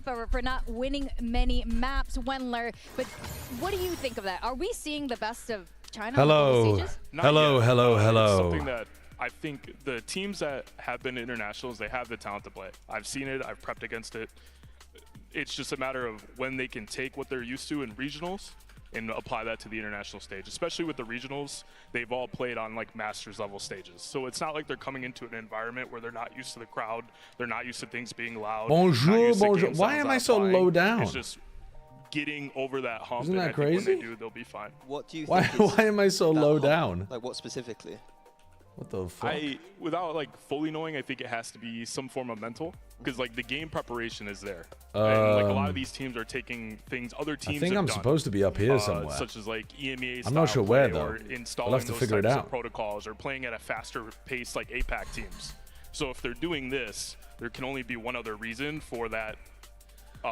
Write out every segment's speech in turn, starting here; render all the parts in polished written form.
map or for not winning many maps, Wendler. But what do you think of that? Are we seeing the best of China? Hello. On the stages? Hello. Something that I think the teams that have been internationals, they have the talent to play. I've seen it. I've prepped against it. It's just a matter of when they can take what they're used to in regionals and apply that to the international stage. Especially with the regionals, they've all played on like masters level stages. So it's not like they're coming into an environment where they're not used to the crowd, they're not used to things being loud. Bonjour. Why am I so low down? It's just getting over that hump. Isn't that and crazy? When they do, they'll be fine. What do you think? Why am I so low down? Like what specifically? What the fuck? Without like fully knowing, I think it has to be some form of mental, because like the game preparation is there. And like a lot of these teams are taking things other teams. I think I'm supposed to be up here somewhere. Such as like EMEA. I'm not sure where though. Or installing I'll have to those figure it types out. of protocols, or playing at a faster pace like APAC teams. So if they're doing this, there can only be one other reason for that.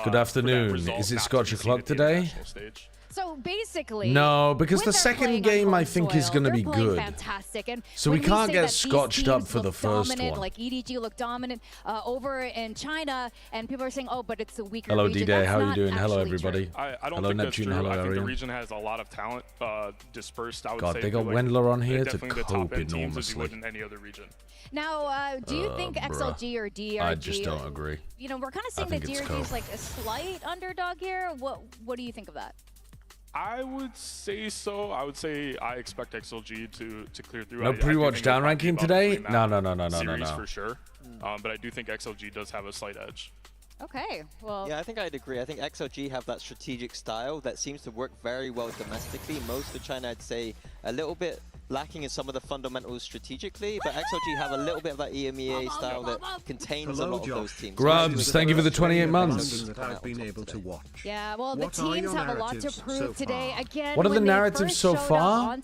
Good afternoon. Is it Scotch o'clock today? So basically, no, because the second game I think is going to be good. Fantastic. And so we can't get scotched up for the first one. Like EDG look dominant over in China, and people are saying, "Oh, but it's a weaker Hello, region." D-Day. How are you doing? Hello, everybody. I don't hello, think Neptune. That's true. Hello, I think Arian. the region has a lot of talent dispersed. I would God, say. they got like, Wendler on here to definitely cope the top end teams as you enormously. would in any other region. Now, do you think XLG or DRG? I just don't agree. You know, we're kind of saying that DRG is like a slight underdog here. What do you think of that? I would say so. I would say I expect XLG to clear through. No pre-watch down ranking today? No. Series for sure. But I do think XLG does have a slight edge. Okay, well. Yeah, I think I'd agree. I think XLG have that strategic style that seems to work very well domestically. Most of China, I'd say, a little bit lacking in some of the fundamentals strategically, but XLG have a little bit of that EMEA style that contains a lot of those teams. Grubs, thank you for the 28 months. That I've been able to watch. Yeah, well, the teams have a lot to prove today. Again, what are the narratives so far?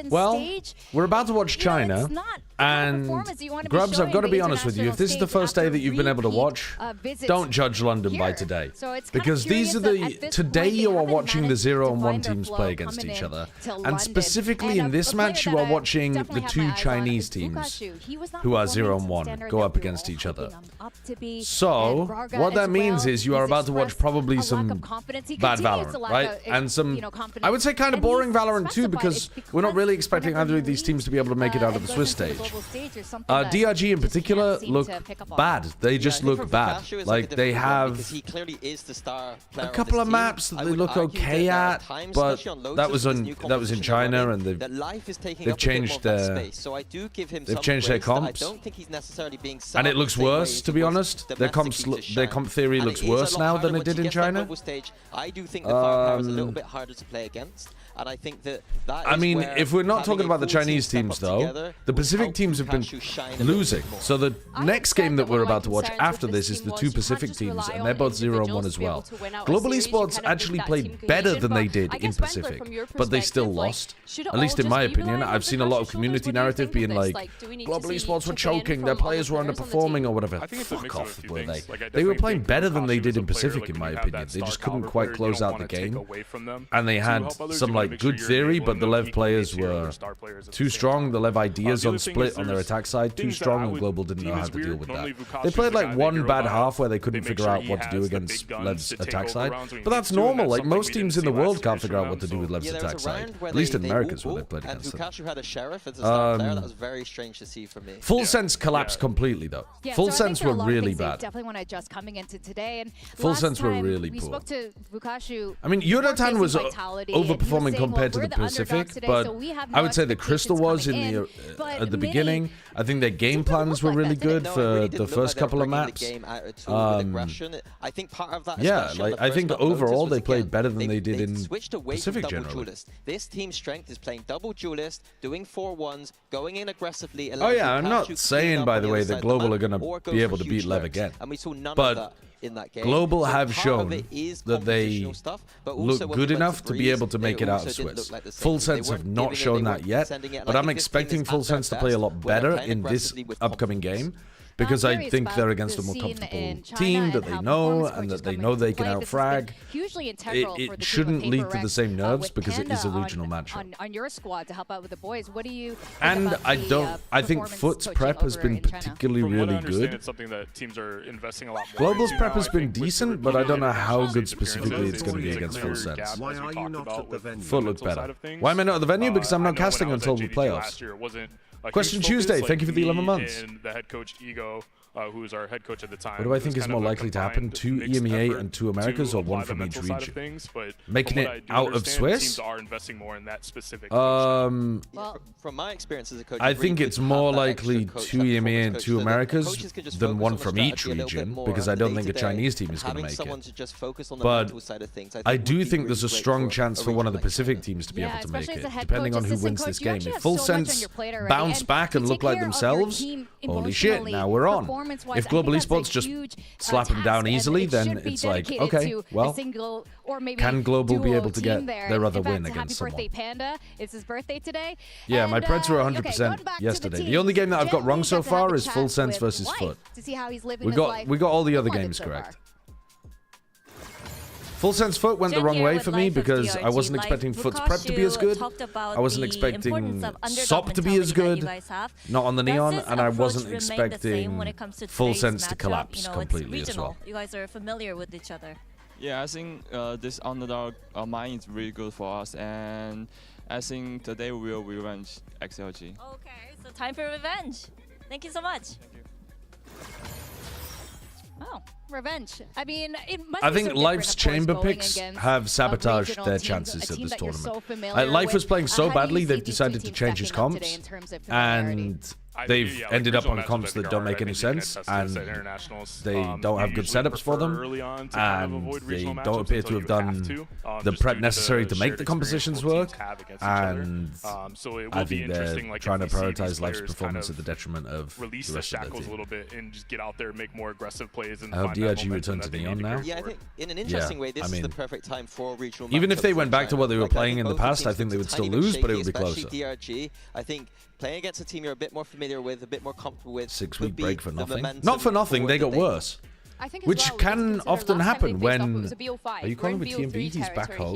Well, we're about to watch China, and Grubs, I've got to be honest with you. If this is the first day that you've been able to watch, don't judge London by today, because these are today you are watching the 0 and 1 teams play against each other, and specifically in this match you are watching the two Chinese teams who are 0 and 1 go up against each other. So what that means is you are about to watch probably some bad Valorant, right? And some, I would say, kind of boring Valorant too, because we're not really expecting either of these teams to be able to make it out of the Swiss stage. DRG in particular look bad. They just look bad. Like they have a couple of maps that they look okay at, but that was in China, and they've changed their comps, and it looks worse, to be honest. Their comp theory looks worse now than it did in China. I do think the firepower is a little bit harder to play against. And I think that I mean, if we're not talking about the Chinese teams, though, the Pacific teams have been losing. So the next game that we're about to watch after this is the two Pacific teams, and they're both 0 and 1 as well. Global Esports actually played better than they did in Pacific, but they still lost. At least in my opinion. I've seen a lot of community narrative being like, Global Esports were choking, their players were underperforming or whatever. Fuck off, were they? They were playing better than they did in Pacific, in my opinion. They just couldn't quite close out the game, and they had some like good theory, but the Lev players were too strong. The Lev ideas on split on their attack side too strong, and Global didn't know how to deal with that. They played like one bad half where they couldn't figure out what to do against Lev's attack side, but that's normal. Like most teams in the world can't figure out what to do with Lev's attack side, at least in Americas where they played against them. had a sheriff as a star player. That was very strange to see for me. Full Sense collapsed completely though. Full Sense were really bad. Definitely want to adjust coming into today. And Full Sense were really poor. Spoke to Vukashu. I mean, Yuratan was overperforming compared to the Pacific, but I would say the Crystal was in the at the beginning. I think their game plans were really good for the first couple of maps. I think part of that, yeah, like I think overall they played better than they did in Pacific generally. This team's strength is playing double duelist, doing 4-1s, going in aggressively. Oh yeah, I'm not saying by the way that Global are going to be able to beat Lev again, but in that game. Global have shown that they look good enough to be able to make it out of Swiss. Full Sense have not shown that yet, but I'm expecting Full Sense to play a lot better in this upcoming game. because I think they're against a more comfortable team that they know and that they know they can out-frag. It shouldn't lead to the same nerves because it is a regional matchup. On your squad to help out with the boys, what do you think and about I think Foot's prep has been particularly really good. It's something that teams are investing a lot more. Global's prep has been decent, but I don't know how good specifically it's going to be against Full Sense. Why are you not at the venue? Foot looked better. Why am I not at the venue? Because I'm not casting until the playoffs. Question Tuesday, thank you for the 11 months. And the head coach, Ego, who was our head coach at the time. What do I think is more likely to happen? 2 EMEA and 2 Americas, or 1 from each region? Making it out of Swiss? Teams are investing more in that specific from my experience as a coach, I think it's more likely 2 EMEA and 2 Americas than 1 from each region, because I don't think a Chinese team is going to make it. But I do think there's a strong chance for one of the Pacific teams to be able to make it, depending on who wins this game. If Full Sense bounce back and look like themselves, holy shit, now we're on. If Global Esports just slap them down easily, then it's like, okay, well, can Global be able to get their other win against someone? Happy birthday, Panda. It's his birthday today. Yeah, my Preds were 100% yesterday. The only game that I've got wrong so far is Full Sense versus Foot. We got all the other games correct. Full Sense Foot went the wrong way for me because I wasn't expecting Foot's prep to be as good. I wasn't expecting SOP to be as good, not on the Neon, and I wasn't expecting Full Sense to collapse completely as well. You guys are familiar with each other. Yeah, I think this underdog mine is really good for us, and I think today we will revenge XLG. Okay, so time for revenge. Thank you so much. Oh, revenge. I mean, it must I be think so Life's chamber picks have sabotaged their chances at this tournament. Life was playing so badly, they've decided to change his comps, and they've ended up on comps that don't make any sense, and they don't have good setups for them, and they don't appear to have done the prep necessary to make the compositions work, and I think they're trying to prioritize Life's performance at the detriment of the rest of the team. A little bit and just get out there, make more aggressive plays. And I hope DRG return to Neon now. Yeah, I think in an interesting way, this is the perfect time for regional. Even if they went back to what they were playing in the past, I think they would still lose, but it would be closer. DRG, I think playing against a team you're a bit more familiar with, a bit more comfortable with. 6-week break for nothing. Not for nothing, they got worse. Which can often happen when... Are you calling him a TMB? He's back home?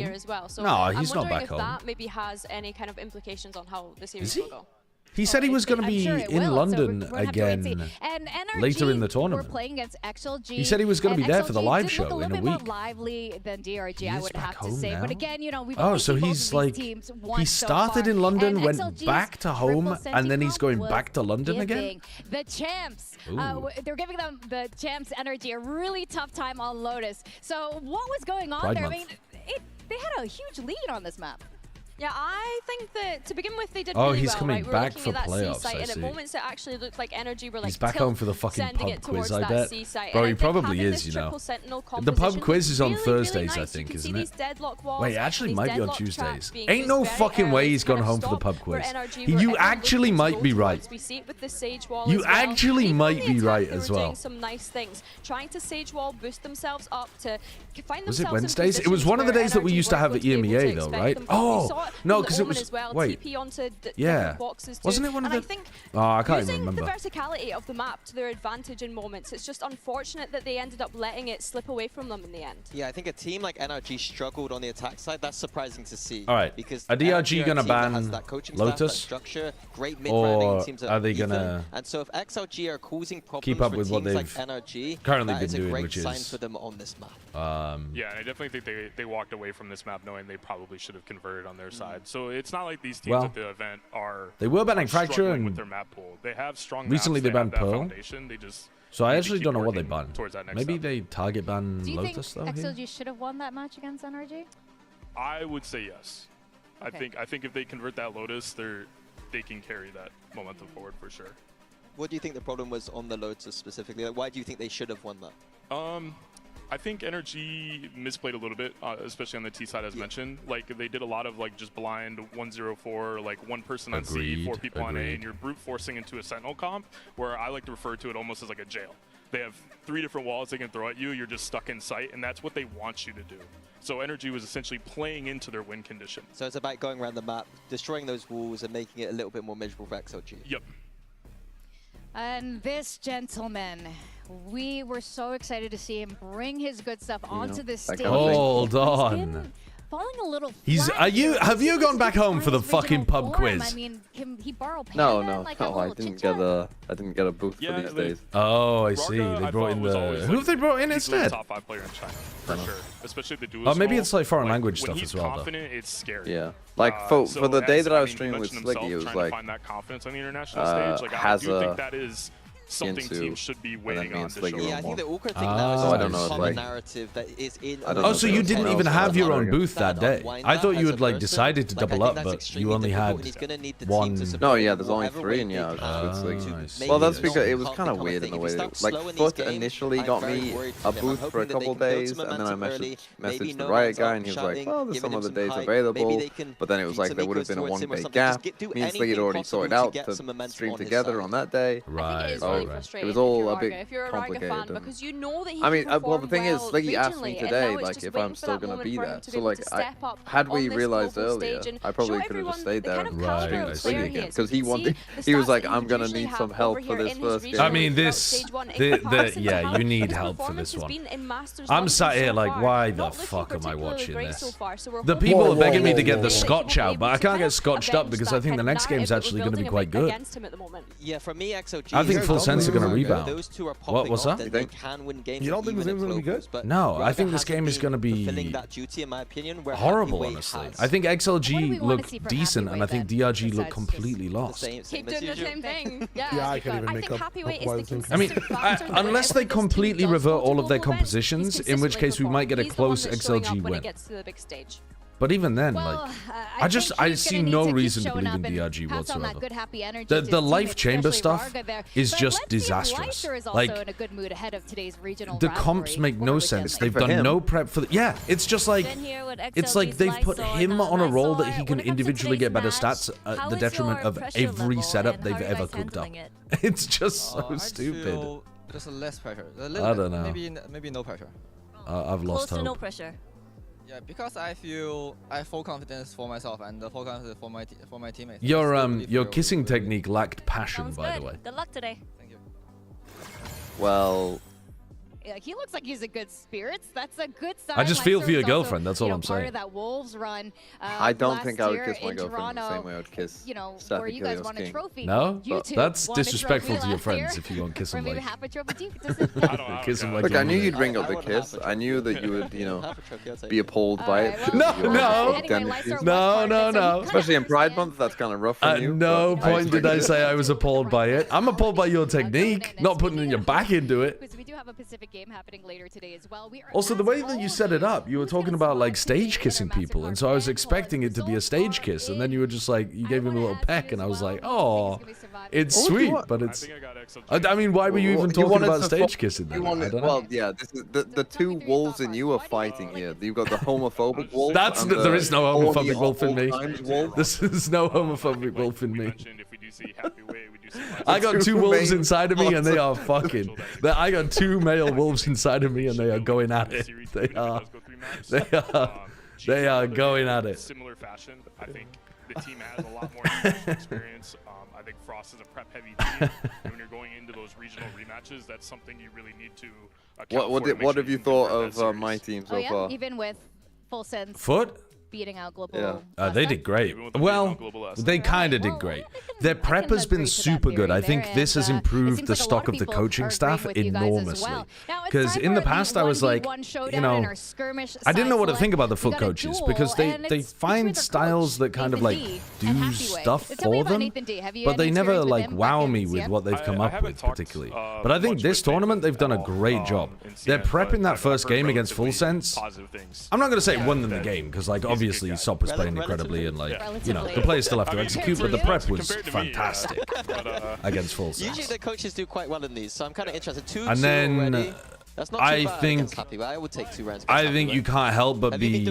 No, he's not back home. That maybe has any kind of implications on how the series will go. He said he was going to be in London again later in the tournament. We're playing against XLG. He said he was going to be there for the live show in a week. More lively than DRG, I would have to say. But again, you know, we've so he's like, he started in London, went back to home, and then he's going back to London again? The champs, they're giving them the champs energy a really tough time on Lotus. So what was going on there? I mean, they had a huge lead on this map. Yeah, I think that to begin with they did really well. He's coming back for playoffs, I see. And at moments it actually looked like Energy were like he's back home for the fucking pub quiz, I bet. Bro, he probably is, you know. The pub quiz is on Thursdays, I think, isn't it? Wait, it actually might be on Tuesdays. Ain't no fucking way he's gone home for the pub quiz. You actually might be right. You actually might be right as well. Some nice things, trying to Sage Wall, boost themselves up to find themselves. Was it Wednesdays? It was one of the days that we used to have at EMEA though, right? Oh! No, because it was. Wait. Yeah. Wasn't it one of the? I can't even remember. Using the verticality of the map to their advantage in moments, it's just unfortunate that they ended up letting it slip away from them in the end. Yeah, I think a team like NRG struggled on the attack side. That's surprising to see. All right. Because are DRG gonna ban Lotus? Great or are they gonna? And so if XLG are causing problems keep up with what they've like NRG, currently been doing, which is sign for them on this map. Yeah, and I definitely think they walked away from this map knowing they probably should have converted on their side. So it's not like these teams at the event are. They were banning Fracture and with their map pool. They have strong. Recently they banned Pearl. They just. So I actually don't know what they banned. Maybe they target ban Lotus though. Do you think XLG should have won that match against NRG? I would say yes. I think if they convert that Lotus, they can carry that momentum forward for sure. What do you think the problem was on the Lotus specifically? Like, why do you think they should have won that? I think Energy misplayed a little bit, especially on the T side as mentioned. Like they did a lot of like just blind 1-0-4, like one person on C, 4 people on A, and you're brute forcing into a Sentinel comp, where I like to refer to it almost as like a jail. They have 3 different walls they can throw at you, you're just stuck in sight, and that's what they want you to do. So Energy was essentially playing into their win condition. So it's about going around the map, destroying those walls, and making it a little bit more miserable for XLG. Yep. And this gentleman, we were so excited to see him bring his good stuff onto this stage. Hold on. Falling a little He's. flat here. Have you gone back home for the fucking pub quiz? I mean, can he borrow No, Panda? no, Like no. I didn't get a booth for these days. Oh, I see. They brought in the. Who have they brought in instead? Top 5 player in China, for sure. Especially the duo. Oh, maybe it's like foreign language when stuff he's as well, confident, it's scary. Yeah. Like for the day that I was streaming with Slicky, it was like find that confidence on the international stage. Like I do think that is something teams should be waiting on to show. Yeah, I think the awkward thing now is so I don't know, common narrative that is in. Oh, so you didn't even have your own booth that day? I thought you had like decided to double up, but you only had one. No, yeah, there's only 3, and yeah, I was just like, well, that's because it was kind of weird in the way that, like, Foot initially got me a booth for a couple days, and then I messaged the Riot guy, and he was like, well, there's some other days available, but then it was like there would have been a 1-day gap. Me and Slicky had already sorted out to stream together on that day. Right. It was all a bit complicated. Because you know that he I mean, can well, the thing is, well Slicky asked me regionally, today, and now it's like, just if I'm waiting for still that gonna moment be for him there. to be So, able like, to step up had we on this realized global earlier, stage and I probably show could have just everyone stayed the there kind and of caliber streamed of with player Slicky he again, is. because he You wanted. see, the He was stats like, that I'm he gonna usually need have some help over for here this in his first regional I mean, game. this, stage one in comparison to how you need his help for performance this has one. been in Masters I'm London sat here so like, far. why the Not looking fuck am I particularly watching great this? so far, so we're The hoping people are that begging me to he get will the be scotch able out, but I to can't kind get of scotched up avenge because I that think the kind of next game's narrative that actually we're going to be building quite good. against him at the moment. Yeah, for me, XLG. I think Full Sense are going to rebound. Those two are What was that? Then they can win games. You don't think even this in game's gonna be good? globals, but No, I Riot think this hasn't game is been gonna be fulfilling that duty, in my opinion, where horrible, Heavyweight honestly. has. I think What do we XLG wanna see looked from decent, and I Heavyweight think then, DRG looked besides completely just lost. Same Keep as doing the usual. same thing. Yeah, I can't even I make think up Heavyweight what I is the was I mean, consistent factor that unless whenever they this team completely does revert go to all of their global events, he's compositions, in which consistently case we might get a performing. He's the one close that's showing up XLG when win. it gets to the big stage. But even then, Well, like, I see no reason to believe in DRG whatsoever. The life chamber stuff is just disastrous. Like, the comps make no sense. They've done no prep for the. Yeah, it's just like, it's like they've put him on a role that he can individually get better stats at the detriment of every setup they've ever cooked up. It's just so stupid. Just less pressure. I don't know. Maybe no pressure. I've lost Close to no hope. pressure. Yeah, because I feel I have full confidence for myself and full confidence for my teammates. Your kissing technique lacked passion, Sounds by good. the way. Good luck today. Thank you. Well, Like, he looks like he's in good spirits. That's a good sign. I just feel for your Leicester was girlfriend, that's all I'm part saying. of that Wolves run. I don't think I would last kiss my year in girlfriend the Toronto, same way I would kiss where you guys Static won a King. trophy. No? You two That's won a disrespectful trophy to your last friends year. if you don't kiss Or them maybe like. half a trophy too. Kiss them like Look, you I knew want you'd it. bring up I the wouldn't have kiss. a trophy. I knew that you would, Half a trophy, I'll take be it. appalled by it. Alright, No, well, no. anyway, Leicester was No, part of no, it, so no. you Especially in kinda Pride understand. Month, that's kind of rough At for you. no but I point did I say I was appalled by it. I'm appalled by your technique, not putting your back into it. Because we do have a Pacific game happening later today as well. We are Also, the as way that you set it up, you were who's gonna talking about like survive today stage in kissing our people, MasterCard and so I was Grand expecting it to be a Results stage are kiss, and in. then you were just like, you I gave him a wanna little ask you peck, as and I was well, like, who do you think oh, is gonna be surviving it's What do you sweet, want? but I it's. think I got XLG. I mean, why were you even You talking wanted about to stage kissing then? You I wanted, don't know. well, yeah, this is the two wolves in you are fighting here. You've got the homophobic wolf. That's and there is no horny homophobic wolf in me. old times wolf. This is no homophobic wolf in We me. mentioned if we do see Heavyweight, we do see I got two Two wolves main inside of me, and they are fucking. I got two male wolves inside of me, and they are going at it. They are. They are going at it. Similar fashion, I think the team has a lot more international experience. I think Frost is a prep-heavy team. And when you're going into those regional rematches, that's something you really need to account for to make What sure have you can thought convert that of my series. team Oh so yeah, far? even with Full Sense Foot? beating out Global. Yeah. last They time. did great. Even with them Well, being on Global S. they kind of did Well, great. I can- Their I prep can has been agree to that super good. I theory think there, this has and, it improved seems the like a lot stock of the people coaching are staff agreeing with you guys as enormously. well. Now, it's Because time in the for past I was like, 1v1 showdown you in know, our skirmish I didn't know what to side think about the select. foot We got a coaches duel, because and they it's find between their styles coach, that kind of Nathan like D, do and Heavyweight. stuff Tell me for about them, Nathan D. Have you but had they any never experience with like him wow back me in with CM? what they've I come up haven't with talked, particularly. But I think much this with Nathan tournament they've done a at all, great job. in Their CM, prep in but that I've first heard game against Full relatively Sense. positive things. I'm not going to say Yeah, won them the that game because like he's a good obviously guy. Sop was playing incredibly and like you know the Relatively. players still have to I mean, execute, but the compared prep was to me, yeah. fantastic But, against Full Usually Sense. the coaches do quite well in these, so I'm kind of interested. Two And two then already. That's not too bad against Happy, but I would take 2 rounds. I think you can't help but be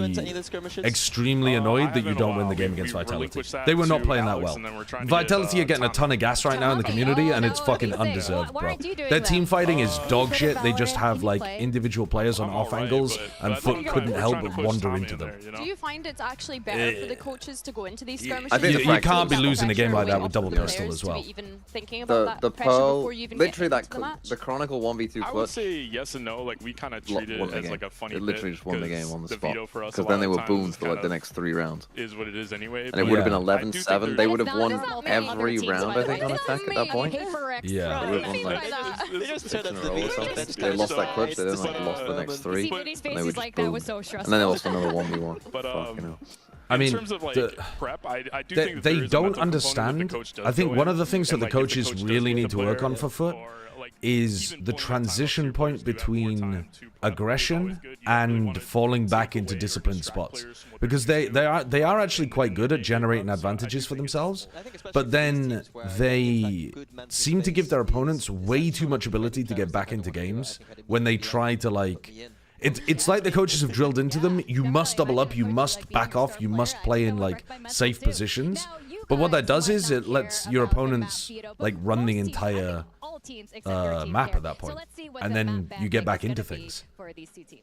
extremely annoyed that you don't win the game against Vitality. They were not playing that well. Vitality are getting a ton of gas right now in the community, and it's fucking undeserved, bro. Their team fighting is dog shit. They just have like individual players on off angles, and Foot couldn't help but wander into them. Do you find it's actually better for the coaches to go into these skirmishes? You can't be losing a game like that with double pistol as well. The Pearl, literally the Chronicle 1v2 clutch. I would say yes and no. Like we kind of treat it as like a funny. It literally just won the game on the spot. Because then they were boomed for like the next 3 rounds. Is what it is anyway. And it would have been 11-7. They would have won every round, I think, on attack at that point. Yeah. They would have won like they just turned up the they lost that clutch. They then like lost the next 3. And they were just boomed. And then they lost another 1v1. But I mean, in terms of like prep, I do think they don't understand. I think one of the things that the coaches really need to work on for Foot is the transition point between aggression and falling back into disciplined spots, because they are actually quite good at generating advantages for themselves, but then they seem to give their opponents way too much ability to get back into games when they try to like. It's like the coaches have drilled into them. You must double up. You must back off. You must play in like safe positions. But what that does is it lets your opponents like run the entire map at that point, and then you get back into things.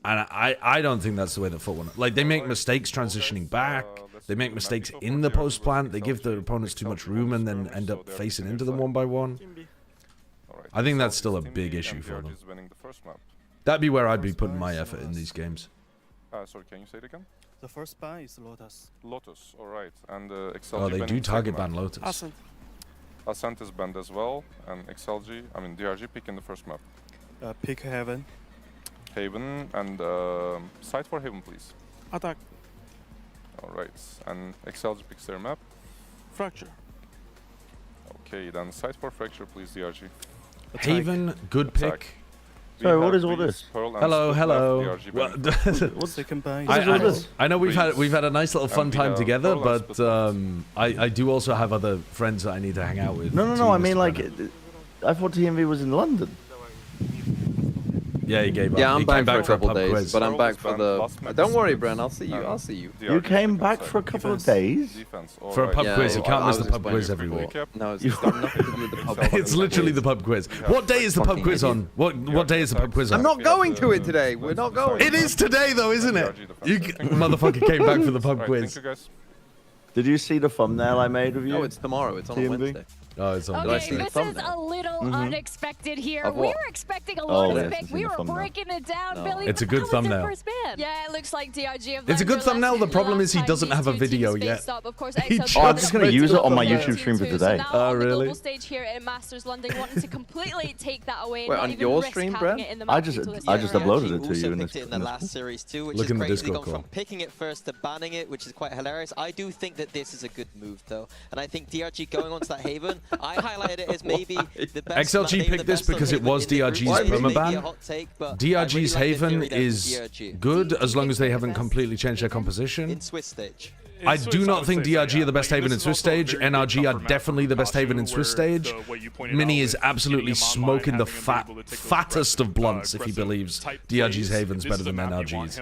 And I don't think that's the way that Foot won. Like they make mistakes transitioning back. They make mistakes in the post plant. They give their opponents too much room and then end up facing into them one by one. I think that's still a big issue for them. That'd be where I'd be putting my effort in these games. Sorry, can you say it again? The first ban is Lotus. Lotus, alright. And XLG. Oh, they do target ban Lotus. Ascent. Ascent is banned as well. And XLG, I mean DRG pick in the first map. Pick Heaven. Haven and side for Haven, please. Attack. Alright. And XLG picks their map. Fracture. Okay, then side for Fracture, please, DRG. Attack. Haven, good pick. Sorry, what is all this? Hello. What's the campaign? I know we've had a nice little fun time together, but I do also have other friends that I need to hang out with. No. I mean, like, I thought TMV was in London. Yeah, he gave up. Yeah, I'm back for a couple days, quiz. but I'm back for the. Don't worry, Bren. I'll see you. You came back for a couple of days? For a pub quiz. You can't miss the pub quiz every week. No, it's got nothing to do with the pub quiz. It's literally the pub quiz. What day is the pub quiz on? What day is the pub quiz on? I'm not going to it today. We're not going. It is today, though, isn't it? You motherfucker came back for the pub quiz. Did you see the thumbnail I made of you? No, it's tomorrow. It's on Wednesday. Oh, it's on okay, this is a little unexpected here. We were expecting a Lotus pick. We were breaking it down, Billy. It's a good thumbnail. Yeah, it looks like DRG. It's a good thumbnail. The problem is he doesn't have a video yet. Of course, I'm just going to use it on my YouTube stream for today. Oh, really? The stage here in Masters London, wanting to completely take that away. Wait, on your stream, Brent? I just uploaded it to you in the last series too, which Look is in the crazy. Discord Gone from picking it first to banning it, which is quite hilarious. I do think that this is a good move though, and I think DRG going onto that Haven, I highlighted it as maybe the best. XLG picked this because it was DRG's permaban. DRG's Haven is good as long as they haven't completely changed their composition. In Swiss stage. I do not think DRG are the best Haven in Swiss stage. NRG are definitely the best Haven in Swiss stage. Mini is absolutely smoking the fattest of blunts if he believes DRG's Haven's better than NRG's.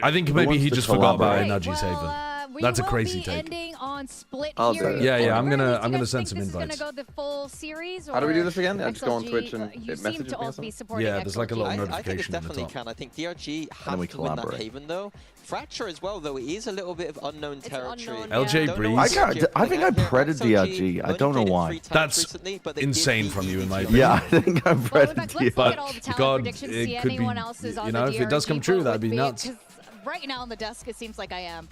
I think maybe he just forgot about NRG's Haven. That's a crazy take. Yeah, I'm gonna send some invites. How do we do this again? I just go on Twitch and it messages me or something? Yeah, there's like a little notification I think it in the definitely top. can. I think DRG have to win that Haven though. Fracture as well, though it is a little bit of unknown territory. LJ Breeze. I think I predded DRG. I don't know why. That's insane from you, in my opinion. Yeah, I think I predded DRG. But God, it could be. You know, if it does come true, that'd be nuts. Right now on the desk, it seems like I am.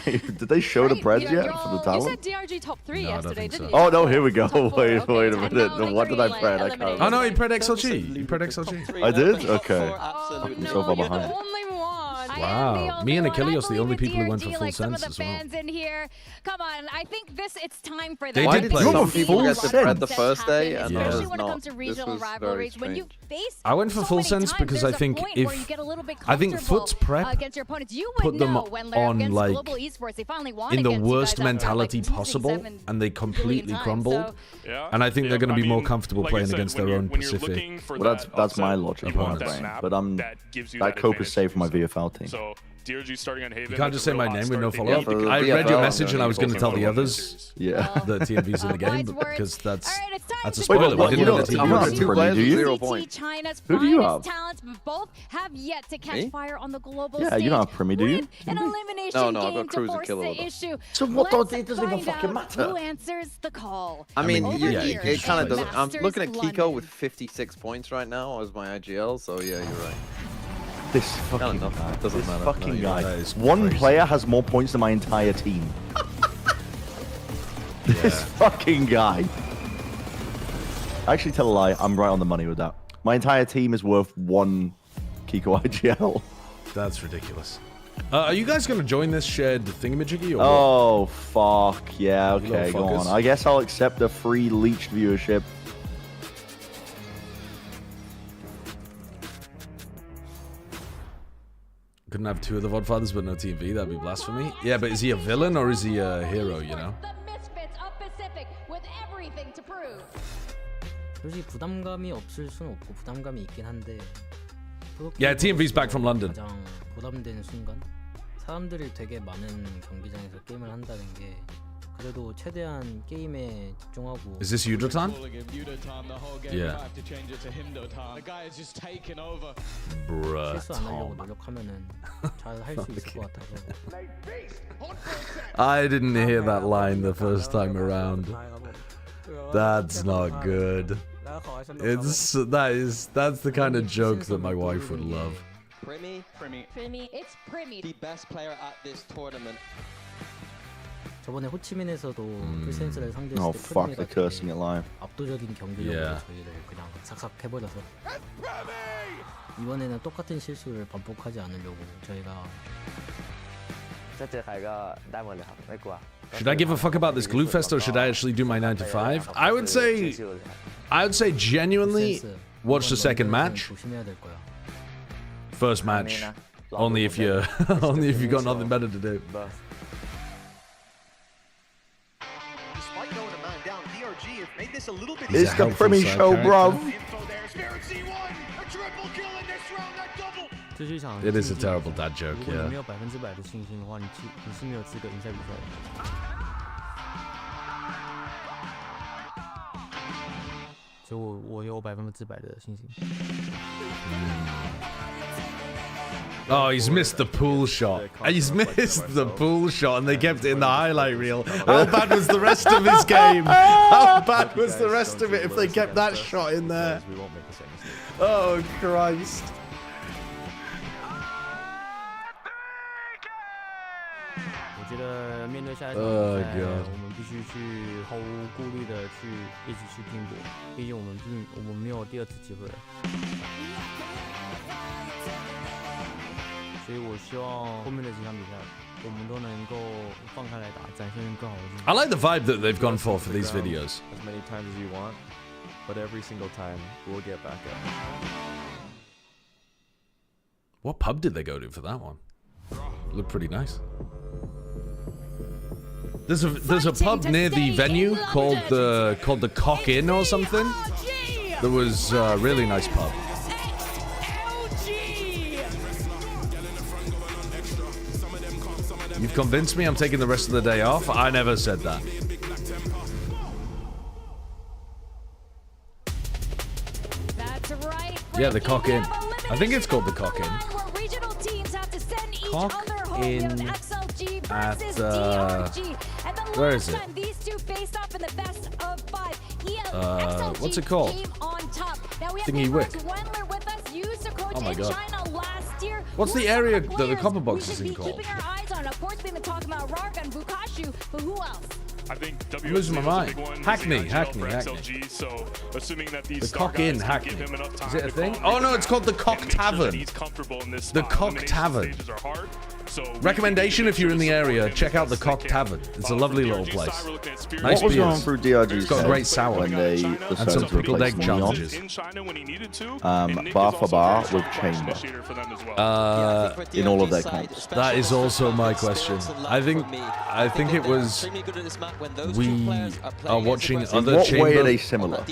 Did they show the bread yet for the talent? You said DRG top 3 yesterday, didn't you? Oh no, here we go. Wait a minute. No, what did I pred? I can't. Oh no, he pred XLG. You pred XLG. I did? Okay. Oh, I'm so far behind. only one. Wow, me and Achilles, the only people who went for full like some sense of the as well. fans in here. Come on, I think it's time for They them. did play. Some people get to spread the first day, and Yeah. especially when it not. comes to This regional was very rivalries. When you strange. face I went for so full many sense times, because there's I a think point where if you get a little bit I think comfortable, Foot's prep against your opponents, you would put them know when they're on against like global esports, they finally won in the against you worst guys after, mentality like, losing possible, 7 and they completely billion times. crumbled. So, Yeah. And I think they're going to be more comfortable like I playing said, against when their you're- own when you're Pacific. looking for Well, that that's my upset, logic you want behind that it, snap but that gives you that that cope is advantage safe for my to VFL team. So DRG starting on Haven. You can't just say my name with no follow-up. For the I read VFL, your I'm message and I was going to tell the others Yeah. that TMV's in the game, but because that's a to spoiler. what, We you didn't know don't- the you TMV don't was have in two the players game. with 0 NCT points. China's Who do you finest have? talents, but both have yet to catch Me? fire on the global Yeah, stage. you don't have Primi, do you? Win an elimination No, I've game got to Cruiser force Killer the with us. issue. So what? Let's It doesn't even find fucking out matter. Who answers the call? I mean, Over yeah, here it kind of in doesn't. I'm looking at Masters Kiko with London. 56 points right now as my IGL, so yeah, you're right. This fucking enough. guy. Doesn't This matter. fucking No, guy. that is One crazy. player has more points than my entire team. This fucking guy. Actually, tell a lie. I'm right on the money with that. My entire team is worth 1 Kiko IGL. That's ridiculous. Are you guys going to join this shared thingamajiggy or what? Oh, fuck. Yeah, You okay, little go on. fuckers. I guess I'll accept the free leached viewership. Couldn't have 2 of the Vodfathers but no TV. That'd be blasphemy. Yeah, but is he a villain or is he a hero, you know? The misfits of Pacific with everything to prove. 솔직히 부담감이 없을 수는 없고 부담감이 있긴 한데. Yeah, TMV's back from London. 가장 보람되는 순간. 사람들이 되게 많은 경기장에서 게임을 한다는 게 그래도 최대한 게임에 집중하고. Is this Yudotan? Yeah. Bruh. 실수 안 하려고 노력하면은 잘 할 수 있을 것 같아서. I didn't hear that line the first time around. That's not good. That's the kind of joke that my wife would love. Primi, It's Primi. the best player at this tournament. 저번에 호치민에서도 풀센스를 상대했을 Oh, 때 fuck, 프리미가 they're cursing it live. 압도적인 경기력으로 Yeah. 저희를 그냥 삭삭 해버려서 이번에는 똑같은 실수를 반복하지 않으려고 저희가 Should I give a fuck about this glue fest or should I actually do my 9 to 5? I would say genuinely watch the second match. 조심해야 될 거야. First match, only if you got nothing better to do. Despite going a man down, DRG have made this a little bit It's the Primi show, bro. It is a terrible dad joke, 如果你没 yeah. 有100%的信心的话，你是没有资格赢下比赛的。所以我有100%的信心。 Oh, he's missed the pool shot. He's missed the pool shot, and they kept it in the highlight reel. How bad was the rest of his game? How bad was the rest of it if they kept that shot in there? Oh, Christ. Oh, God. 我们必须去毫无顾虑的去一起去拼搏，毕竟我们没有第二次机会了。所以我希望后面的几场比赛，我们都能够放开来打，展现更好的自己。 I like the vibe that they've gone for these videos. As many times as you want, but every single time we'll get back up. What pub did they go to for that one? Looked pretty nice. There's a pub near the venue called the Cock Inn or something. That was a really nice pub. You've convinced me I'm taking the rest of the day off. I never said that. That's right. Yeah, the Cock Inn. I think it's called the Cock Inn. Where regional teams have to send each Cock other home. You have Inn XLG at, versus DRG. And the where last is it? time these two faced off in the best of 5, XLG what's it called? came on top. Now we have Thingy Wick. Wendler with us, used to coach Oh my in God. China last year. What's Who the are some of area that the players copper box we is should in be called? keeping our eyes on? Of course, we've been talking about Rark and Bukashu, but who else? I think I'm losing my mind. Hackney. XLG, so assuming that these the Cock Inn, Hackney. give him enough time Is it a to thing? calm Oh things no, it's called the down Cock and make sure that Tavern. he's comfortable in this The spot. Cock Elimination Tavern. stages are hard, so Recommendation if you're in the area, check out the Cock Tavern. It's a lovely little place. Nice What was beers. going through DRG's It's got great sour when they and decided some to pickled replace egg Neon? challenges. Bar for bar with chamber. In all of their comps. That is also my question. I think it was we are watching other what chamber. way are they similar?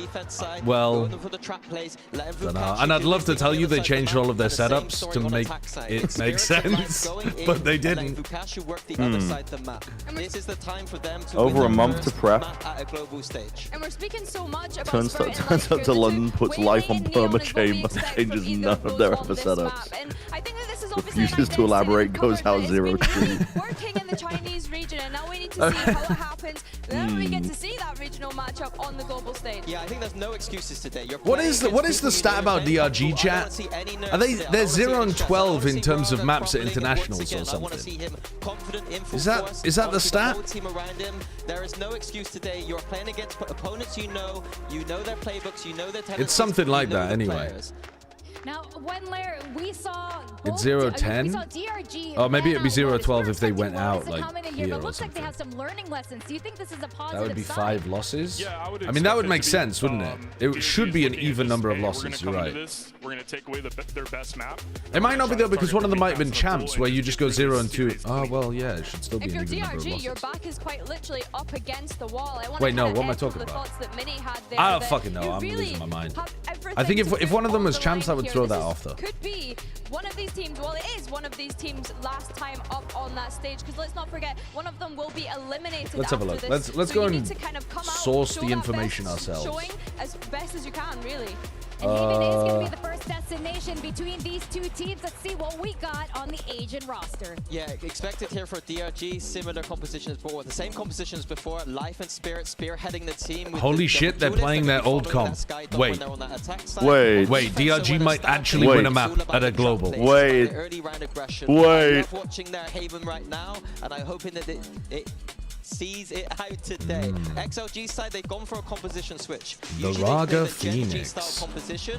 Well, and I'd love to tell you they changed all of their setups to make it make sense, but they didn't. Over a month to prep. And we're speaking so much about Turns up to London, puts life on perma chamber, changes none of their other setups. Refuses to elaborate, goes out 0-2. Working in the Chinese region, and now we need to see how it happens. Then we get to see that regional matchup on the global stage. Yeah, I think there's no excuses today. What is the stat about DRG, chat? Are they're 0 and 12 in terms of maps at internationals or something? Is that the stat? There is no excuse today. You're playing against opponents you know their playbooks, you know their tendencies. It's something like that anyway. Now, we saw it's 0-10. We saw DRG. Oh, maybe it'd be 0-12 if they went out like here but or looks like they something. have some learning lessons. Do you think this is a positive That would be sign? 5 losses. Yeah, I mean, that would make sense, wouldn't it? It should be an even number of losses. You're right. We're gonna take away their best map. It might not be though because one of them might have been champs where you just go 0 and 2. Oh well, yeah, it should still be If an you're even number of DRG, losses. your back is quite literally up against the wall. Wait, no, what am I talking about? I don't fucking know. I'm losing my mind. I think if one of them was champs, I would throw that off though. Could be one of these teams. Well, it is one of these teams last time up on that stage, because let's not forget one of them will be eliminated. Let's have a look. This. Let's so go you and need to kind of come source out, the information ourselves. Showing as best as you can, really. And maybe it is going to be the first destination between these two teams. Let's see what we got on the Asian roster. Yeah, expected here for DRG, similar composition as before. The same composition as before, Life and Spirit spearheading the team. Holy shit, they're playing their old comp. Wait, DRG might actually win a map at a global. Wait. Watching their Haven right now, and I'm hoping that it sees it out today. XLG side, they've gone for a composition switch. The Raga Phoenix.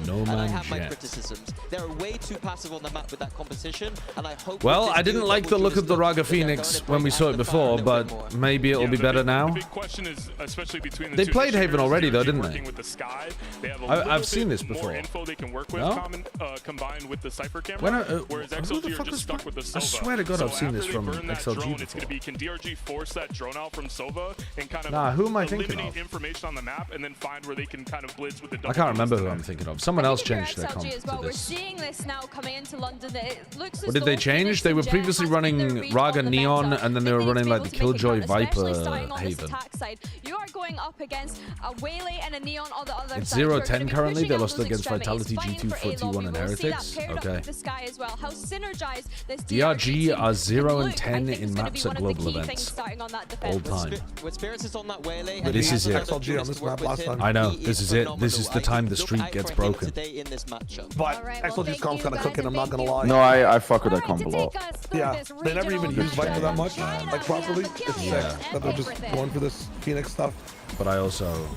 No and I man have my jet. criticisms. They're way too passive on the map with that composition, and I hope. Well, I didn't like the look of the Raga Phoenix when we saw it before, but maybe it'll be better now. The big question is, especially between the They two played Haven already though, didn't working they? with the Sky, they have I've seen this before. More info they can work with No? combined with the Cypher camera, When whereas who the XLG are fuck just was stuck with the Sova. I swear to God, so I've seen this after from they burn that XLG drone, before. It's going to be, can DRG force that drone out from Sova and kind of who am I thinking eliminate of? information on the map and then find where they can kind of blitz with the I can't remember who I'm thinking of. Someone else changed their comp as well. to We're this. seeing this now coming into London. It looks What did they change? They were previously running Raga Neon, and then they were running like the Killjoy Viper Haven. You are going up against a Waylay and a Neon on the other It's side. 0-10 currently. They lost against Vitality, G2, 41, and Heretics. Okay. DRG are 0 and 10 in maps at global events. All time. This is it. XLG on this map last time. I know. This is it. This is the time the streak gets broken. But XLG's comp's kind of cooking, I'm not going to lie. No, I fuck with that comp a lot. Yeah, they never even use Viper that much, like properly. It's sick that they're just going for this Phoenix stuff. But I also,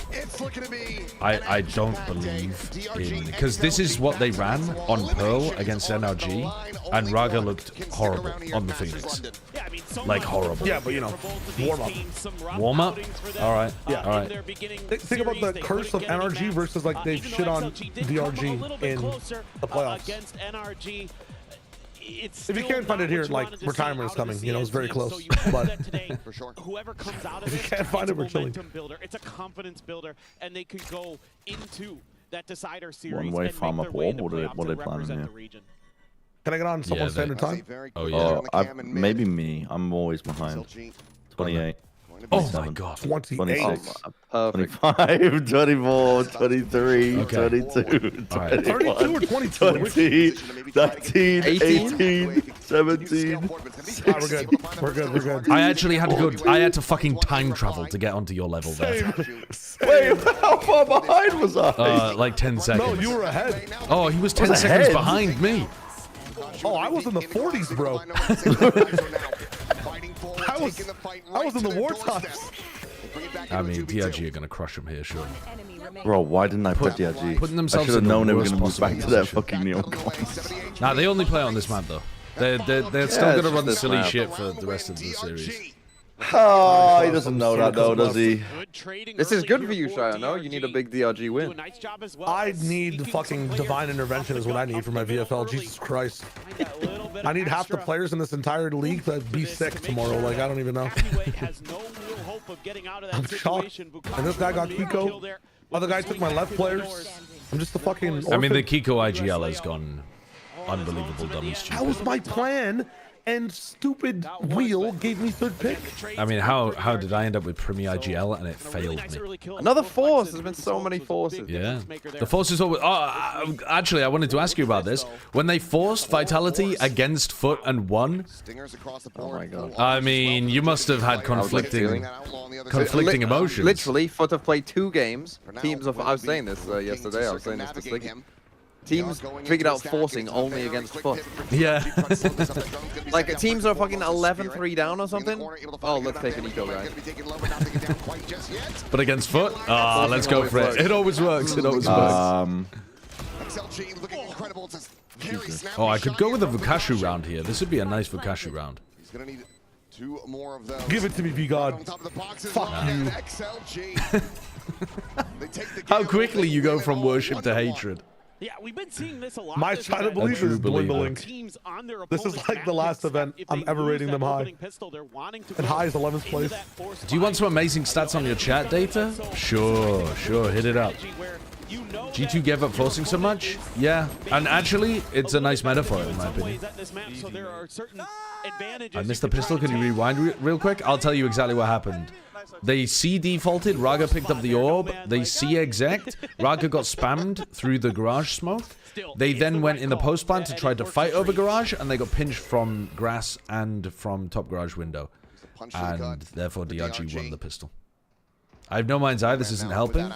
I don't believe in, because this is what they ran on Pearl against NRG, and Raga looked horrible on the Phoenix. Like horrible. Yeah, but you know, warm up. Warm up? All right. Yeah. All right. Think about the curse of NRG versus like they shit on DRG in the playoffs. If you can't find it here, like retirement is coming. You know, it's very close. But for sure, whoever comes out of if you this, can't find it, we're chilling. builder. It's a confidence builder, and they could go into that decider series. One way farm up wall. What are they planning here? Can I get on someone's standard time? Oh yeah. Maybe me. I'm always behind. 28. Oh my God. 26, 25, 24, 23, Okay. 22, Right. 32 or 22? 20, 19, 18, 17. We're good. We're good. We're good. I actually had to go. I had to fucking time travel to get onto your level there. Wait, how far behind was I? Like 10 seconds. No, you were ahead. Oh, he was 10 was seconds ahead. behind me. Oh, I was in the 40s, bro. I was in the war times. I mean, DRG are going to crush them here, sure. Bro, why didn't I put DRG? Putting themselves I should have known they were going to move back to their fucking neocons. Nah, they only play on this map, though. They're still going to run the silly shit for the rest of the series. Oh, he doesn't know that though, does he? This is good for you, Shia. No, you need a big DRG win. I need fucking divine intervention is what I need for my VFL. Jesus Christ. I need half the players in this entire league to be sick tomorrow. Like, I don't even know. I'm shocked. And this guy got Kiko. Other guy took my left players. I'm just a fucking orphan. I mean, the Kiko IGL has gone unbelievable dummy stupid. That was my plan. And stupid wheel gave me third pick. I mean, how did I end up with Premier IGL and it failed me? Another force. There's been so many forces. Yeah. The forces always... Oh, actually, I wanted to ask you about this. When they forced Vitality against Foot and won... Oh my god. I mean, you must have had conflicting emotions. Literally, Foot have played 2 games. Teams of... I was saying this yesterday. I was saying this to Sliggy. Teams figured out forcing only against Foot. Yeah. Like, teams are fucking 11-3 down or something. Oh, let's take an eco, guys. But against Foot? Ah, let's go for it. It always works. It always works. Oh, I could go with a Vukashu round here. This would be a nice Vukashu round. Give it to me, V-God. Fuck you. How quickly you go from worship to hatred. Yeah, we've been seeing this a lot. My side of belief is dwindling. This is like the last event I'm ever rating them high. And high is 11th place. Do you want some amazing stats on your chat data? Sure, hit it up. G2 gave up forcing so much? Yeah, and actually, it's a nice metaphor in my opinion. I missed the pistol, can you rewind real quick? I'll tell you exactly what happened. They C defaulted, Raga picked up the orb, they C exec'd, Raga got spammed through the garage smoke. They then went in the post plant to try to fight over garage, and they got pinched from grass and from top garage window. And therefore DRG won the pistol. I have no mind's eye, this isn't helping.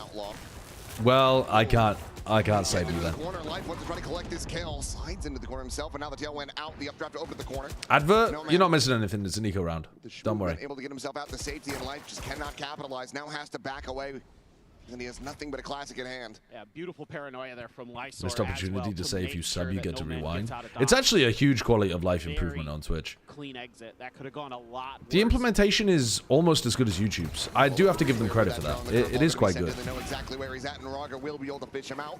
Well, I can't save you then. Advert, you're not missing anything. It's an eco round. Don't worry. Able to get himself out to safety in life, just cannot capitalize. Now has to back away. And he has nothing but a classic at hand. Yeah, beautiful paranoia there from Lysor. Missed opportunity to say if you sub, you get to rewind. It's actually a huge quality of life improvement on Twitch. Clean exit. That could have gone a lot worse. The implementation is almost as good as YouTube's. I do have to give them credit for that. It is quite good. They know exactly where he's at, and Raga will be able to fish him out.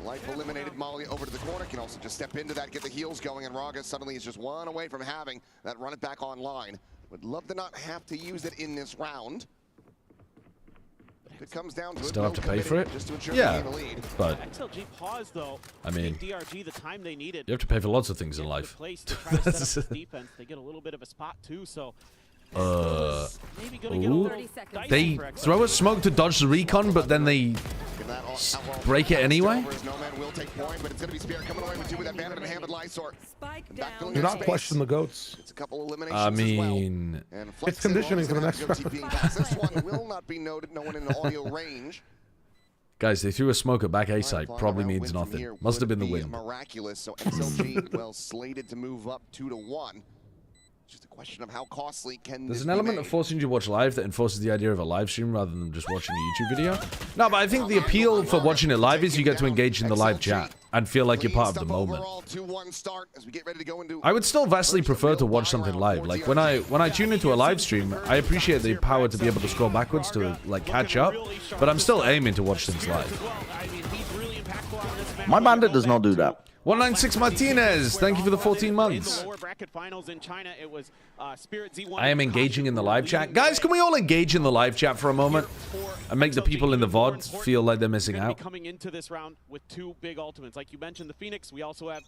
Life eliminated Molly over to the corner. Can also just step into that, get the heals going, and Raga suddenly is just one away from having that run it back online. Would love to not have to use it in this round. It comes down to still have to pay for it? Yeah, but XLG pause, though. I mean, DRG the time they needed. You have to pay for lots of things in life. Defense. They get a little bit of a spot too, so they throw a smoke to dodge the recon, but then they break it anyway. Do not question the goats. I mean, it's conditioning for the next round. This one will not be noted. No one in the audio range. Guys, they threw a smoke at back A site. Probably means nothing. Must have been the wind. Miraculous. So XLG well slated to move up 2-1. Just a question of how costly can There's an element of forcing you to watch live that enforces the idea of a live stream rather than just watching a YouTube video. No, but I think the appeal for watching it live is you get to engage in the live chat and feel like you're part of the moment. I would still vastly prefer to watch something live. Like when I tune into a live stream, I appreciate the power to be able to scroll backwards to like catch up, but I'm still aiming to watch things live. My bandit does not do that. 196 Martinez, thank you for the 14 months. I am engaging in the live chat. Guys, can we all engage in the live chat for a moment and make the people in the VOD feel like they're missing out? Coming into this round with 2 big ultimates. Like you mentioned, the Phoenix, we also have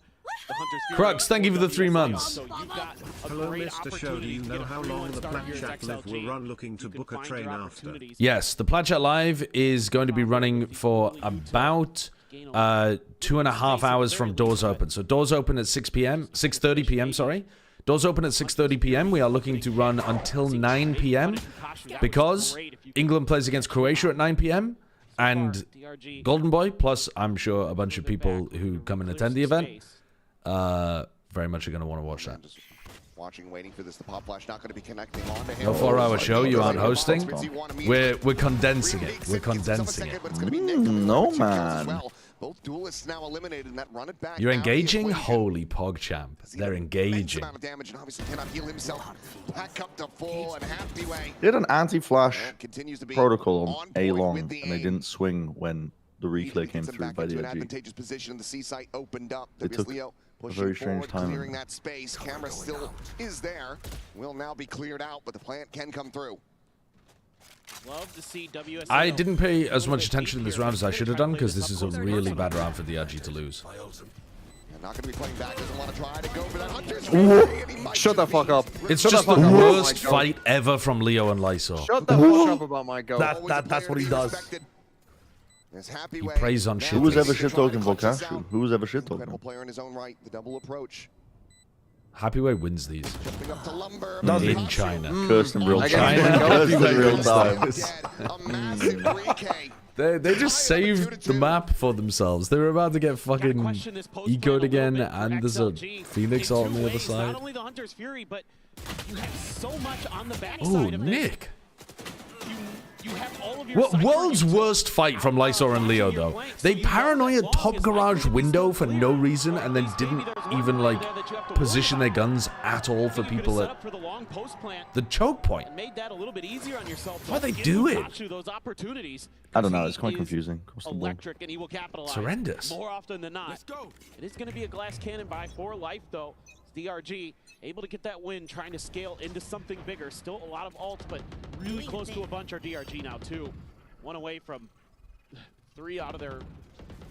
the Hunter's Crux, thank you for the 3 months. Hello, Mr. Show. Do you know how long the Plat Chat Live will run looking to book a train after? Yes, the Plat Chat Live is going to be running for about 2.5 hours from doors open. So doors open at 6:30 p.m. Sorry, doors open at 6:30 p.m. We are looking to run until 9 p.m. because England plays against Croatia at 9 p.m. and Golden Boy, plus I'm sure a bunch of people who come and attend the event, very much are going to want to watch that. Watching, waiting for this. The pop flash not going to be connecting on to him. No 4-hour show you aren't hosting. We're condensing it. We're condensing it. No, man. Both duelists now eliminated, and that run it back. You're engaging? Holy PogChamp. They're engaging. Damage and obviously cannot heal himself. Back up to full and Happyway. They had an anti-flash protocol on A-long, and they didn't swing when the replay came through by DRG. Advantageous position. The C site opened up. They took a very strange time. Clearing that space. Camera still is there. Will now be cleared out, but the plant can come through. Love to see WSL. I didn't pay as much attention in this round as I should have done because this is a really bad round for DRG to lose. Not going to be playing back. Doesn't want to try to go for that. Hunter's Shut the fuck up. It's just the worst fight ever from Leo and Lysor. Shut the fuck up about my goal. That's what he does. He preys on shit. Who was ever shit talking Volcashu? Who was ever shit talking? Player in his own right. The double approach. Happyway wins these. In China. Cursed in real time. Cursed in real time. They just saved the map for themselves. They were about to get fucking ecoed again, and there's a Phoenix ult on the other side. Not only the Hunter's Fury, but you have so much on the backside Oh, of this. Nick. You have all of your World's worst fight from Lysor and Leo, though. They paranoia top garage window for no reason, and then didn't even, like, position their guns at all for people at the choke point. Why'd they do it? I don't know. It's quite confusing. Electric, and he will capitalize. It's horrendous. More often than not. It is going to be a glass cannon by for life, though. DRG able to get that win, trying to scale into something bigger. Still a lot of ults, but really close to a bunch are DRG now, too. One away from 3 out of their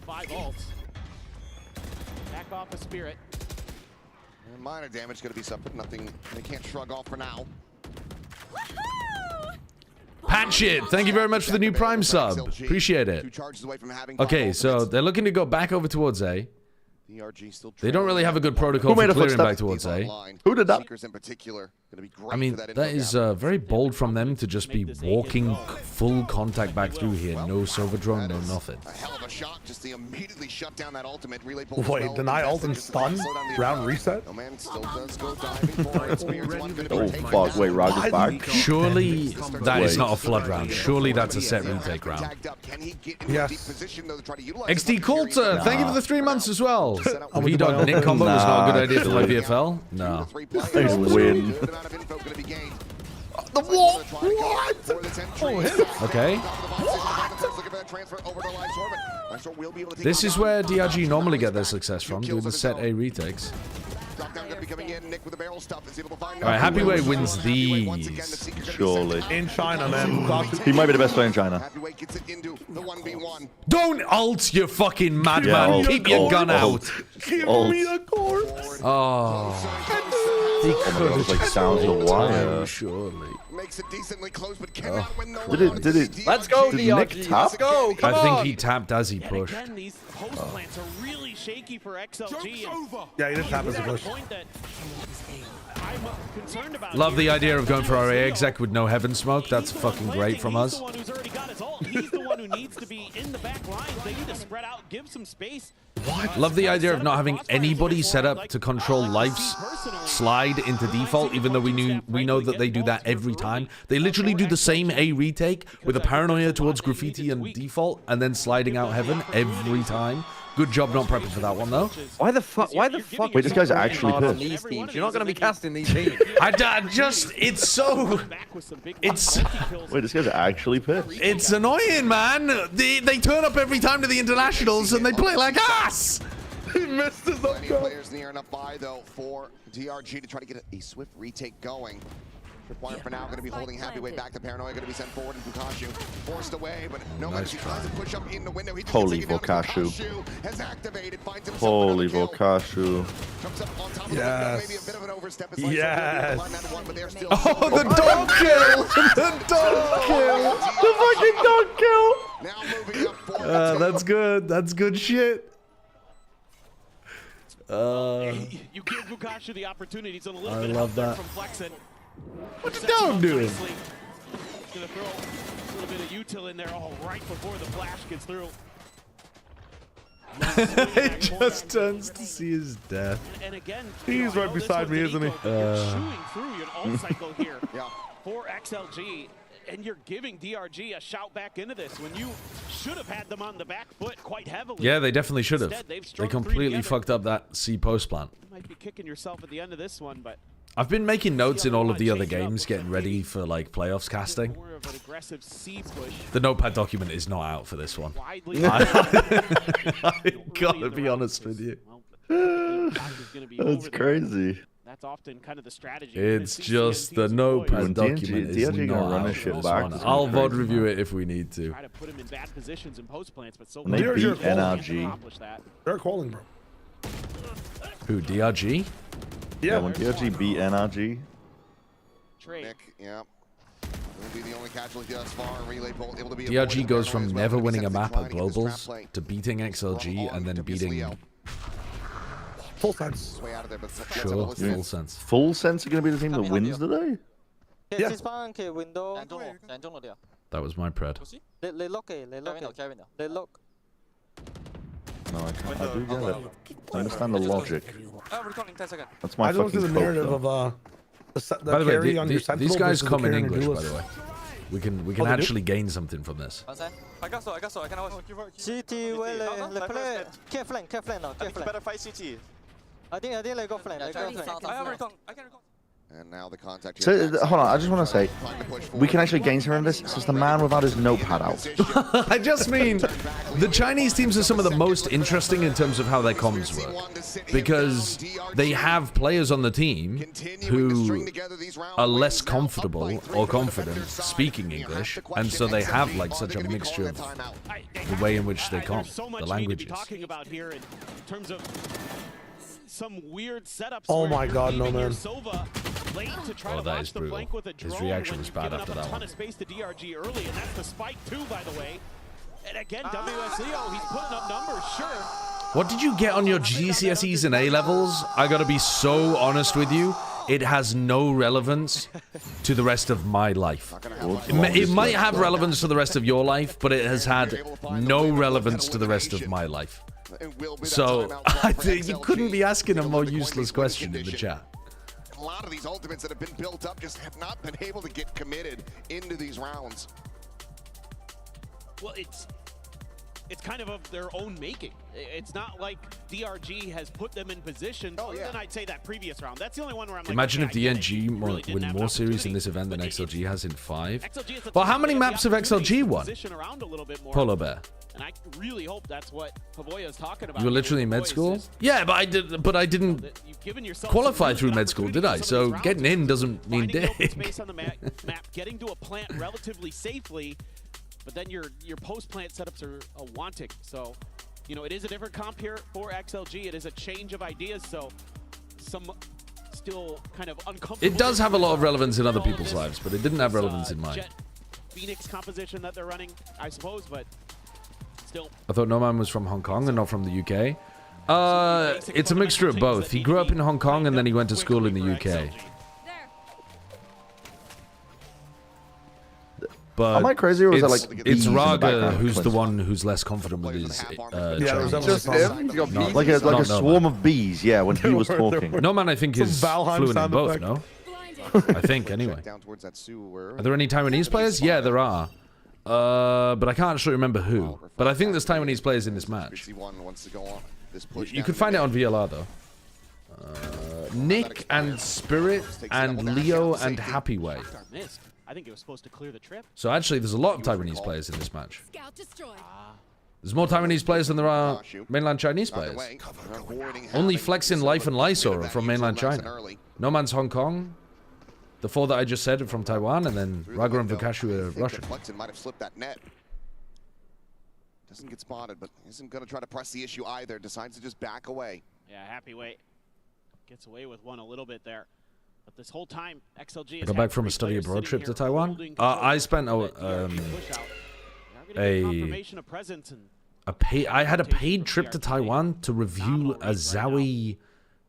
5 ults. Back off a Spirit. And minor damage going to be suffered. Nothing they can't shrug off for now. Patch it. Thank you very much for the new Prime sub. Appreciate it. Okay, so they're looking to go back over towards A. They don't really have a good protocol for clearing back towards A. Who did that? I mean, that is very bold from them to just be walking full contact back through here. No Silver Drone, no nothing. A hell of a shot, just to immediately shut down that ultimate relay. Wait, deny ult and stun? Round reset? No man still does go diving for it. Oh fuck, wait, Roger's back? Surely that is not a flood round. Surely that's a set retake round. Yes. XD Coulter, thank you for the 3 months as well. The V-Dog Nick combo was not a good idea for my VFL. No. Nice win. The wall? What? Oh, him. Okay. This is where DRG normally get their success from, doing the set A retakes. Alright, Happyway wins these. Surely. In China, man. He might be the best player in China. Don't ult, you fucking madman. Yeah, keep your gun out. Give me a course. Oh. He could have like sounds a wire. Surely. Makes it decently close, but cannot win the Did it? Let's go, did DRG. Nick Let's tap? go. Come I think on. he tapped as he pushed. Again, these post plants are really shaky for XLG. Yeah, he didn't tap as a push. I'm concerned about Love the idea of going for our A exec with no heaven smoke. That's fucking great from us. He's the one who's already got his ult. He's the one who needs to be in the back lines. They need to spread out, give some space. What? Love the idea of not having anybody set up to control life's slide into default, even though we know that they do that every time. They literally do the same A retake with a paranoia towards graffiti and default, and then sliding out heaven every time. Good job not prepping for that one though. Why the fuck? Why the fuck? Wait, this guy's actually on pissed. these teams. You're not going to be casting these teams. It's so. It's. Wait, this guy's actually pissed. It's annoying, man. They turn up every time to the internationals and they play like ass. He missed his own goal. Players near enough by though for DRG to try to get a swift retake going. Tripwire for now going to be holding Happyway back. The Paranoia going to be sent forward, and Bukashu forced away, but no matter he tries to push up in the window. He just Holy Volcashu Volcashu. has activated, finds himself Holy another kill. Volcashu. Jumps up on top of Yes. maybe a bit of an overstep. Yes. Oh, the dog kill! The dog kill! The fucking dog kill! Now moving up forward. That's good. That's good shit. You give Bukashu the opportunities on a little I bit of love help there that. from Flexen. What's the dog doing? He's gonna throw a little bit of util in there, all right before the flash gets through. It just turns to see his death. And again, he's right beside me, isn't he? You're chewing through an ult cycle here for XLG, and you're giving DRG a shout back into this when you should have had them on the back foot quite heavily. Yeah, they definitely should have. They completely fucked up that C post plant. You might be kicking yourself at the end of this one, but I've been making notes in all of the other games, getting ready for like playoffs casting. more of an aggressive C push. The notepad document is not out for this one. Widely I gotta be honest with you. That's crazy. That's often kind of the strategy. It's just the notepad document is DRG not gonna run out this for shit this back. one. It's I'll gonna VOD be review it if we need to. Try to put him in bad positions in post plants, but so When they far, beat they can't NRG. accomplish that. They're calling, bro. Who, DRG? Yeah, when DRG beat NRG. Nick, yeah. Will be the only casualty thus far. Relay able to be DRG goes from never winning a map at Globals to beating XLG and then beating... Full sense. Sure, full sense. Full sense are going to be the team that wins today? Yeah. That was my pred. No, I can't. I do get it. I understand the logic. That's my I don't fucking see the quote, narrative though. of the By the way, carry on your Sentinel these guys versus come the in carry on your English, by duelist. the way. We can Oh, they do? actually gain something from this. CT well le play care flank now care flank. Better fight CT. I think they go flank. I have recon. I can recon. And now the contact So, here. hold on, I just want to say, we can actually gain something from this. It's just the man without his notepad out. I just mean, the Chinese teams are some of the most interesting in terms of how their comms work. Because they have players on the team who are less comfortable or confident speaking English. And so they have like such a mixture of the way in which they comm, the languages. Talking about here in terms of some weird setups. Oh my God, no man. Late to try Oh, to that watch is the brutal. flank with a drone His reaction when was you've bad given after up a that ton one. of space to DRG early, and that's the spike too, by the way. And again, WSEO, he's putting up numbers, sure. What did you get on your GCSEs and A-levels? I gotta be so honest with you. It has no relevance to the rest of my life. It might have relevance to the rest of your life, but it has had no relevance to the rest of my life. So, you couldn't be asking a more useless question in the chat. A lot of these ultimates that have been built up just have not been able to get committed into these rounds. Well, it's kind of their own making. It's not like DRG has put them in position. Other than I'd say that previous round. That's the only one where I'm like, Imagine okay, if DNG win more series in this event than XLG has in 5. Well, how many the maps have XLG won? position around a little bit more. Polar Bear. And I really hope that's what Pavoya's talking about. You were literally in med school? Yeah, but I didn't qualify through med school, did I? So getting in doesn't mean dick. Space on the map, getting to a plant relatively safely, but then your post-plant setups are wanting. So, you know, it is a different comp here for XLG. It is a change of ideas, so some still kind of uncomfortable. It does have a lot of relevance in other people's lives, but it didn't have relevance in mine. Jet Phoenix composition that they're running, I suppose, but still. I thought Noman was from Hong Kong and not from the UK. It's a mixture of both. He grew up in Hong Kong and then he went to school in the UK. But Am I crazy, or is that like it's bees in the Raga background? who's the one who's less confident with his Chinese. Just him? He's got bees? Like a swarm of bees, yeah, when he was talking. No man, I think is fluent in both, no? I think, anyway. Are there any Taiwanese players? Yeah, there are. But I can't actually remember who. But I think there's Taiwanese players in this match. You could find it on VLR, though. Nick and Spirit and Leo and Happy Way. I think it was supposed to clear the trip. So actually, there's a lot of Taiwanese players in this match. There's more Taiwanese players than there are mainland Chinese players. Only Flexin, Life, and Lysor are from mainland China. No Man's Hong Kong. The 4 that I just said are from Taiwan, and then Raga and Vukashu are Russian. Flexin might have slipped that net. Doesn't get spotted, but isn't going to try to press the issue either. Decides to just back away. Yeah, Happy Way gets away with one a little bit there. But this whole time, XLG I got back from a study abroad trip to Taiwan. I spent I had a paid trip to Taiwan to review a Zowie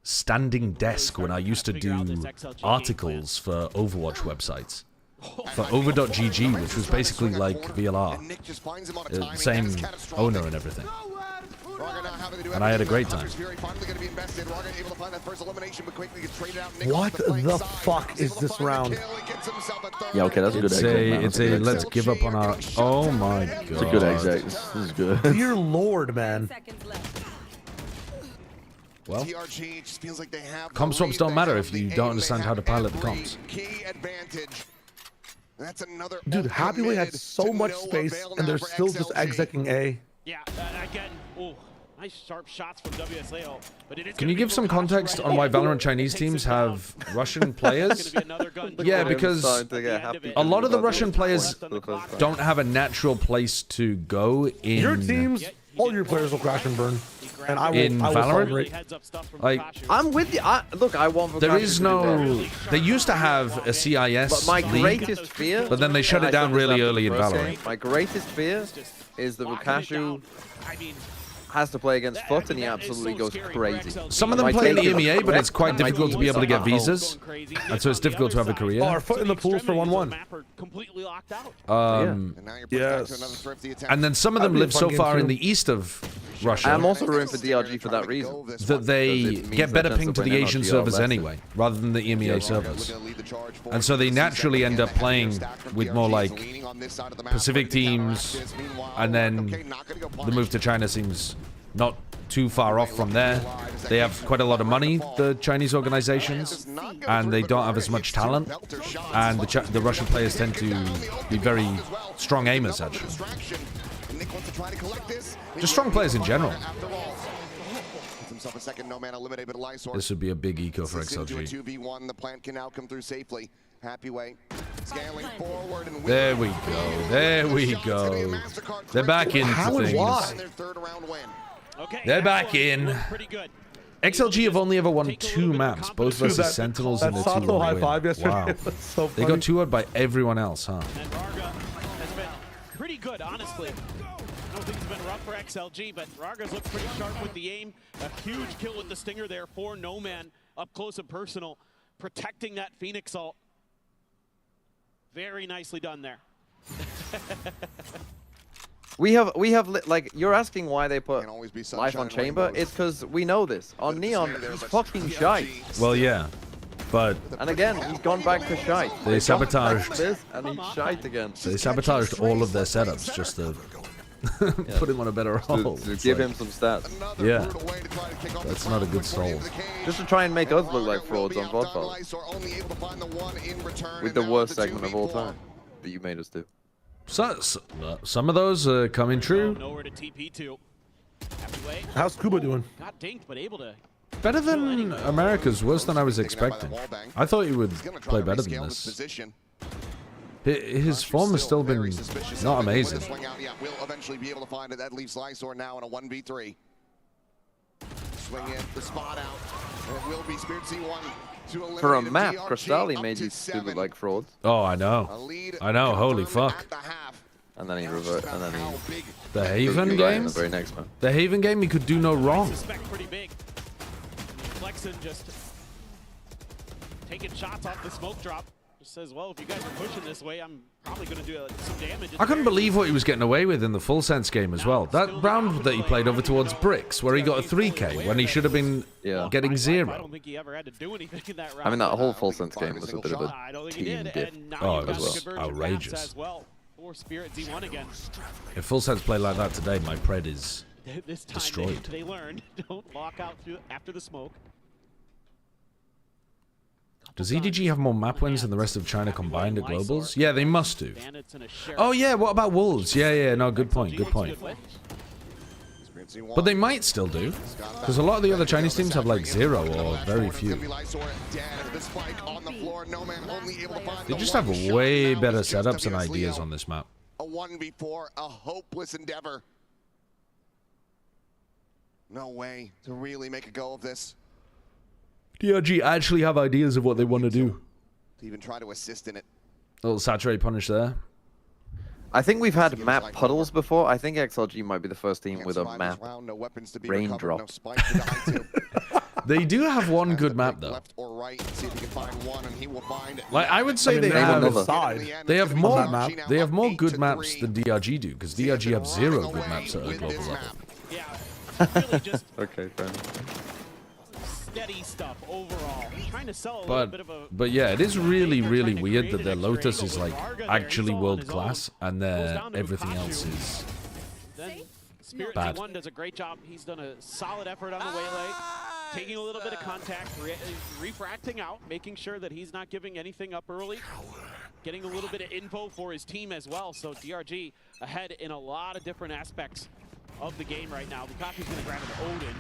standing desk when I used to do articles for Overwatch websites. For Over.gg, which was basically like VLR. Same owner and everything. And I had a great time. What the fuck is this round? Yeah, okay, that's a good exit. It's a let's give up on our... Oh my god. It's a good exit. This is good. Dear Lord, man. Well, DRG just feels like they have comp swaps don't matter if you don't understand how to pilot the comps. Key advantage. That's another dude, Happyway had so much space and they're still just execing A. Yeah, again, nice sharp shots from WSAO. But it is Can you give some context on why Valorant Chinese teams have Russian players? Yeah, because a lot of the Russian players don't have a natural place to go in... Your teams, all your players will crash and burn. And I will, in Valorant, like, I'm with you. Look, I want. There is no. They used to have a CIS but my greatest league, fear, but then they shut it down really early in Valorant. My greatest fear is that Rukashu has to play against Foot, and he absolutely goes crazy. Some of them play in the EMEA, but it's quite difficult to be able to get visas, and so it's difficult to have a career. Oh, our Foot in the pools for 1-1. Yes. And then some of them live so far in the east of Russia. I'm also rooting for DRG for that reason. That they get better ping to the Asian servers anyway, rather than the EMEA servers. And so they naturally end up playing with more like Pacific teams, and then the move to China seems not too far off from there. They have quite a lot of money, the Chinese organizations, and they don't have as much talent. And the Russian players tend to be very strong aimers, actually. Just strong players in general. This would be a big eco for XLG. 2v1, the plant can now come through safely. Happyway scaling forward, and there we go. There we go. They're back into things. They're back in. XLG have only ever won 2 maps, both versus Sentinels in the 2-1 win. Wow. So they got 2-0 by everyone else, huh? And Raga has been pretty good, honestly. I don't think it's been rough for XLG, but Raga's looked pretty sharp with the aim. A huge kill with the Stinger there for No Man, up close and personal, protecting that Phoenix ult. Very nicely done there. We have like, you're asking why they put life on Chamber. It's because we know this. On Neon, he's fucking shite. Well, yeah, but and again, he's gone back to shite. They sabotaged this, and he's shite again. They sabotaged all of their setups just to put him on a better role. To give him some stats. Yeah, that's not a good soul. Just to try and make us look like frauds on Vodfall. With the worst segment of all time that you made us do. So, some of those are coming true. Nowhere to TP to. How's Kuba doing? Got dinked, but able to. Better than America's, worse than I was expecting. I thought he would play better than this. His form has still been not amazing. Will eventually be able to find it. That leaves Lysor now in a 1v3. Swing in the spot out. It will be Spirit C1. For a map, Cristalli made you look like frauds. Oh, I know. I know. Holy fuck. And then he reverted. And then he. The Haven game. The very next one. The Haven game, he could do no wrong. Pretty big. Flexen just taking shots off the smoke drop. Just says, well, if you guys are pushing this way, I'm probably going to do some damage. I couldn't believe what he was getting away with in the Full Sense game as well. That round that he played over towards Bricks, where he got a 3K when he should have been getting 0. I don't think he ever had to do anything in that round. I mean, that whole Full Sense game was a bit of a team diff. Oh, it was outrageous. For Spirit Z1 again. If Full Sense played like that today, my pred is destroyed. They learned, don't lock out after the smoke. Does EDG have more map wins than the rest of China combined at Globals? Yeah, they must do. Oh yeah, what about Wolves? Yeah, no, good point, good point. But they might still do, because a lot of the other Chinese teams have like 0 or very few. They just have way better setups and ideas on this map. A 1v4, a hopeless endeavor. No way to really make a go of this. DRG actually have ideas of what they want to do. To even try to assist in it. A little saturate punish there. I think we've had map puddles before. I think XLG might be the first team with a map raindrop. They do have one good map though. Like I would say they have more good maps than DRG do, because DRG have 0 good maps at a global level. really just okay, fair. steady stuff overall. Trying to sell a little bit of a... But yeah, it is really, really weird that their Lotus is like actually world class and their everything else is bad. Spirit does a great job. He's done a solid effort on the waylay, taking a little bit of contact, refracting out, making sure that he's not giving anything up early, getting a little bit of info for his team as well. So DRG ahead in a lot of different aspects of the game right now. Lukashu's going to grab an Odin.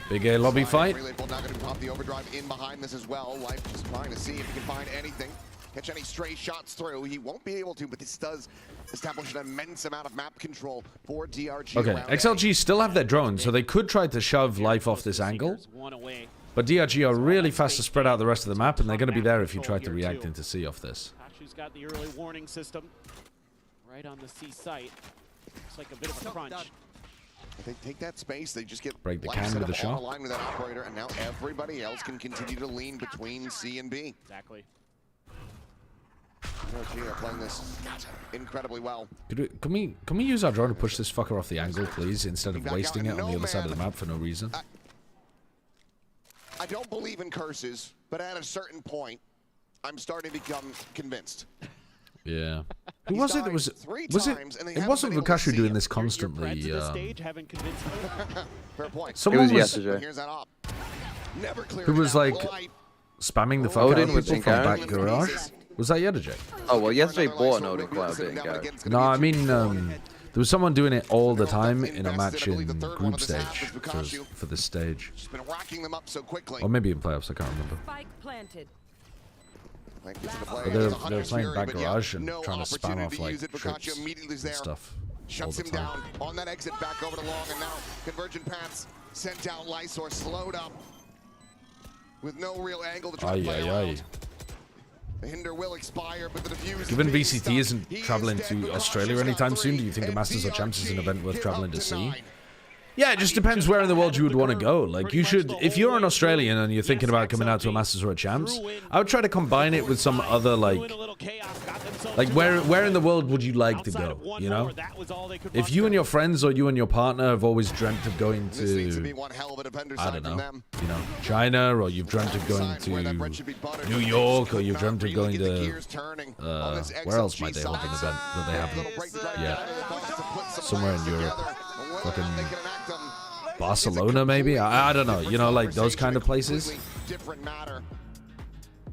Big A lobby fight. Not going to pop the overdrive in behind this as well. Life just trying to see if he can find anything. Catch any stray shots through. He won't be able to, but this does establish an immense amount of map control for DRG. Okay, XLG still have their drones, so they could try to shove Life off this angle. But DRG are really fast to spread out the rest of the map, and they're going to be there if you try to react into C off this. Lukashu's got the early warning system right on the C site. Looks like a bit of a crunch. If they take that space, they just get break the can with a shot. Line with that operator, and now everybody else can continue to lean between C and B. Exactly. DRG are playing this incredibly well. Can we use our drone to push this fucker off the angle, please, instead of wasting it on the other side of the map for no reason? I don't believe in curses, but at a certain point, I'm starting to become convinced. Yeah. Who was it that was it? It wasn't Lukashu doing this constantly. Fair point. Someone was. Here's that op. Who was like spamming the fuck out of people from back garage? Was that Yedajay? Oh well, yesterday bought an Odin quite a bit in garage. No, I mean there was someone doing it all the time in a match in group stage for this stage. Or maybe in playoffs, I can't remember. But they're playing back garage and trying to spam off like trips and stuff all the time. On that exit back over to long, and now Convergent Paths sent out Lysor slowed up with no real angle to try to play around. The hinder will expire, but the diffuse. Given VCT isn't traveling to Australia anytime soon, do you think the Masters or Champs is an event worth traveling to see? Yeah, it just depends where in the world you would want to go. Like, you should, if you're an Australian and you're thinking about coming out to a Masters or a Champs, I would try to combine it with some other, like where in the world would you like to go, you know? If you and your friends or you and your partner have always dreamt of going to, I don't know, you know, China, or you've dreamt of going to New York, or you've dreamt of going to, where else might they hold an event that they haven't? Yeah, somewhere in Europe. Fucking Barcelona, maybe? I don't know. You know, like those kind of places.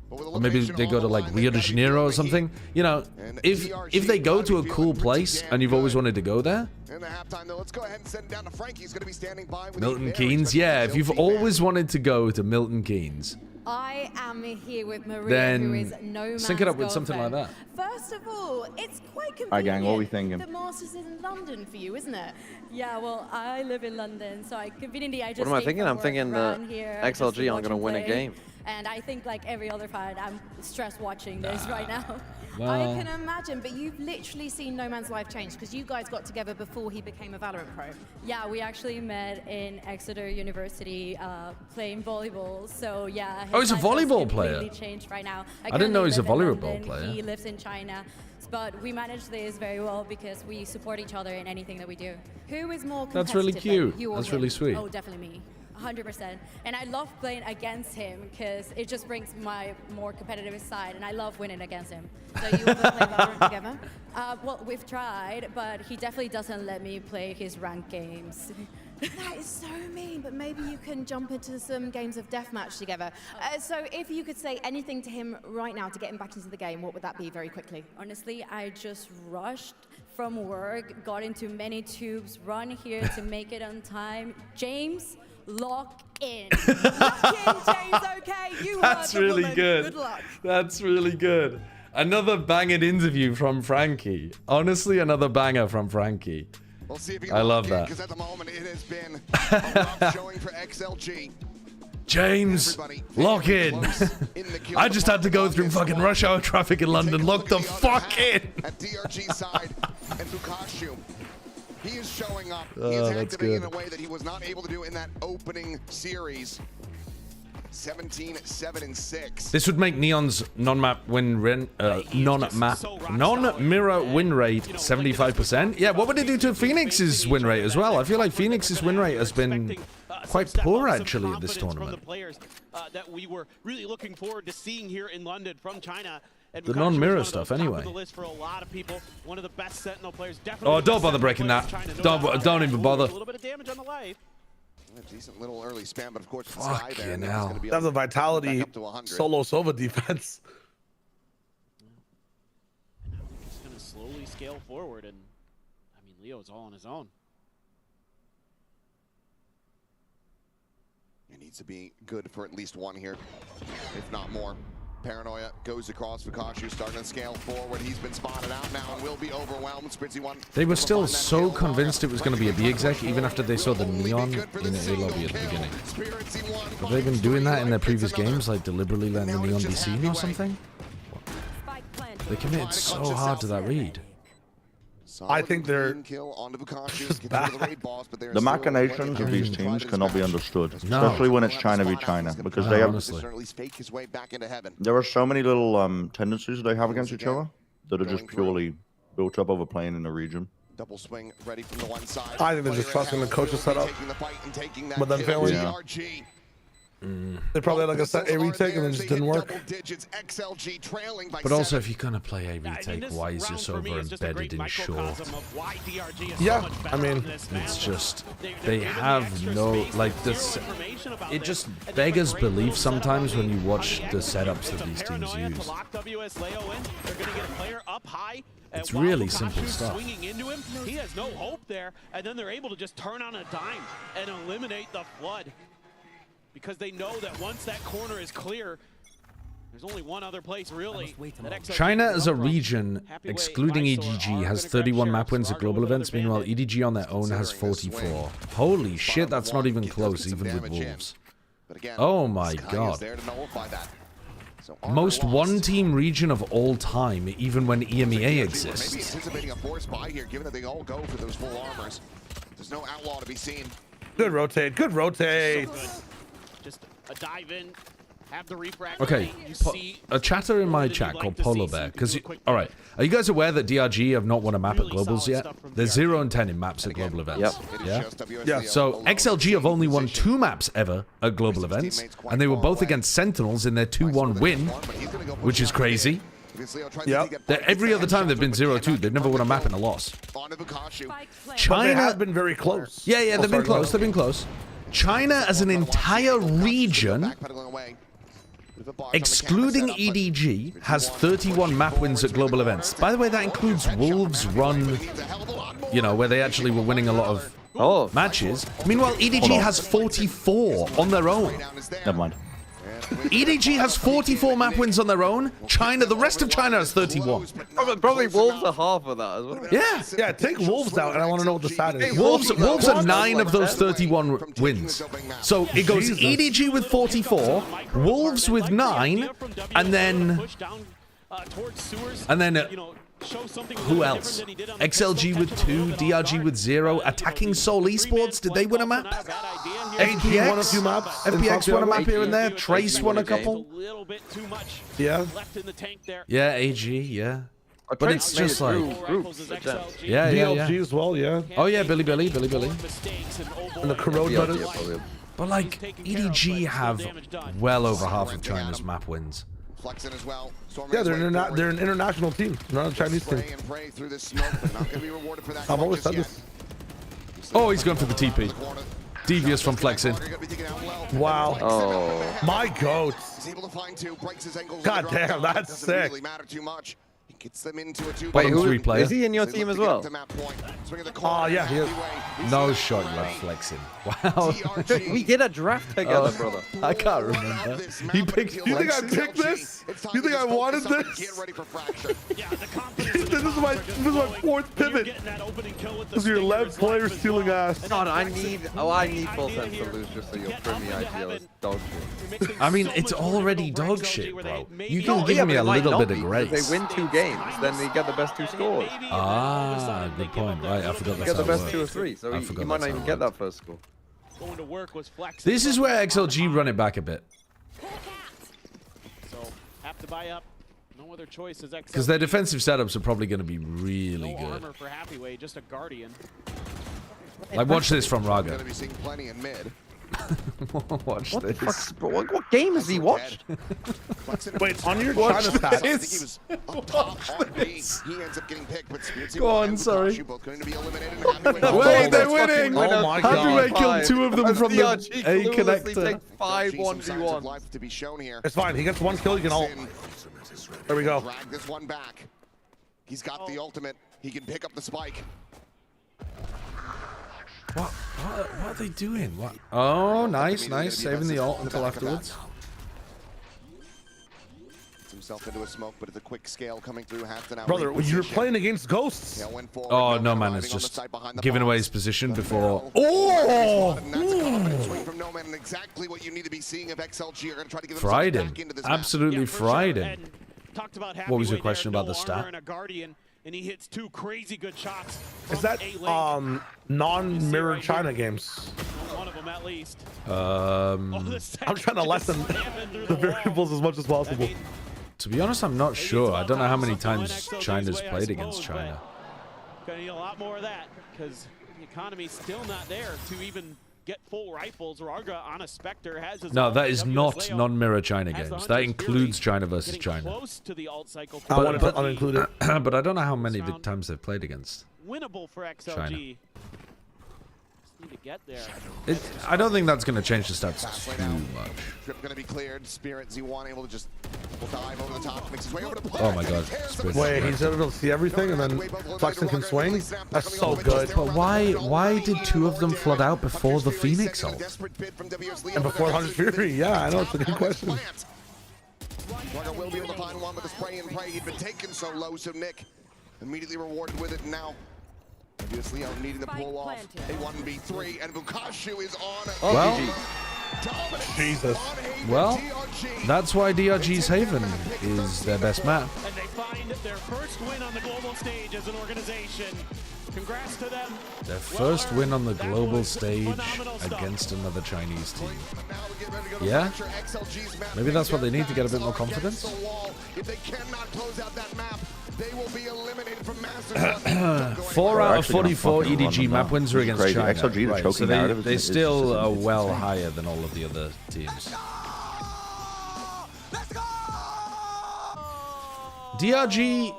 Or maybe they go to like Rio de Janeiro or something. You know, if they go to a cool place and you've always wanted to go there. Milton Keynes, yeah. If you've always wanted to go to Milton Keynes, I am here with Maria, then who is no man's sync it up with something like that. First of all, it's quite convenient. Hi gang, what are we thinking? The Masters is in London for you, isn't it? Yeah, well, I live in London, so conveniently I just. What am I thinking? I'm thinking that XLG aren't going to win a game. And I think, like every other fan, I'm stressed watching this right now. Well, I can imagine, but you've literally seen No Man's life change because you guys got together before he became a Valorant pro. Yeah, we actually met in Exeter University playing volleyball. So yeah. Oh, he's a volleyball player. Completely changed right now. I didn't know he's a volleyball player. He lives in China. But we manage this very well because we support each other in anything that we do. Who is more competitive? That's really cute. That's really sweet. Oh, definitely me. 100%. And I love playing against him because it just brings my more competitive side, and I love winning against him. So you will play Valorant together? Well, we've tried, but he definitely doesn't let me play his ranked games. That is so mean, but maybe you can jump into some games of deathmatch together. So if you could say anything to him right now to get him back into the game, what would that be very quickly? Honestly, I just rushed from work, got into many tubes, run here to make it on time. James, lock in. Lock in, James, okay? You That's really woman. good. Good luck. That's really good. Another banging interview from Frankie. Honestly, another banger from Frankie. We'll see if he I love that. Because at the moment it has been a rough showing for XLG. James, lock in. I just had to go through fucking rush hour traffic in London. Lock the fuck in. At DRG side and Lukashu. He is showing up. He is activating in a way that he was not able to do in that opening series. 17-7-6. This would make Neon's non-mirror win rate 75%. Yeah, what would it do to Phoenix's win rate as well? I feel like Phoenix's win rate has been quite poor actually at this tournament. From the players that we were really looking forward to seeing here in London from China. And the non-mirror stuff anyway. For a lot of people, one of the best Sentinel players, oh, don't bother breaking that. Don't even bother. A little bit of damage on the life. A decent little early spam, but of course, the Sky there. That's a Vitality solo Sova defense. He's going to slowly scale forward, and I mean, Leo's all on his own. It needs to be good for at least one here, if not more. Paranoia goes across. Vikasu starting to scale forward. He's been spotted out now and will be overwhelmed. Spritzy one. They were still so convinced it was going to be a B exec, even after they saw the neon in A lobby at the beginning. Have they been doing that in their previous games, like deliberately letting the neon be seen or something? They committed so hard to that read. I think they're just bad. The machinations of these teams cannot be understood, especially when it's China v China, because they have. There are so many little tendencies they have against each other that are just purely built up over playing in the region. Double swing ready from the one side. I think they're just trusting the coach's setup, but then failing. Yeah. They probably had like a set A retake and it just didn't work. But also, if you're gonna play A retake, why is your Sova embedded in short? Yeah, I mean, it's just they have no like this. It just beggars belief sometimes when you watch the setups that these teams use. It's really simple stuff. Swinging into him, he has no hope there, and then they're able to just turn on a dime and eliminate the flood. Because they know that once that corner is clear, there's only one other place really. China as a region, excluding EDG, has 31 map wins at global events. Meanwhile, EDG on their own has 44. Holy shit, that's not even close, even with Wolves. Oh my god. Most one-team region of all time, even when EMEA exists. Anticipating a force buy here, given that they all go for those full armors. There's no outlaw to be seen. Good rotate, good rotate. Just a dive in, have the refract. Okay, a chatter in my chat called Polo Bear. Because, all right, are you guys aware that DRG have not won a map at globals yet? They're 0 and 10 in maps at global events. Yep. Yeah. So XLG have only won 2 maps ever at global events, and they were both against Sentinels in their 2-1 win, which is crazy. Yep. Every other time they've been 0-2. They've never won a map in a loss. China has been very close. Yeah, they've been close. They've been close. China as an entire region, excluding EDG, has 31 map wins at global events. By the way, that includes Wolves Run, you know, where they actually were winning a lot of matches. Meanwhile, EDG has 44 on their own. Never mind. EDG has 44 map wins on their own. China, the rest of China has 31. Probably Wolves are half of that as well. Yeah, take Wolves out, and I want to know what the stat is. Wolves are 9 of those 31 wins. So it goes EDG with 44, Wolves with 9, and then who else? XLG with 2, DRG with 0, Attacking Soul Esports, did they win a map? FPX won a few maps. FPX won a map here and there. Trace won a couple. Yeah. Yeah, AG, yeah. But it's just like yeah. DLG as well, yeah. Oh yeah, Billy. And the Corrode brothers. But like EDG have well over half of China's map wins. Yeah, they're an international team, not a Chinese team. I've always said this. Oh, he's going for the TP. Devious from flexing. Wow. Oh. My goat. God damn, that's sick. Wait, who is he in your team as well? Oh, yeah, he is. No shot, you are flexing. Wow. We did a draft together, brother. I can't remember. You think I picked this? You think I wanted this? This is my 4th pivot. This is your left player stealing ass. God, I need full sense to lose just so you'll trim me IPO as dog shit. I mean, it's already dog shit, bro. You can give me a little bit of grace. They win 2 games, then they get the best 2 scores. Ah, good point. Right, I forgot that's You get the how it best 2 or 3, so you might not even get that first score. This is where XLG run it back a bit. to buy up. No other choice is XLG. Because their defensive setups are probably going to be really no good. Armor for Happyway, just a Guardian. Like, watch this from Raga. Going to be seeing plenty in mid. Watch What this. the fuck, bro? What game has he watched? Wait, on your China stats. I think he was up top on B. He ends up getting picked, but Go on, sorry. both going to be eliminated. Wait, they're winning! Oh my god. Happyway killed 2 of them from the A connector. Take 5 1v1. Life to be shown here. It's fine. He gets 1 kill. You can ult. There we go. Drag this one back. He's got the ultimate. He can pick up the spike. What are they doing? What? Oh, nice. Saving the ult until afterwards. Gets himself into a smoke, but it's a quick scale coming through. Brother, you're playing against ghosts. Oh, no, man. It's just giving away his position before. Oh! Exactly what you need to be seeing if XLG are going to try to get Fried him. back into this Absolutely fried him. Talked about What was your Happyway question there, about the no stat? armor and a Guardian, and he hits 2 crazy good shots. Is that non-mirror China games? One of them at least. I'm trying to lessen the variables as much as possible. To be honest, I'm not sure. I don't know how many times China's played against China. Gonna need a lot more of that because the economy's still not there to even get full rifles. Raga on a Spectre has his No, that is not layout. non-mirror China games. That includes China versus China. Close to the alt cycle. I want to uninclude it. But I don't know how many times they've played against Winnable for XLG. China. Just need to get there. I don't think that's going to change the stats too much. Trip going to be cleared. Spirit Z1 able to just dive over the top, makes his way over to play. Oh my god. Wait, he's able to see everything and then Flexen can swing? That's so good. But why did 2 of them flood out before the Phoenix ult? And before 100 Fury? Yeah, I know, it's a good question. Raga will be able to find one with the spray and pray. He'd been taken so low, so Nick immediately rewarded with it. Now, obviously, needing to pull off a 1v3, and Bukashu is on. Well, Jesus. Well, that's why DRG's Haven is their best map. And they find their first win on the global stage as an organization. Congrats to them. Their first win on the global stage against another Chinese team. Yeah? Maybe that's what they need to get a bit more confidence. If they cannot close out that map, they will be eliminated from Masters. 4 out of 44 EDG map wins are against China. XLG, the Right, choking so narrative they is still are well higher than all of the other teams. DRG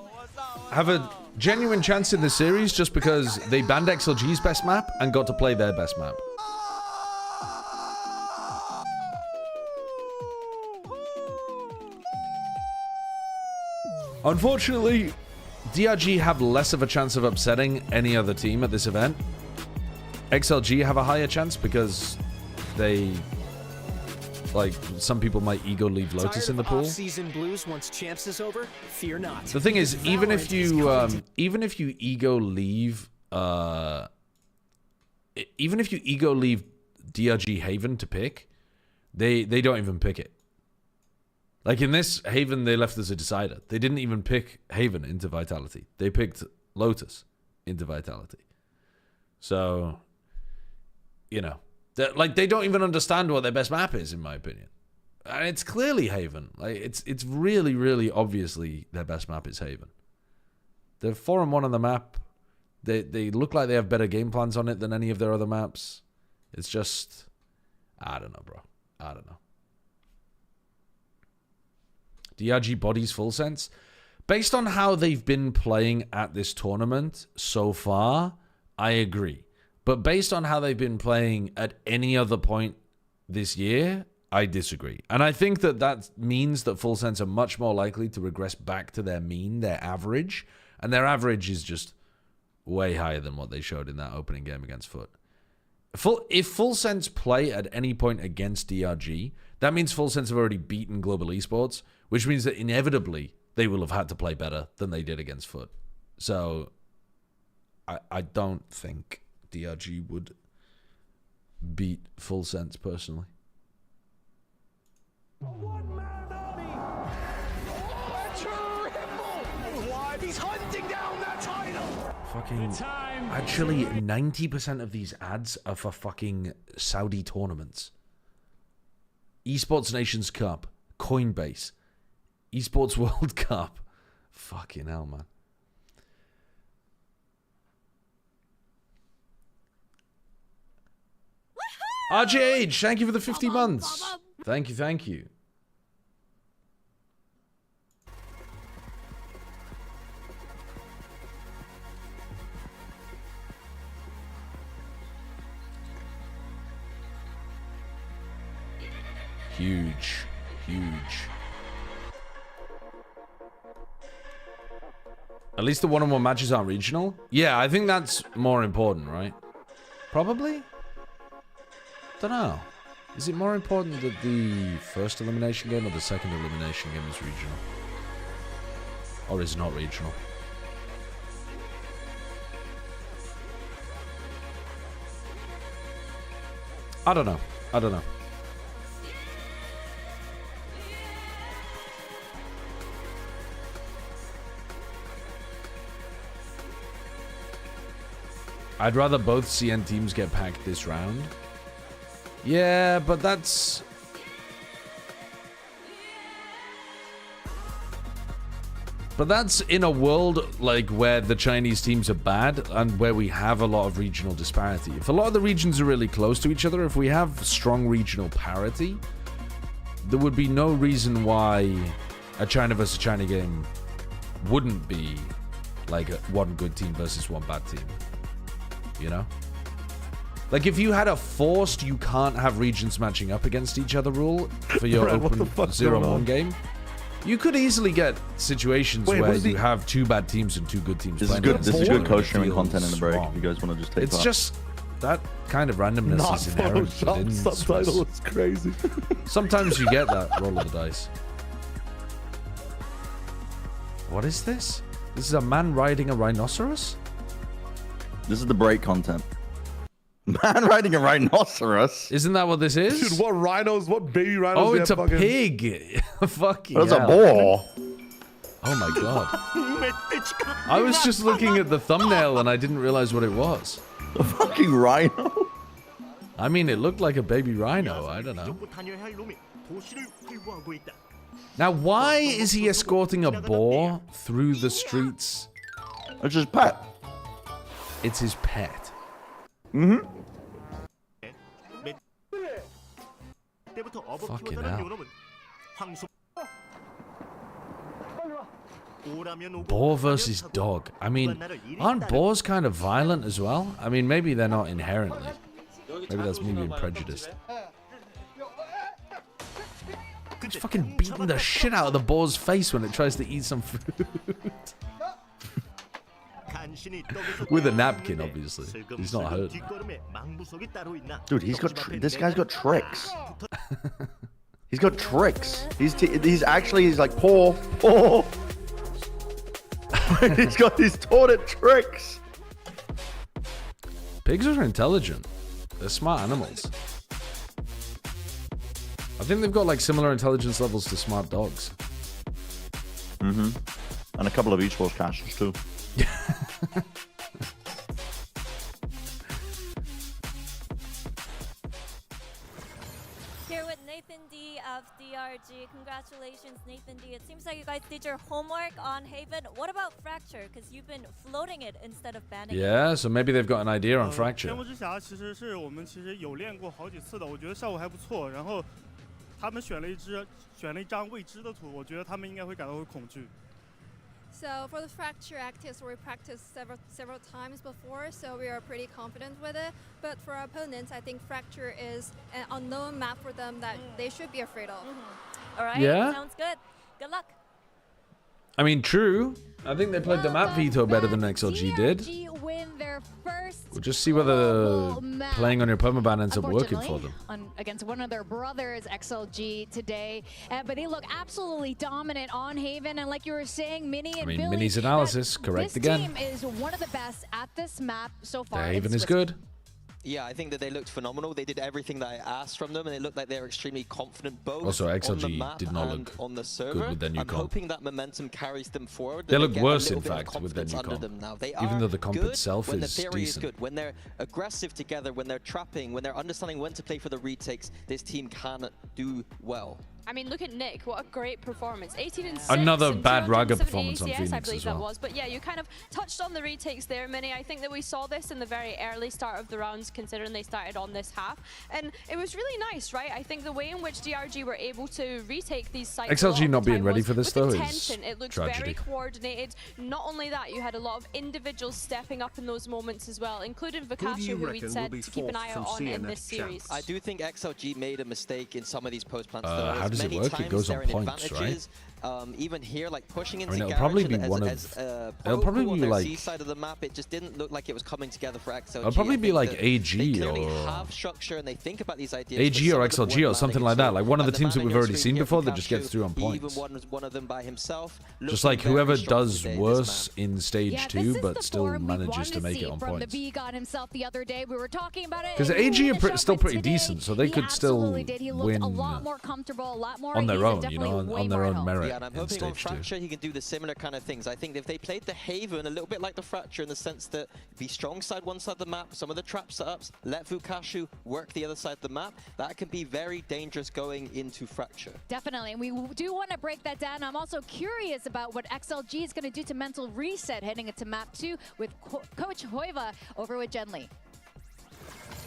have a genuine chance in the series just because they banned XLG's best map and got to play their best map. Unfortunately, DRG have less of a chance of upsetting any other team at this event. XLG have a higher chance because they, like, some people might ego leave Lotus in the pool. Season blues once champs is over. Fear not. The thing is, even if you ego leave DRG Haven to pick, they don't even pick it. Like in this, Haven, they left as a decider. They didn't even pick Haven into Vitality. They picked Lotus into Vitality. So, you know, they don't even understand what their best map is, in my opinion. And it's clearly Haven. Like it's really, really obviously their best map is Haven. They're 4-1 on the map. They look like they have better game plans on it than any of their other maps. It's just, I don't know, bro. I don't know. DRG bodies full sense. Based on how they've been playing at this tournament so far, I agree. But based on how they've been playing at any other point this year, I disagree. And I think that means that full sense are much more likely to regress back to their mean, their average. And their average is just way higher than what they showed in that opening game against Foot. If full sense play at any point against DRG, that means full sense have already beaten Global Esports, which means that inevitably they will have had to play better than they did against Foot. So I don't think DRG would beat full sense personally. He's hunting down that title. Fucking actually 90% of these ads are for fucking Saudi tournaments. Esports Nations Cup, Coinbase, Esports World Cup. Fucking hell, man. RGH, thank you for the 50 months. Thank you, thank you. Huge, huge. At least the one-on-one matches aren't regional. Yeah, I think that's more important, right? Probably? Don't know. Is it more important that the first elimination game or the second elimination game is regional? Or is it not regional? I don't know. I don't know. I'd rather both CN teams get packed this round. Yeah, but that's... But that's in a world like where the Chinese teams are bad and where we have a lot of regional disparity. If a lot of the regions are really close to each other, if we have strong regional parity, there would be no reason why a China versus China game wouldn't be like one good team versus one bad team. You know? Like if you had a forced you can't have regions matching up against each other rule for your open 0-1 game, you could easily get situations where you have two bad teams and two good teams. This is good. This is good co-streaming content in the break. If you guys want to just take It's just that kind of randomness is inherent within subtitle is crazy. Sometimes you get that roll of the dice. What is this? This is a man riding a rhinoceros? This is the break content. Man riding a rhinoceros. Isn't that what this is? Dude, what rhinos? What baby rhinos? Oh, it's a pig. Fucking That's a boar. Oh my god. I was just looking at the thumbnail and I didn't realize what it was. A fucking rhino? I mean, it looked like a baby rhino. I don't know. Now, why is he escorting a boar through the streets? It's his pet. It's his pet. Mm-hmm. Fucking hell. Boar versus dog. I mean, aren't boars kind of violent as well? I mean, maybe they're not inherently. Maybe that's me being prejudiced. It's fucking beating the shit out of the boar's face when it tries to eat some fruit. With a napkin, obviously. He's not hurt. Dude, he's got this guy's got tricks. He's got tricks. He's like poor. He's taught it tricks. Pigs are intelligent. They're smart animals. I think they've got like similar intelligence levels to smart dogs. Mm-hmm. And a couple of esports casters too. Here with Nathan D of DRG. Congratulations, Nathan D. It seems like you guys did your homework on Haven. What about Fracture? Because you've been floating it instead of banning it. Yeah, so maybe they've got an idea on Fracture. 天之侠其实是我们有练过好几次的，我觉得效果还不错。然后他们选了一张未知的图，我觉得他们应该会感到恐惧。 So for the Fracture Actives, we practiced several times before, so we are pretty confident with it. But for our opponents, I think Fracture is an unknown map for them that they should be afraid of. All right, yeah. Sounds good. Good luck. I mean, true. I think they played the map veto better than XLG did. Win their first We'll just see whether playing on your permaban ends up working for them. Against one of their brothers, XLG, today. But they look absolutely dominant on Haven. And like you were saying, Minnie and Billy, Minnie's analysis, correct again. This team is one of the best at this map so far. Haven is good. Yeah, I think that they looked phenomenal. They did everything that I asked from them, and it looked like they were extremely confident both also, XLG on the map did not and look on the server. Good with their new I'm comp. hoping that momentum carries them forward. They look worse, in fact, with their new comp. Even though the comp itself when is the theory decent. Is good. When they're aggressive together, when they're trapping, when they're understanding when to play for the retakes, this team can do well. I mean, look at Nick. What a great performance. 18 and 6. Another and bad Raga 270 performance on ACS, Phoenix I believe as well. that was. But yeah, you kind of touched on the retakes there, Minnie. I think that we saw this in the very early start of the rounds, considering they started on this half. And it was really nice, right? I think the way in which DRG were able to retake these sites. XLG not being ready for this, though, is intention. It looked tragedy. very coordinated. Not only that, you had a lot of individuals stepping up in those moments as well, including Vakashu, who we'd said to keep an eye out on in this series. I do think XLG made a mistake in some of these post plants. How does it work? It goes on points, right? Even here, like pushing into it'll probably be one of. It'll probably be like. Side of the map, it just didn't look like it was coming together for XLG. It'll probably be like AG or. Have structure and they think about these ideas. AG or XLG or something like that. Like one of the teams that we've already seen before that just gets through on points. Even one of them by himself. Just like whoever does worse in stage 2, but still manages to make it on points. The B-God himself the other day, we were talking about it. Because AG are still pretty decent, so they could still win a lot more comfortable, a lot more on their own, you know, on their own merit. Yeah, and I'm hoping on Fracture he can do the similar kind of things. I think if they played the Haven a little bit like the Fracture in the sense that be strong side one side of the map, some of the trap setups, let Vakashu work the other side of the map, that can be very dangerous going into Fracture. Definitely, and we do want to break that down. I'm also curious about what XLG is going to do to mental reset heading into map 2 with Coach Hoiva over with Genly.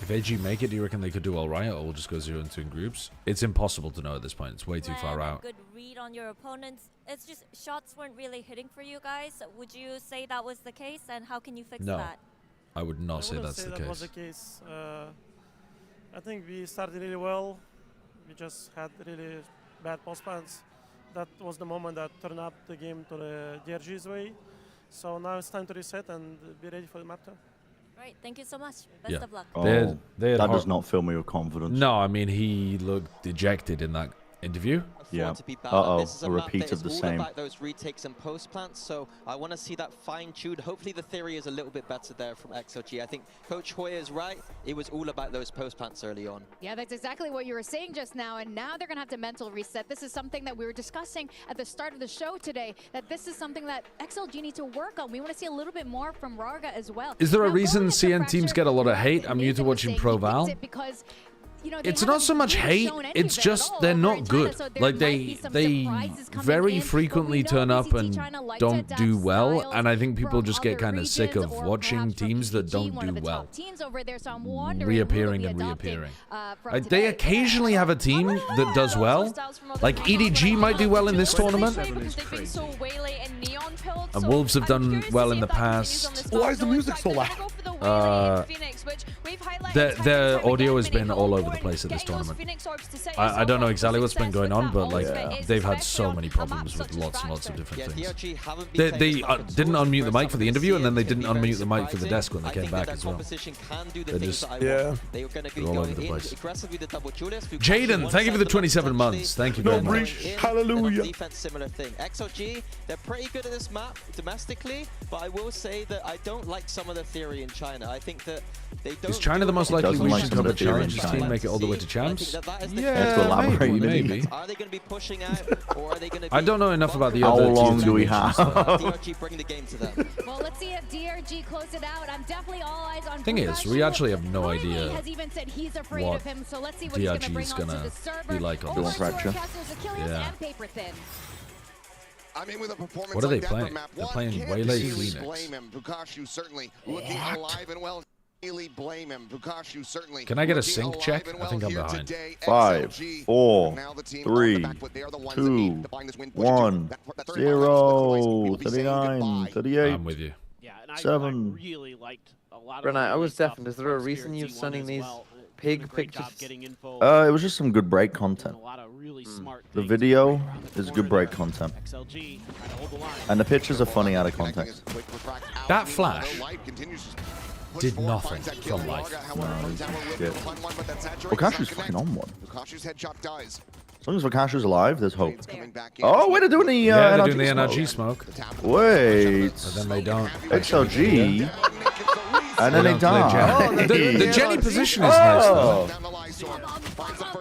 If AG make it, do you reckon they could do all right, or we'll just go 0-2 in groups? It's impossible to know at this point. It's way too far out. Good read on your opponents. It's just shots weren't really hitting for you guys. Would you say that was the case, and how can you fix that? I would not say that's the case. That was the case. I think we started really well. We just had really bad post plans. That was the moment that turned up the game to the DRG's way. So now it's time to reset and be ready for the map 2. Right, thank you so much. Best of luck. Oh, that does not fill me with confidence. No, I mean, he looked dejected in that interview. Yeah. A repeat of the same. About those retakes and post plants, so I want to see that fine-tuned. Hopefully the theory is a little bit better there from XLG. I think Coach Hoya is right. It was all about those post plants early on. Yeah, that's exactly what you were saying just now, and now they're going to have to mental reset. This is something that we were discussing at the start of the show today, that this is something that XLG need to work on. We want to see a little bit more from Raga as well. Is there a reason CN teams get a lot of hate? I'm new to watching Pro Val. It's not so much hate, it's just they're not good. Like they very frequently turn up and don't do well, and I think people just get kind of sick of watching teams that don't do well. Reappearing and reappearing. They occasionally have a team that does well. Like EDG might do well in this tournament. And Wolves have done well in the past. Why is the music so loud? Their audio has been all over the place at this tournament. I don't know exactly what's been going on, but like they've had so many problems with lots and lots of different things. They didn't unmute the mic for the interview, and then they didn't unmute the mic for the desk when they came back as well. They're just they're all over the place. Jaden, thank you for the 27 months. Thank you very much. Hallelujah. Defense, similar thing. XLG, they're pretty good at this map domestically, but I will say that I don't like some of the theory in China. I think that they don't. Is China the most likely region to have a challenges team make it all the way to champs? Yeah, maybe. Are they going to be pushing out, or are they going to? I don't know enough about the How other long teams. do we have? DRG bring the game to them. Well, let's see if DRG close it out. I'm definitely all eyes on. Thing is, we actually have no idea has even said he's afraid what of him, so let's see what he's DRG is going to be like on this. Fracture. Yeah. I mean, with a performance What are they like playing? Map They're 1, playing can't Waylay really Phoenix. blame him. Bukashu certainly looking alive and well. Really blame him. Bukashu certainly. Can I get a sync check? I think I'm behind. 5, 4, 3, 2, 1, 0, 39, 38. I'm with you. Yeah, and I 7. really liked a lot of. Brenna, I was deafened. Is there a reason you're sending these pig pictures? It was just some good break content. The video is good break content. And the pictures are funny out of context. That flash did nothing from life. Shit. Vakashu's fucking on one. As long as Vakashu's alive, there's hope. Oh, wait, they're doing the yeah, they're NRG doing the NRG smoke. smoke. Wait. But then they don't. XLG. And then they die. The Jenny position is nice though.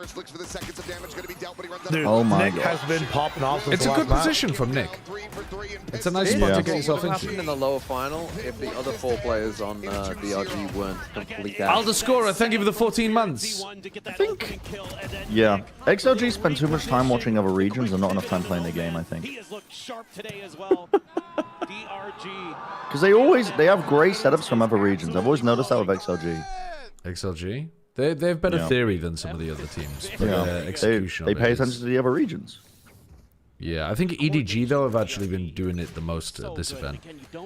first, looks for the seconds of damage going to be dealt, but he runs out. Dude, oh my Nick God. has been popping off since It's a good position from Nick. It's a nice spot to get yourself What happened into. in the lower final if the other 4 players on DRG weren't complete out? Alder Scorer, thank you for the 14 months. I think. Yeah. XLG spend too much time watching other regions and not enough time playing the game, I think. He has looked sharp today as well. DRG. Because they have great setups from other regions. I've always noticed that with XLG. XLG? They have better theory than some of the other teams. But execution they of it pay is- attention to the other regions. Yeah, I think EDG, though, have actually been doing it the most at this event.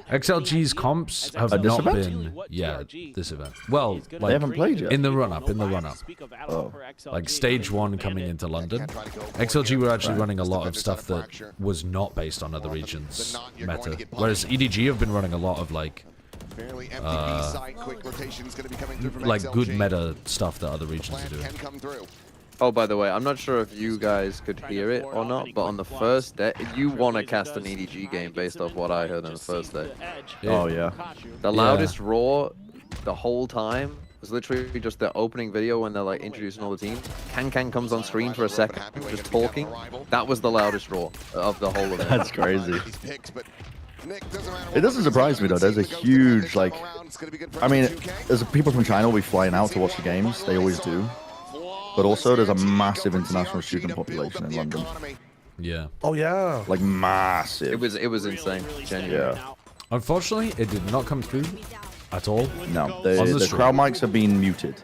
XLG's comps have At this not event? been... Yeah, this event. Well, They like, haven't played yet. in the run-up. Oh. Like, stage 1 coming into London. XLG were actually running a lot of stuff that was not based on other regions' meta. Whereas EDG have been running a lot of, like... like good meta stuff that other regions are doing. Oh, by the way, I'm not sure if you guys could hear it or not, but on the first day, you want to cast an EDG game based off what I heard on the first day. Oh, yeah. The loudest roar the whole time was literally just the opening video when they're like introducing all the teams. Can comes on screen for a second, just talking. That was the loudest roar of the whole event. That's crazy. It doesn't surprise me, though. There's a huge, like... I mean, there's people from China will be flying out to watch the games. They always do. But also, there's a massive international student population in London. Yeah. Oh, yeah. Like, massive. It was insane. Genuinely. Yeah. Unfortunately, it did not come through at all. No, the crowd mics have been muted.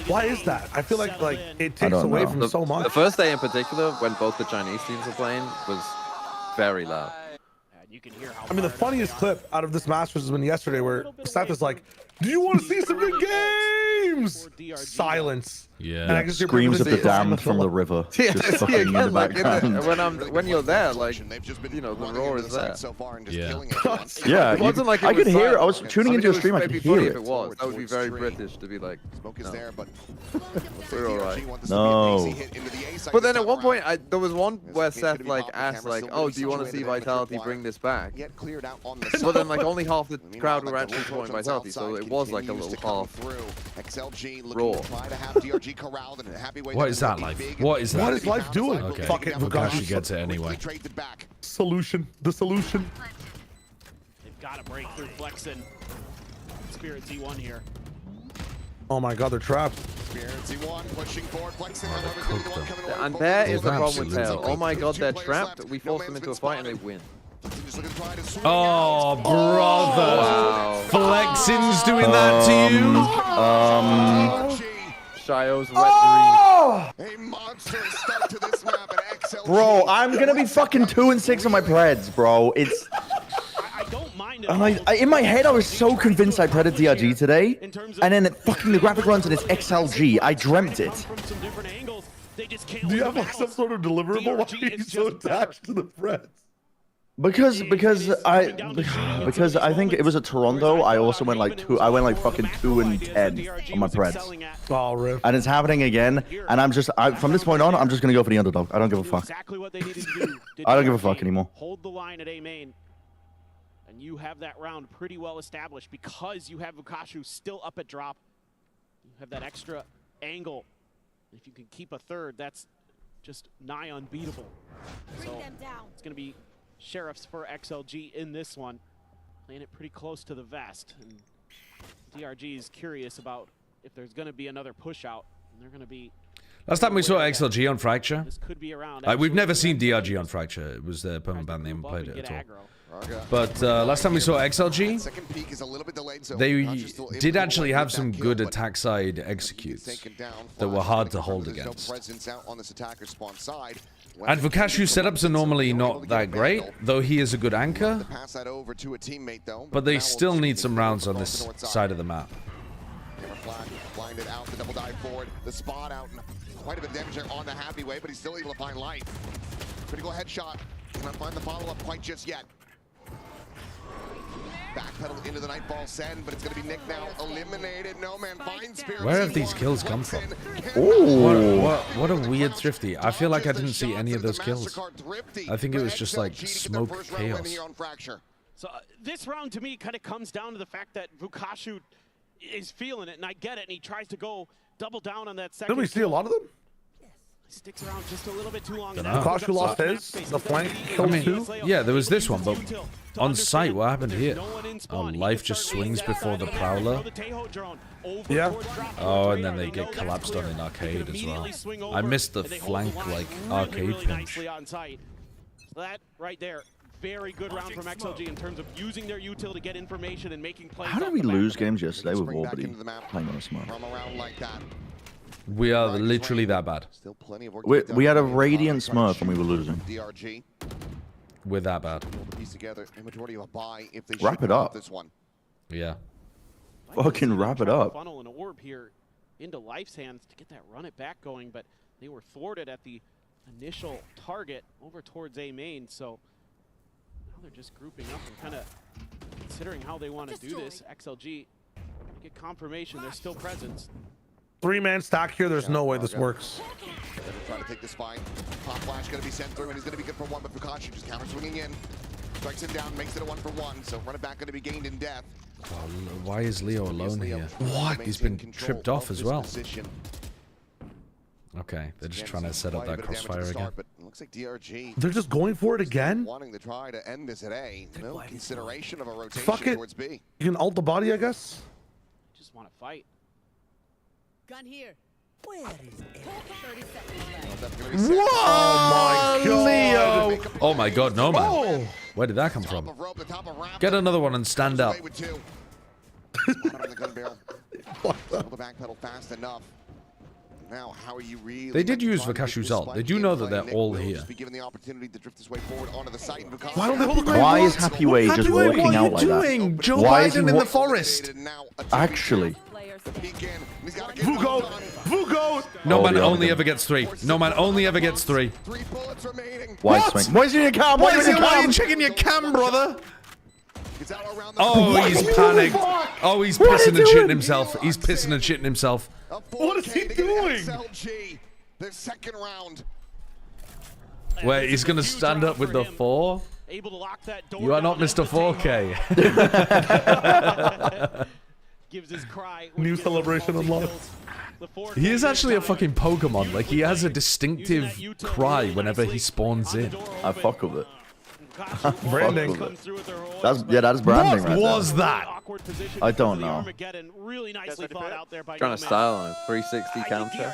Why is that? I feel like it takes away from so much. The first day in particular, when both the Chinese teams were playing, was very loud. I mean, the funniest clip out of this Masters has been yesterday where Seth is like, do you want to see some good games? Silence. Yeah. And I can see Screams of the damned from the river. Just fucking in the background. When you're there, like, you know, the roar is there. Yeah. Yeah, It wasn't like it I was could hear it. I silent. was tuning mean, into your it was- stream. I it'd could be funny hear if it. it was. That would be very British to be like, Smoke is there, but we're all right. No. But then at one point, there was one where Seth like asked like, "Oh, do you want to see Vitality bring this back?" But then like only half the crowd were actually supporting Vitality, so it was like a little half raw. What is that, Life? What is that? What is Life doing? Okay. Fuck it, Fukashi gets it anyway. Solution. The solution. They've got to break through Flexen. Spirit Z1 here. Oh my God, they're trapped. And there is the problem with Tail. Oh my God, they're trapped. We force them into a fight and they win. Oh, brother. Wow. Flexin's doing that to you? Shio's wet A monstrous start to this map at XLG. Bro, I'm gonna be fucking 2-6 on my Preds, bro. It's... And in my head, I was so convinced I preded DRG today, and then fucking the graphic runs and it's XLG. I dreamt it. Do you have like some sort of deliverable? Why are you so attached to the Preds? Because I think it was at Toronto. I also went like fucking 2-10 on my Preds. Oh, rip. And it's happening again. And from this point on, I'm just gonna go for the underdog. I don't give a fuck. I don't give a fuck anymore. Hold the line at A main. And you have that round pretty well established because you have Vukashu still up at drop. You have that extra angle. If you can keep a third, that's just nigh unbeatable. So it's going to be Sheriffs for XLG in this one. Playing it pretty close to the vest. And DRG is curious about if there's going to be another push out. And they're going to be... Last time we saw XLG on Fracture, This could be around. we've never seen DRG on Fracture. It was their permanent ban. They haven't played it at all. But last time we saw XLG, they did actually have some good attack side executes that were hard to hold against. And Vukashu's setups are normally not that great, though he is a good anchor. But they still need some rounds on this side of the map. Blinded out, the double dive forward, the spot out, quite a bit of damage there on the happy way, but he's still able to find life. Critical headshot, cannot find the follow-up quite just yet. Backpedal into the Nightfall send, but it's going to be Nick now eliminated. No man finds Spirit. Where have these kills come from? Ooh. What a weird Thrifty. I feel like I didn't see any of those kills. I think it was just like smoke chaos. So this round to me kind of comes down to the fact that Vukashu is feeling it, and I get it, and he tries to go double down on that second. Did we see a lot of them? Sticks around just a little bit too long. Kosh lost his. The flank killed too. Yeah, there was this one, but on site, what happened here? Oh, life just swings before the Prowler. Yeah. Oh, and then they get collapsed on in arcade as well. I missed the flank, like, arcade pinch. That right there. Very good round from XLG in terms of using their util to get information and making plays. How did we lose games yesterday with Warbody playing on a smart? We are literally that bad. We had a Radiant Smurf and we were losing. DRG. We're that bad. Piece together a majority of a buy if they wrap it up. This one. Yeah. Fucking wrap it up. Funnel an orb here into Life's hands to get that run it back going, but they were thwarted at the initial target over towards A main. So now they're just grouping up and kind of considering how they want to do this. XLG get confirmation they're still present. 3-man stack here. There's no way this works. Trying to take this fight. Pop flash going to be sent through, and he's going to be good for one, but Fukashi just counter swinging in. Strikes it down, makes it a 1-for-1, so run it back going to be gained in death. Oh, why is Leo alone here? What? He's been tripped off as well. Okay, they're just trying to set up that crossfire again. But it looks like DRG. They're just going for it again? Wanting to try to end this at A. No consideration of a rotation towards B. You can ult the body, I guess? Just want to fight. Gun here. Where is it? 30 seconds left. Whoa, Leo! Oh my god, no man. Where did that come from? Get another one and stand up. Now, how are you really They did use Vakashu's ult. They do know that they're all here. Why don't they hold the Why is Happy Way just walking out like that? What are you doing? Joe Why is Biden he in the forest. Actually. Vugo! No man only ever gets 3. No man only ever gets 3. Why swing? Why is he in your cam? Why are you checking your cam, brother? Oh, he's panicked. Oh, he's pissing and shitting himself. He's pissing and shitting himself. What is he doing? XLG, the second round. Wait, he's gonna stand up with the 4? Able to lock that door. You are not Mr. 4K. Gives his cry. New celebration unlocked. He is actually a fucking Pokemon. Like, he has a distinctive cry whenever he spawns in. I fuck with it. Branding. That's branding right was there. that? I don't know. Really nicely thought out there by Trying to style on a 360 counter.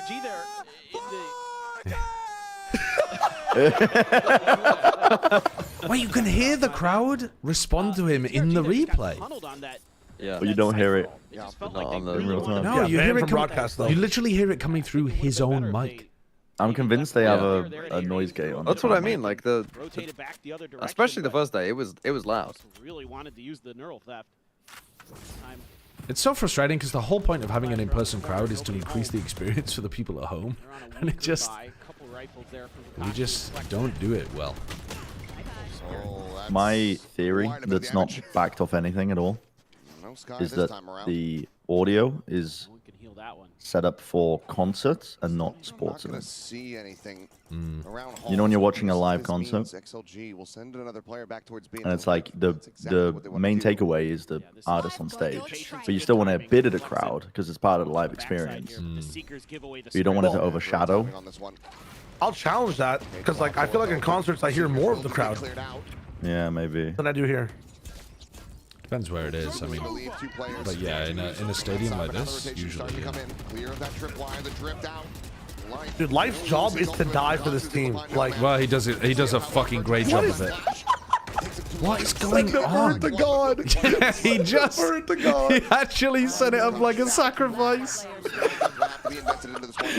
Wait, you can hear the crowd respond to him in the replay. Yeah. But you don't hear it. Not on the real time. No, you hear it broadcast though. You literally hear it coming through his own mic. I'm convinced they have a noise gate on. That's what I mean. Like especially the first day, it was loud. Really wanted to use the neural theft. It's so frustrating because the whole point of having an in-person crowd is to increase the experience for the people at home, and it just we just don't do it well. My theory, that's not backed off anything at all, is that the audio is set up for concerts and not sports events. You know when you're watching a live concert, and it's like the main takeaway is the artist on stage, but you still want to bid at a crowd because it's part of the live experience. But you don't want it to overshadow. I'll challenge that because, like, I feel like in concerts I hear more of the crowd. Yeah, maybe. Than I do here. Depends where it is. I mean, but yeah, in a stadium like this, usually. Dude, Life's job is to die for this team. Like, well, he does it. He does a fucking great job of it. What is going on? To God. He just. He actually set it up like a sacrifice,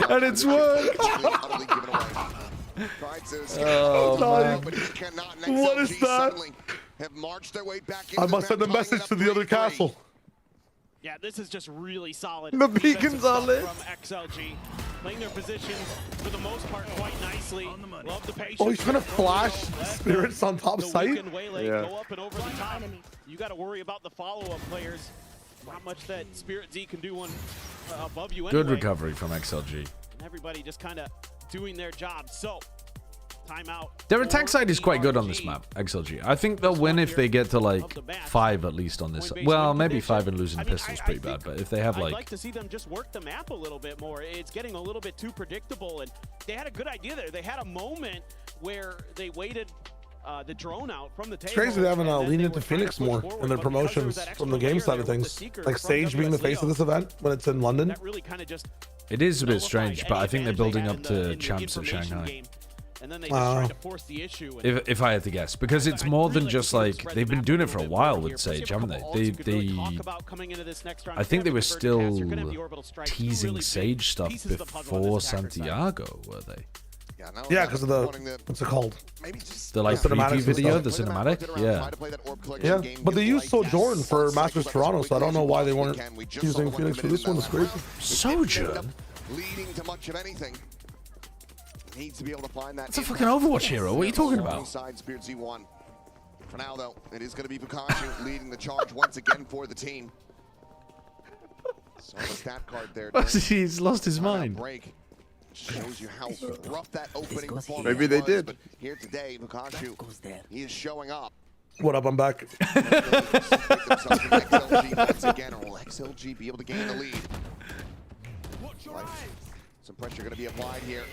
and it's worked. Oh, man. What is that? I must send a message to the other castle. Yeah, this is just really solid. The beacons are lit. From XLG, playing their positions for the most part quite nicely. Love the patience. Oh, he's trying to flash spirits on top site. Yeah. Go up and over the top. You got to worry about the follow-up players. Not much that Spirit Z can do one above you anyway. Good recovery from XLG. And everybody just kind of doing their job. So Their attack side is quite good on this map, XLG. I think they'll win if they get to like 5 at least on this. Well, maybe 5 and losing pistols pretty bad, but if they have like... I'd like to see them just work the map a little bit more. It's getting a little bit too predictable, and they had a good idea there. They had a moment where they waited the drone out from the table. It's crazy they haven't leaned into Phoenix more in their promotions from the game side of things. Like Sage being the face of this event when it's in London. It is a bit strange, but I think they're building up to champs at Shanghai. And then they just tried to force the issue. If I had to guess, because it's more than just like they've been doing it for a while with Sage, haven't they? I think they were still teasing Sage stuff before Santiago, were they? Yeah, because of the what's it called? The like preview video, the cinematic. Yeah. Yeah, but they used Sojourn for Masters Toronto, so I don't know why they weren't using Phoenix for this one. It's crazy. Sojourn. Leading to much of anything. Needs to be able to find that. It's a fucking Overwatch hero. What are you talking about? Spirit Z1. For now, though, it is going to be Pikachu leading the charge once again for the team. So the stat card there. He's lost his mind. Break shows you how rough that opening performance Maybe they did. But here today, Pikachu, he is showing up. What up? I'm back. XLG once again, or will XLG be able to gain the lead? Some pressure going to be applied here.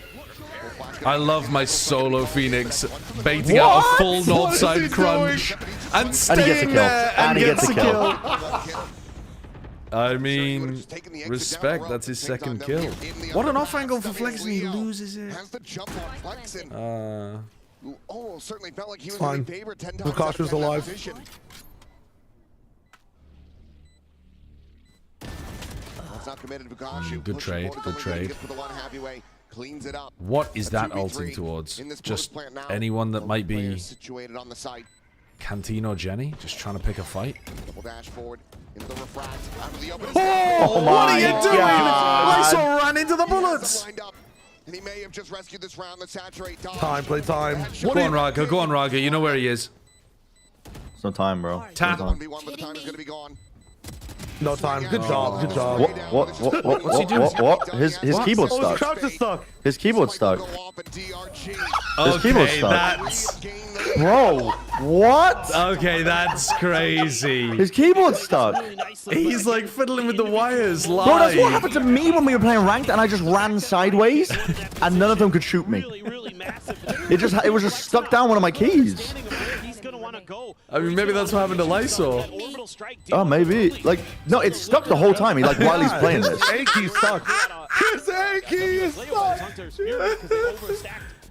I love my solo Phoenix baiting out a full north side crunch and staying there and gets a kill. I mean, respect. That's his second kill. What an off angle for Flexen. He loses it. Certainly felt like he was fine. Lukasha's alive. Not committed to Pikachu. Good trade. Good trade. Cleans it up. What is that ulting towards? Just anyone that might be situated on the site. Canteen or Jenny, just trying to pick a fight. Double dash forward into the refract. Out of the open. Oh, what are you doing? Lysol ran into the bullets. And he may have just rescued this round. The saturate time, play time. Go on, Raga. Go on, Raga. You know where he is. It's no time, bro. Tap. But the time is going to be gone. No time. Good job. Good job. What's he doing? What? His keyboard stuck. His keyboard stuck. His keyboard stuck. That's... Bro, what? Okay, that's crazy. His keyboard stuck. He's like fiddling with the wires live. Bro, that's what happened to me when we were playing ranked, and I just ran sideways, and none of them could shoot me. It was just stuck down one of my keys. I mean, maybe that's what happened to Lysol. Oh, maybe. Like, no, it's stuck the whole time. Like, while he's playing this. A key stuck. His A key is stuck.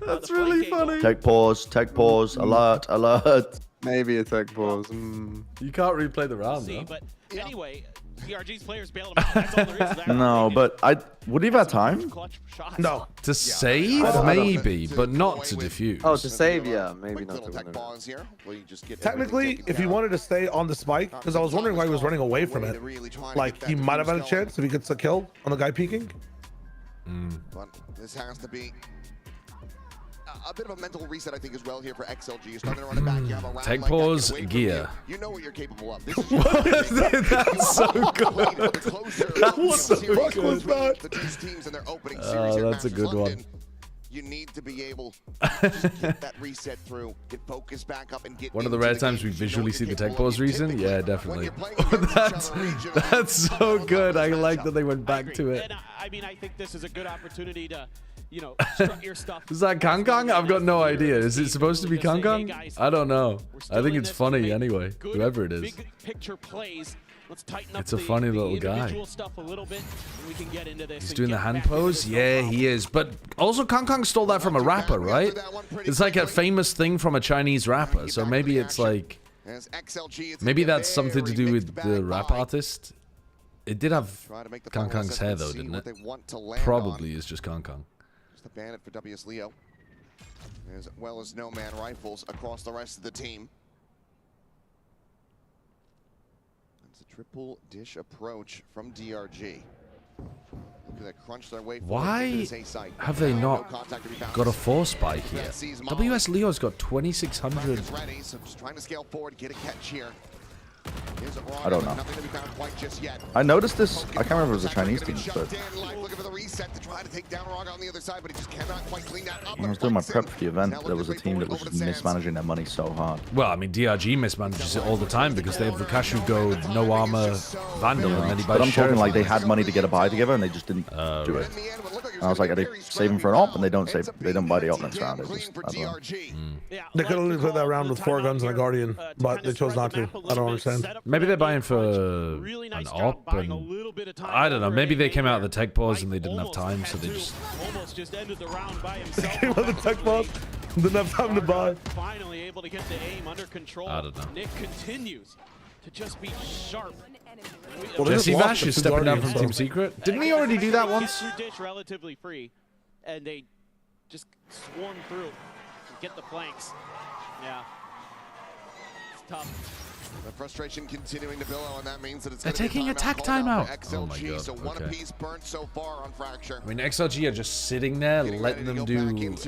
That's really funny. Tech pause, alert, alert. Maybe a tech pause. You can't replay the round, though. But anyway, DRG's players bailed him out. That's all there is to that. No, but would he have had time? No. To save, maybe, but not to defuse. Oh, to save, yeah. Maybe not to win. Technically, if he wanted to stay on the spike, because I was wondering why he was running away from it. Like, he might have had a chance if he gets a kill on the guy peeking. But this has to be a bit of a mental reset, I think, as well here for XLG. You're starting to run it back. You have a round Take like pause, that gear. you know what you're capable of. This is That's so good. That's so good. The two teams in their opening series Oh, that's a good one. You need to be able to just get that reset through, get focused back up, and get one of the rare times we visually see the tech pause reason. Yeah, definitely. That's so good. I like that they went back to it. And I mean, I think this is a good opportunity to, you know, strut your stuff. Is that Kang Kang? I've got no idea. Is it supposed to be Kang Kang? I don't know. I think it's funny anyway. Whoever it is. Big picture plays. Let's tighten up it's a funny little guy. Stuff a little bit, and we can get into this. He's doing the hand pose? Yeah, he is. But also Kang Kang stole that from a rapper, right? It's like a famous thing from a Chinese rapper. So maybe it's like... Maybe that's something to do with the rap artist. It did have Kang Kang's hair though, didn't it? Probably is just Kang Kang. Just the bandit for WS Leo. As well as no man rifles across the rest of the team. Triple dish approach from DRG. Look at that crunch their way. Why have they not got a force spike here? WS Leo's got 2,600. Ready, so just trying to scale forward, get a catch here. I don't know. I noticed this. I can't remember if it was a Chinese team, but when I was doing my prep for the event, there was a team that was just mismanaging their money so hard. Well, I mean, DRG mismanages it all the time because they have Vukashu go no armor Vandal, and then he buys. But I'm talking like they had money to get a buy together and they just didn't do it. And I was like, are they saving for an op? And they don't buy the op next round. They just, I don't know. They could only put that round with 4 guns and a Guardian, but they chose not to. I don't understand. Maybe they're buying for an op, and I don't know. Maybe they came out of the tech pause and they didn't have time, so they just ended the round by himself. Came out of the tech pause, didn't have time to buy. Finally able to get the aim under control. I don't know. Nick continues to just be sharp. Well, Jesse Vash is stepping down from Team Secret. Didn't he already do that once? Dish relatively free, and they just swarm through and get the flanks. Yeah, it's tough. The frustration continuing to billow, and that means that it's They're taking attack timeout. XLG, Oh my God. so one apiece burnt so far on Fracture. I mean, XLG are just sitting there, letting them do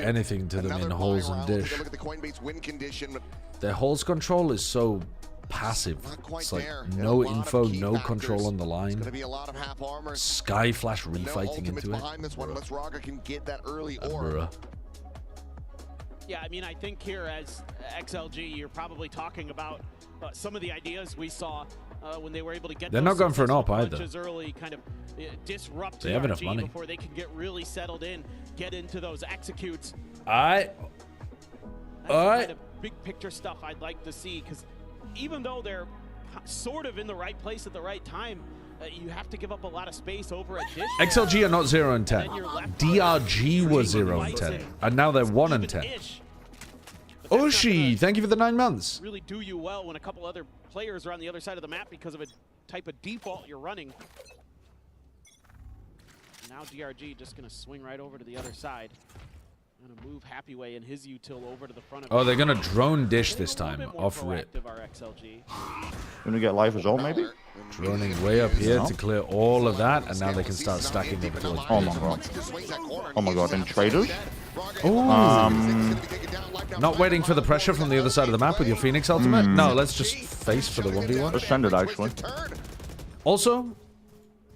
anything to them in holes and dish. Look at the Coinbase win condition. Their holes control is so passive. It's like no info, no control on the line. Sky Flash refighting into it. Yeah, I mean, I think here as XLG, you're probably talking about some of the ideas we saw when they were able to get. They're not going for an op either. Early, kind of disrupt they have enough money before they can get really settled in, get into those executes. All right. Kind of big picture stuff I'd like to see, because even though they're sort of in the right place at the right time, you have to give up a lot of space over at Dish. XLG are not 0 and 10. DRG was 0 and 10, and now they're 1 and 10. Oshi, thank you for the 9 months. Really do you well when a couple other players are on the other side of the map because of a type of default you're running. Now DRG just going to swing right over to the other side. Going to move Happyway and his util over to the front of. Oh, they're going to drone Dish this time, off rip. Gonna get life as well, maybe? Droning way up here to clear all of that, and now they can start stacking them towards. Oh my God. Oh my God, and traders? Ooh. Not waiting for the pressure from the other side of the map with your Phoenix ultimate? No, let's just face for the 1v1. Let's send it, actually. Also,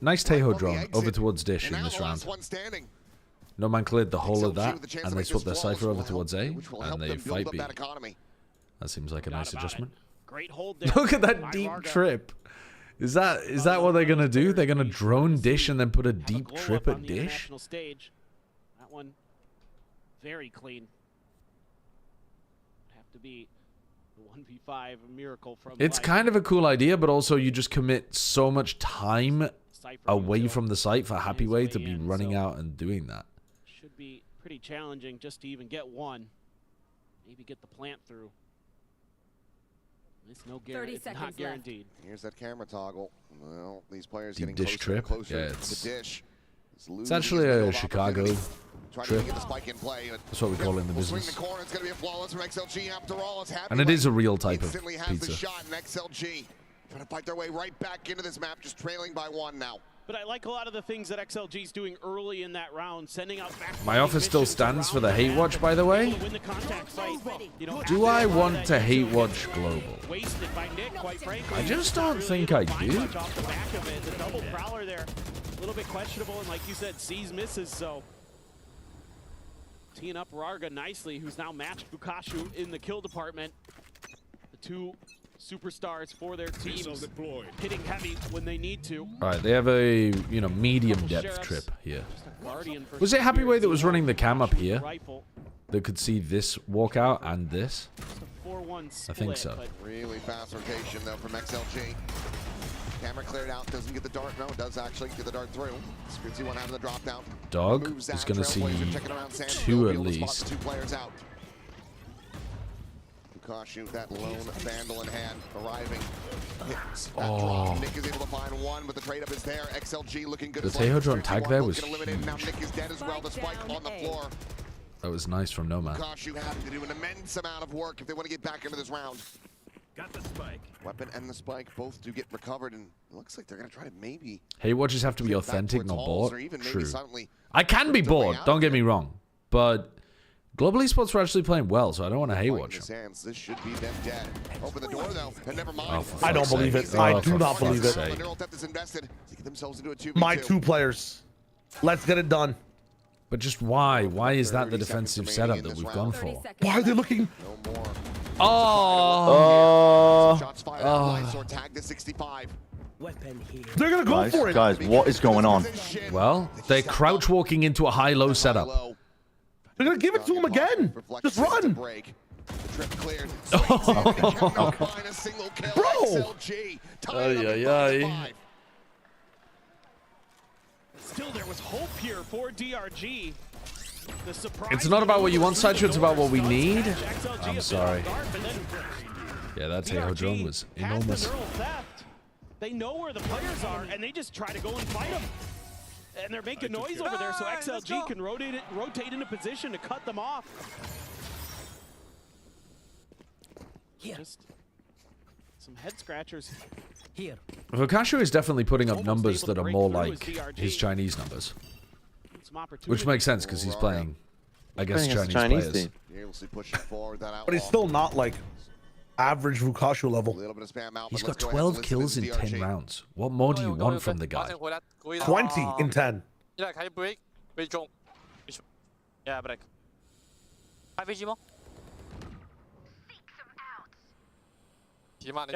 nice Tejo drone over towards Dish in this round. No man cleared the whole of that, and they swapped their Cypher over towards A, and they fight B. That seems like a nice adjustment. Look at that deep trip. Is that what they're going to do? They're going to drone Dish and then put a deep trip at Dish? That one, very clean. Have to be the 1v5 miracle from. It's kind of a cool idea, but also you just commit so much time away from the site for Happyway to be running out and doing that. Should be pretty challenging just to even get one. Maybe get the plant through. It's no guarantee. It's not guaranteed. Here's that camera toggle. Well, these players Deep getting Dish closer trip. closer Yeah, to Dish. It's actually a Chicago trip. Play, that's what we call it in the business. The corner, it's gonna be a flawless from XLG. After all, it's and it is a real type of has pizza. The shot in XLG. Trying to fight their way right back into this map, just trailing by 1 now. But I like a lot of the things that XLG's doing early in that round, sending out back. My office still stands for the hate watch, by the way. Do I want to hate watch global? I just don't think I do. The double prowler there, a little bit questionable, and like you said, sees misses. So teeing up Rarga nicely, who's now matched Vukashu in the kill department. The two superstars for their teams hitting heavy when they need to. All right, they have a medium depth trip here. Was it Happyway that was running the cam up here that could see this walkout and this? I think so. Really fast rotation though from XLG. Camera cleared out, doesn't get the dart. No, it does actually get the dart through. Scritzy one having the drop down. Dog is going to see 2 at least. 2 players out. Vukashu, that lone Vandal in hand, arriving. Oh. Nick is able to find 1, but the trade up is there. XLG looking good. The Tejo drone tag there was huge. Now Nick is dead as well. The spike on the floor. That was nice from No Man. Vukashu having to do an immense amount of work if they want to get back into this round. Got the spike. Weapon and the spike both do get recovered, and it looks like they're going to try to maybe. Hate watches have to be authentic, not bought. True. I can be bored, don't get me wrong, but Global Esports were actually playing well, so I don't want to hate watch them. This should be them dead. Open the door though, and never mind. Oh, I don't believe it. I do not believe it. My 2 players. Let's get it done. But just why? Why is that the defensive setup that we've gone for? Why are they looking? Oh. They're gonna go for it. Guys, what is going on? Well, they're crouch walking into a high-low setup. They're gonna give it to him again. Just run. Bro. Still, there was hope here for DRG. It's not about what you want, Sideshow. It's about what we need. I'm sorry. Yeah, that Taeho drone was enormous. They know where the players are, and they just try to go and fight them. And they're making noise over there, so XLG can rotate into position to cut them off. Just some head scratchers. Here. Vakashu is definitely putting up numbers that are more like his Chinese numbers. Which makes sense because he's playing, I guess, Chinese players. But he's still not like average Vakashu level. He's got 12 kills in 10 rounds. What more do you want from the guy? 20 in 10. Yeah, break. Yeah, break. 開飛機嗎？提慢，你一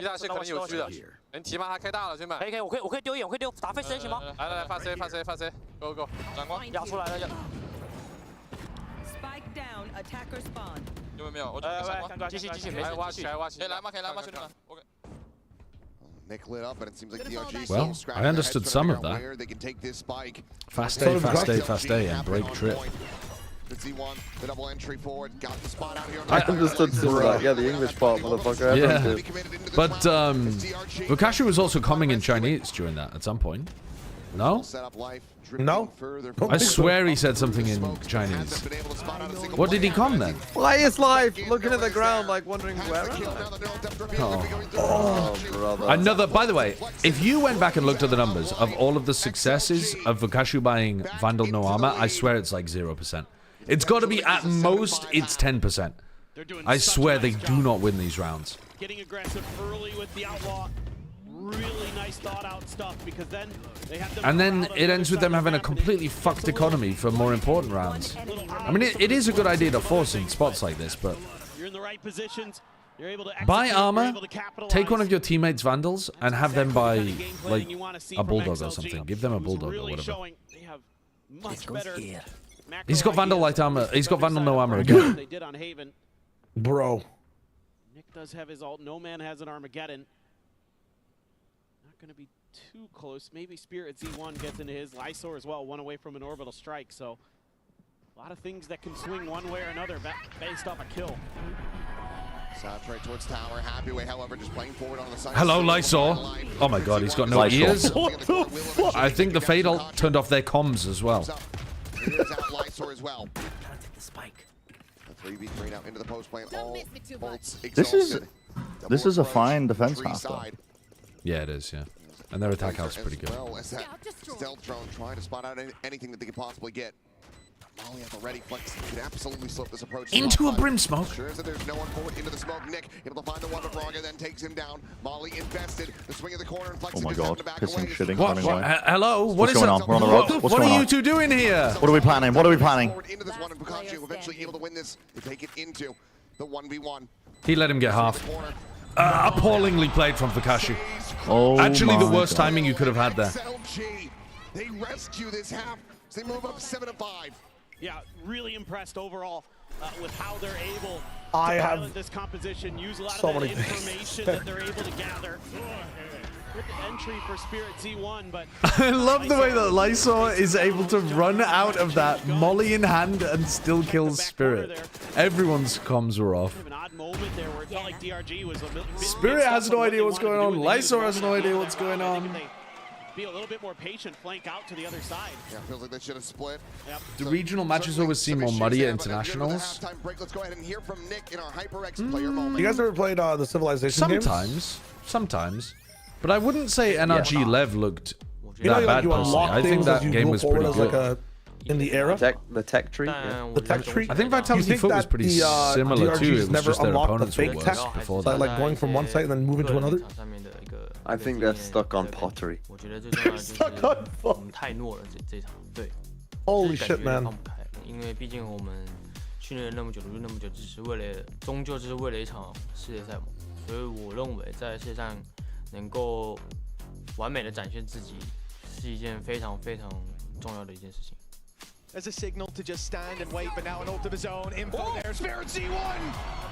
大些可能有狙的，能提慢他开大了，兄弟们。可以，我可以丢一眼，我可以丢打飞机行吗？来，发 C，go go， 闪光，压出来了，有没有？我继续，没事，挖起，可以来吗？兄弟们 ，OK。 Well, I understood some of that. Fast A, and break trip. I understood some of that. Yeah, the English part, motherfucker. Yeah. But Vakashu was also coming in Chinese during that at some point. No? No? I swear he said something in Chinese. What did he come then? Why is life looking at the ground like wondering where am I? Oh, brother. Another, by the way, if you went back and looked at the numbers of all of the successes of Vakashu buying Vandal No Armor, I swear it's like 0%. It's got to be at most, it's 10%. I swear they do not win these rounds. Getting aggressive early with the Outlaw. Really nice thought out stuff because then they have to. And then it ends with them having a completely fucked economy for more important rounds. I mean, it is a good idea to force in spots like this, but you're in the right positions. You're able to buy armor, take one of your teammates' Vandals, and have them buy like a bulldog or something. Give them a bulldog or whatever. He's got Vandal light armor. He's got Vandal no armor again. They did on Haven. Bro. Nick does have his ult. No man has an Armageddon. Going to be too close. Maybe Spirit Z1 gets into his Lysor as well, one away from an orbital strike. So a lot of things that can swing one way or another based off a kill. Right towards tower. Happy way, however, just playing forward on the side. Hello, Lysor. Oh my god, he's got no ears. I think the Fade ult turned off their comms as well. Lysor as well. The spike. 3v3 now into the post lane. All bolts exhausted. This is a fine defense half though. Yeah, it is, yeah. And their attack house is pretty good. Well as that stealth drone trying to spot out anything that they can possibly get. Molly at the ready, Flex could absolutely slip this approach. Into a brim smoke. Sure as that there's no one forward into the smoke. Nick able to find the one of Raga, then takes him down. Molly invested. The swing of the corner and Flex. Oh my god, pissing, shitting, what? running away. Hello? What's going on? We're on the road. What are you two doing here? What are we planning? What are we planning? Into this one, and Bukachi eventually able to win this to take it into the 1v1. He let him get half. Appallingly played from Vakashu. Oh, actually the worst timing you could have had there. XLG, they rescue this half. They move up 7-5. Yeah, really impressed overall with how they're able to pilot this composition, use a lot so of that many information that they're able to gather. With the entry for Spirit Z1, but I love the way that Lysor is able to run out of that molly in hand and still kill Spirit. Everyone's comms were off. An odd moment there where it felt like DRG was Spirit has no idea what's going on. Lysor has no idea what's going on. Be a little bit more patient, flank out to the other side. Yeah, feels like they should have split. Yep. The regional matches always seem more muddy at internationals. Let's go ahead and hear from Nick in our HyperX player moment. You guys ever played the Civilization games? Sometimes. But I wouldn't say NRG Lev looked that bad personally. I think that game was pretty good. in the era. The tech tree. Yeah. The tech tree. I think Vitality Foot was pretty similar too. It was just their opponents were worse before that. Like going from one site and then moving to another. I think they're stuck on pottery. They're stuck on pottery. Holy shit, man. 因为毕竟我们训练那么久，努力那么久，终究是为了一场世界赛嘛。所以我认为在世界上能够完美的展现自己，是一件非常非常重要的一件事情。 As a signal to just stand and wait, but now an ult of his own. Info there. Spirit C1!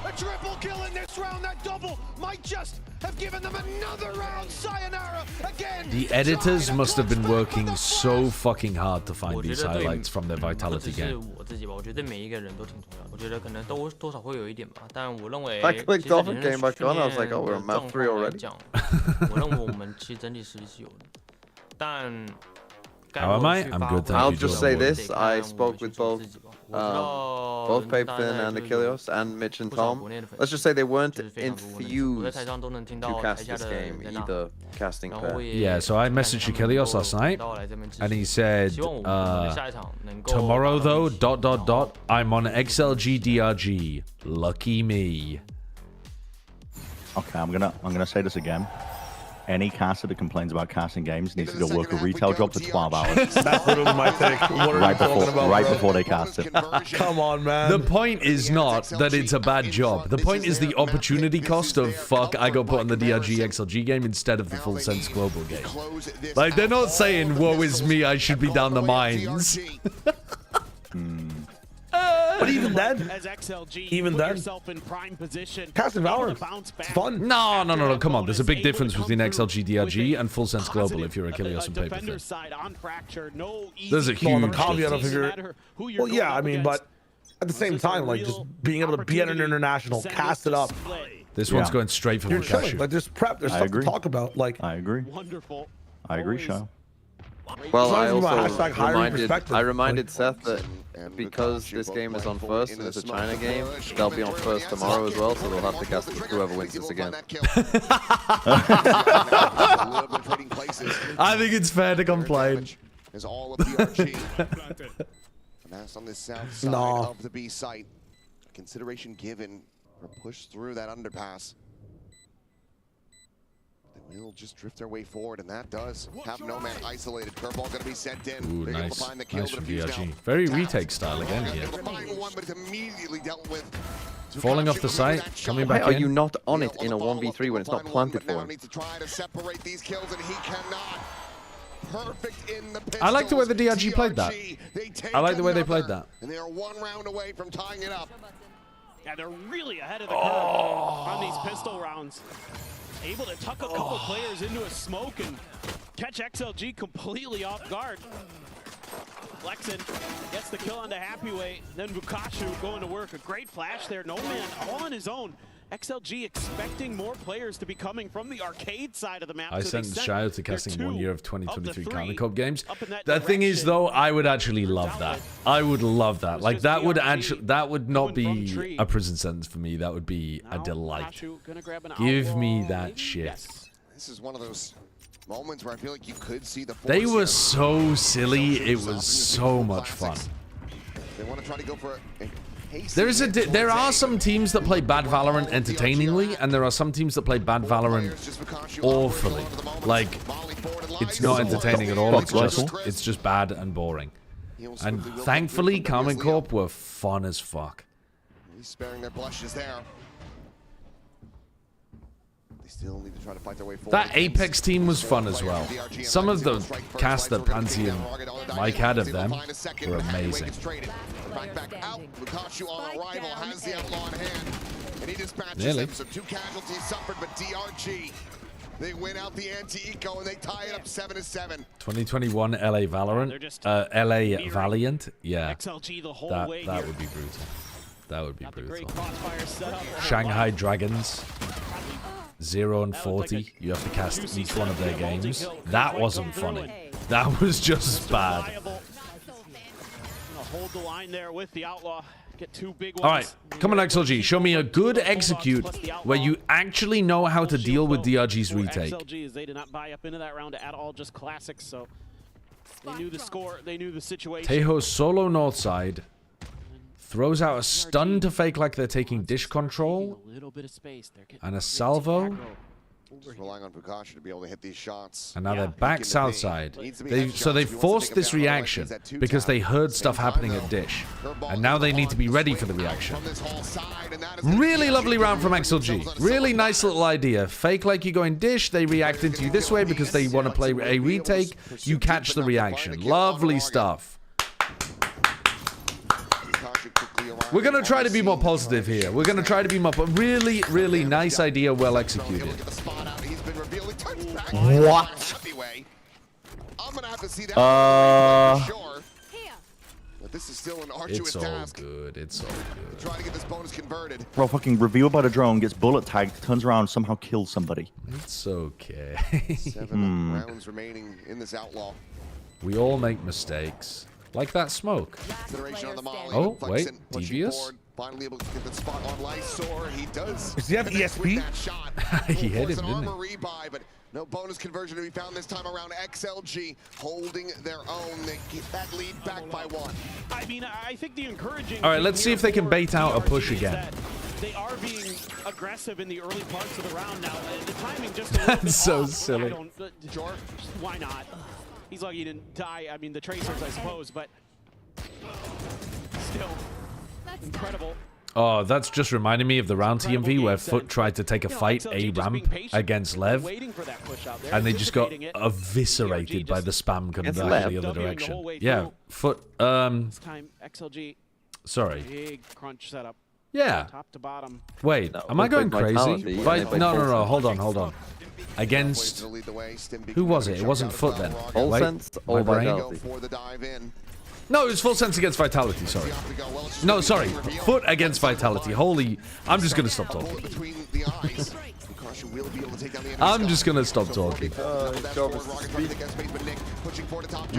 A triple kill in this round. That double might just have given them another round. Sayonara again. The editors must have been working so fucking hard to find these highlights from their Vitality game. 我自己吧，我觉得每一个人都挺重要的。我觉得可能多少会有一点吧，但我认为 I clicked off and came back on. I was like, oh, we're on map 3 already. 我认为我们其实整体实力是有的，但 How am I? I'm good, thank you. I'll just say this. I spoke with both Papin and Achilles and Mitch and Tom. Let's just say they weren't enthused to cast this game, either casting pair. Yeah, so I messaged Achilles last night, and he said, tomorrow though, ... I'm on XLG DRG. Lucky me. Okay, I'm gonna say this again. Any caster that complains about casting games needs to go work a retail job for 12 hours. That's literally my take. What are right before they cast it. Come on, man. The point is not that it's a bad job. The point is the opportunity cost of, fuck, I got put on the DRG XLG game instead of the Full Sense Global game. Like, they're not saying, woe is me, I should be down the mines. But even then, as XLG, even then, in prime position, casting Valorant, it's fun. No. Come on. There's a big difference between XLG DRG and Full Sense Global if you're Achilles and Paper. There's a huge caveat of figure. Well, yeah, I mean, but at the same time, like just being able to be at an international, cast it up. This one's going straight for the cashew. Like there's prep, there's stuff to talk about. Like I agree. Wonderful. I agree, Shao. Well, I also reminded Seth that because this game is on first and it's a China game, they'll be on first tomorrow as well, so they'll have to cast whoever wins this again. I think it's fair to complain. Is all of DRG. And that's on the south side of the B site. Consideration given for push through that underpass. We'll just drift their way forward, and that does have no man isolated. Curveball going to be sent in. Ooh, nice. Nice from DRG. Very retake style again here. Falling off the site, coming back in. Why are you not on it in a 1v3 when it's not planted for him? I like the way the DRG played that. I like the way they played that. And they are one round away from tying it up. Yeah, they're really ahead of the curve on these pistol rounds. Able to tuck a couple players into a smoke and catch XLG completely off guard. Flexen gets the kill onto Happyway. Then Bukashu going to work. A great flash there. No man all on his own. XLG expecting more players to be coming from the arcade side of the map. I sent Shao to casting 1 year of 2023 Counter Cup games. The thing is, though, I would actually love that. I would love that. Like, that would not be a prison sentence for me. That would be a delight. Give me that shit. This is one of those moments where I feel like you could see the They were so silly. It was so much fun. They want to try to go for there are some teams that play bad Valorant entertainingly, and there are some teams that play bad Valorant awfully. Like, it's not entertaining at all. It's just bad and boring. And thankfully, Carmen Corp were fun as fuck. He's sparing their blushes there. Still need to try to fight their way forward. That Apex team was fun as well. Some of the cast that Pansy and Mike had of them were amazing. Back out. Lukaku on arrival has the outlaw in hand, and he dispatches them. So 2 casualties suffered, but DRG, they win out the anti-eco and they tie it up 7-7. 2021 LA Valorant, LA Valiant, yeah. That would be brutal. That would be brutal. Shanghai Dragons. 0 and 40. You have to cast each one of their games. That wasn't funny. That was just bad. Hold the line there with the outlaw. Get 2 big ones. All right, come on, XLG. Show me a good execute where you actually know how to deal with DRG's retake. XLG, they did not buy up into that round at all, just classics. So They knew the score. They knew the situation. Tejo solo north side. Throws out a stun to fake like they're taking dish control. And a salvo. Just relying on Bukasha to be able to hit these shots. And now they're back south side. So they forced this reaction because they heard stuff happening at dish. And now they need to be ready for the reaction. Really lovely round from XLG. Really nice little idea. Fake like you go in dish, they react into you this way because they want to play a retake. You catch the reaction. Lovely stuff. We're going to try to be more positive here. We're going to try to be more... Really, really nice idea, well executed. What? I'm going to have to see that sure. But this is still an arduous task. It's all good. Try to get this bonus converted. Bro, fucking revealed by the drone, gets bullet tagged, turns around, somehow kills somebody. It's okay. 7 rounds remaining in this outlaw. We all make mistakes. Like that smoke. Oh, wait. Devious? Finally able to get the spot on Lysor. He does. Does he have ESP? He hit him, didn't he? Rebuy, but no bonus conversion to be found this time around. XLG holding their own. They get that lead back by 1. I mean, I think the encouraging... All right, let's see if they can bait out a push again. They are being aggressive in the early parts of the round now. The timing just That's so silly. George, why not? He's lucky he didn't die. I mean, the tracers, I suppose, but still incredible. Oh, that's just reminding me of the round TMV where Foot tried to take a fight A-ramp against Lev, and they just got eviscerated by the spam coming back the other direction. Yeah, Foot, This time, XLG. Sorry. Big crunch setup. Yeah. Top to bottom. Wait, am I going crazy? No, hold on. Against... Who was it? It wasn't Foot then. Full sense or Vitality? No, it was Full Sense against Vitality, sorry. No, sorry. Foot against Vitality. Holy... I'm just going to stop talking. I'm just going to stop talking.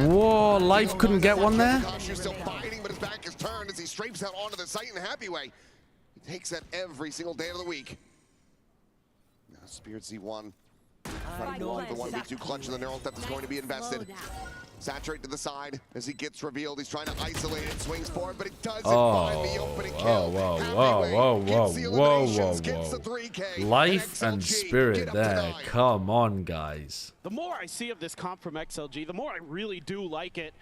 Whoa, Life couldn't get one there? Still fighting, but his back is turned as he strafes out onto the site in Happy Way. He takes that every single day of the week. Now Spirit Z1. Trying to move the 1v2 clutch in the neural theft is going to be invested. Saturate to the side as he gets revealed. He's trying to isolate it, swings forward, but it doesn't find the opening kill. Whoa. Life and Spirit there. Come on, guys. The more I see of this comp from XLG, the more I really do like it.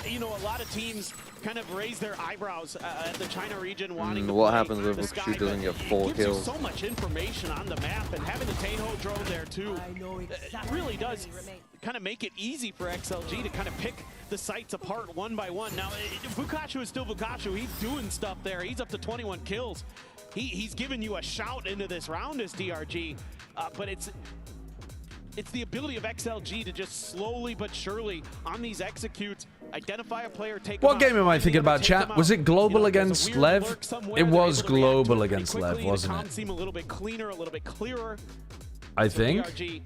You know, a lot of teams kind of raise their eyebrows at the China region wanting to what happens if Bukashi doesn't get 4 kills? Gives you so much information on the map, and having the Tejo drone there too, it really does kind of make it easy for XLG to kind of pick the sites apart one by one. Now, Bukashu is still Bukashu. He's doing stuff there. He's up to 21 kills. He's giving you a shout into this round as DRG, but it's the ability of XLG to just slowly but surely on these executes identify a player, take What game am I thinking about, chat? Was it global against Lev? It was global against Lev, wasn't it? Seem a little bit cleaner, a little bit clearer. I think. DRG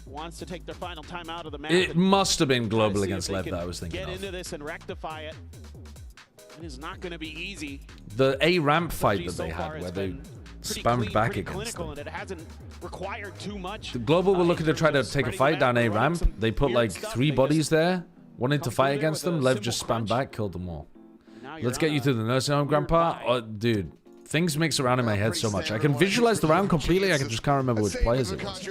wants to take their final time out of the map. It must have been global against Lev that I was thinking get of. Into this and rectify it. It is not going to be easy. The A-ramp fight that they had where they spammed back against them. And it hasn't required too much. The global were looking to try to take a fight down A-ramp. They put like 3 bodies there, wanted to fight against them. Lev just spammed back, killed them all. Let's get you to the nursing home, Grandpa. Oh, dude, things mix around in my head so much. I can visualize the round completely. I just can't remember which players it was.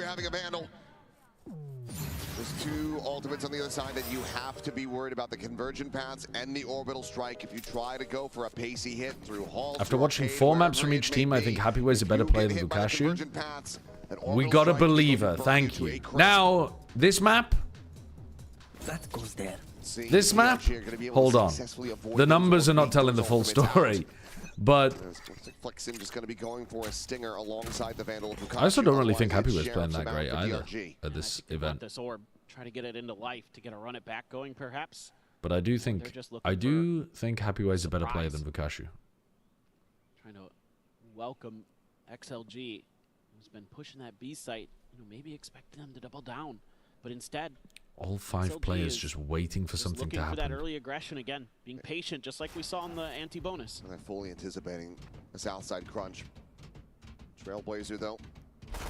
There's 2 ultimates on the other side that you have to be worried about, the conversion paths and the orbital strike. If you try to go for a pacey hit through halls, after watching 4 maps from each team, I think Happy Way's a better player than Bukashu. We gotta believe her. Thank you. Now, this map. That goes there. This map. Hold on. The numbers are not telling the full story. But Flexim just going to be going for a stinger alongside the Vandal. I also don't really think Happy Way's playing that great either at this event. This orb, try to get it into life to get a run it back going, perhaps. But I do think Happy Way's a better player than Bukashu. Trying to welcome XLG, who's been pushing that B site. You know, maybe expecting them to double down, but instead. All 5 players just waiting for something to happen. For that early aggression again, being patient, just like we saw in the anti-bonus. And they're fully anticipating a south side crunch. Trailblazer, though,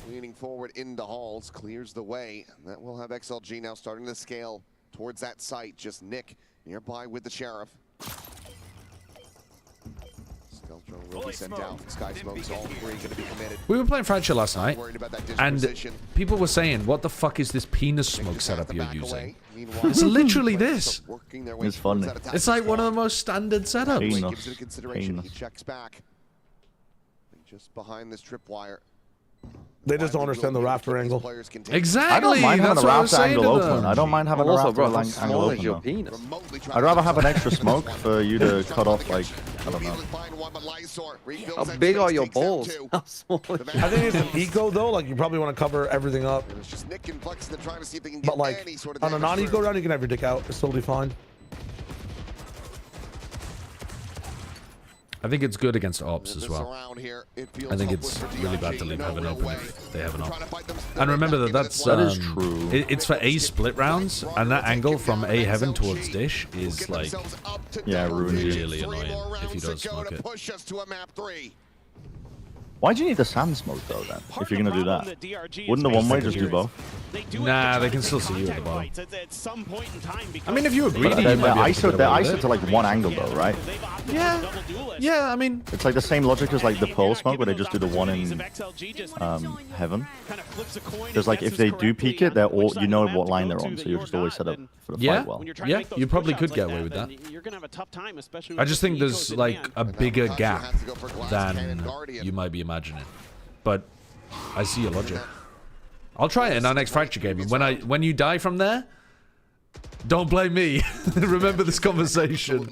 leaning forward into halls, clears the way. And that will have XLG now starting to scale towards that site. Just Nick nearby with the Sheriff. Stealth drone will be sent out. Sky smokes, all three going to be committed. We were playing Fracture last night, and people were saying, what the fuck is this penis smoke setup you're using? It's literally this. It's funny. It's like one of the most standard setups. Gives it a consideration. He checks back. Just behind this tripwire. They just don't understand the rafter angle. Exactly. I don't mind having That's a what I was rafter saying angle to them. open. I don't mind having a Also, rafter bro, how angle small is your open. penis? I'd rather have an extra smoke for you to cut off, like, I don't know. How big are your balls? How small I think it's an eco though. Like you probably want to cover everything up. But like on a non-eco round, you can have your dick out. It's totally fine. I think it's good against ops as well. I think it's really bad to leave heaven open if they have an op. And remember that that is true. It's for A split rounds, and that angle from A heaven towards dish is like really annoying if you don't smoke it. Why do you need the sand smoke though then? If you're gonna do that, wouldn't the one way just do both? Nah, they can still see you at the bottom. I mean, if you agree, they're ISO to like one angle though, right? Yeah. Yeah, I mean, it's like the same logic as like the pearl smoke, where they just do the one in heaven. There's like if they do peek it, they're all you know what line they're on, so you're just always set up for the fight well. Yeah, you probably could get away with that. I just think there's like a bigger gap than you might be imagining, but I see your logic. I'll try it in our next Fracture game. And when you die from there, don't blame me. Remember this conversation.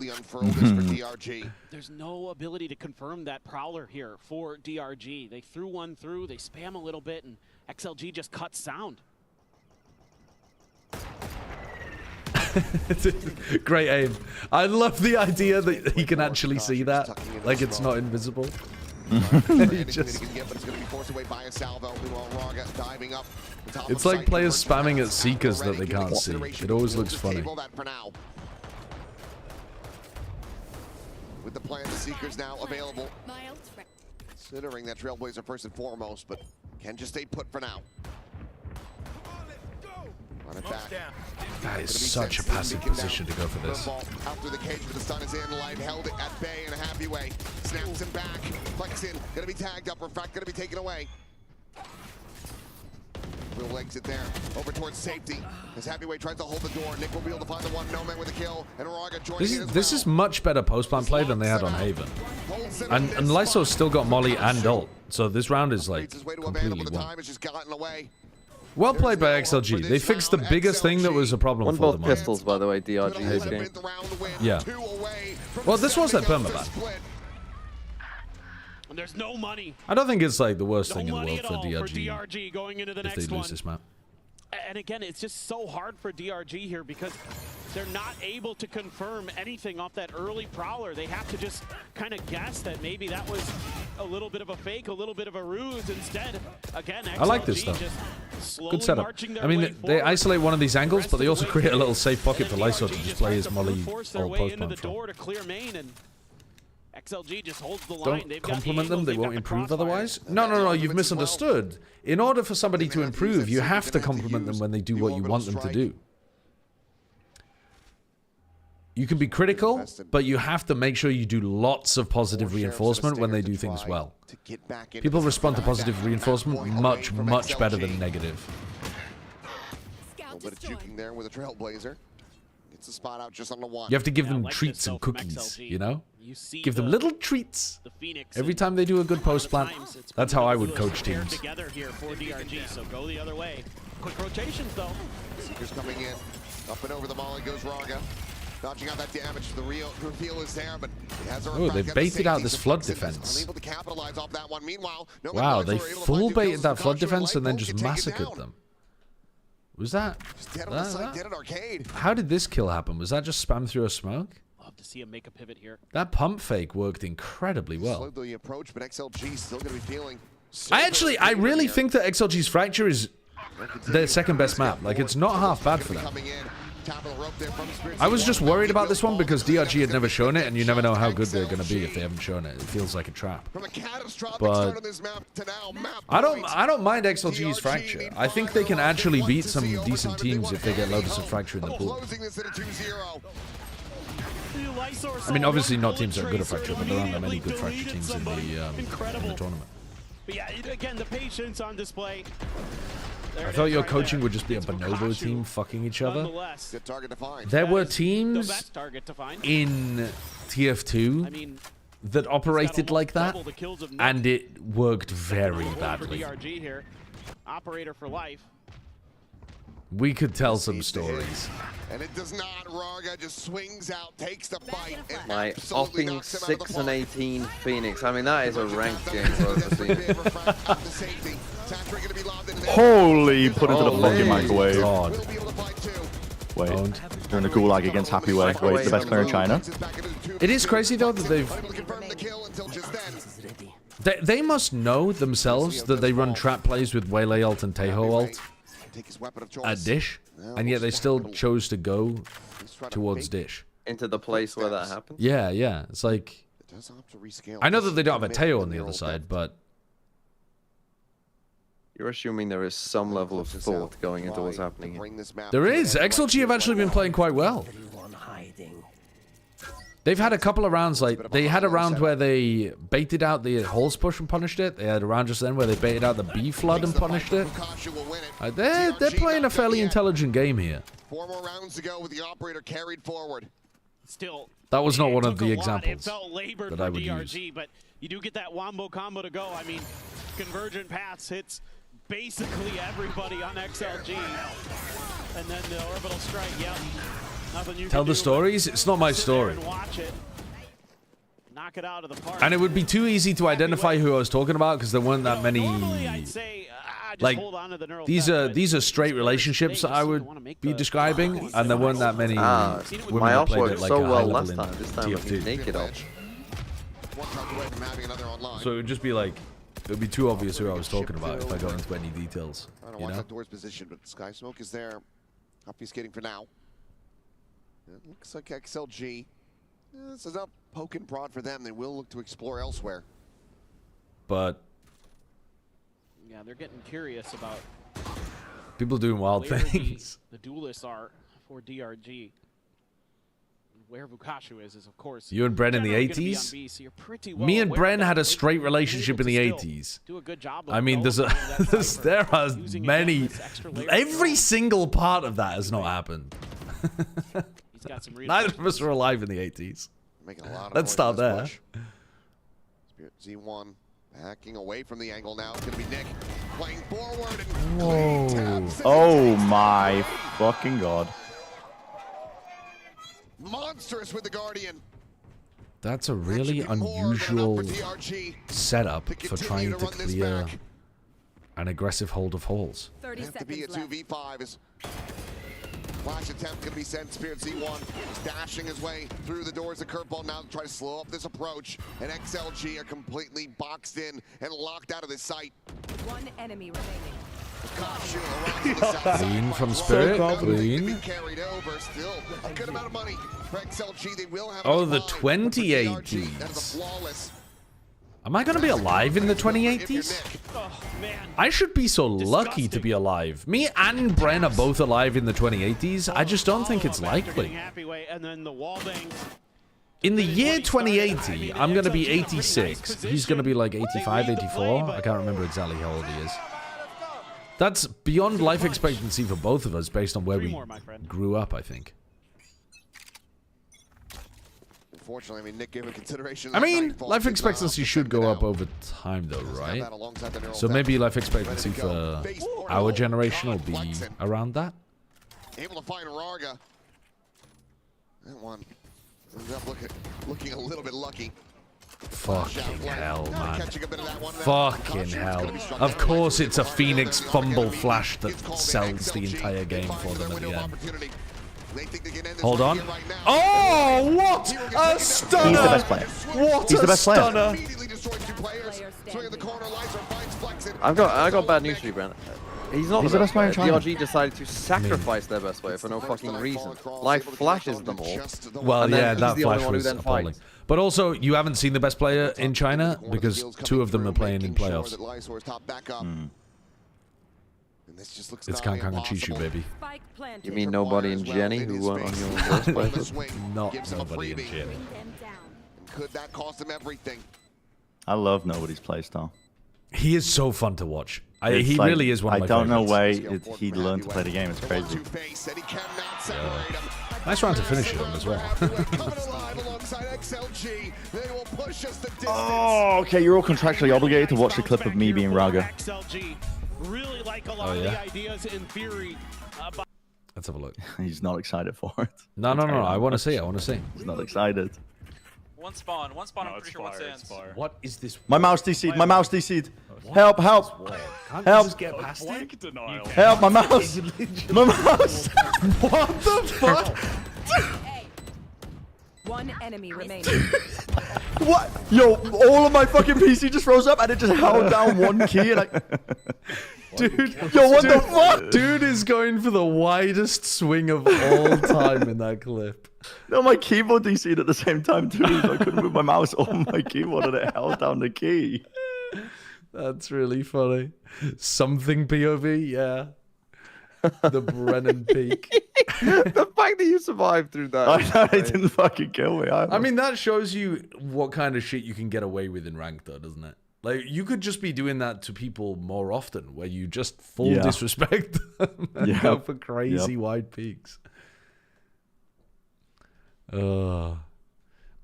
There's no ability to confirm that Prowler here for DRG. They threw one through, they spam a little bit, and XLG just cuts sound. Great aim. I love the idea that he can actually see that. Like it's not invisible. It's like players spamming at Seekers that they can't see. It always looks funny. With the plan, the Seekers now available. Considering that Trailblazer first and foremost, but can just stay put for now. Run it back. That is such a passive position to go for this. After the cage, but the stun is in. Light held it at bay in a happy way. Snaps him back. Flex in. Gonna be tagged up. Refract gonna be taken away. Little exit there. Over towards safety. As Happyway tries to hold the door. Nick will be able to find the one. No man with a kill. And Raga joining this is much better post-plant play than they had on Haven. And Lyso's still got Molly and ult. So this round is like completely won. Well played by XLG. They fixed the biggest thing that was a problem for them. Both pistols, by the way, DRG this game. Yeah. Well, this was their permaban. And there's no money. I don't think it's like the worst thing in the world for DRG going into the if next they lose this map. And again, it's just so hard for DRG here because they're not able to confirm anything off that early Prowler. They have to just kind of guess that maybe that was a little bit of a fake, a little bit of a ruse. Instead, again, XLG I like this stuff. Good setup. I mean, they isolate one of these angles, but they also create a little safe pocket for Lyso to just play his Molly or post-plant from. XLG just holds the line. Don't compliment them, they won't improve otherwise. No, you've misunderstood. In order for somebody to improve, you have to compliment them when they do what you want them to do. You can be critical, but you have to make sure you do lots of positive reinforcement when they do things well. People respond to positive reinforcement much, much better than negative. A little bit of juking there with a Trailblazer. Gets the spot out just on the one. You have to give them treats and cookies, you know? Give them little treats every time they do a good post plant. That's how I would coach teams. Together here for DRG, so go the other way. Quick rotations though. Seekers coming in. Up and over the Molly goes Raga. Dodging out that damage. The real reveal is there, but it has a oh, they baited out this flood defense. Wow, they full baited that flood defense and then just massacred them. Was that? How did this kill happen? Was that just spam through a smoke? Love to see him make a pivot here. That pump fake worked incredibly well. Slowed the approach, but XLG still going to be feeling. I really think that XLG's Fracture is their second best map. Like, it's not half bad for them. I was just worried about this one because DRG had never shown it, and you never know how good they're going to be if they haven't shown it. It feels like a trap. But I don't mind XLG's Fracture. I think they can actually beat some decent teams if they get Lotus and Fracture in the pool. I mean, obviously not teams that are good at Fracture, but there aren't that many good Fracture teams in the tournament. But yeah, again, the patience on display. I thought your coaching would just be a Bonobo team fucking each other. There were teams in TF2 that operated like that, and it worked very badly. Operator for life. We could tell some stories. And it does not. Raga just swings out, takes the fight. My opping 6 and 18 Phoenix. I mean, that is a ranked game for us. Holy, put into the fucking microwave. God. Wait, you're in a gulag against Happy Way. Wait, the best player in China. It is crazy though that they must know themselves that they run trap plays with Waylay ult and Taeho ult at Dish, and yet they still chose to go towards Dish. Into the place where that happened? Yeah, yeah. It's like, I know that they don't have a Taeho on the other side, but you're assuming there is some level of thought going into what's happening here. There is. XLG have actually been playing quite well. They've had a couple of rounds, like, they had a round where they baited out the Halls push and punished it. They had a round just then where they baited out the B flood and punished it. They're playing a fairly intelligent game here. 4 more rounds to go with the operator carried forward. Still, that was not one of the examples it felt labored that I would DRG, use. But you do get that wombo combo to go. I mean, Convergent Paths hits basically everybody on XLG. And then the orbital strike, yep. Nothing you Tell the stories? It's not my story. Watch it. Knock it out of the park. And it would be too easy to identify who I was talking about because there weren't that many. Like, these are straight relationships I would be describing, and there weren't that many women that played it like so a well high last level time. in This time with TF2. naked up. So it would just be like, it would be too obvious who I was talking about if I got into any details. I don't watch that door's position, but Sky Smoke is there. Obfuscating for now. It looks like XLG. This is a poke and prod for them. They will look to explore elsewhere. But yeah, they're getting curious about people doing wild things. The duelists are for DRG. Where Vukashu is of course. You and Bren in the 80s? Me and Bren had a straight relationship in the 80s. Do a good job. I mean, there are many. Every single part of that has not happened. Neither of us were alive in the 80s. Let's start there. Spirit Z1 backing away from the angle now. It's going to be Nick playing forward. And whoa. Oh my fucking god. Monstrous with the Guardian. That's a really unusual setup for trying to clear an aggressive hold of Halls. 30 seconds to be a 2v5 flash attempt can be sent. Spirit Z1 is dashing his way through the doors of Curveball now to try to slow up this approach. And XLG are completely boxed in and locked out of this site. 1 enemy remaining. Clean from Spirit. Clean. Oh, the 2080s. Am I going to be alive in the 2080s? I should be so lucky to be alive. Me and Bren are both alive in the 2080s. I just don't think it's likely. In the year 2080, I'm going to be 86. He's going to be like 85, 84. I can't remember exactly how old he is. That's beyond life expectancy for both of us based on where we grew up, I think. Unfortunately, I mean, Nick gave a consideration. I mean, life expectancy should go up over time, though, right? So maybe life expectancy for our generation will be around that. Able to find Raga. That one ends up looking a little bit lucky. Fucking hell, man. Fucking hell. Of course it's a Phoenix fumble flash that sells the entire game for them at the end. Hold on. Oh, what a stunner! He's the best player. What He's the best stunner! I got bad news for you, Brandon. He's not the best player in China. DRG decided to sacrifice their best player for no fucking reason. Life flashes them all. Well, yeah, that flash was appalling. But also, you haven't seen the best player in China because 2 of them are playing in playoffs. It's Kang Kang and Chishu, baby. You mean nobody and Jenny who weren't on your first place? Not nobody and Jenny. Could that cost him everything? I love nobody's playstyle. He is so fun to watch. He really is one of my favorites. I don't know why he learned to play the game. It's crazy. Nice round to finish it on as well. Oh, okay. You're all contractually obligated to watch the clip of me being Raga. Oh, yeah? Let's have a look. He's not excited for it. No. I want to see. He's not excited. One spawn. I'm pretty sure one stands. What is this? My mouse DC'd. My mouse DC'd. Help! Help! Help! Help! My mouse! My mouse! What the fuck? One enemy remaining. What? Yo, all of my fucking PC just froze up and it just held down one key and I... Dude, yo, what the fuck? Dude is going for the widest swing of all time in that clip. No, my keyboard DC'd at the same time too. So I couldn't move my mouse on my keyboard and it held down the key. That's really funny. Something POV, yeah. The Brennan peak. The fact that you survived through that. I know, it didn't fucking kill me. I mean, that shows you what kind of shit you can get away with in ranked, though, doesn't it? Like, you could just be doing that to people more often, where you just full disrespect them and go for crazy wide peaks. Me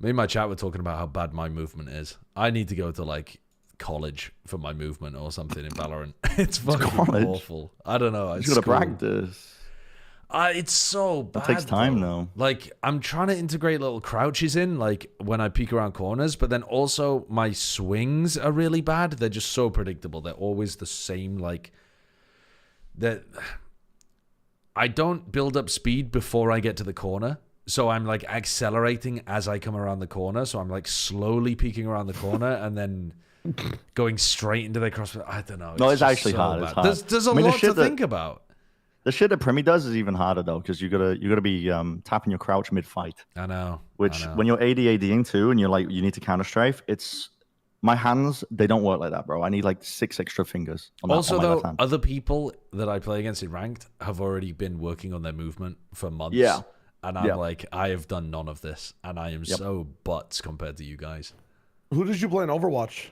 and my chat were talking about how bad my movement is. I need to go to, like, college for my movement or something in Valorant. It's fucking awful. I don't know. You gotta practice. It's so bad. It takes time, though. Like, I'm trying to integrate little crouches in, like, when I peek around corners, but then also my swings are really bad. They're just so predictable. They're always the same, like... I don't build up speed before I get to the corner. So I'm, like, accelerating as I come around the corner. So I'm, like, slowly peeking around the corner and then... going straight into the crossfit. I don't know. No, it's actually so hard. It's hard. There's a lot to think about. The shit that Primi does is even harder though, because you gotta be tapping your crouch mid-fight. I know. Which when you're ADing too, and you're like you need to counter strafe, it's my hands. They don't work like that, bro. I need like 6 extra fingers. Also, though, other people that I play against in ranked have already been working on their movement for months. Yeah. And I'm like, I have done none of this, and I am so butts compared to you guys. Who did you play in Overwatch?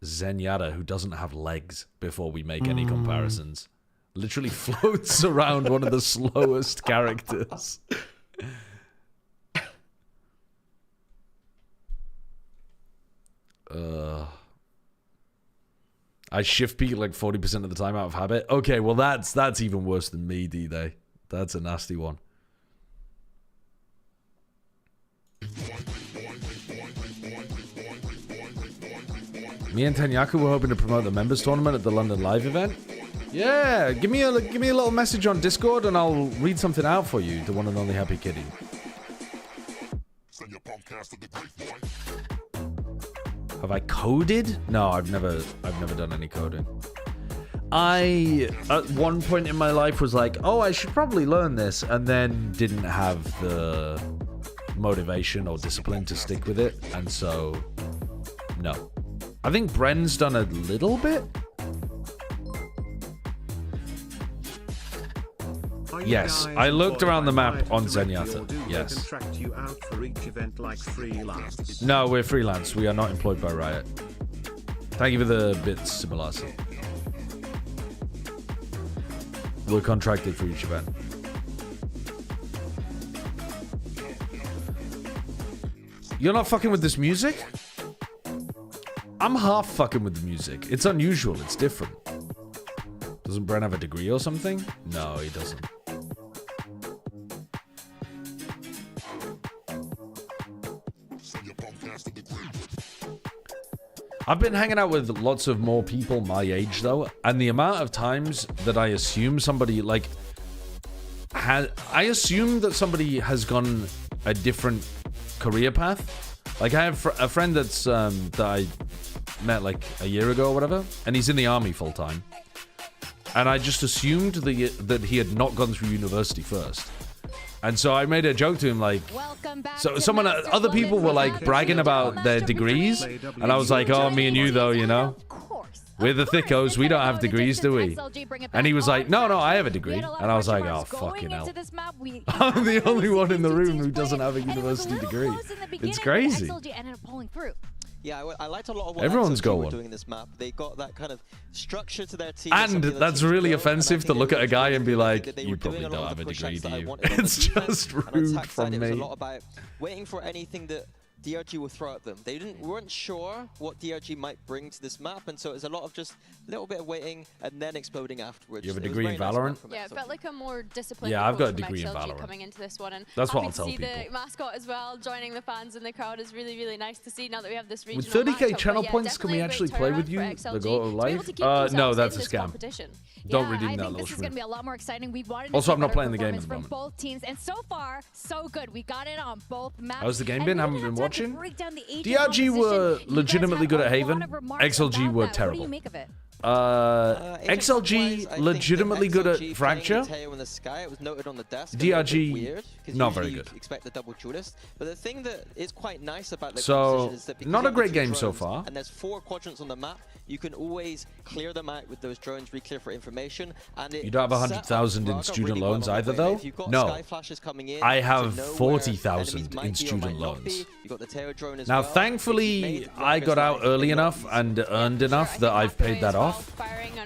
Zenyatta, who doesn't have legs before we make any comparisons. Literally floats around one of the slowest characters. I shift peek like 40% of the time out of habit. Okay, well that's even worse than me, D-Day. That's a nasty one. Me and Tenyaku were hoping to promote the members tournament at the London Live event. Yeah, give me a little message on Discord and I'll read something out for you, the one and only Happy Kitty. Have I coded? No, I've never done any coding. I at one point in my life was like, oh, I should probably learn this, and then didn't have the motivation or discipline to stick with it, and so no. I think Bren's done a little bit. Yes, I looked around the map on Zenyatta. Yes. No, we're freelance. We are not employed by Riot. Thank you for the bits, Simulasi. We're contracted for each event. You're not fucking with this music? I'm half fucking with the music. It's unusual. It's different. Doesn't Bren have a degree or something? No, he doesn't. I've been hanging out with lots of more people my age, though, and the amount of times that I assume somebody, like, I assume that somebody has gone a different career path. Like, I have a friend that's, that I met, like, a year ago or whatever, and he's in the army full-time. and I just assumed that he had not gone through university first. And so I made a joke to him like, so other people were like bragging about their degrees, and I was like, oh, me and you though, you know, we're the thickos, we don't have degrees, do we? And he was like, no, I have a degree. And I was like, oh, fucking hell. I'm the only one in the room who doesn't have a university degree. It's crazy. Yeah, I liked a lot of what Everyone's got were one. doing in this map. They got that kind of structure to their team. And that's really offensive to look at a guy and be like, you probably don't have a degree, do you? It's just rude from me. It was a lot about waiting for anything that DRG will throw at them. They weren't sure what DRG might bring to this map, and so it was a lot of just a little bit of waiting and then exploding afterwards. You have a degree in Valorant? Yeah, it felt like a more disciplined I've got a approach degree in from XLG Valorant. coming into this one, and that's what I'll tell see people. The mascot as well joining the fans in the crowd is really, really nice to see now that we have this regional With 30k matchup. channel But yeah, points, can we actually play with you? The Go Live? No, that's a scam. Don't redeem that, this is going to be a lot more exciting. We wanted also, to I'm not playing the game at the from moment. both teams, and so far, so good. We got it on both maps. How's the game been? Haven't been watching. DRG were legitimately good at Haven. XLG were terrible. What do you make of it? XLG legitimately good at Fracture. DRG not very good. Expect the double duelist, but the thing that is quite nice about the So is that not a great game so far. And there's 4 quadrants on the map. You can always clear them out with those drones, re-clear for information. And You don't have 100,000 in student loans either, though. No, I have 40,000 in student loans. Now, thankfully, I got out early enough and earned enough that I've paid that off.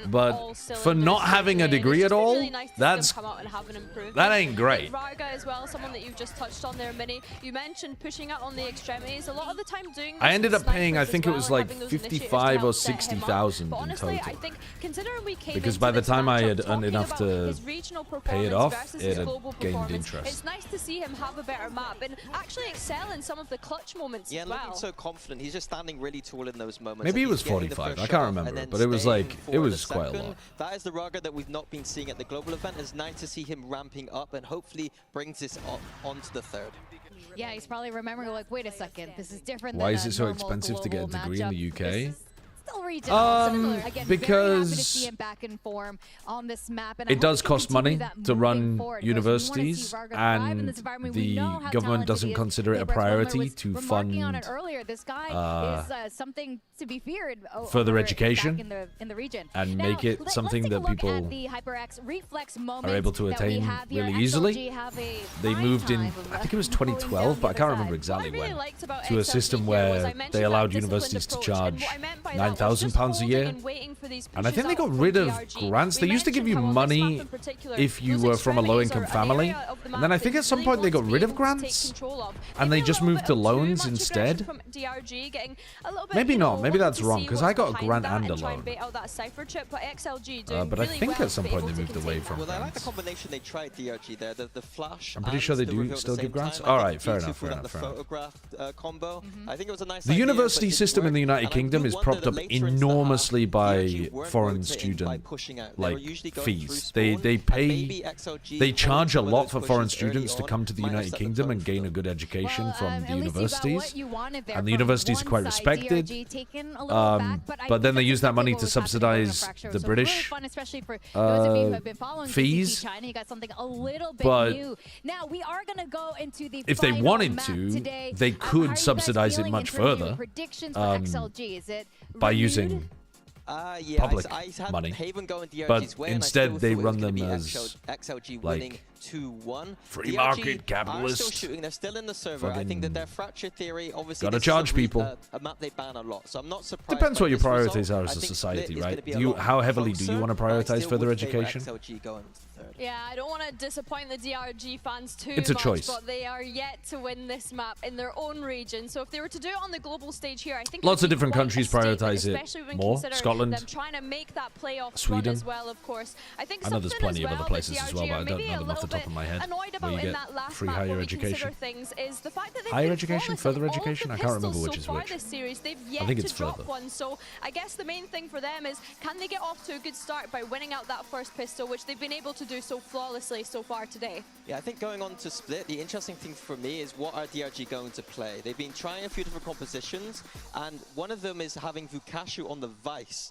But for not having a degree at all, that ain't great. Raga as well, someone that you've just touched on there, Mini. You mentioned pushing out on the extremities. A lot of the time doing this I ended up with paying, I snipers think as it was well, like having those initiatives to 55 or help set him up. 60,000 But in honestly, total. I think considering we came Because into by the this time I matchup had earned talking enough about to his regional pay it performance off, versus it his had global gained performance, interest. it's nice to see him have a better map and actually excel in some of the clutch moments Yeah, as looking well. so confident. He's just standing really tall in those moments. Maybe it He's was getting the 45. first I can't shot remember, and then but it was staying like, it for was the quite a second. lot. That is the Raga that we've not been seeing at the global event. It's nice to see him ramping up and hopefully brings this onto the third. Yeah, he's probably remembering like, wait a second, this is different. Why than is a it so normal expensive to get a global degree in matchup. the UK? Still regional. Again, because very happy to see him back in form on this map. And it does cost money to run universities, and the government doesn't consider it a priority to fund this guy is something to be feared further education in the region. And make it something that people are able to attain really easily. They moved in, I think it was 2012, but I can't remember exactly when, to a system where they allowed universities to charge £9,000 a year. And I think they got rid of grants. They used to give you money if you were from a low-income family. And then I think at some point they got rid of grants and they just moved to loans instead. Maybe not. Maybe that's wrong, because I got a grant and a loan. But I think at some point they moved away from Well, I like the grants. combination they tried DRG there. The flash. I'm pretty and sure they the do reveal at still the give same grants. time. All I right, think fair beautiful enough, that fair the enough. photograph combo. I think it was a nice The idea, university but it system in the didn't work. United And I Kingdom do is wonder propped that up later into the half, enormously by DRG weren't foreign rotating by student pushing out. They were like usually going fees. through They spawn, and pay maybe XLG they charge a some of lot those for foreign pushes early students to on come to the might have United set the Kingdom tone and for gain them. a good education from the at least you got universities. what you wanted there And the from university is one quite side, respected. DRG taken a little back, But then they use that money to was happening during subsidize Fracture. the So British really fun, especially for those of you who have been following fees. CCP China. You got something a little bit But new. Now we are going to go into the if they final wanted map to, today. they How are could you guys subsidize it feeling much in terms of further your predictions for XLG? Is it by renewed? using Yeah, public I had money. Haven going DRG's But way, and I instead still they thought it run was gonna them be as XLG winning like 2-1. free DRG market are capitalist. still shooting. They're still in the server. I think that their Fracture theory, obviously, Gotta this charge is people. a map they ban a lot. So I'm not surprised. Depends by what your this priorities result. are as I a think society, Split is gonna right? be a lot How heavily do you closer, want to but I prioritize still further would favour education? XLG going to third. Yeah, I don't want to disappoint the DRG fans too It's a much, choice. but they are yet to win this map in their own region. So if they were to do it on the global stage here, I think Lots it of would be different quite a countries statement, prioritize it especially when more. consider Scotland, them trying to make that playoff Sweden. run as well, of course. I think I know there's something plenty as of well other places that as well, DRG but I are don't maybe know a them off the little top of my head. annoyed Where about you in get that last free map higher when we education. consider things is the fact that they've Higher been education, flawless further on all of education? the I can't remember pistols which is so far which. this series. They've I yet think to it's drop further. one. So I guess the main thing for them is, can they get off to a good start by winning out that first pistol, which they've been able to do so flawlessly so far today? Yeah, I think going on to Split, the interesting thing for me is what are DRG going to play? They've been trying a few different compositions, and one of them is having Vukashu on the Vice.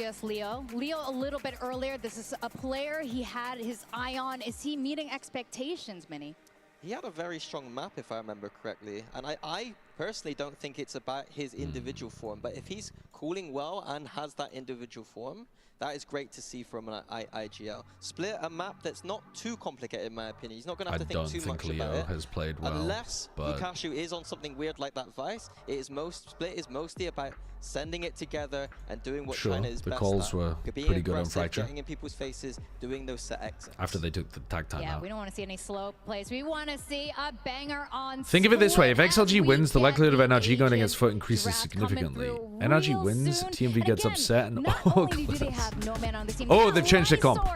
CS Leo. Leo a little bit earlier. This is a player he had his eye on. Is he meeting expectations, Minnie? He had a very strong map, if I remember correctly. And I personally don't think it's about his individual form. But if he's cooling well and has that individual form, that is great to see from an IGL. Split, a map that's not too complicated, in my opinion. He's not going to have to think too much about it. Leo has played well. Unless but... Lukashu is on something weird like that Vice, Split is mostly about sending it together and doing what China is best at. The calls were pretty good on Fracture. Getting in people's faces, doing those set exits. After they took the tag time out. Yeah, we don't want to see any slow plays. We want to see a banger on Think of it this way. If XLG wins, the likelihood of NRG going against Foot increases significantly. NRG wins, TMV gets upset, and oh, they've changed their comp.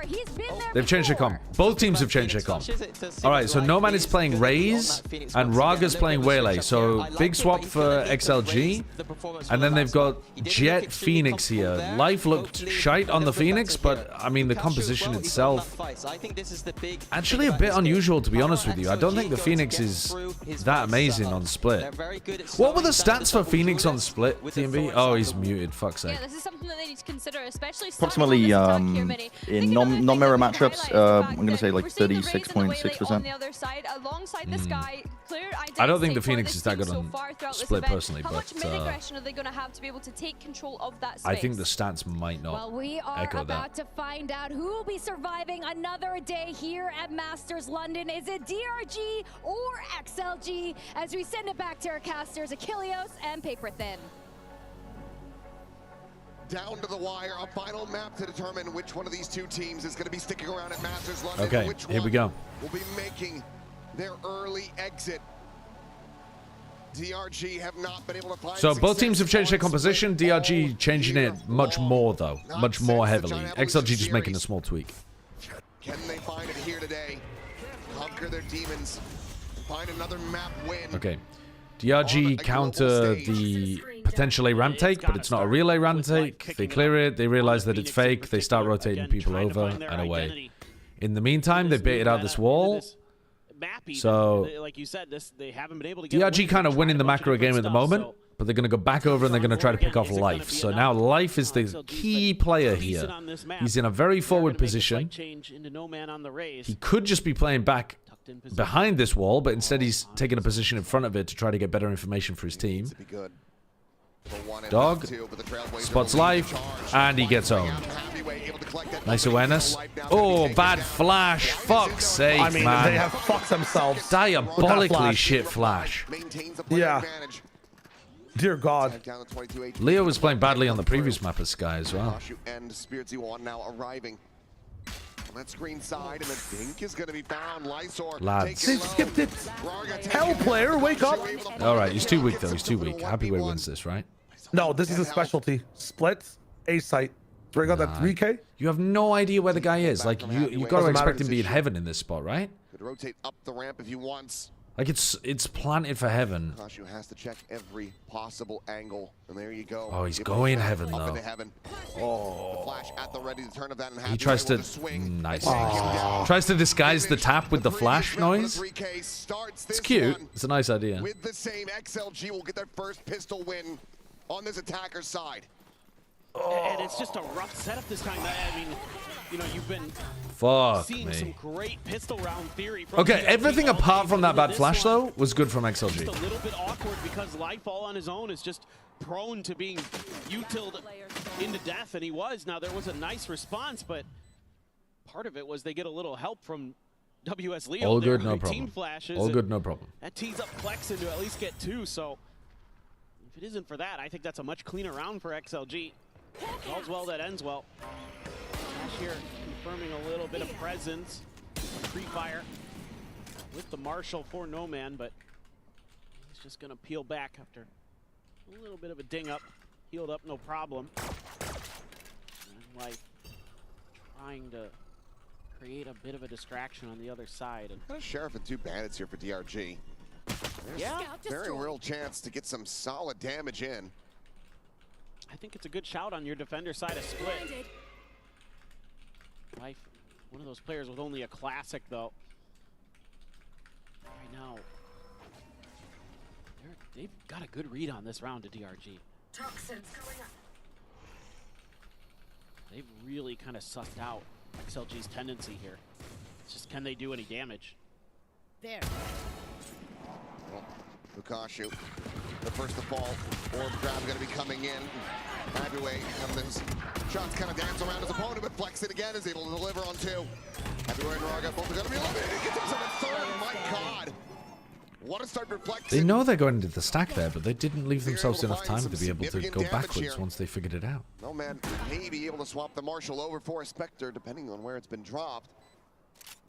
They've changed their comp. Both teams have changed their comp. Alright, so No Man is playing Raze, and Raga's playing Waylay. So big swap for XLG. And then they've got Jet Phoenix here. Life looked shite on the Phoenix, but I mean the composition itself actually a bit unusual, to be honest with you. I don't think the Phoenix is that amazing on Split. What were the stats for Phoenix on Split, TMV? Oh, he's muted, fuck's sake. Yeah, this is something that they need to consider, especially approximately in non-mirror matchups, I'm going to say like 36.6%. On the other side, alongside this guy, I don't think the Phoenix is that good on Split personally, How but much mid-aggression are they going to have to be able to take control of that space? I think the stats might not Well, we are echo about that. to find out who will be surviving another day here at Masters London. Is it DRG or XLG? As we send it back to our casters, Achilleos and Paper Thin. Down to the wire, a final map to determine which one of these two teams is going to be sticking around at Masters London. Okay, which here we go. Will be making their early exit. DRG have not been able to find So both teams have changed their composition. DRG changing it much more though, much more heavily. XLG just making a small tweak. Can they find it here today? Conquer their demons. Find another map win. Okay. DRG counter the potential A ramp take, but it's not a real A ramp take. They clear it, they realize that it's fake, they start rotating people over and away. In the meantime, they baited out this wall. So like you said, they haven't been able to get DRG kind of winning the macro game at the moment, but they're going to go back over and they're going to try to pick off Life. So now Life is the key player here. He's in a very forward position. He could just be playing back behind this wall, but instead he's taking a position in front of it to try to get better information for his team. Dog spots Life, and he gets owned. Nice awareness. Oh, bad flash. Fuck's sake, I mean, man. they have fucked themselves. Diabolically shit flash. Yeah. Dear God. Leo was playing badly on the previous map as Sky as well. And Spiritsy now arriving on that screen side, and the dink is going to be found. Lysor Lads. They've skipped it. Hell, player, wake up. All right, he's too weak though. He's too weak. Happy Way wins this, right? No, this is a specialty. Split, A site. Bring out that 3K. You have no idea where the guy is. Like you got to expect him to be in heaven in this spot, right? Could rotate up the ramp if he wants. Like it's planted for heaven. Kashu has to check every possible angle, and there you go. Oh, he's going heaven up though. into heaven. Oh, the flash at the ready to turn of that, and He tries to nice. Tries to disguise the tap with the flash noise. It's cute. It's a nice idea. With the same, XLG will get their first pistol win on this attacker's side. And it's just a rough setup this time. I mean, you know, you've been seeing some great pistol round theory. From Okay, everything apart from that bad flash though was good from XLG. Just a little bit awkward because Life all on his own is just prone to being utiled into death, and he was. Now there was a nice response, but part of it was they get a little help from WS Leo. All good, no team problem. Flashes, All good, no problem. That tees up Plexen to at least get 2. So if it isn't for that, I think that's a much cleaner round for XLG. All's well that ends well. Ash here confirming a little bit of presence. Pre-fire with the Marshal for No Man, but he's just gonna peel back after a little bit of a ding up. Healed up, no problem. And Life trying to create a bit of a distraction on the other side. And Got a Sheriff and 2 bandits here for DRG. There's very real chance to get some solid damage in. I think it's a good shout on your defender side of Split. Life, one of those players with only a classic though. Right now, they've got a good read on this round to DRG. Toxins going up. They've really kind of sussed out XLG's tendency here. It's just, can they do any damage? there. Lukashu, the first to fall. Orb grab going to be coming in. Happyway, and those shots kind of dance around his opponent, but Flex it again, is able to deliver on two. Happyway and Raga both are going to be eliminated. Gets himself a third. My God. What a start for Flex. They know they're going into the stack there, but they didn't leave themselves enough time to be able to go backwards once they figured it out. No man may be able to swap the Marshall over for a Spectre, depending on where it's been dropped.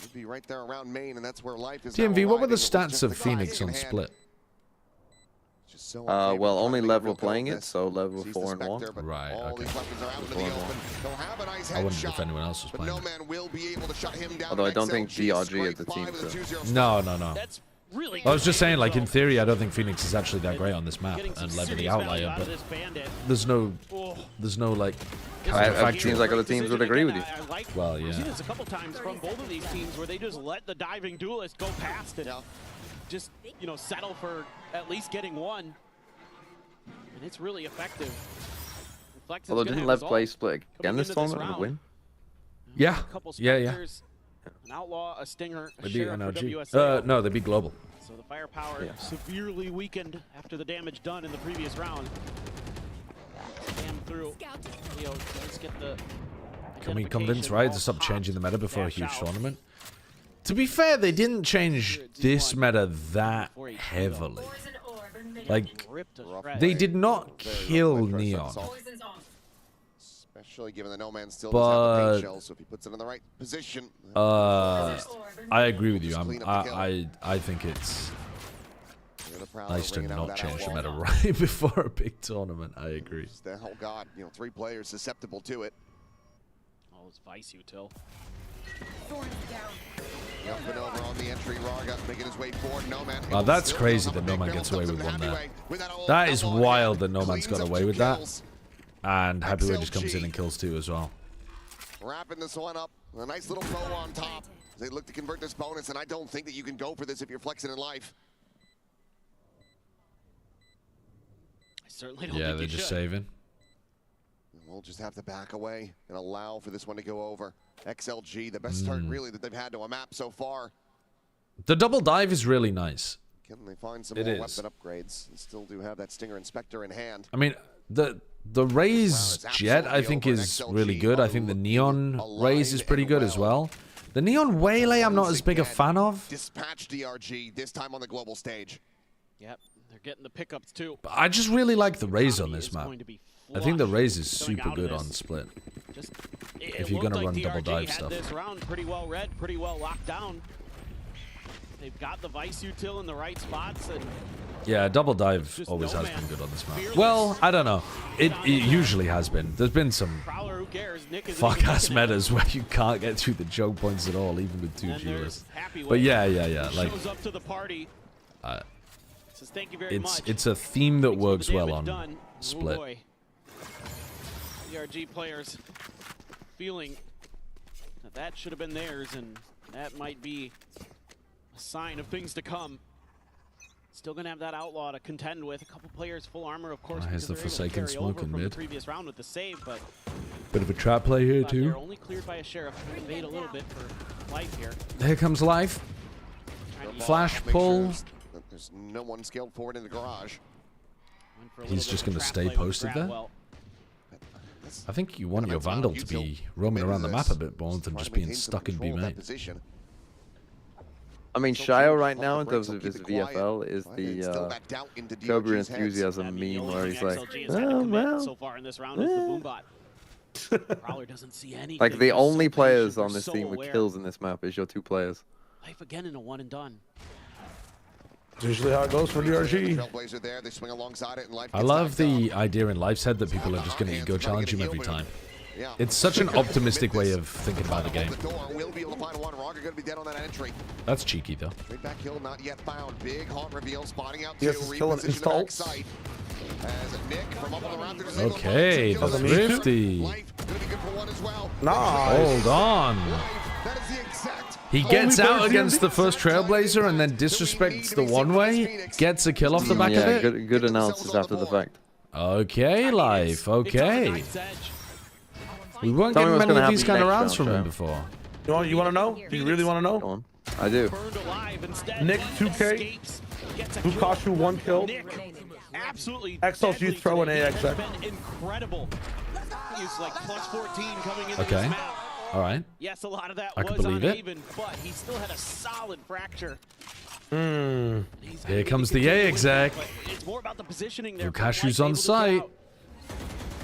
Would be right there around main, and that's where life is. DMV, what were the stats of Phoenix on Split? Well, only level playing it, so level 4 and 1. Right, okay. I wondered if anyone else was playing it. Although I don't think DRG is the team. So. No. I was just saying, like, in theory, I don't think Phoenix is actually that great on this map, and Lever the outlier, but there's no, like, it seems like other teams would agree with you. Well, yeah. I've seen this a couple times from both of these teams where they just let the diving duelist go past it. Just, you know, settle for at least getting one. And it's really effective. Although didn't Lev play Split again this tournament and win? Yeah. An Outlaw, a Stinger, a They beat Sheriff for NRG. WSA. No, they beat Global. So the firepower severely weakened after the damage done in the previous round. Damn through. Leo does get the Can we convince Riot to stop changing the meta before a huge tournament? To be fair, they didn't change this meta that heavily. Like, they did not kill Neon. Especially given the No Man still does have the paint shell, so if he puts it in the right position. I agree with you. I think it's nice to not change the meta right before a big tournament. I agree. Oh God, you know, 3 players susceptible to it. Oh, it's Vice Util. Up and over on the entry, Raga making his way forward. No Man. Wow, that's crazy that No Man gets away with one there. That is wild that No Man's got away with that. And Happyway just comes in and kills 2 as well. Wrapping this one up. A nice little bow on top. They look to convert this bonus, and I don't think that you can go for this if you're flexing in life. I certainly don't Yeah, think they're just saving. We'll just have to back away and allow for this one to go over. XLG, the best start really that they've had to a map so far. The double dive is really nice. Can they find some more weapon upgrades and still do have that Stinger Inspector in hand? I mean, the Raze Jet, I think, is really good. I think the Neon Raze is pretty good as well. The Neon Waylay, I'm not as big a fan of. Dispatch DRG, this time on the global stage. Yep, they're getting the pickups too. But I just really like the Raze on this map. I think the Raze is super good on Split. If you're going to run double dive stuff. This round pretty well read, pretty well locked down. They've got the Vice Util in the right spots. And yeah, double dive always has been good on this map. Well, I don't know. It usually has been. There's been some fuck-ass metas where you can't get through the choke points at all, even with 2 G-less. But yeah. Like, it's a theme that works well on Split. DRG players feeling that should have been theirs, and that might be a sign of things to come. Still gonna have that Outlaw to contend with. A couple players full armor, of course. Here's the Forsaken smoke in mid. Previous round with the save, but bit of a trap play here too. They're only cleared by a Sheriff. Bait a little bit for life here. Here comes life. Flash pull. There's no one scaled forward in the garage. He's just gonna stay posted there. I think you want your Vandal to be roaming around the map a bit more than just being stuck in B main. I mean, Shio right now, in terms of his VFL, is the Cobra Enthusiasm meme where he's like, oh, well. So far in this round is the Boombot. Prowler doesn't see anything. Like, the only players on this team with kills in this map is your 2 players. Life again in a 1 and done. It's usually how it goes for DRG. I love the idea in Life's head that people are just going to ego challenge him every time. It's such an optimistic way of thinking about the game. That's cheeky, though. Back hill not yet found. Big haunt reveal spotting out. Yes, still an install. Okay, the Thrifty. Nice. Hold on. He gets out against the first Trailblazer and then disrespects the one-way. Gets a kill off the back of it. Yeah, good analysis after the fact. Okay, Life. Okay. We weren't getting many of these kind of rounds from him before. You want to know? Do you really want to know? I do. Nick 2K. Bukashu 1 kill. Absolutely. XLG throwing AXX. Incredible. He's like plus 14 coming into Okay. this map. All right. Yes, a lot of that I was can believe it. uneven, but he still had a solid fracture. Here comes the AXX. It's more about the positioning there. Bukashu's on site.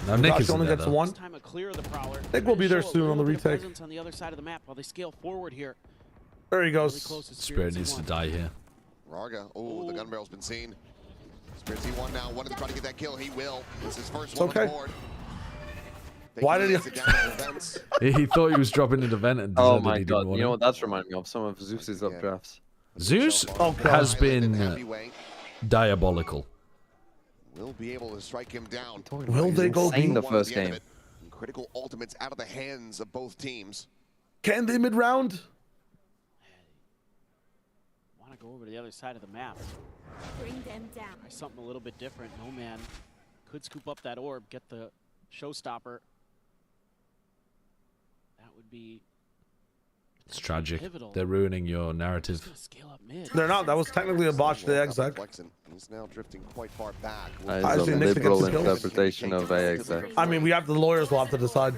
Now Nick is only there, gets though. one. Time to clear the prowler. Nick will be there soon on the retake. On the other side of the map while they scale forward here. There he goes. Spirit needs to die here. Raga, oh, the gun barrel's been seen. Spirit Z1 now, wanted to try to get that kill. He will. It's his first one on the board. Why did he? He thought he was dropping into vent and Oh decided my he didn't god! want You know it. what that's reminding me of? Some of Zeus's updrafts. Zeus has been diabolical. Will be able to strike him down. Will they go in the One first at the end game? of it. Critical ultimates out of the hands of both teams. Can they mid round? Want to go over to the other side of the map. Bring them down. Try something a little bit different. No man could scoop up that orb, get the showstopper. That would be. It's tragic. They're ruining your narrative. They're not. That was technically a botch. The AXX. He's now drifting quite far back. That is a liberal interpretation of AXX. I mean, the lawyers will have to decide.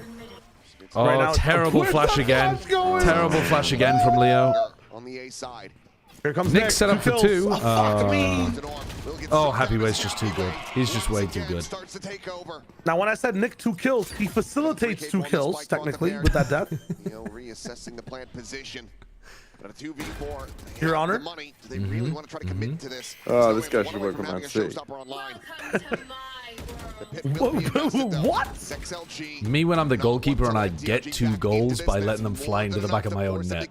Oh, Right now, terrible flash again. Terrible flash again from Leo. On the A side. Here comes Nick set up for 2. Oh, fuck me. Oh, Happyway's just too good. He's just way too good. Now, when I said Nick 2 kills, he facilitates 2 kills, technically, with that death. Reassessing the plant position. But a 2v4. Your Honor. Money. Do they really want to try to commit to this? Oh, this guy should work on Man City. What? XLG. Me when I'm the goalkeeper and I get 2 goals by letting them fly into the back of my own net.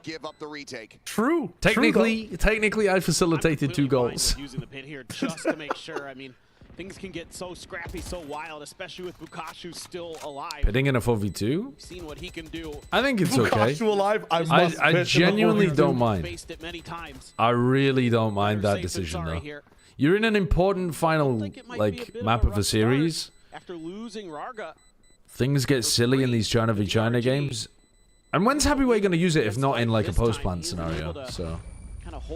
True. Technically, I facilitated 2 goals. Using the pit here just to make sure. I mean, things can get so scrappy, so wild, especially with Bukashu still alive. Pitting in a 4v2? We've seen what he can do. I think it's okay. Bukashu alive. I genuinely don't mind. Faced it many times. I really don't mind that decision though. You're in an important final map of a series. After losing Raga, Things get silly in these China v China games. And when's Happyway going to use it if not in like a post-plant scenario? So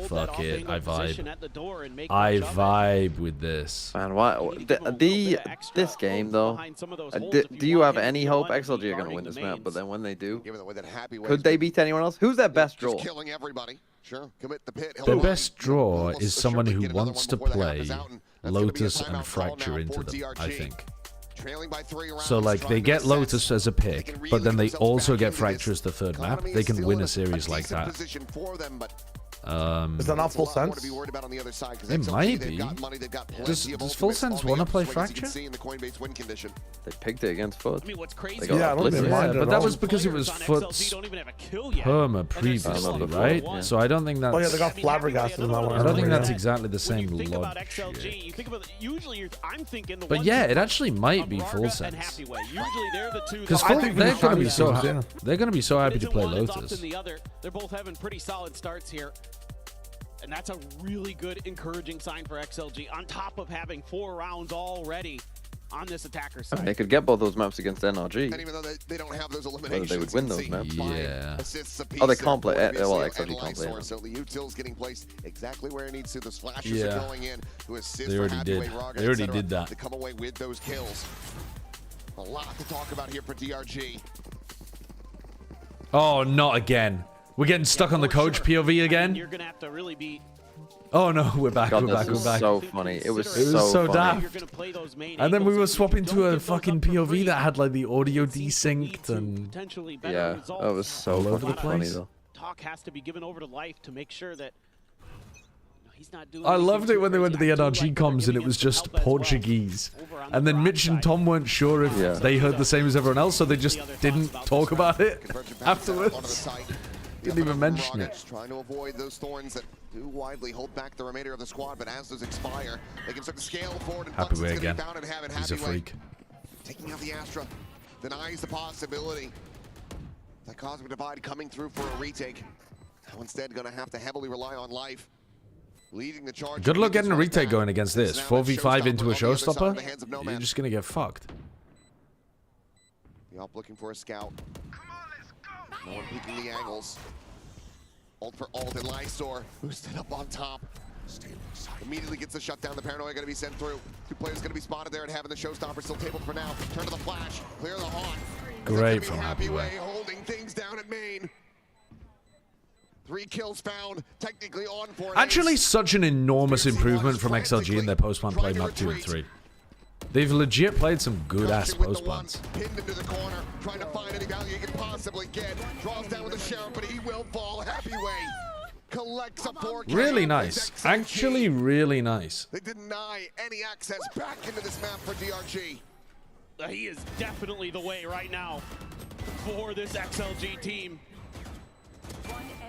fuck it, I vibe. I vibe with this. Man, why? This game though. Do you have any hope XLG are going to win this map? But then when they do, could they beat anyone else? Who's their best draw? Killing everybody. Sure. Commit the pit. The best draw is someone who wants to play Lotus and Fracture into them, I think. So like they get Lotus as a pick, but then they also get Fracture as the 3rd map. They can win a series like that. Is that not Full Sense? It might be. Does Full Sense want to play Fracture? They picked it against Foot. I mean, what's crazy? Yeah, I don't think Yeah, but that was because it was Foot's perma previously, right? Yeah. So I don't think that's... Oh yeah, they got flabbergasted in that one. I don't think that's exactly the same Think about logic. XLG. You think about usually I'm thinking the But ones yeah, that it actually might be Raga Full and Sense. Happyway. Usually they're the two. Because I think they're the gonna be so Chinese teams, they're gonna be so happy to play One's often Lotus. the other. They're both having pretty solid starts here. And that's a really good, encouraging sign for XLG, on top of having 4 rounds already on this attacker side. They could get both those maps against NRG. And even though they don't have those Whether eliminations, they would win those maps. Yeah. Oh, they can't play. Well, XLG can't play. So the util's getting placed exactly where it needs to. The splashes Yeah. are going in to assist. They already for did. Happyway, Raga, They already etc., did that. to come away with those kills. A lot to talk about here for DRG. Oh, not again. We're getting stuck on the coach POV again. You're gonna have to really be. Oh no, we're back. God, We're back. this We're is back. so funny. It was so funny. daft. And then we were swapping to a fucking POV that had like the audio desynced and Yeah, that was so all over the fucking funny place. though. Talk has to be given over to Life to make sure that he's not doing. I anything loved it too when they went to the crazy. I do NRG like that they're comms and giving it was him some just help as well. Portuguese. Over on the And then Rock Mitch and side. Tom weren't sure if Yeah. they heard the same as everyone else, so they just didn't talk about it afterwards. Didn't even mention it. Trying to avoid those thorns that do widely hold back the remainder of the squad, but as those expire, they can start to scale forward. And Happyway Buxton's gonna again. be bound and have it. He's a Happyway freak. taking out the Astra, denies the possibility. That Cosmic Divide coming through for a retake. Now instead going to have to heavily rely on Life. Leading the charge. Good luck getting a retake going against this. Now that 4v5 into a on the other side showstopper. of the hands of Nomad. You're just gonna get fucked. The op looking for a scout. No one peeking the angles. Ult for Ult and Lysor, who's stood up on top. Immediately gets the shutdown. The paranoia going to be sent through. 2 players going to be spotted there and having the showstopper still tabled for now. Turn to the flash. Clear the haunt. Great from Happy Way. Holding things down at main. 3 kills found. Technically on for an Actually, ace. such an enormous improvement from XLG in their post-plant play map 2 and 3. They've legit played some good-ass post-plants. Pinned into the corner, trying to find any value he can possibly get. Draws down with a sheriff, but he will fall. Happy Way collects a 4K. Really nice. Actually, really nice. They deny any access back into this map for DRG. He is definitely the way right now for this XLG team.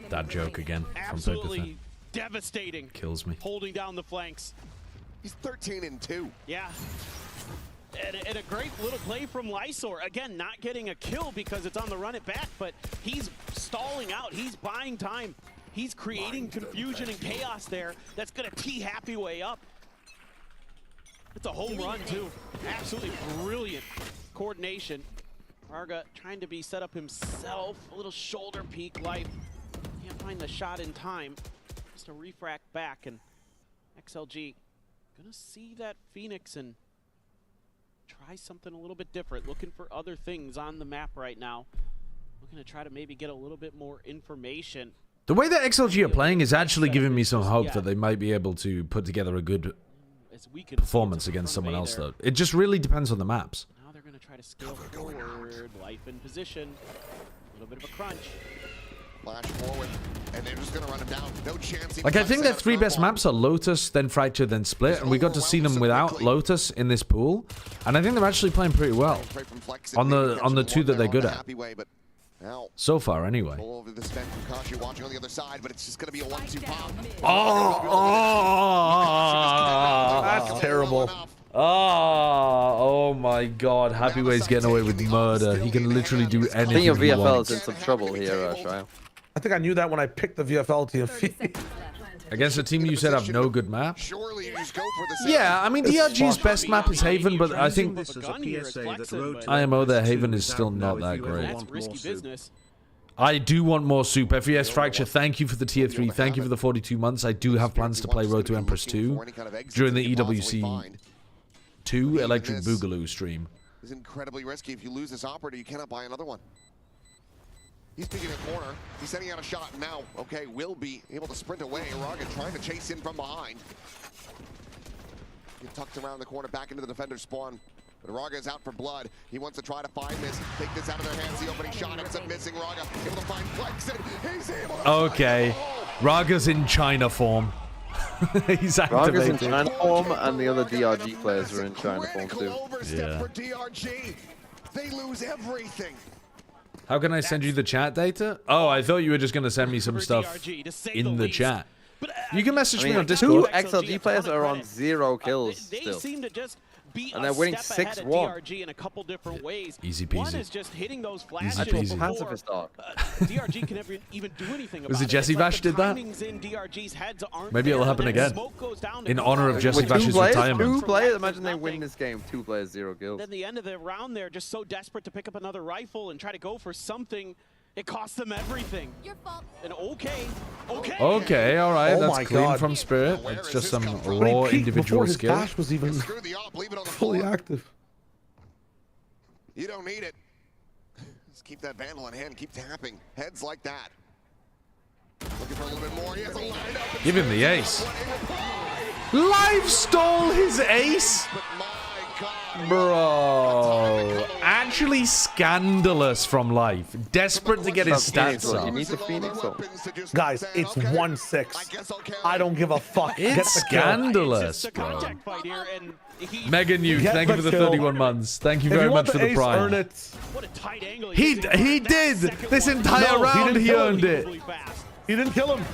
That joke again from Absolutely devastating. Kills me. Holding down the flanks. He's 13-2. Yeah. And a great little play from Lysor. Again, not getting a kill because it's on the run it back, but he's stalling out. He's buying time. He's creating confusion and chaos there. That's going to tee Happy Way up. It's a home run, too. Absolutely brilliant coordination. Arga trying to be set up himself. A little shoulder peek life. Can't find the shot in time. Just a refract back, and XLG gonna see that Phoenix and try something a little bit different. Looking for other things on the map right now. Looking to try to maybe get a little bit more information. The way that XLG are playing is actually giving me some hope that they might be able to put together a good performance against someone else, though. It just really depends on the maps. Now they're gonna try to scale forward. Life in position. A little bit of a crunch. Flash forward, and they're just gonna run him down. No chance. Like, I think their 3 best maps are Lotus, then Fracture, then Split, and we got to see them without Lotus in this pool, and I think they're actually playing pretty well on the 2 that they're good at. So far, anyway. Over the spend from Kashi watching on the other side, but it's just gonna be a 1-2 pop. That's terrible. Oh my God! Happy Way's getting away with murder. He can literally do anything. I think your he VFL wants. is in some trouble here, Shriel. I think I knew that when I picked the VFL TFE. Against a team you said have no good map? Yeah, I mean, DRG's best map is Haven, but I think IMO their Haven is still not that great. I do want more soup. FES Fracture, thank you for the tier 3. Thank you for the 42 months. I do have plans to play Road to Empress 2 during the EWC 2 Electric Boogaloo stream. Is incredibly risky. If you lose this operator, you cannot buy another one. He's picking a corner. He's sending out a shot now. Okay, will be able to sprint away. Raga trying to chase in from behind. Get tucked around the corner, back into the defender's spawn. But Raga is out for blood. He wants to try to find this. Take this out of their hands. The opening shot ends up missing. Raga able to find Flex. He's able to Okay. Raga's in China form. He's activated. Raga's in China form, and the other DRG players are in China form too. Yeah. For DRG. They lose everything. How can I send you the chat data? Oh, I thought you were just going to send me some stuff in the chat. You can message me on Discord. 2 XLG players are on 0 kills still. And they're winning 6-1. DRG in a couple different ways. Easy peasy. One is just hitting those flashes. Easy peasy. DRG can never even do anything about Was it Jesse Vash did that? Maybe it'll happen again. In honor of Jesse Vash's retirement. 2 players, imagine they win this game. 2 players, 0 kills. Then the end of the round, they're just so desperate to pick up another rifle and try to go for something. It costs them everything. Your fault. And okay. Okay, all right. That's clean from Spirit. It's just some raw individual skill. Dash was even fully active. You don't need it. Just keep that Vandal on hand. Keep tapping. Heads like that. Looking for a little bit more. He has a lineup. Give him the ace. Live stole his ace? Bro. Actually scandalous from Life. Desperate to get his stats up. You need the Phoenix up. Guys, it's 1-6. I don't give a fuck. It's scandalous, bro. Megan, thank you for the 31 months. Thank you very much for the prime. He did! This entire round he earned it. He didn't kill him.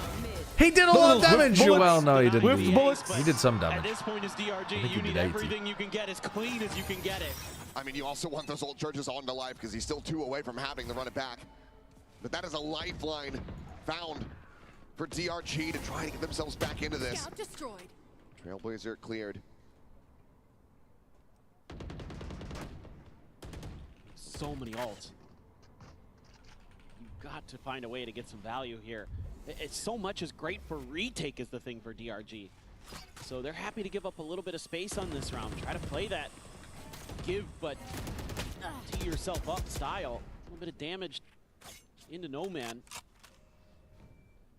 He did a lot of damage. Well, no, he didn't. He did some damage. At this point, as DRG, you need everything you can get as clean as you can get it. I mean, you also want those old churches on to life because he's still 2 away from having to run it back. But that is a lifeline found for DRG to try to get themselves back into this. Destroyed. Trailblazer cleared. So many ults. You've got to find a way to get some value here. It's so much is great for retake is the thing for DRG. So they're happy to give up a little bit of space on this round. Try to play that give but tee yourself up style. A little bit of damage into no man.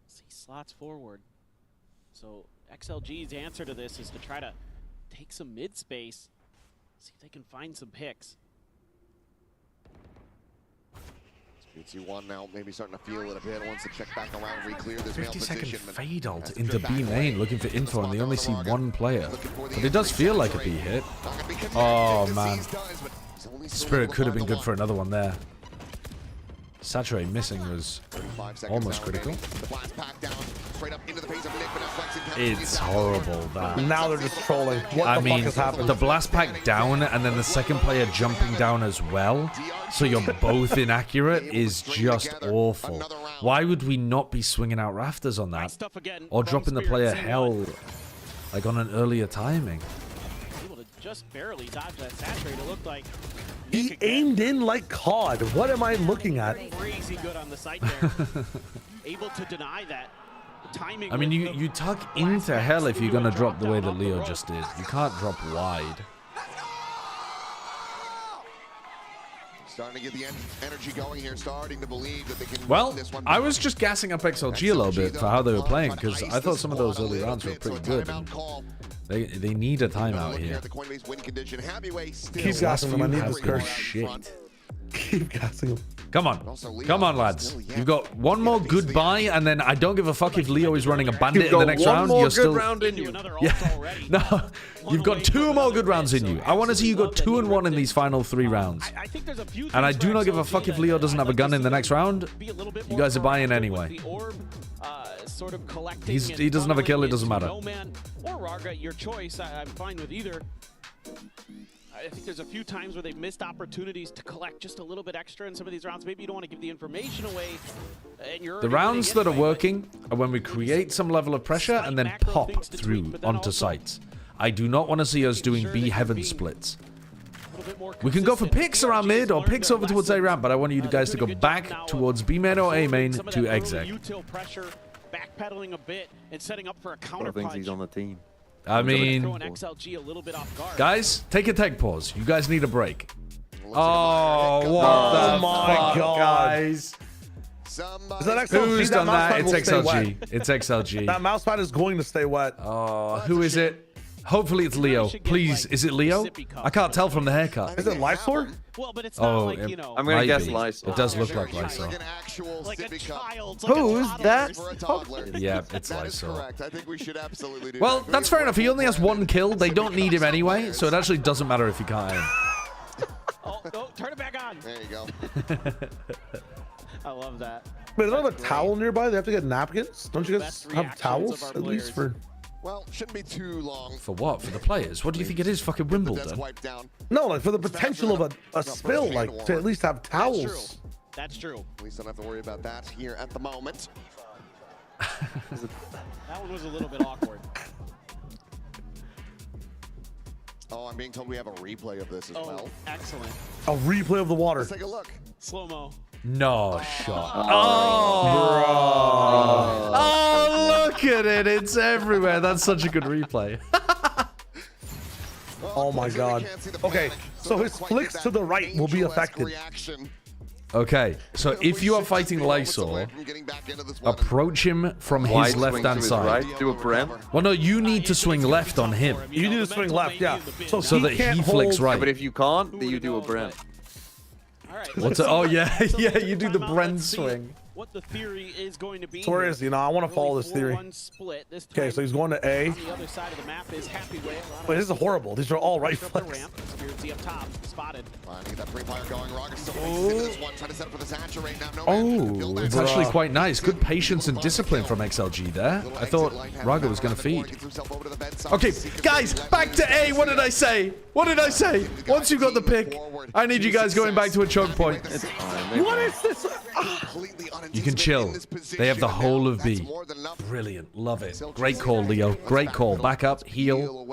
See, slots forward. So XLG's answer to this is to try to take some mid space, see if they can find some picks. T1 now maybe starting to feel it a bit. Wants to check back around, re-clear this mail 50-second position. fade ult into B main, looking for info, and they only see one player. But it does feel like a B hit. Oh man, Spirit could have been good for another one there. Saturate missing was almost critical. It's horrible that. Now they're just trolling. What the fuck has happened? The blast pack down and then the second player jumping down as well, so you're both inaccurate, is just awful. Why would we not be swinging out rafters on that? Or dropping the player hell, like on an earlier timing? Able to just barely dodge that saturate, it looked like. He aimed in like COD. What am I looking at? Crazy good on the site there. Able to deny that. Timing. I mean, you tuck into hell if you're gonna drop the way that Leo just did. You can't drop wide. Starting to get the energy going here, starting to believe that they can Well, win this one. I was just gassing up XLG a little bit for how they were playing, because I thought some of those early rounds were pretty good. They need a timeout here. Keep gassing them. I need this curse. Shit. Keep gassing them. Come on. Come on, lads. You've got one more goodbye, and then I don't give a fuck if Leo is running a bandit in the next round. You're still. Round in you. Yeah. No. You've got 2 more good rounds in you. I want to see you go 2-1 in these final 3 rounds. And I do not give a fuck if Leo doesn't have a gun in the next round. You guys are buying anyway. He doesn't have a kill, it doesn't matter. No man or Raga, your choice. I'm fine with either. I think there's a few times where they've missed opportunities to collect just a little bit extra in some of these rounds. Maybe you don't want to give the information away. The rounds that are working are when we create some level of pressure and then pop through onto sites. I do not want to see us doing B heaven splits. We can go for picks around mid or picks over towards A ramp, but I want you guys to go back towards B main or A main to exec. Backpedaling a bit and setting up for a counter thinks he's on the team. I mean, XLG a little bit off guard. guys, take a tech pause. You guys need a break. Oh, what the fuck, guys? Is that XLG? Who's done that? It's XLG. It's XLG. That mouse pad is going to stay wet. Oh, who is it? Hopefully it's Leo. Please, is it Leo? I can't tell from the haircut. Is it Lysor? Well, but it's not like, you know. I'm going to guess Lysor. It does look like Lysor. Like a child. Who's that? Yeah, it's Lysor. I think we should absolutely do Well, that's fair enough. He only has 1 kill. They don't need him anyway, so it actually doesn't matter if he can't aim. Oh, turn it back on. There you go. I love that. Wait, they don't have a towel nearby? They have to get napkins? Don't you guys have towels at least for... Well, shouldn't be too long. For what? For the players? What do you think it is? Fucking Wimbledon? No, like for the potential of a spill, like to at least have towels. That's true. At least don't have to worry about that here at the moment. That one was a little bit awkward. Oh, I'm being told we have a replay of this as well. Excellent. A replay of the water. Let's take a look. Slow-mo. No shot. Oh, oh, look at it. It's everywhere. That's such a good replay. Oh my god. Okay, so his flicks to the right will be affected. Okay, so if you are fighting Lysor, approach him from his left-hand side. Right, do a Brem. Well, no, you need to swing left on him. You need to swing left, yeah. So that he flicks right. But if you can't, then you do a Brem. What's it? Oh, yeah, yeah, you do the Bren swing. What the theory is going to be. So where is he? You know, I want to follow this theory. Okay, so he's going to A. On the other side of the map is Happy Way. Wait, this is horrible. These are all right flicks. Up top, spotted. Get that pre-fire going. Rogers still into this one, trying to set up for the saturate now. Oh, it's actually quite nice. Good patience and discipline from XLG there. I thought Raga was going to feed. Okay, guys, back to A. What did I say? What did I say? Once you got the pick, I need you guys going back to a choke point. It's fine. man. What is this? You can chill. They have the whole of B. Brilliant. Love it. Great call, Leo. Great call. Back up. Heal.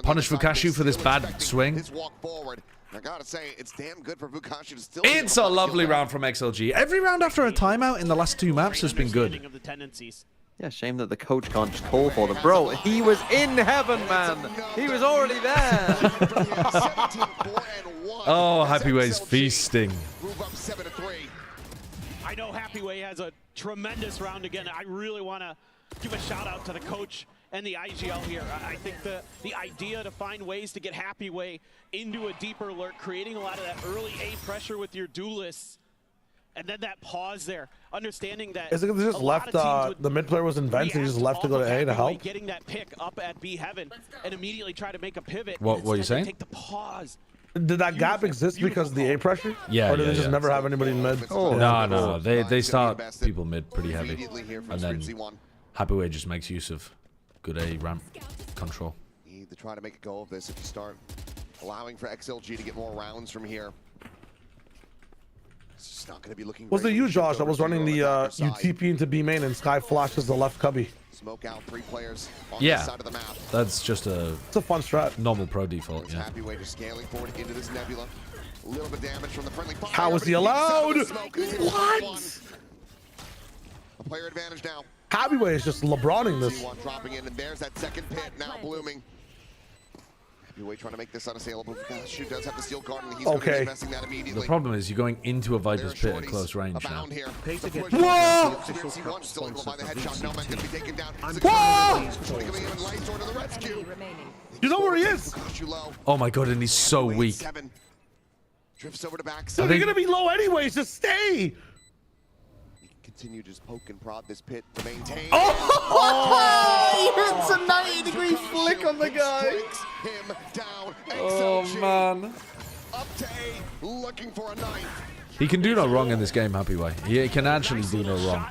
Punish Vukashu for this bad swing. I gotta say, it's damn good for Vukashu to still. It's a lovely round from XLG. Every round after a timeout in the last 2 maps has been good. Yeah, shame that the coach can't just call for them. Bro, he was in heaven, man. He was already there. Oh, Happyway's feasting. I know Happyway has a tremendous round again. I really want to give a shout out to the coach and the IGL here. I think the idea to find ways to get Happyway into a deeper lurk, creating a lot of that early A pressure with your duelists, and then that pause there, understanding that is it just left the mid player was in vent, he just left to go to A to help? Getting that pick up at B heaven and immediately try to make a pivot. What are you saying? Take the pause. Did that gap exist because of the A pressure? Yeah. Or did they just never have anybody in mid? Oh, no. They start people mid pretty heavy. And then Happyway just makes use of good A ramp control. Need to try to make a go of this if you start allowing for XLG to get more rounds from here. It's just not going to be looking. Was it you, Josh, that was running the UTP into B main and Sky flashes the left cubby? Smoke out 3 players on yeah, this side of the map. That's just it's a fun strat. Normal pro default. It's yeah. Happyway just scaling forward into this nebula. A little bit damage from the friendly fire. How was he allowed? What? A player advantage now. Happyway is just LeBroning this. Dropping in, and there's that second pit now blooming. Happyway trying to make this unassailable. Shoot does have the steel guard, and he's going to be messing that immediately. The problem is you're going into a Viper's pit at close range now. Whoa! You know where he is? Oh my god, and he's so weak. Drifts over to back. So they're gonna be low anyways. Just stay. Continue to just poke and prod this pit to maintain. He hits a 90-degree flick on the guy. Him down. Oh man. Up to A, looking for a knife. He can do no wrong in this game, Happyway. He can actually do no wrong.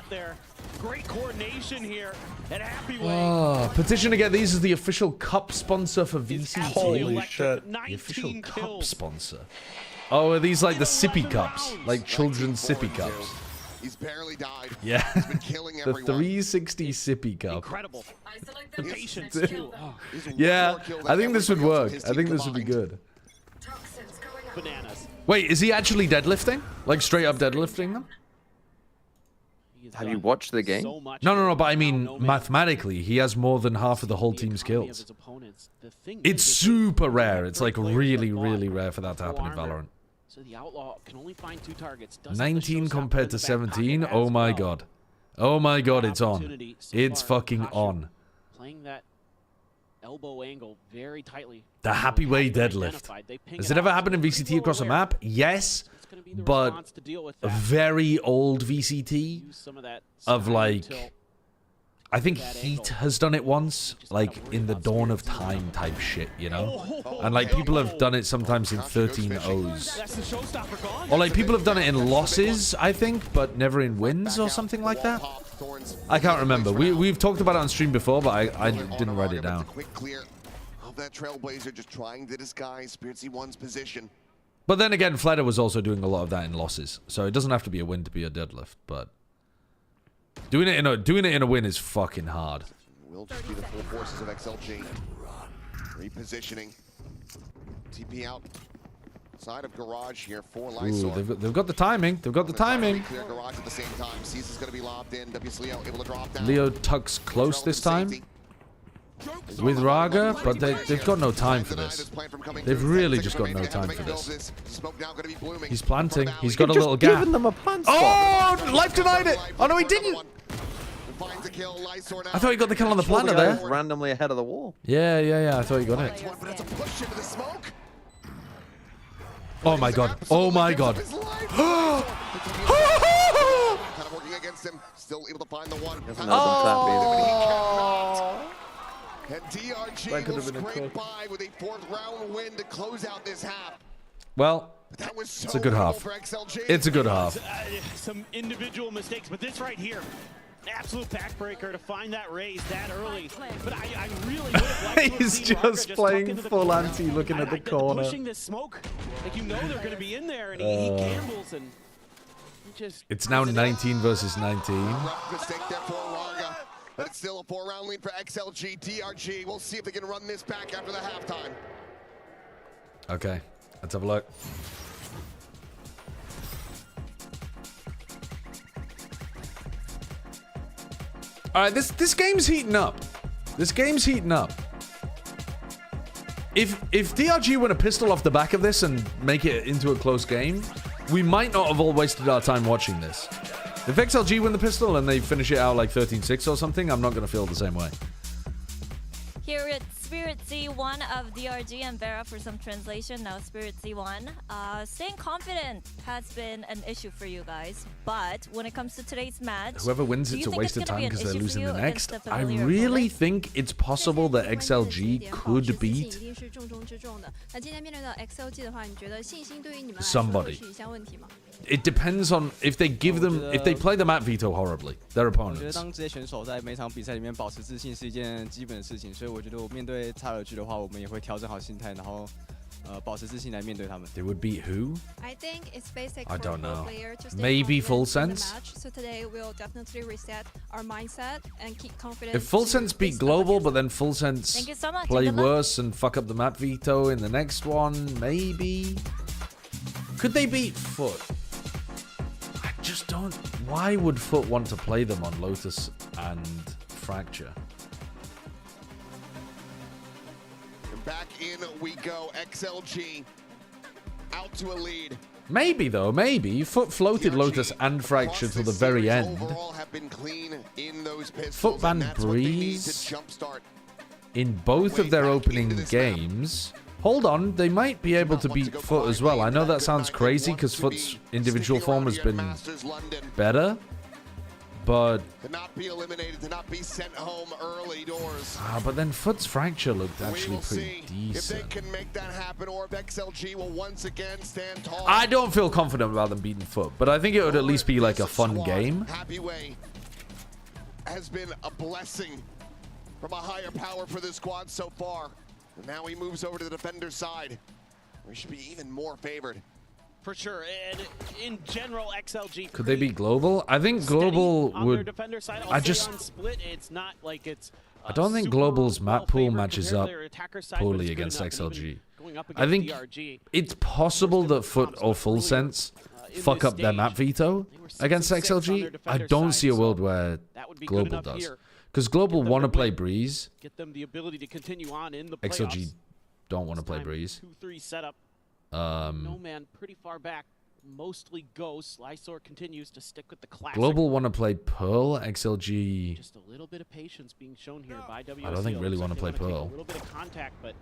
Great coordination here at Happyway. Oh, petition to get these as the official cup sponsor for VCT. Holy shit. The official cup sponsor. Oh, are these like the sippy cups? Like children's sippy cups? He's barely died. Yeah. He's been killing The everyone. 360 sippy cup. Incredible. The patience too. Yeah, I think this would work. I think this would be good. Bananas. Wait, is he actually deadlifting? Like straight up deadlifting them? Have you watched the game? No, but I mean, mathematically, he has more than half of the whole team's kills. It's super rare. It's like really, really rare for that to happen in Valorant. So the outlaw can only find 2 targets. 19 compared to 17. Oh my god. Oh my god, it's on. It's fucking on. Playing that elbow angle very tightly. The Happyway deadlift. Has it ever happened in VCT across a map? Yes, but a very old VCT of like, I think Heat has done it once, like in the dawn of time type shit, you know? And like people have done it sometimes in 13-0s. Or like people have done it in losses, I think, but never in wins or something like that. I can't remember. We've talked about it on stream before, but I didn't write it down. That Trailblazer just trying to disguise Spirit C1's position. But then again, Fleder was also doing a lot of that in losses, so it doesn't have to be a win to be a deadlift. But doing it in a win is fucking hard. Will just be the full forces of XLG repositioning. TP out side of garage here for Lysor. Ooh, they've got the timing. They've got the timing. Clear garage at the same time. Seas is going to be lobbed in. Leo able to drop down. Leo tucks close this time with Raga, but they've got no time for this. They've really just got no time for this. He's planting. He's got a little gap. Oh, Life denied it. Oh no, he didn't. I thought he got the kill on the planter there. Randomly ahead of the wall. Yeah. I thought he got it. Oh my god. Oh my god. Kind of working against him. Still able to find the one. And DRG will scrape by with a 4th round win to close out this half. Well, it's a good half. It's a good half. Some individual mistakes, but this right here, absolute backbreaker to find that raise that early. But I really would have liked to have He's seen Raga just playing full anti, looking at the corner. Pushing this smoke, Like, you know they're going to be in there, and he gambles and he just... It's now 19 versus 19. Rough mistake there for Raga, but it's still a 4-round lead for XLG. DRG, we'll see if they can run this back after the halftime. Okay, let's have a look. All right, this game's heating up. This game's heating up. If DRG win a pistol off the back of this and make it into a close game, we might not have all wasted our time watching this. If XLG win the pistol and they finish it out like 13-6 or something, I'm not going to feel the same way. Here it's Spirit Z1 of DRG and Vera for some translation. Now Spirit Z1. Staying confident has been an issue for you guys, but when it comes to today's match, whoever wins, it's a waste of time because they're losing the next. I really think it's possible that XLG could beat somebody. It depends on if they give them, if they play the map veto horribly, their opponents. They would beat who? I think it's basic I don't know. Maybe Full Sense? So today we'll definitely reset our mindset and keep confident. If Full Sense beat Global, but then Full Sense play worse and fuck up the map veto in the next one, maybe. Could they beat Foot? I just don't. Why would Foot want to play them on Lotus and Fracture? Back in we go. XLG out to a lead. Maybe though, maybe. Foot floated Lotus and Fracture till the very end. Foot banned Breeze in both of their opening games. Hold on, they might be able to beat Foot as well. I know that sounds crazy because Foot's individual form has been better, but to not be eliminated, to not be sent home early doors. But then Foot's Fracture looked actually pretty decent. If they can make that happen, or if XLG will once again stand tall. I don't feel confident about them beating Foot, but I think it would at least be like a fun game. Happy Way has been a blessing from a higher power for this squad so far. And now he moves over to the defender's side. We should be even more favored. For sure, and in general, XLG. Could they beat Global? I think Global would. I just. Split, it's not like it's. I don't think Global's map pool matches up poorly against XLG. I think it's possible that Foot or Full Sense fuck up their map veto against XLG. I don't see a world where Global does. Because Global want to play Breeze. Get them the ability to continue on in the XLG don't want to play Breeze. 2-3 setup. No man pretty far back, mostly Ghost. Lysor continues to stick with the classic. Global want to play Pearl. XLG. Just a little bit of patience being shown here by WSL. I don't think really want to play Pearl. A little bit of contact, but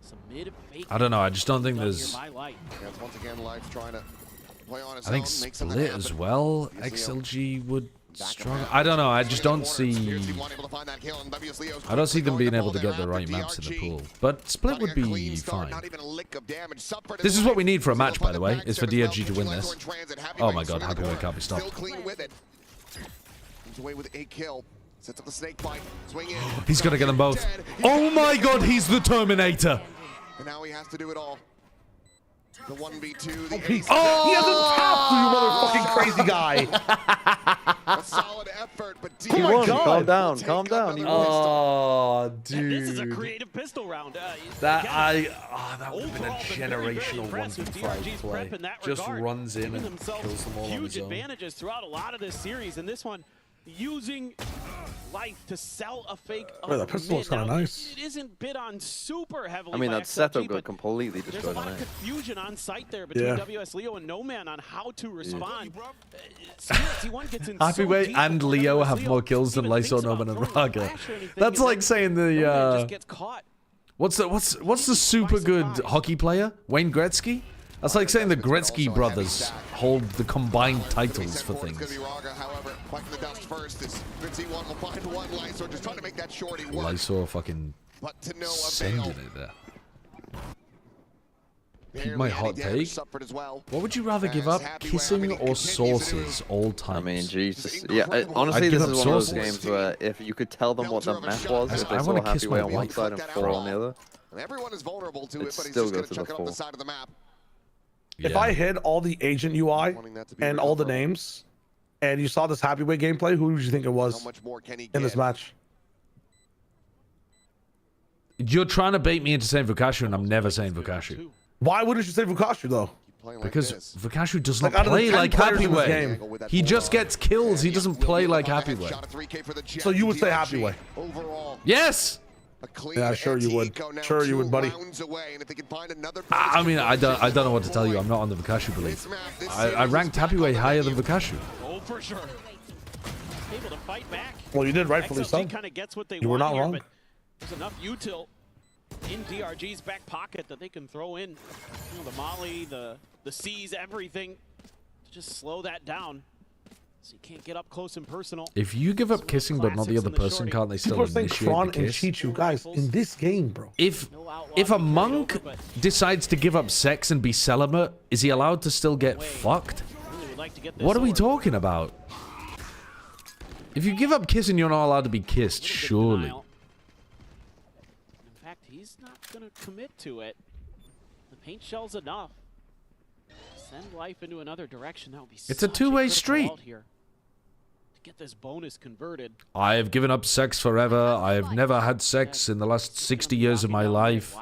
some mid-fake. I don't know. I just don't think there's. Once again, Life trying to play on his I think own, Split as well. XLG would struggle. I don't know. I just don't see. I don't see them being able to get the right maps in the pool. But Split would be fine. This is what we need for a match, by the way, is for DRG to win this. Oh my god, Happy Way can't be stopped. He's gonna get them both. Oh my god, he's the Terminator. And now he has to do it all. The 1v2. The he hasn't tapped, you motherfucking crazy guy. A solid effort, but he won. Calm down, calm down. Oh, dude. This is a creative pistol round. That would have been a generational 1v5 play. Just runs in and kills them all on his own. Huge advantages throughout a lot of this series, and this one using Life to sell a fake. Oh, that pistol looks kind of nice. It isn't bid on super heavily. I mean, that setup got completely destroyed. There's a lot of confusion on site there between WS Leo and No Man on how to respond. Happy Way and Leo have more kills than Lysor, No Man, and Raga. That's like saying the what's the super good hockey player? Wayne Gretzky? That's like saying the Gretzky brothers hold the combined titles for things. Lysor fucking sending it there. Keep my hot take. What would you rather give up, kissing or sauces all time? I mean, Jesus. Yeah, honestly, this is one of those games where if you could tell them what the map was, if they saw Happy Way on one side and 4 on the other, everyone is vulnerable to it, but he's still just go going to to chuck it off the side of the map. If I hid all the agent UI and all the names, and you saw this Happy Way gameplay, who would you think it was in this match? You're trying to bait me into saying Vukashu, and I'm never saying Vukashu. Why wouldn't you say Vukashu, though? Because Vukashu does not play like Happy Way. He just gets kills. He doesn't play like Happy Way. So you would say Happy Way? Yes. Yeah, sure you would. Sure you would, buddy. I mean, I don't know what to tell you. I'm not on the Vukashu belief. I ranked Happy Way higher than Vukashu. Oh, for sure. Able to fight back. Well, you did rightfully so. You were not wrong. There's enough util in DRG's back pocket that they can throw in, the molly, the C's, everything to just slow that down. So you can't get up close and personal. If you give up kissing but not the other person, can't they still initiate the kiss? And Chichu, guys, in this game, bro. If a monk decides to give up sex and be celibate, is he allowed to still get fucked? What are we talking about? If you give up kissing, you're not allowed to be kissed, surely. In fact, he's not going to commit to it. The paint shell's enough. Send life into another direction. That would be It's a two-way street. Here to get this bonus converted. I have given up sex forever. I have never had sex in the last 60 years of my life.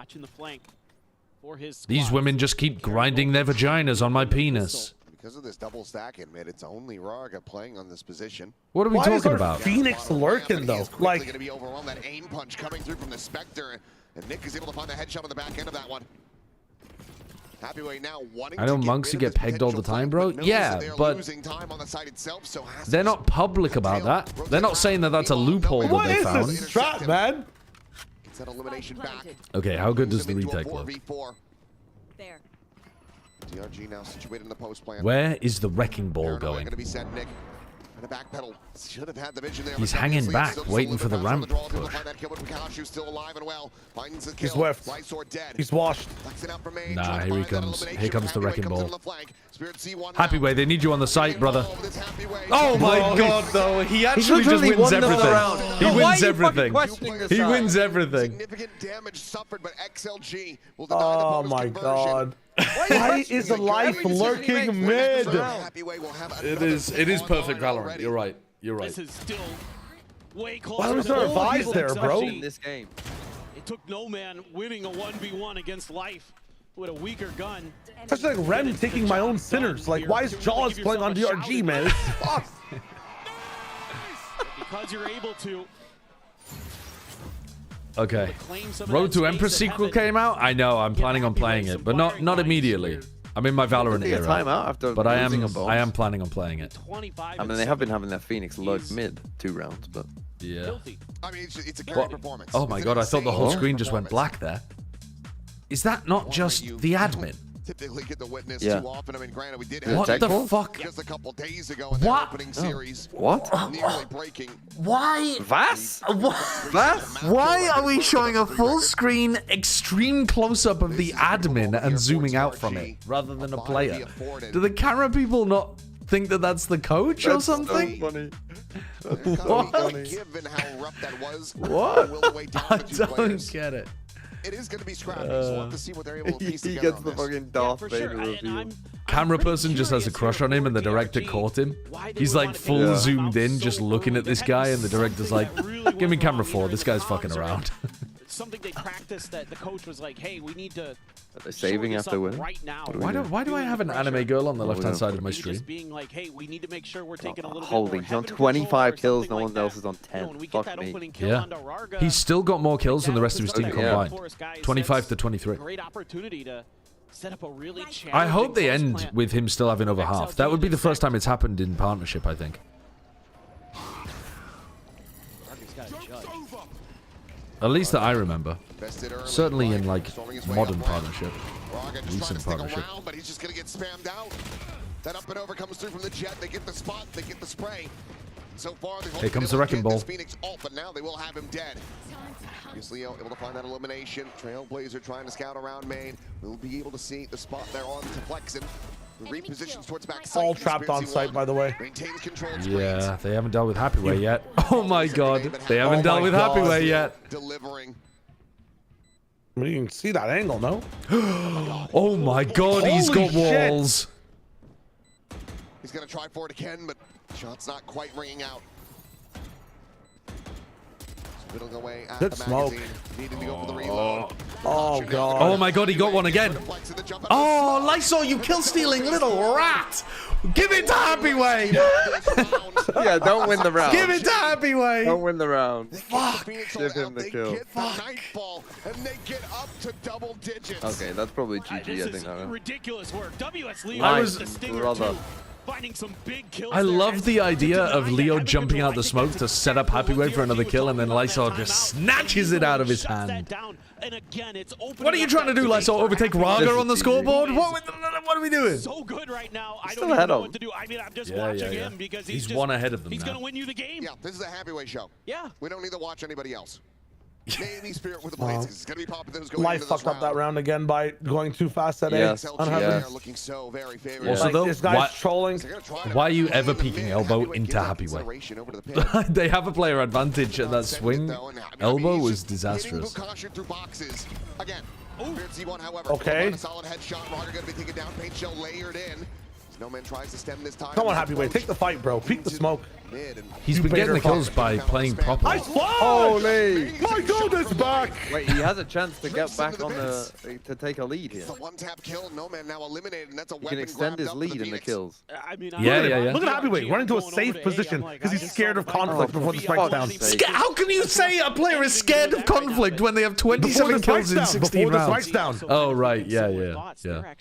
These women just keep grinding their vaginas on my penis. Because of this double stack in mid, it's only Raga playing on this position. What are we talking about? Phoenix lurking though, like going to be overwhelmed. That aim punch coming through from the Spectre, and Nick is able to find the headshot on the back end of that one. Happy Way now wanting I know monks who get pegged all the time, bro. Yeah, but they're not public about that. They're not saying that that's a loophole that they found. What is this strat, man? Gets that elimination back. Okay, how good does the retake look? There. DRG now situated in the post plan. Where is the wrecking ball going? Going to be sent, Nick. And a back pedal. Should have had the vision there. He's hanging back, waiting for the ramp push. He's whiffed. He's washed. Nah, here he comes. Here comes the wrecking ball. Happy Way, they need you on the site, brother. Oh my god, though. He actually just wins everything. He wins everything. He wins everything. Significant damage suffered, but XLG will deny the bonus conversion. God. Why is the life lurking mid? It is perfect Valorant. You're right. You're right. This is still way closer. Why was there a vise there, bro? In this game, it took no man winning a 1v1 against life with a weaker gun. That's like Ren taking my own sinners. Like, why is Jaws playing on DRG, man? It's fucked. Because you're able to. Okay. Road to Empress sequel came out? I know, I'm planning on playing it, but not immediately. I'm in my Valorant era. Timeout after but I am planning on playing it. I mean, they have been having their Phoenix lurk mid 2 rounds, but yeah. I mean, it's a great performance. Oh my god, I thought the whole screen just went black there. Is that not just the admin? Typically get the witness too often. I mean, granted, we did what the fuck? Just a couple days ago in the opening series. What? Nearly breaking. Why? Vas? Vas? Why are we showing a full screen extreme close-up of the admin and zooming out from it rather than a player? Do the camera people not think that that's the coach or something? So funny. What? Given how rough that was. What? I don't get it. It is going to be scrappy, so we'll have to see what they're able to piece together. He gets the fucking Darth Vader reveal. Camera person just has a crush on him and the director caught him. He's like full zoomed in, just looking at this guy, and the director's like, give me camera 4, this guy's fucking around. It's something they practiced that the coach was like, hey, we need to. Are they saving after winning? Right now. Why do I have an anime girl on the left-hand side of my stream? Just being like, hey, we need to make sure we're taking a little Holy, he's on 25 kills, no one else is on 10. Fuck me. Yeah. He's still got more kills than the rest of his team combined. 25 to 23. Great opportunity to set up a really I hope they end with him still having over half. That would be the first time it's happened in partnership, I think. At least that I remember. Certainly in like modern partnership, recent partnership. But he's just gonna get spammed out. That up and over comes through from the jet. They get the spot. They get the spray. So far, here comes the wrecking ball. Phoenix ult, but now they will have him dead. Leo able to find that elimination. Trailblazer trying to scout around main. We'll be able to see the spot there on to Flexen. Repositions towards back side. All trapped on site, by the way. Yeah, they haven't dealt with Happy Way yet. Oh my god, they haven't dealt with Happy Way yet. Delivering. I mean, you can see that angle, no? Oh my god, he's got walls. He's going to try for it again, but shot's not quite ringing out. Whittling away at Good the smoke. magazine, needing to go for the reload. Oh god. Oh my god, he got one again. Oh, Lysol, you kill-stealing little rat. Give it to Happy Way. Yeah, don't win the round. Give it to Happy Way. Don't win the round. Fuck. Give him the kill. Nightfall, and they get up to double digits. Okay, that's probably GG, I think. Ridiculous work. WS Leo Nice, the stinger brother. too. Finding some big kills I there. love the idea of Leo jumping out the smoke to set up Happy Way for another kill, and then Lysol just snatches it out of his hand. What are you trying to do, Lysol? Overtake Raga on the scoreboard? What are we doing? So good right now. I Still don't ahead even know of what to do. I mean, I'm just Yeah, watching yeah. him because He's just, one ahead of them He's now. going to win you the game. Yeah, this is a Happy Way show. Yeah. We don't need to watch anybody else. Maybe Spirit with the blades. It's going to be popping those going Life into this fucked up that round again by going too fast at Yes. A. Yes. Looking so very favorable. Also, Like, though, this guy's trolling. why are you ever peeking elbow into Happy Way? They have a player advantage at that swing. Elbow was disastrous. Through boxes. Again, C1, however, Okay. a solid headshot. Roger going to be taken down. Paint shell layered in. No man tries to stem this time. Come on, Happy Way. Take the fight, bro. Peek the smoke. He's been getting the kills by playing properly. Nice flash! Holy! My god, it's back! Wait, he has a chance to get back on to take a lead here. It's a one-tap kill. No man now eliminated, and that's a He weapon can extend his grabbed up for lead in the Phoenix. kills. I mean, Yeah. Look at Happy Way. Run into a safe position because he's scared of conflict before the strike's down. How can you say a player is scared of conflict when they have 27 kills in 16 Before the rounds? strike's down. Oh, right. Yeah.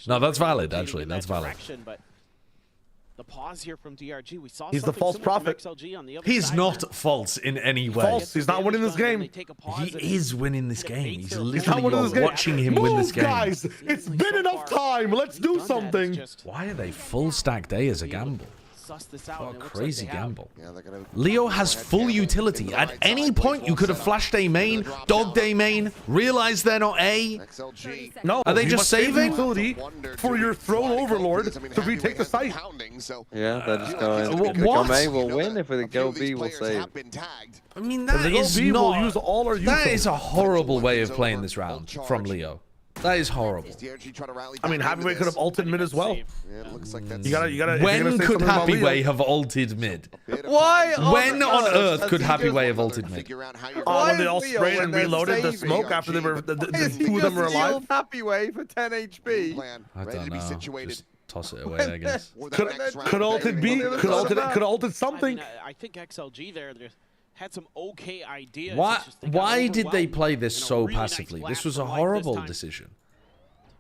No, that's valid, actually. That's valid. But the pause here from DRG, we saw He's the something false similar from prophet. XLG on the other He's side not there. false in any way. False. He's not winning this game. He is winning this game. He's Not literally winning this game. watching him win this Move, game. guys. It's been enough time. Let's do something. Why are they full stacked A as a gamble? Suss this out, What and a it looks crazy like they have. gamble. Yeah, they're gonna Leo has full utility. At any point, you could have flashed A main, dogged A main, realized they're not A. XLG. No, Are they you just must save saving? utility for your throne overlord to retake the site. Yeah, they're just going. What? Go A will win. If they go B, we'll save. I mean, If that they go is B, we'll not. use all our That util. is a horrible way of playing this round from Leo. That is horrible. I mean, Happy Way could have ulted mid as well. Yeah, it looks like that's You gotta. If you're gonna When say could something about Happy Leo- Way have ulted mid? Why? When on earth could Happy Way have ulted mid? when they all sprayed and reloaded the smoke after they were the two of them were alive. Happy Way for 10 HP. I don't know. Just toss it away, I guess. Could ulted B. Could ulted something. I mean, I think XLG there had some okay ideas. Why? It's just they got Why did they overwhelmed play this in a so really nice passively? This blast was a from Life this horrible time. decision.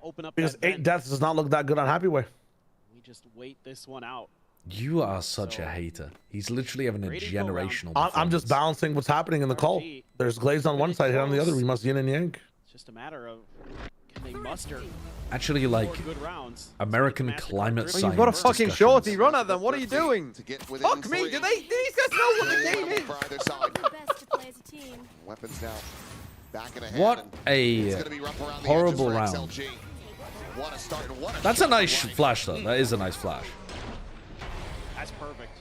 Open up Because that 8 vent. deaths does not look that good on Happy Way. We just wait this one out. You are such a hater. He's literally having a generational. I'm just performance. balancing what's happening in the call. There's Glaze on one side, hit on the other. We must yin and yang. It's just a matter of can they muster Actually, like good rounds. American climate Well, science. you've got a fucking discussions. shorty. Run at them. What are you doing? Fuck me. three. Do these guys know what the game is? For either side. Weapons now back and ahead. What and a it's gonna be rough around the horrible edges for round. XLG. What a start and what a That's a shot nice line. flash, though. That is a nice flash. That's perfect.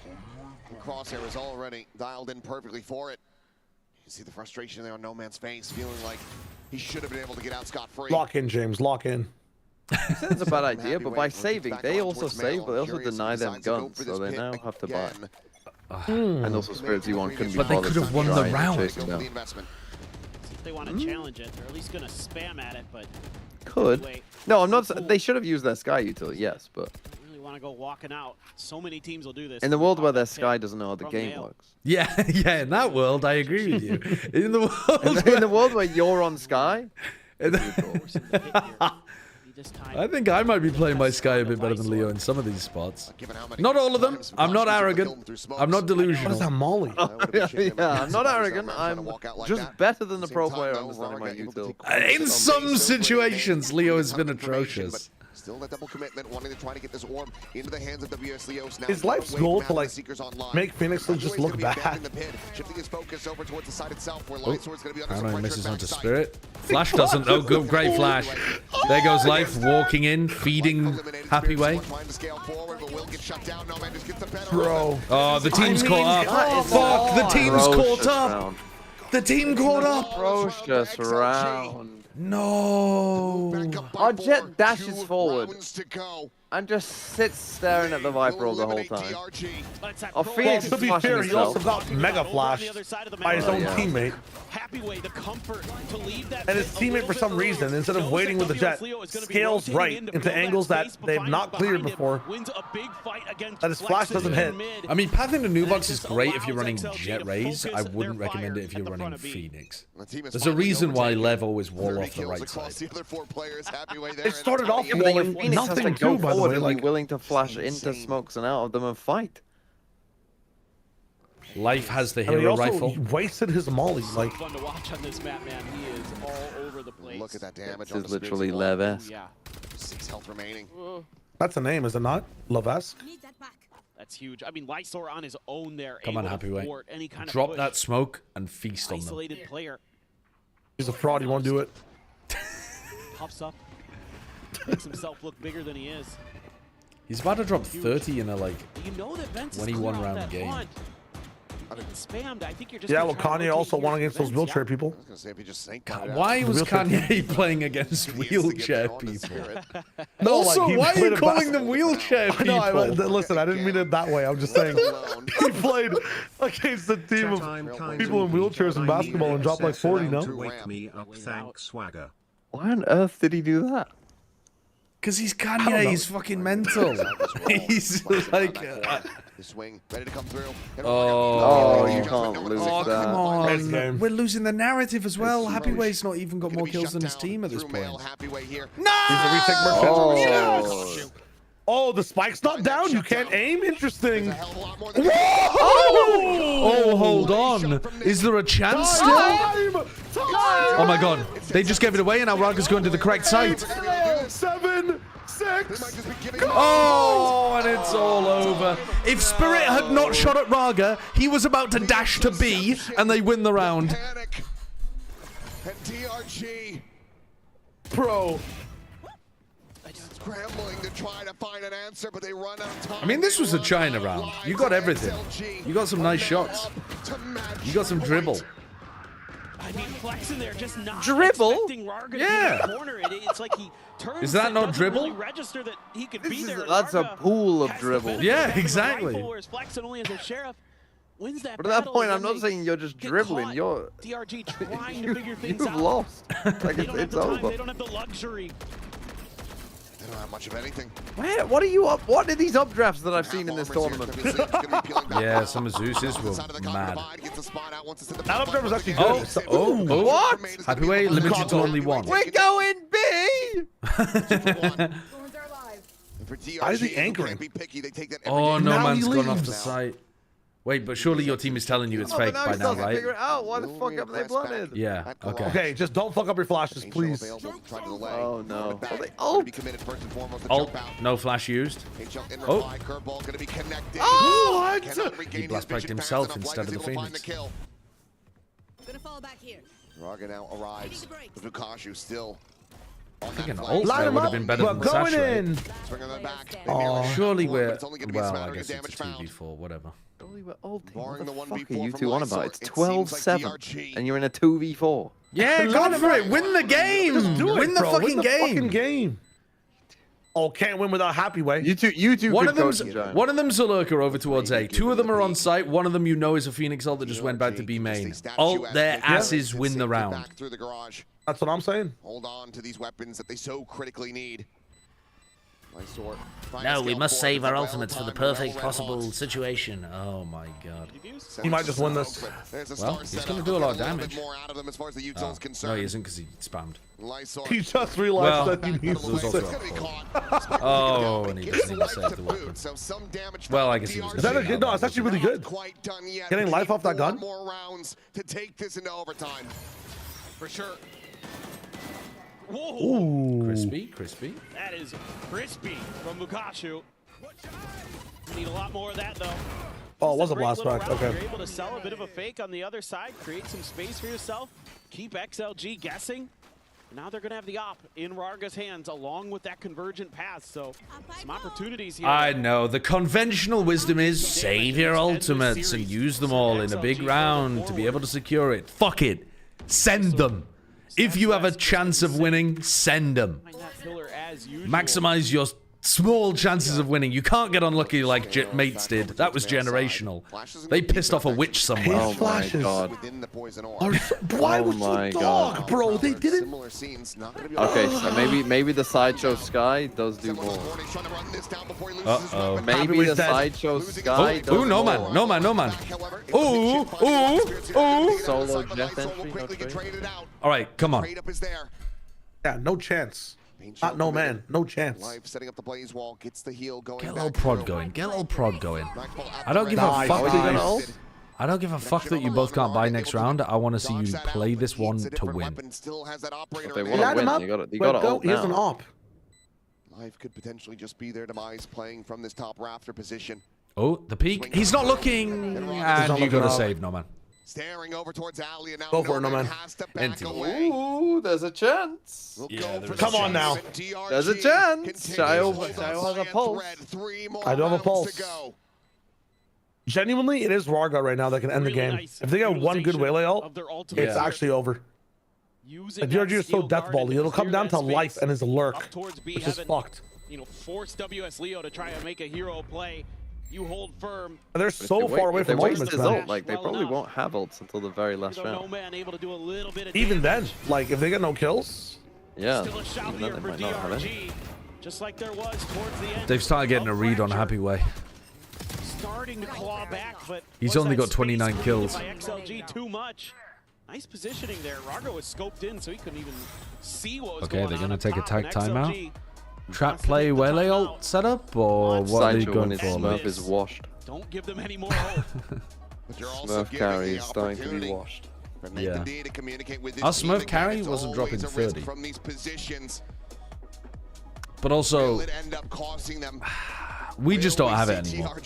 And Crosshair is already dialed in perfectly for it. You can see the frustration there on No Man's face, feeling like he should have been able to get out scot-free. Lock in, James. Lock in. He said it's a bad idea, but by saving, they also save, but they also deny them guns, so they now have to buy. And also Spirit Z1 couldn't be But they bothered could have to won the try and round. chase them down. If they want to challenge it, they're at least going to spam at it, but Could. No, I'm not. They should have used their Sky utility, yes, but don't really want to go walking out. So many teams will do this. in the world where their Sky doesn't know how the game works. Yeah, yeah. In that world, I agree with you. In the world, In the world where you're on Sky, I think I might be playing my Sky a bit better than Leo in some of these spots. Not all of them. I'm not arrogant. I'm not delusional. What is that, Molly? yeah, I'm not arrogant. I'm just better than the pro player understanding my util. In some situations, Leo has been atrocious. Still that double commitment, wanting to try to get this orb into the hands of WS Leos. Now Is life's goal to like make Phoenix just look bad? Shifting his focus over towards the side itself, where Lightsword's going to be under I some know he pressure misses at onto backside. Spirit. Flash doesn't. Oh, good, great flash. There goes Life walking in, feeding Happy Way. Trying to scale forward, but will get shut down. No man just gets the better. Bro. Oh, the team's caught up. Fuck, the team's caught up. The team caught up. Ferocious round. No. Our Jet dashes forward and just sits staring at the Viper all the whole time. Our Phoenix is to be flashing fair, he also himself. got mega flashed by his own teammate. And his teammate, for some reason, instead of waiting with the Jet, scales right into angles that they've not cleared before. That his flash doesn't hit. I mean, pathing to Nubox is great if you're running Jet Rays. I wouldn't recommend it if you're running Phoenix. There's a reason why Lev always wall off the right side. It started off walling nothing too, by the way. Like willing to flash into smokes and out of them and fight. Life has the hero rifle. He wasted his molly. Like, fun to watch on this map, man. He is all over the place. Look at that damage. This is literally Lev-esque. Yeah. 6 health remaining. that's a name, is it not? Lev-esque? That's huge. I mean, Lysor on his own there. Come on, Happy Way. Kind of Drop that smoke and feast on them. Isolated player. He's a fraud. He won't do it. Puffs up. Makes himself look bigger than he is. He's about to drop 30 in a like You know that Vince 21 round game. Spammed. I think you're just Yeah, well, Kanye also won against those wheelchair people. Why was Kanye playing against wheelchair people? No, Also, like, why are you played calling them wheelchair people? No, listen, I didn't mean it that way. I'm just saying he played against a team of people in wheelchairs in basketball and dropped like 40, no? Wake me up, thanks, Swagger. Why on earth did he do that? Because he's Kanye, he's fucking mental. He's like... The swing, ready to come through. Oh, you can't lose that. Come on. We're losing the narrative as well. Happy Way's not even got more kills than his team at this point. No! He's a retake merchant. Oh, yes! Oh, the spike's not down. You can't aim. Interesting. Oh, hold on. Is there a chance still? Oh my god. They just gave it away and now Raga's going to the correct site. 7, 6. Oh, and it's all over. If Spirit had not shot at Raga, he was about to dash to B and they win the round. And DRG. Bro. Scrambling to try to find an answer, but they run out of time. I mean, this was a China round. You got everything. You got some nice shots. You got some dribble. I mean, Flex in there just not dribble? Yeah. It's like he turns. Is that not dribble? Really register that he could be there. That's a pool of dribble. Yeah, exactly. Flex only as a sheriff wins that but at that point, I'm not saying you're just dribbling. You're DRG trying to figure things out. You've lost. Like it's over. They don't have the luxury. They don't have much of anything. Where? What are you up? What are these updrafts that I've seen in this tournament? Yeah, some of Zeus's were mad. That updraft was actually good. Oh, what? Happy Way, limited to only one. We're going B! Why is he anchoring? Oh, no Now man's he gone off leaves. the site. Wait, but surely your team is telling you it's fake by now, right? Figure it out. Why the fuck haven't they blunted? Yeah, okay. Okay, just don't fuck up your flashes, please. Oh no. Ult, no flash used. Oh. Oh, He blast piped himself instead of the Phoenix. Gonna fall back here. Raga now arrives. Vukashu still. I think an ult there would have been better than the going saturate. in. Oh, surely we're... Well, I guess it's a 2v4, whatever. Surely we're ulting. What the fuck are you two on about? It's 12-7, and you're in a 2v4. Yeah, go for it. Win the game. Win the fucking game. Oh, can't win without Happy Way. You two. One of them's a lurker over towards A. Two of them are on site. One of them you know is a Phoenix ult that just went back to B main. Ult their asses, win the round. That's what I'm saying. Hold on to these weapons that they so critically need. No, we must save our ultimates for the perfect possible situation. Oh my god. He might just win this. Well, he's going to do a lot of damage. Oh, no, he isn't because he spammed. He just realized that he needs to also Oh, and he doesn't even save the weapon. Well, I guess he was Is that a good? No, it's actually really good. Getting life off that gun. More rounds to take this into overtime. For sure. Whoa. Ooh. Crispy. That is crispy from Mukashu. Need a lot more of that though. Oh, it was a blast back. Okay. You're able to sell a bit of a fake on the other side, create some space for yourself, keep XLG guessing. Now they're going to have the op in Rarga's hands along with that convergent pass, so some opportunities here. I know. The conventional wisdom is save your ultimates and use them all in a big round to be able to secure it. Fuck it. Send them. If you have a chance of winning, send them. Maximize your small chances of winning. You can't get unlucky like Mates did. That was generational. They pissed off a witch somewhere. Oh my god. Why was you dog, bro? They didn't. Okay, so maybe the sideshow Sky does do more. Uh-oh. Maybe the sideshow Sky does no more. man, no man, no man. Ooh, ooh, ooh. Solo Jeff entry, no trade. All right, come on. Yeah, no chance. Not no man, no chance. Setting up the blaze wall, gets the heal going. Get a little prod going. Get a little prod going. I don't give a fuck that you. I don't give a fuck that you both can't buy next round. I want to see you play this one to win. If they want to win, you got to ult Here's an now. op. Life could potentially just be their demise playing from this top rafter position. Oh, the peak. He's not looking. And you got to save, no man. Staring over towards Ali, and now Go for it, no man. has to back away. Ooh, there's a chance. Come on now. There's a chance. Shayo has a pulse. I do have a pulse. Genuinely, it is Rarga right now that can end the game. If they get one good Waylay ult, it's actually over. The DRG is so deathbally. It'll come down to life and his lurk, which is fucked. You know, force WS Leo to try and make a hero play. You hold firm. They're so far away from ultimates now. Like they probably won't have ults until the very last round. Even then, like if they get no kills, yeah, even then they might not have any. Just like there was towards the end. They've started getting a read on Happy Way. Starting to claw back, but he's only got 29 kills. By XLG too much. Nice positioning there. Rago was scoped in, so he couldn't even see what was going on. Okay, they're gonna take a tag timeout. Trap play Waylay ult setup, or what are they going for? Smurf is washed. Don't give them any more hope. Smurf carry is starting to be washed. Yeah. Our Smurf carry wasn't dropping 30. But also, we just don't have it anymore.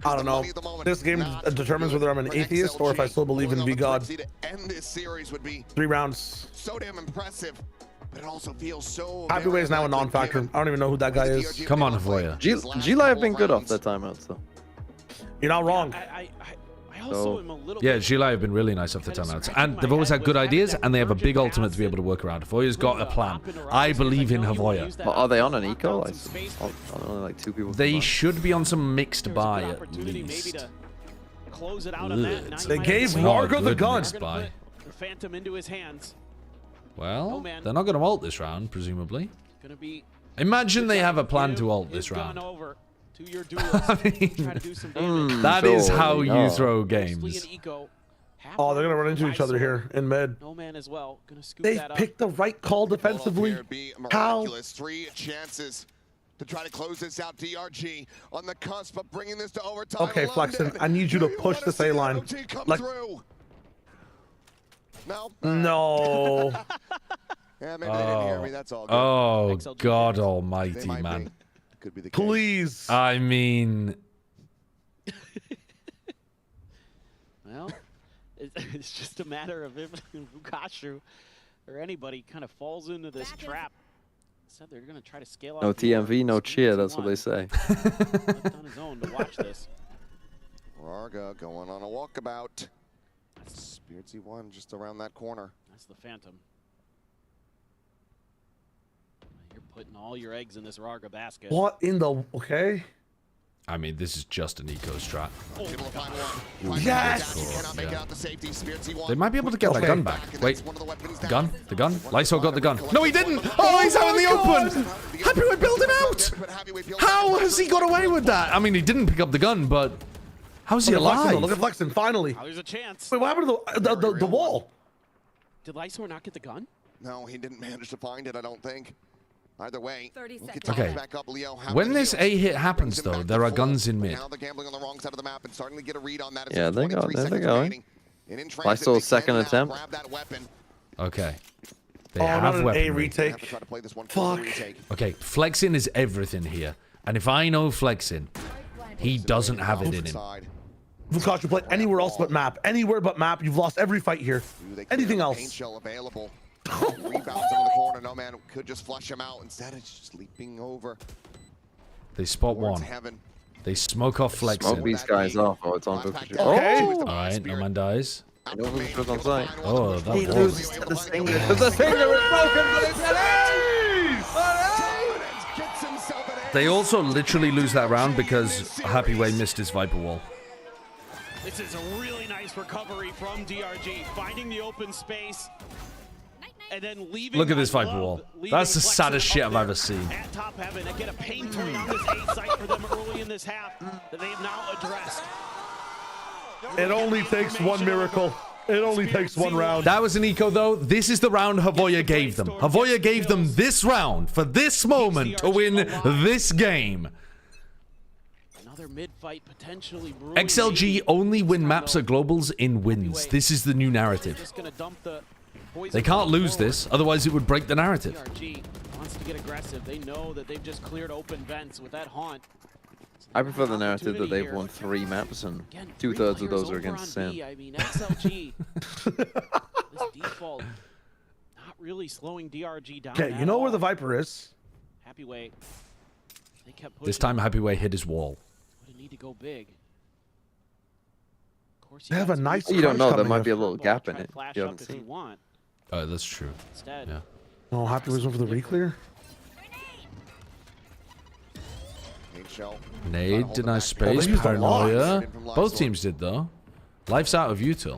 I don't know. This game determines whether I'm an atheist or if I still believe in God. 3 rounds. So damn impressive. But it also feels so Happy Way is now a non-factor. I don't even know who that guy is. Come on, Avoya. G-Live have been good off their timeouts, though. You're not wrong. I also am a little Yeah, G-Live have been really nice off the timeouts. And they've always had good ideas, and they have a big ultimate to be able to work around. Avoya's got a plan. I believe in Avoya. But are they on an eco? Are there only like 2 people? They should be on some mixed buy at least. They gave Margo the gun. Phantom into his hands. Well, they're not going to ult this round, presumably. Imagine they have a plan to ult this round. I mean, that is how you throw games. Oh, they're going to run into each other here in mid. They picked the right call defensively. How? 3 chances to try to close this out. DRG on the cusp of bringing this to overtime. Okay, Flexen, I need you to push this A line. Like, no. Yeah, maybe they didn't hear me. That's all good. Oh, God almighty, man. Could be the Please. I mean... Well, it's just a matter of if Vukashu or anybody kind of falls into this trap. Said they're going to try to scale out. No TMV, no cheer. That's what they say. Left on his own to watch this. Rarga going on a walkabout. Spirit C1 just around that corner. That's the Phantom. You're putting all your eggs in this Rarga basket. What in the... Okay. I mean, this is just an eco strat. Yes! They might be able to get that gun back. Wait, gun? The gun? Lysol got the gun. No, he didn't! Oh, he's out in the open! Happy Way build him out! How has he got away with that? I mean, he didn't pick up the gun, but how's he alive? Look at Flexen, finally. Oh, there's a chance. Wait, what happened to the wall? Did Lysor not get the gun? No, he didn't manage to find it, I don't think. Either way, okay. When this A hit happens, though, there are guns in mid. Now they're gambling on the wrong side of the map and starting to get a read on that. Yeah, there they're going. Lysor second attempt. Okay. They have weapon. A retake. Fuck. Okay, Flexin is everything here. And if I know Flexin, he doesn't have it in him. Vukashu, play anywhere else but map. Anywhere but map. You've lost every fight here. Anything else? Rebounds over the corner. No man could just flush him out. Instead, it's just leaping over. They spot one. They smoke off Flexin. Smoke these guys off. Oh, it's on Vukashu. Okay. All right, no man dies. It wasn't sure on site. Oh, that he was. loses to the Stinger. The Stinger is broken, but They also literally lose that round because Happy Way missed his Viper Wall. This is a really nice recovery from DRG, finding the open space and then leaving. Look at this Viper Wall. That's the saddest shit I've ever seen. At top heaven, and get a pain point on this A site for them early in this half that they have now addressed. It only takes one miracle. It only takes one round. That was an eco, though. This is the round Havoya gave them. Havoya gave them this round for this moment to win this game. Another mid-fight potentially. XLG only win maps at globals in wins. This is the new narrative. They can't lose this, otherwise it would break the narrative. DRG wants to get aggressive. They know that they've just cleared open vents with that haunt. I prefer the narrative that they've won 3 maps and 2/3 of those are against Sam. I mean, XLG, this default, not really slowing DRG down. Okay, you know where the Viper is? Happy Way. They kept pushing. This time Happy Way hit his wall. Would need to go big. Of course, they have a nice. You don't know. There might be a little gap in it. You haven't seen. Oh, that's true. Yeah. Oh, Happy Way's over the reclear. Nade, denies space, paranoia. Both teams did, though. Life's out of util.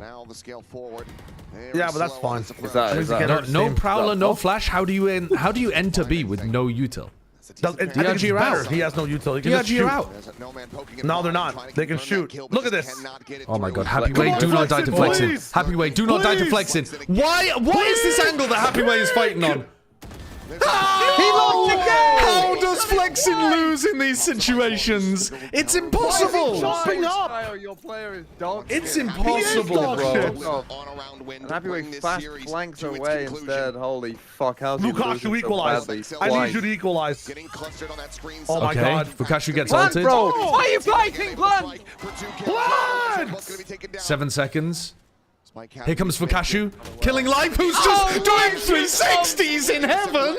Yeah, but that's fine. No prowler, no flash. How do you enter B with no util? DRG are out. He has no util. DRG are out. No, they're not. They can shoot. Look at this. Oh my god, Happy Way, do not die to flexing. Happy Way, do not die to flexing. Why? What is this angle that Happy Way is fighting on? How does flexing lose in these situations? It's impossible. Jumping up. It's impossible, bro. Happy Way fast flanks away instead. Holy fuck! How's he Lukashu equalize? I need you to equalize. Oh my god. Fukashu gets Blood, ulted. bro. Why are you fighting, Blood? Blood! 7 seconds. Here comes Fukashu, killing Life, who's just doing 360s in heaven!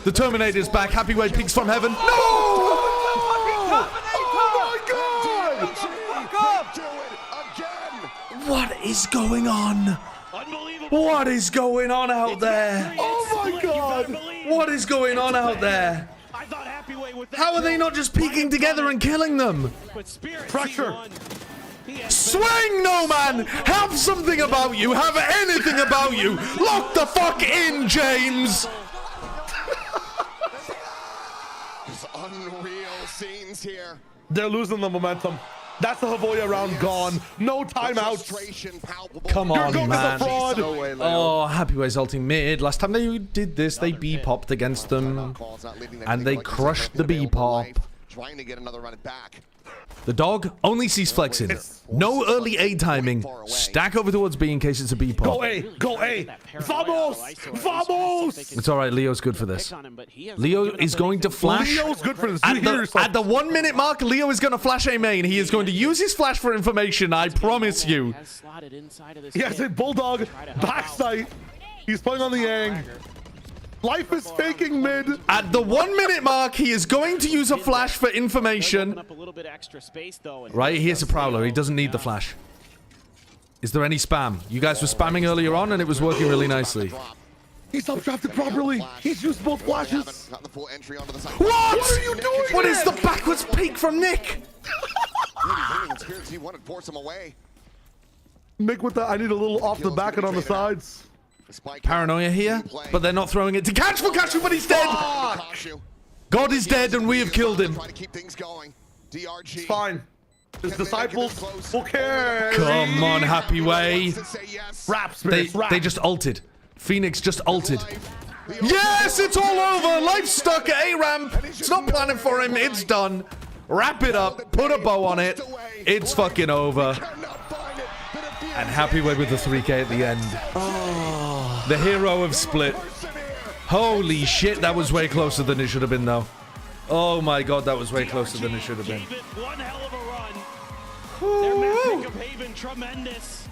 The Terminator's back, Happy Way peeks from heaven. No! Oh my god! What is going on? What is going on out there? Oh my god! What is going on out there? How are they not just peeking together and killing them? Pressure! Swing, no man! Have something about you! Have anything about you! Lock the fuck in, James! Unreal scenes here. They're losing the momentum. That's the Havoya round gone. No timeouts. Come on, man. Fraud. Oh, Happy Way's ulting mid. Last time they did this, they B-popped against them. And they crushed the B-pop. Trying to get another run it back. The dog only sees flexing. No early A timing. Stack over towards B in case it's a B pop. Go A! Go A! Vamos! Vamos! It's alright, Leo's good for this. Leo is going to flash. Leo's good for this. At the 1 minute mark, Leo is going to flash A main. He is going to use his flash for information, I promise you. He has a Bulldog backside. He's playing on the Yang. Life is faking mid. At the 1 minute mark, he is going to use a flash for information. Right, here's a Prowler. He doesn't need the flash. Is there any spam? You guys were spamming earlier on, and it was working really nicely. He's updrafted properly. He's used both flashes. What are you doing? What is the backwards peek from Nick? Nick with the, I need a little off the back and on the sides. Paranoia here, but they're not throwing it to catch Fukashu, but he's dead! God is dead and we have killed him. It's fine. His disciples will care. Come on, Happy Way. They just ulted. Phoenix just ulted. Yes, it's all over. Life's stuck at A ramp. It's not planning for him. It's done. Wrap it up. Put a bow on it. It's fucking over. And Happy Way with the 3K at the end. Oh, the hero of Split. Holy shit, that was way closer than it should have been, though. Oh my god, that was way closer than it should have been. One hell of a run. Their mapping of Haven, tremendous.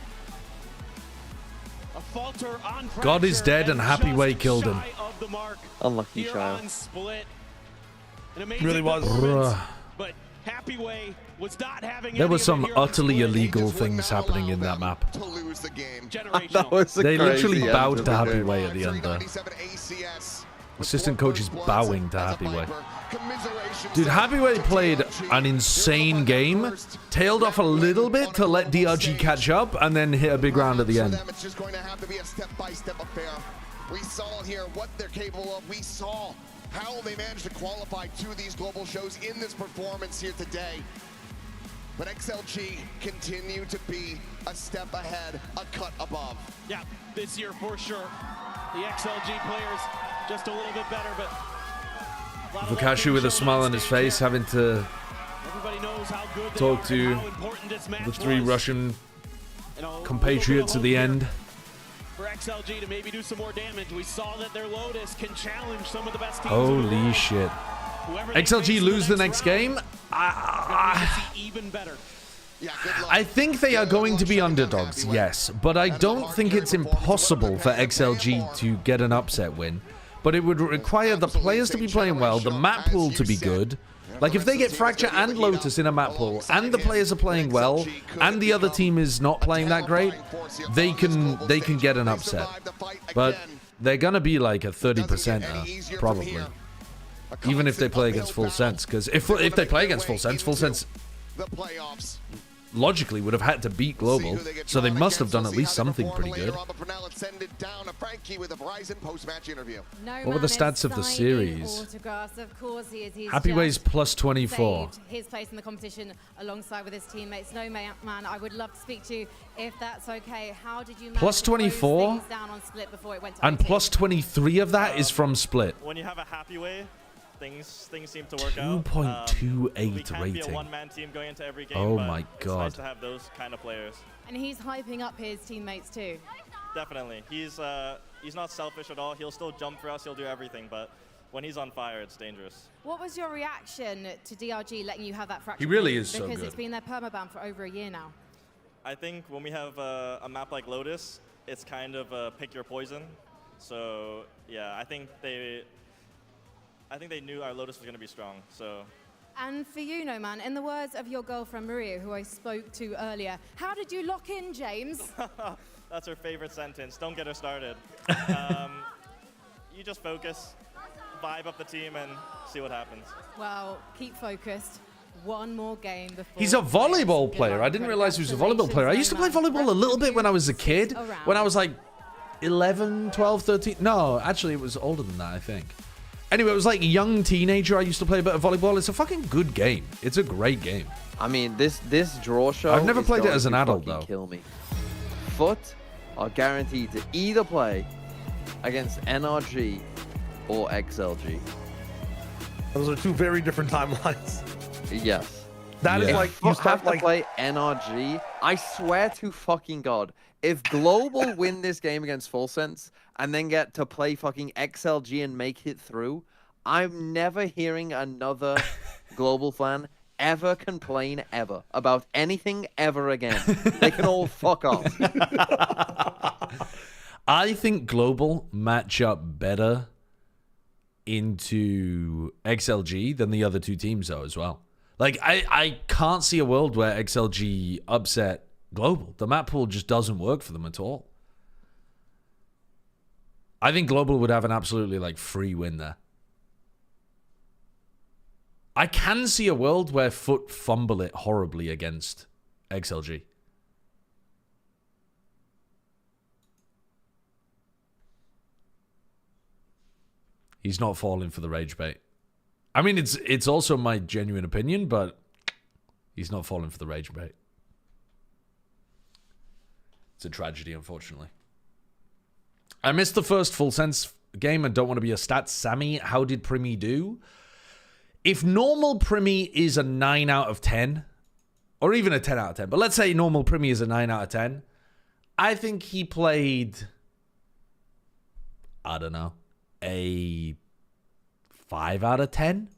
A falter on God is dead and Happy Way killed him. Unlucky child. Really was. But Happy Way was not having There were some utterly illegal things happening in that map. To lose the game. That was a They literally crazy bowed end to the Happy game. Way at the end there. Assistant coach is bowing to Happy Way. Dude, Happy Way played an insane game, tailed off a little bit to let DRG catch up, and then hit a big round at the end. It's just going to have to be a step-by-step affair. We saw here what they're capable of. We saw how they managed to qualify to these global shows in this performance here today. But XLG continue to be a step ahead, a cut above. Yeah, this year for sure. The XLG players just a little bit better, but Vukashu with a smile on his face, having to talk to the three Russian compatriots at the end. For XLG to maybe do some more damage, we saw that their Lotus can challenge some of the best teams. Holy shit. XLG lose the next game? Even better. I think they are going to be underdogs, yes, but I don't think it's impossible for XLG to get an upset win. But it would require the players to be playing well, the map pool to be good. Like, if they get Fracture and Lotus in a map pool, and the players are playing well, and the other team is not playing that great, they can get an upset. But they're gonna be like a 30%er, probably. Even if they play against Full Sense, because if they play against Full Sense logically would have had to beat Global, so they must have done at least something pretty good. What were the stats of the series? Happy Way's plus 24. His place in the competition alongside with his teammates. No man, I would love to speak to you if that's okay. How did you Plus 24? And plus 23 of that is from Split. When you have a Happy Way, things seem to work out. 2.28 we can't rating. be a one-man team going into every game, Oh but my it's god. nice to have those kind of players. And he's hyping up his teammates too. Definitely. He's not selfish at all. He'll still jump for us. He'll do everything, but when he's on fire, it's dangerous. What was your reaction to DRG letting you have that Fracture? He really win? is so Because good. it's been their permaban for over a year now. I think when we have a map like Lotus, it's kind of pick your poison. So yeah, I think they knew our Lotus was going to be strong. So. And for you, No Man, in the words of your girlfriend Maria, who I spoke to earlier, how did you lock in, James? That's her favorite sentence. Don't get her started. You just focus, vibe up the team, and see what happens. Well, keep focused. One more game before. He's a volleyball player. I didn't realize he was a volleyball player. I used to play volleyball a little bit when I was a kid. When I was like 11, 12, 13. No, actually, it was older than that, I think. Anyway, it was like young teenager. I used to play a bit of volleyball. It's a fucking good game. It's a great game. I mean, this draw show. I've never played it going as an to adult, fucking though. Kill me. Foot are guaranteed to either play against NRG or XLG. Those are two very different timelines. Yes. That is like you have to play NRG. I swear to fucking God, if Global win this game against Full Sense and then get to play fucking XLG and make it through, I'm never hearing another Global fan ever complain ever about anything ever again. They can all fuck off. I think Global match up better into XLG than the other two teams, though, as well. Like, I can't see a world where XLG upset Global. The map pool just doesn't work for them at all. I think Global would have an absolutely, like, free win there. I can see a world where Foot fumble it horribly against XLG. He's not falling for the rage bait. I mean, it's also my genuine opinion, but he's not falling for the rage bait. It's a tragedy, unfortunately. I missed the first Full Sense game and don't want to be a stats Sammy. How did Primi do? If normal Primi is a 9 out of 10, or even a 10 out of 10, but let's say normal Primi is a 9 out of 10, I think he played, I don't know, a 5 out of 10?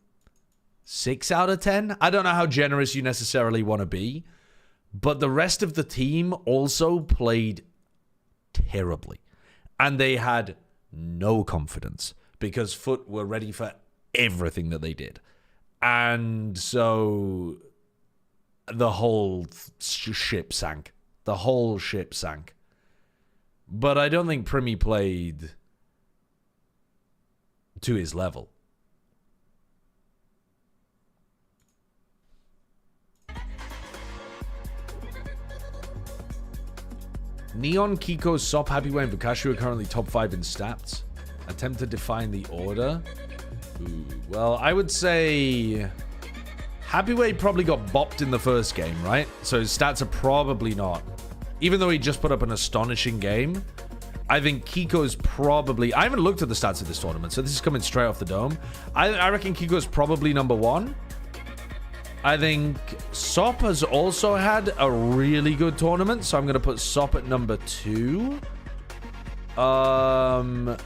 6 out of 10? I don't know how generous you necessarily want to be, but the rest of the team also played terribly. And they had no confidence because Foot were ready for everything that they did. And so the whole ship sank. The whole ship sank. But I don't think Primi played to his level. Neon, Kiko, Sop, Happyway, and Vukashu are currently top 5 in stats. Attempt to define the order. Ooh, well, I would say Happyway probably got bopped in the first game, right? So his stats are probably not. Even though he just put up an astonishing game, I think Kiko's probably... I haven't looked at the stats of this tournament, so this is coming straight off the dome. I reckon Kiko's probably number 1. I think Sop has also had a really good tournament, so I'm going to put Sop at number 2. Then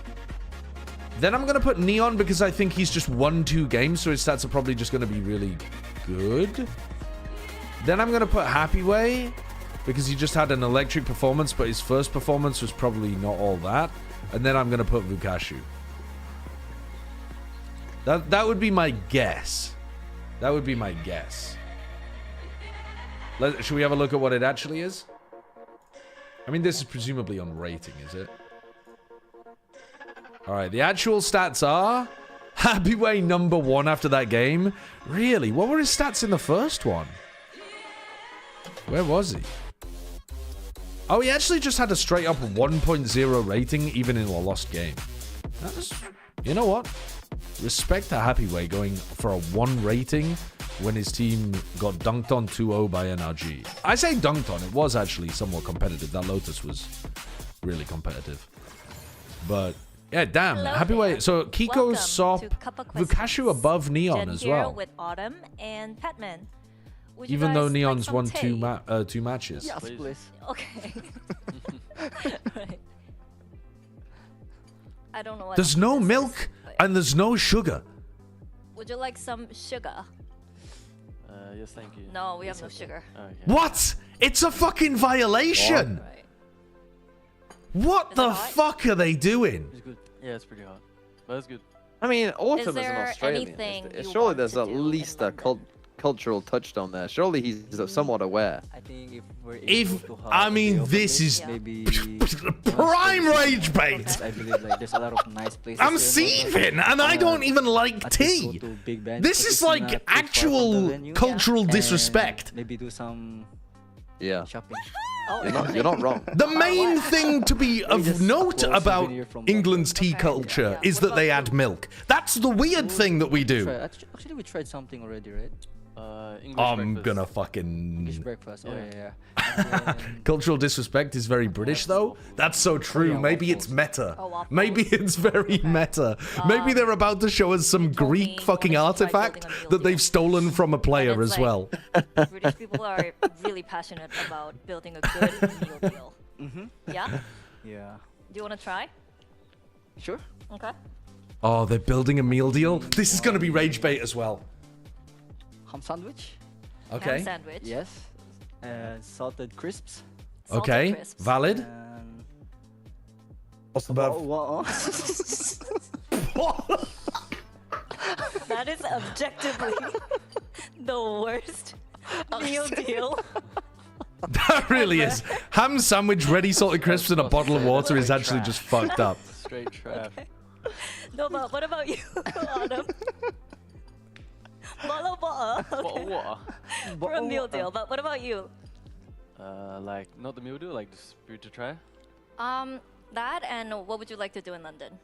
I'm going to put Neon because I think he's just won 2 games, so his stats are probably just going to be really good. Then I'm going to put Happyway because he just had an electric performance, but his first performance was probably not all that. And then I'm going to put Vukashu. That would be my guess. That would be my guess. Should we have a look at what it actually is? I mean, this is presumably on rating, is it? Alright, the actual stats are... Happyway number 1 after that game. Really? What were his stats in the first one? Where was he? Oh, he actually just had a straight up 1.0 rating even in a lost game. That's... You know what? Respect to Happyway going for a 1 rating when his team got dunked on 2-0 by NRG. I say dunked on, it was actually somewhat competitive. That Lotus was really competitive. But, yeah, damn. Happyway. So, Kiko, Sop, Vukashu above Neon as well. With Autumn and Petman. Even though Neon's won 2 matches. Yes, please. Okay. Right. I don't know what there's no milk and there's no sugar. Would you like some sugar? Yes, thank you. No, we have no sugar. Okay. What? It's a fucking violation. Right. What the fuck are they doing? It's good. Yeah, it's pretty hot. But it's good. I mean, Autumn is an there Australian. anything Surely there's at least a cultural touchdown there. Surely he's somewhat aware. I think if we're I mean, this is maybe prime rage bait. I believe like there's a lot of nice places. I'm seething, and I don't even like tea. This is like actual cultural disrespect. Maybe do some shopping. You're not wrong. The main thing to be of note about England's tea culture is that they add milk. That's the weird thing that we do. Actually, we tried something already, right? I'm gonna fucking... English breakfast. Oh, yeah. Cultural disrespect is very British, though. That's so true. Maybe it's meta. Maybe it's very meta. Maybe they're about to show us some Greek fucking artifact that they've stolen from a player as well. British people are really passionate about building a good meal deal. Yeah? Yeah. Do you want to try? Sure. Okay. Oh, they're building a meal deal? This is gonna be rage bait as well. Ham sandwich. Okay. Ham sandwich. Yes. Salted crisps. Okay. Valid. What's above? That is objectively the worst meal deal. That really is. Ham sandwich, ready salted crisps, and a bottle of water is actually just fucked up. Straight trash. Okay. No, but what about you, Autumn? Bottle of water. Bottle of water. For a meal deal, but what about you? Like not the meal deal, like just for you to try. That and what would you like to do in London?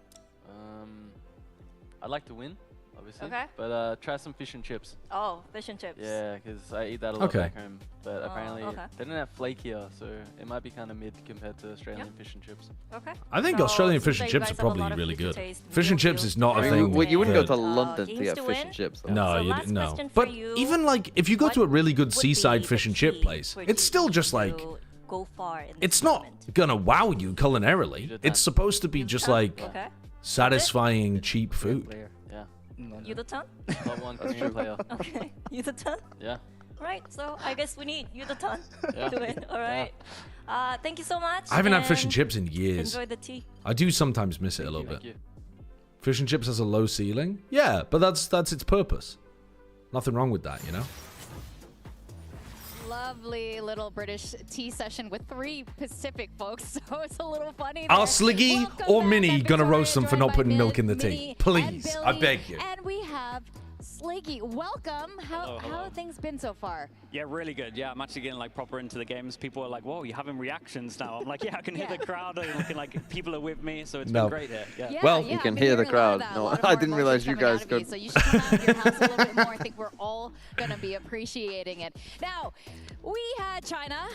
I'd like to win, obviously. Okay. But try some fish and chips. Oh, fish and chips. Yeah, because I eat that a lot Okay. back home. But apparently okay. they didn't have flake here, so it might be kind of mid compared to Australian fish and chips. Okay. I think So, Australian fish since and you chips are guys have a lot probably of really future good. taste, Fish and meal chips deal is not a very thing. good. You wouldn't go that- to London to games get to fish win. and chips. Though. No, So you last no. question for But you, even like if you go to a really good would be seaside the fish and chip key place, for it's still just like to go far in this it's not tournament? gonna wow you culinarily. It's supposed to be just like Okay. satisfying cheap food. Yeah. You the ton? Top 1 Korean player. Okay. You the ton? Yeah. Right. So I guess we need you the ton Yeah. to win. All right. Thank you so much. I haven't had fish and and chips in years. Enjoy the tea. I do sometimes miss it a little Thank bit. you. Fish and chips has a low ceiling. Yeah, but that's its purpose. Nothing wrong with that, you know? Lovely little British tea session with 3 Pacific folks, so it's a little funny. Are Sliggy or Minnie gonna roast them for not putting milk in the tea? Please, I beg you. And we have Sliggy. Welcome. How have things been so far? Yeah, really good. Yeah, I'm actually getting like proper into the games. People are like, "Whoa, you're having reactions now." I'm like, "Yeah, I can hear the crowd and looking like people are with me, so it's been great here." Yeah. Well, you can hear the crowd. No, I didn't realize you guys could. So you should come out of your house a little bit more. I think we're all gonna be appreciating it. Now, we had China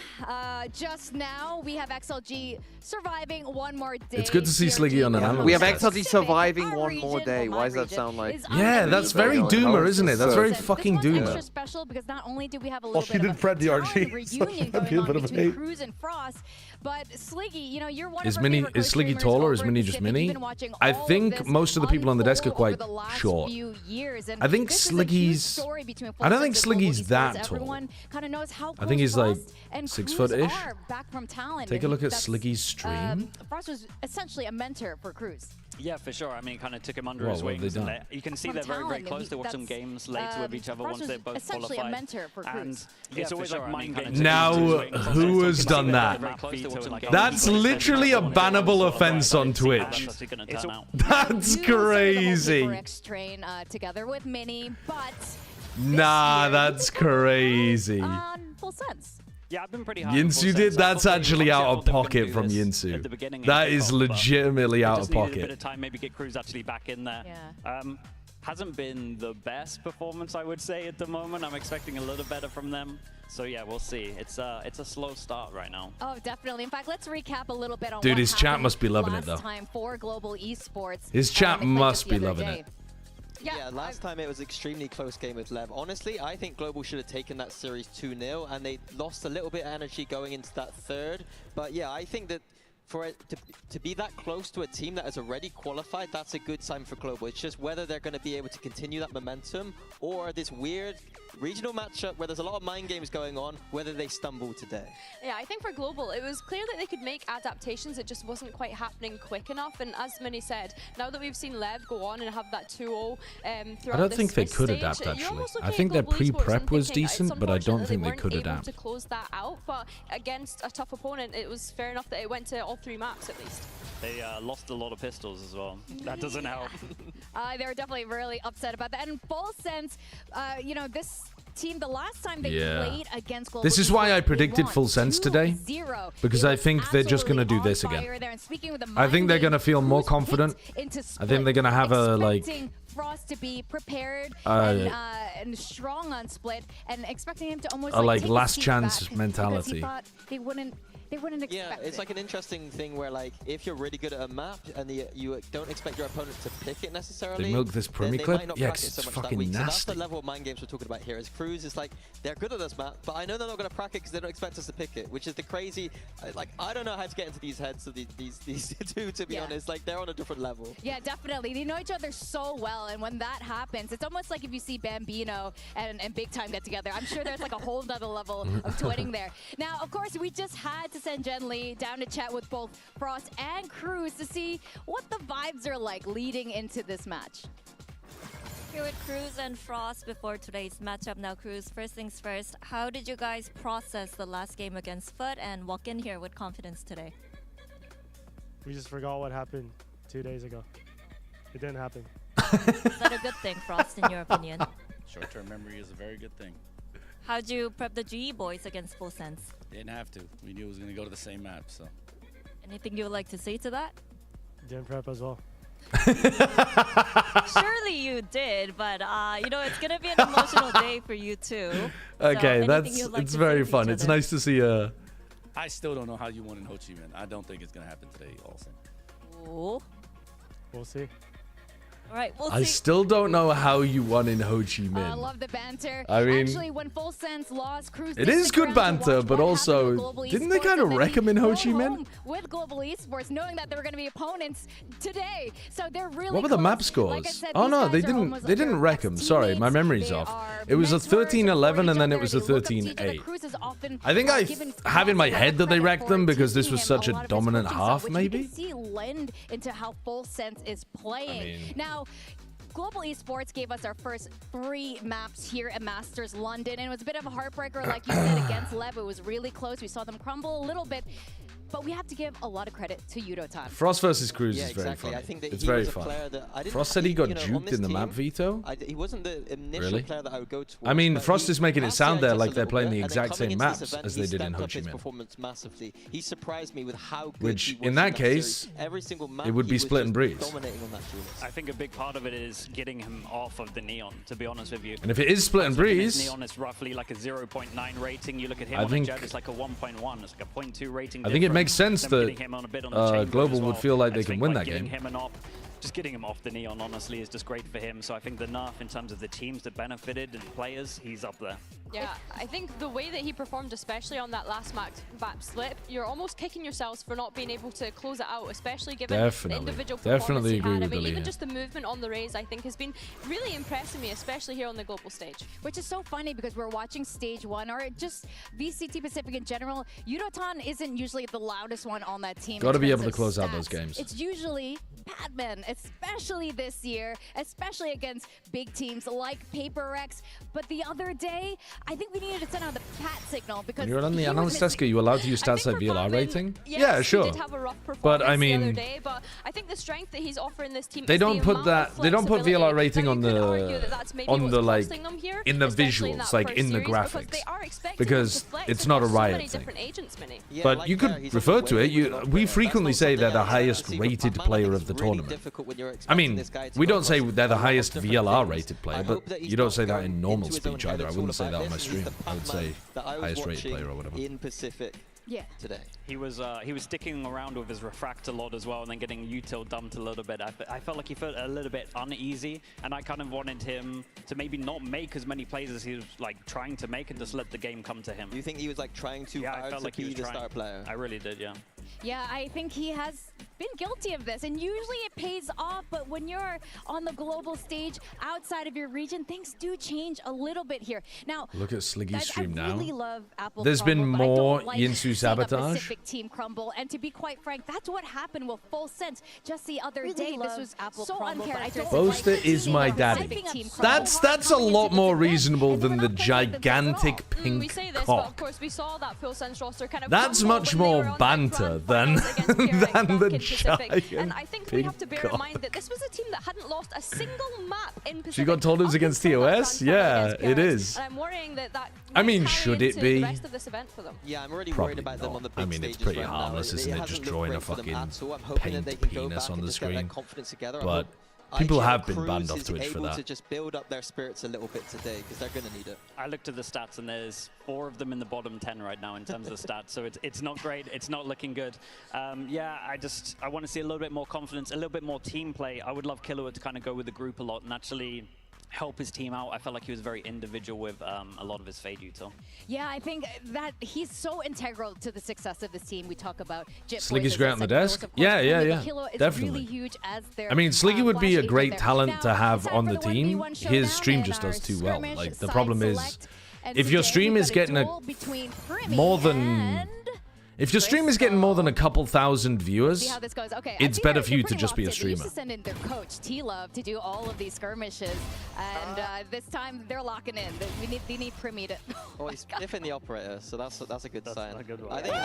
just now. We have XLG surviving one more day. It's good to see Sliggy on an analyst. We have XLG surviving one more day. Why does that sound like? Yeah, that's very doomer, isn't it? That's very fucking doomer. Extra special because not only do we have a little she did Fred DRG. reunion going on between Cruz and Frost, but Sliggy, you know, you're one of our favorite Is Sliggy taller or is Minnie just Minnie? I think most of the people on the desk are quite short. I think Sliggy's... I don't think Sliggy's that tall. I think he's like 6 foot-ish. Take a look at Sliggy's stream. Frost was essentially a mentor for Cruz. Yeah, for sure. I mean, kind of took him under his wings. And you can see they're very, very close. They watch some games later with each other once they're both qualified. A mentor for Cruz. It's always like mind games. Now, who has done that? That's literally a bannable offense on Twitch. That's crazy. Train together with Minnie, but nah, that's crazy. Full sense. Yeah, I've been pretty high. Yinsu did. That's actually out of pocket from Yinsu. That is legitimately out of pocket. A bit of time, maybe get Cruz actually back in there. Yeah. Hasn't been the best performance, I would say, at the moment. I'm expecting a little better from them. So yeah, we'll see. It's a slow start right now. Oh, definitely. In fact, let's recap a little bit on dude, his chat must be loving it though. Time for global esports. His chat must be loving it. Yeah, last time it was extremely close game with Lev. Honestly, I think Global should have taken that series 2-0, and they lost a little bit of energy going into that third. But yeah, I think that for it to be that close to a team that has already qualified, that's a good sign for Global. It's just whether they're going to be able to continue that momentum, or this weird regional matchup where there's a lot of mind games going on, whether they stumble today. Yeah, I think for Global, it was clear that they could make adaptations. It just wasn't quite happening quick enough. And as Minnie said, now that we've seen Lev go on and have that 2-0 throughout I don't think they could adapt, actually. I think their pre-prep was decent, but I don't think they could adapt. To close that out, but against a tough opponent, it was fair enough that it went to all 3 maps at least. They lost a lot of pistols as well. That doesn't help. They were definitely really upset about that. And in full sense, you know, this team, the last time they played against Global, this is why I predicted full sense today, because I think they're just going to do this again. I think they're going to feel more confident. I think they're going to have a, like... Frost to be prepared and strong on split, and expecting him to almost like last chance mentality. He thought they wouldn't expect it's like an interesting thing where, like, if you're really good at a map and you don't expect your opponent to pick it necessarily, they milk this Primi clip? Yeah, it's so fucking nasty. So that's the level of mind games we're talking about here. As Cruz is like, they're good at this map, but I know they're not going to crack it because they don't expect us to pick it, which is the crazy, like, I don't know how to get into these heads of these two, to be honest. Like, they're on a different level. Yeah, definitely. They know each other so well, and when that happens, it's almost like if you see Bambino and Big Time get together. I'm sure there's like a whole other level of twinning there. Now, of course, we just had to send Jen Lee down to chat with both Frost and Cruz to see what the vibes are like leading into this match. Here with Cruz and Frost before today's matchup. Now, Cruz, first things first, how did you guys process the last game against Foot and walk in here with confidence today? We just forgot what happened 2 days ago. It didn't happen. Is that a good thing, Frost, in your opinion? Short-term memory is a very good thing. How'd you prep the GE boys against Full Sense? Didn't have to. We knew it was going to go to the same map, so. Anything you would like to say to that? Didn't prep as well. Surely you did, but you know, it's going to be an emotional day for you too. Okay, it's very fun. It's nice to see I still don't know how you won in Ho Chi Minh. I don't think it's going to happen today, also. Ooh. We'll see. All right, we'll see. I still don't know how you won in Ho Chi Minh. I love the banter. I mean, actually, when Full Sense lost, Cruz, it is good banter, but also, didn't they kind of wreck him in Ho Chi Minh? With Global Esports, knowing that they were going to be opponents today, so they're really. What were the map scores? Like I said, oh no, they didn't. They didn't wreck him. Sorry, my memory's off. It was a 13-11, and then it was a 13-8. I think I have in my head that they wrecked them because this was such a dominant half, maybe. You can see lend into how Full Sense is playing now. Global Esports gave us our first 3 maps here at Masters London, and it was a bit of a heartbreaker, like you said, against Lev. It was really close. We saw them crumble a little bit. But we have to give a lot of credit to Yudotan. Frost versus Cruz is very funny. I think that it's he very was a fun. player that Frost said he got juked in the map veto. He wasn't the initial player that I would go towards. I mean, but Frost is making it sound there like they're playing the and then exact coming same into this maps event, as he they did in Ho stepped Chi up his Minh. performance massively. He surprised me with how good Which, he was in that series. case, every single map it would be he was split and just breeze. dominating on that series. I think a big part of it is getting him off of the Neon, to be honest with you. And if it is split and breeze, Neon is roughly like a 0.9 rating. You look at him I on think- a Jet, it's like a 1.1. It's like a 0.2 rating. I think it makes sense difference. Them that getting him on a bit on the chamber Global as would well. feel like I they just can think, win like, that getting game. him and just getting him off the Neon, honestly, is just great for him. So I think the nerf in terms of the teams that benefited and players, he's up there. Yeah, I think the way that he performed, especially on that last map slip, you're almost kicking yourselves for not being able to close it out, especially given the individual performance he had. I mean, even just the movement on the Raze, I think, has been really impressing me, especially here on the global stage. Which is so funny because we're watching stage 1, or just VCT Pacific in general. Yudotan isn't usually the loudest one on that team. Got to in be terms able to of close out stats. those games. It's usually Padman, especially this year, especially against big teams like Paper Rex. But the other day, I think we needed to send out the Pat signal because When you're on the he was analyst desk, are you allowed to use stats like VLR rating? Yes, Yeah, sure. He did have a rough performance But I the other mean, day, but I think the strength that he's offering this team they is don't the put amount that. of They don't put flexibility. VLR rating on Now, you could argue that that's maybe what's like costing them here, in the especially in visuals, that like first in the series, because graphics, they are expecting because them to flex it's not a across so Riot many thing. different agents, Mini. But you could refer to it. We frequently say they're the highest rated player of the tournament. I mean, we don't say they're the highest VLR rated player, but you don't say that in normal speech either. I wouldn't say that on my stream. I would say highest rated player or whatever. In Pacific. Yeah. Today. He was sticking around with his refract a lot as well, and then getting util dumped a little bit. I felt like he felt a little bit uneasy, and I kind of wanted him to maybe not make as many plays as he was like trying to make, and just let the game come to him. You think he was like trying too I hard felt to like he be was the trying. star player? I really did, yeah. Yeah, I think he has been guilty of this, and usually it pays off, but when you're on the global stage outside of your region, things do change a little bit here. Now, Look at Sliggy's stream I now. really love Apple There's crumble, been but I don't more like Yinsu seeing a sabotage. Pacific team crumble, and to be quite frank, that's what happened with Full Sense just the other day. This was so uncharacteristic. Boaster is my daddy. That's a lot more reasonable than the gigantic pink We say this, but of cock. course we saw that Full Sense roster kind of That's crumble much when they were more on that banter than the giant And I think we have to bear in pink mind that this was a team that hadn't lost a single map in Pacific. She got told it was against TOS? Yeah, it is. And I'm worrying that I mean, might carry should it into be? the rest of this event for them. Yeah, I'm really Probably worried about them on the big I mean, it's stages pretty right now. harmless, isn't it? Just hasn't drawing a looked great for them fucking at all. I'm hoping that they paint can go penis back on and the just get their screen. confidence together. I But hope people IGL have been Cruise banned off is Twitch for able that. to just build up their spirits a little bit today because they're going to need it. I looked at the stats, and there's 4 of them in the bottom 10 right now in terms of stats, so it's not great. It's not looking good. Yeah, I want to see a little bit more confidence, a little bit more team play. I would love Killua to kind of go with the group a lot and actually help his team out. I felt like he was very individual with a lot of his fade util. Yeah, I think that he's so integral to the success of this team. We talk about Sliggy's great on the desk. Yeah, definitely. Really huge as their, I mean, Sliggy would be a great talent Now, to have time on for the team. 1v1 His stream showdown just in does our too well. skirmish Like, the side problem is, select. And if your today stream we've is got getting a duel between Primi more than... and If your stream is getting more than a couple thousand viewers, see how this goes. Okay, it's better for you to just be a They streamer. used to send in their coach T-Love to do all of these skirmishes, and this time they're locking in. They need Primi to. Oh, he's diffing the operator, so that's a good sign. A good one. I think